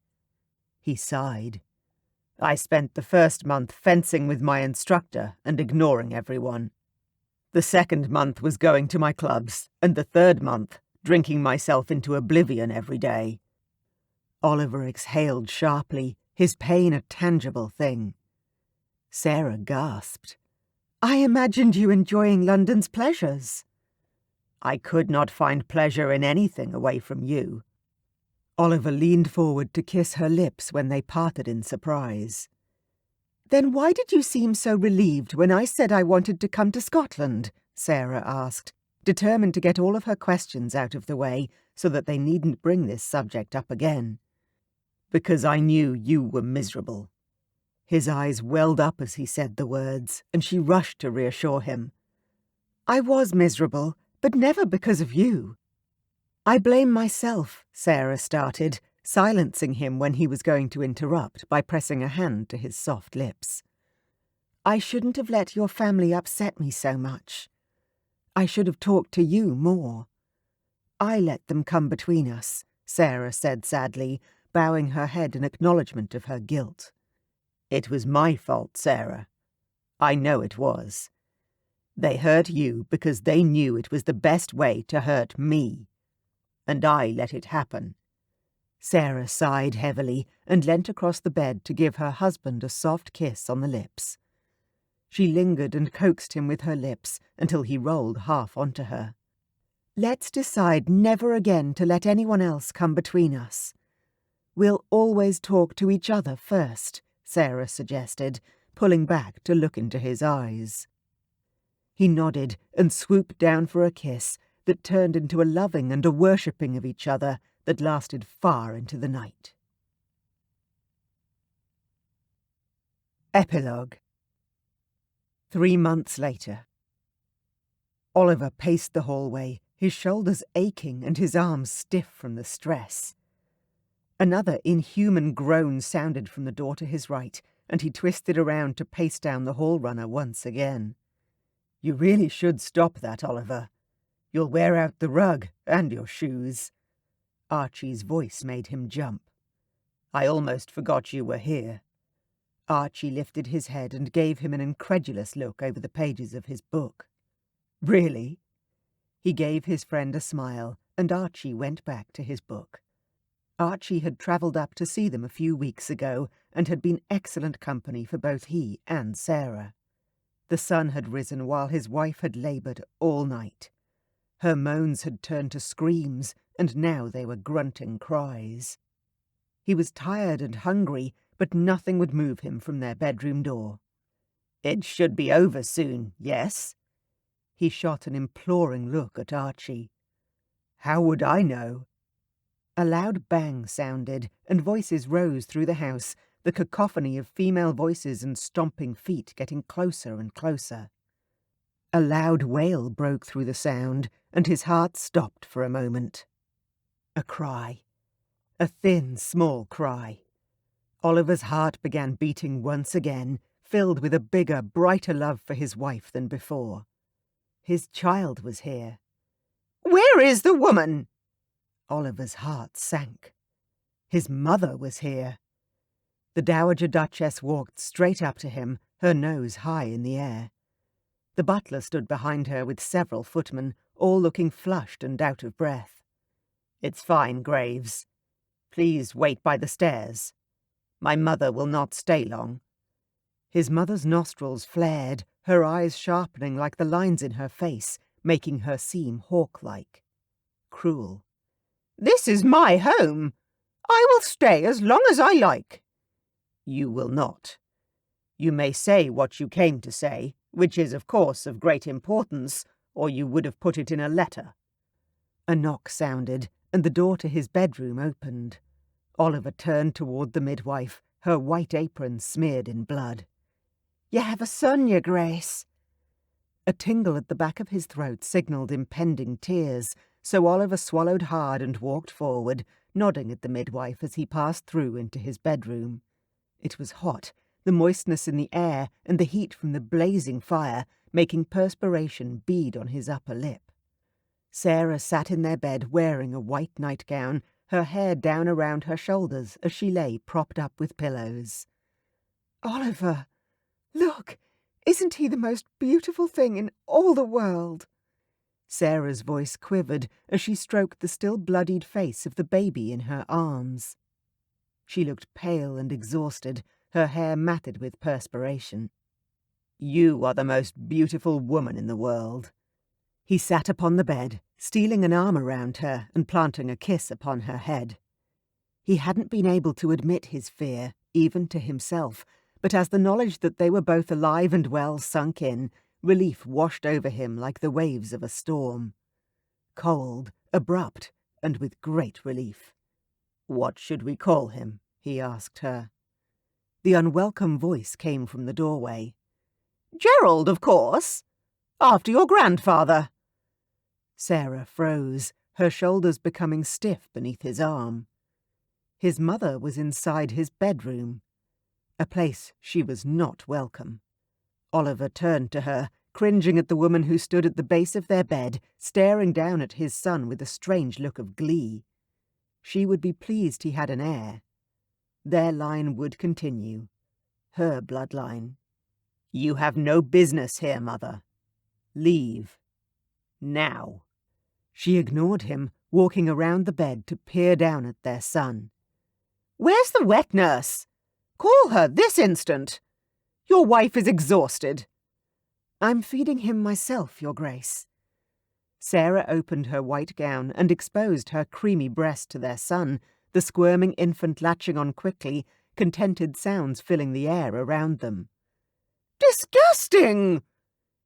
He sighed. "I spent the first month fencing with my instructor and ignoring everyone. The second month was going to my clubs, and the third month, drinking myself into oblivion every day." Oliver exhaled sharply, his pain a tangible thing. Sarah gasped. "I imagined you enjoying London's pleasures." "I could not find pleasure in anything away from you." Oliver leaned forward to kiss her lips when they parted in surprise. "Then why did you seem so relieved when I said I wanted to come to Scotland?" Sarah asked, determined to get all of her questions out of the way so that they needn't bring this subject up again. "Because I knew you were miserable." His eyes welled up as he said the words, and she rushed to reassure him. "I was miserable, but never because of you." "I blame myself," Sarah started, silencing him when he was going to interrupt by pressing a hand to his soft lips. "I shouldn't have let your family upset me so much. I should have talked to you more. I let them come between us," Sarah said sadly, bowing her head in acknowledgement of her guilt. "It was my fault, Sarah. I know it was. They hurt you because they knew it was the best way to hurt me. And I let it happen." Sarah sighed heavily and leant across the bed to give her husband a soft kiss on the lips. She lingered and coaxed him with her lips until he rolled half onto her. "Let's decide never again to let anyone else come between us. We'll always talk to each other first," Sarah suggested, pulling back to look into his eyes. He nodded and swooped down for a kiss that turned into a loving and a worshipping of each other that lasted far into the night. Epilogue. 3 months later. Oliver paced the hallway, his shoulders aching and his arms stiff from the stress. Another inhuman groan sounded from the door to his right, and he twisted around to pace down the hall runner once again. "You really should stop that, Oliver. You'll wear out the rug and your shoes." Archie's voice made him jump. "I almost forgot you were here." Archie lifted his head and gave him an incredulous look over the pages of his book. "Really?" He gave his friend a smile, and Archie went back to his book. Archie had travelled up to see them a few weeks ago and had been excellent company for both he and Sarah. The sun had risen while his wife had laboured all night. Her moans had turned to screams, and now they were grunting cries. He was tired and hungry, but nothing would move him from their bedroom door. "It should be over soon, yes?" He shot an imploring look at Archie. "How would I know?" A loud bang sounded, and voices rose through the house, the cacophony of female voices and stomping feet getting closer and closer. A loud wail broke through the sound, and his heart stopped for a moment. A cry. A thin, small cry. Oliver's heart began beating once again, filled with a bigger, brighter love for his wife than before. His child was here. "Where is the woman?" Oliver's heart sank. His mother was here. The Dowager Duchess walked straight up to him, her nose high in the air. The butler stood behind her with several footmen, all looking flushed and out of breath. "It's fine, Graves. Please wait by the stairs. My mother will not stay long." His mother's nostrils flared, her eyes sharpening like the lines in her face, making her seem hawk-like. Cruel. "This is my home. I will stay as long as I like." "You will not. You may say what you came to say, which is, of course, of great importance, or you would have put it in a letter." A knock sounded, and the door to his bedroom opened. Oliver turned toward the midwife, her white apron smeared in blood. "You have a son, your grace." A tingle at the back of his throat signalled impending tears, so Oliver swallowed hard and walked forward, nodding at the midwife as he passed through into his bedroom. It was hot, the moistness in the air and the heat from the blazing fire making perspiration bead on his upper lip. Sarah sat in their bed wearing a white nightgown, her hair down around her shoulders as she lay propped up with pillows. "Oliver, look, isn't he the most beautiful thing in all the world?" Sarah's voice quivered as she stroked the still bloodied face of the baby in her arms. She looked pale and exhausted, her hair matted with perspiration. "You are the most beautiful woman in the world." He sat upon the bed, stealing an arm around her and planting a kiss upon her head. He hadn't been able to admit his fear, even to himself, but as the knowledge that they were both alive and well sunk in, relief washed over him like the waves of a storm. Cold, abrupt, and with great relief. "What should we call him?" he asked her. The unwelcome voice came from the doorway. "Gerald, of course. After your grandfather." Sarah froze, her shoulders becoming stiff beneath his arm. His mother was inside his bedroom, a place she was not welcome. Oliver turned to her, cringing at the woman who stood at the base of their bed, staring down at his son with a strange look of glee. She would be pleased he had an heir. Their line would continue. Her bloodline. "You have no business here, Mother. Leave. Now." She ignored him, walking around the bed to peer down at their son. "Where's the wet nurse? Call her this instant. Your wife is exhausted." "I'm feeding him myself, Your Grace." Sarah opened her white gown and exposed her creamy breast to their son, the squirming infant latching on quickly, contented sounds filling the air around them. "Disgusting!"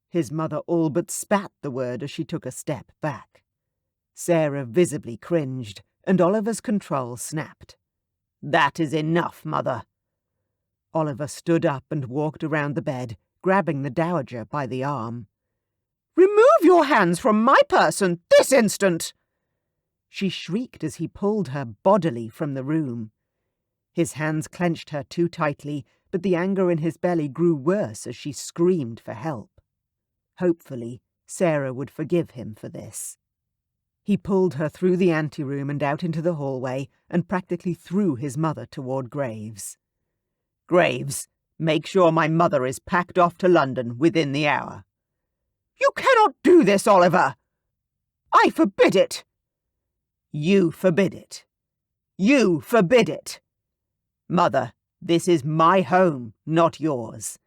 His mother all but spat the word as she took a step back. Sarah visibly cringed, and Oliver's control snapped. "That is enough, Mother." Oliver stood up and walked around the bed, grabbing the dowager by the arm. "Remove your hands from my person this instant!" She shrieked as he pulled her bodily from the room. His hands clenched her too tightly, but the anger in his belly grew worse as she screamed for help. Hopefully, Sarah would forgive him for this. He pulled her through the anteroom and out into the hallway and practically threw his mother toward Graves. "Graves, make sure my mother is packed off to London within the hour." "You cannot do this, Oliver! I forbid it!" "You forbid it. You forbid it. Mother, this is my home, not yours.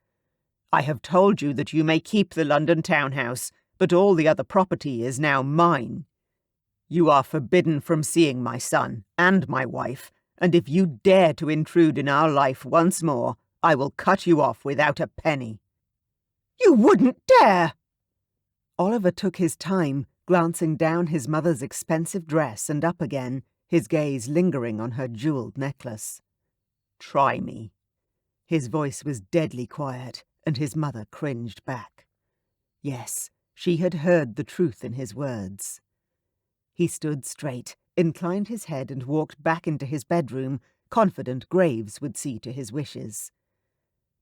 I have told you that you may keep the London townhouse, but all the other property is now mine. You are forbidden from seeing my son and my wife, and if you dare to intrude in our life once more, I will cut you off without a penny." "You wouldn't dare!" Oliver took his time, glancing down his mother's expensive dress and up again, his gaze lingering on her jewelled necklace. "Try me." His voice was deadly quiet, and his mother cringed back. Yes, she had heard the truth in his words. He stood straight, inclined his head and walked back into his bedroom, confident Graves would see to his wishes.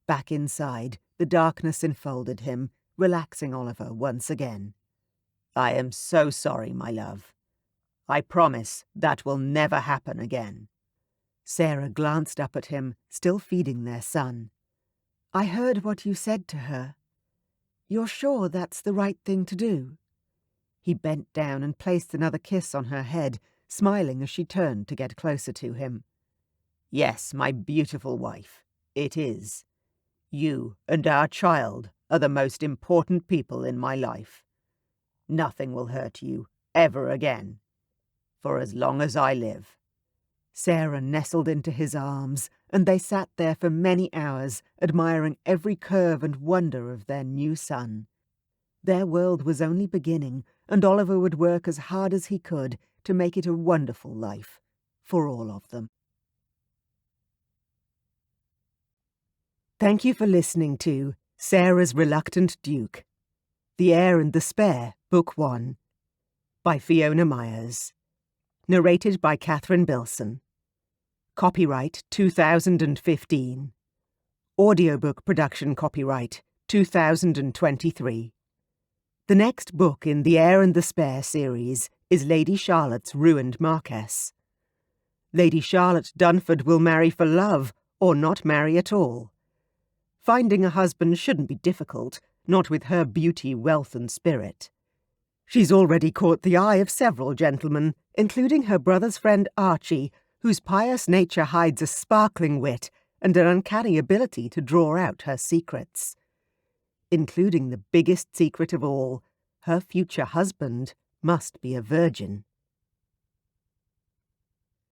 Back inside, the darkness enfolded him, relaxing Oliver once again. "I am so sorry, my love. I promise that will never happen again." Sarah glanced up at him, still feeding their son. "I heard what you said to her. You're sure that's the right thing to do?" He bent down and placed another kiss on her head, smiling as she turned to get closer to him. "Yes, my beautiful wife, it is. You and our child are the most important people in my life. Nothing will hurt you ever again, for as long as I live." Sarah nestled into his arms, and they sat there for many hours, admiring every curve and wonder of their new son. Their world was only beginning, and Oliver would work as hard as he could to make it a wonderful life for all of them. Thank you for listening to Sarah's Reluctant Duke, The Heir and the Spare, Book 1, by Fiona Myers. Narrated by Catherine Bilson. Copyright 2015. Audiobook production copyright 2023. The next book in the Heir and the Spare series is Lady Charlotte's Ruined Marquess. Lady Charlotte Dunford will marry for love or not marry at all. Finding a husband shouldn't be difficult, not with her beauty, wealth and spirit. She's already caught the eye of several gentlemen, including her brother's friend Archie, whose pious nature hides a sparkling wit and an uncanny ability to draw out her secrets. Including the biggest secret of all, her future husband must be a virgin.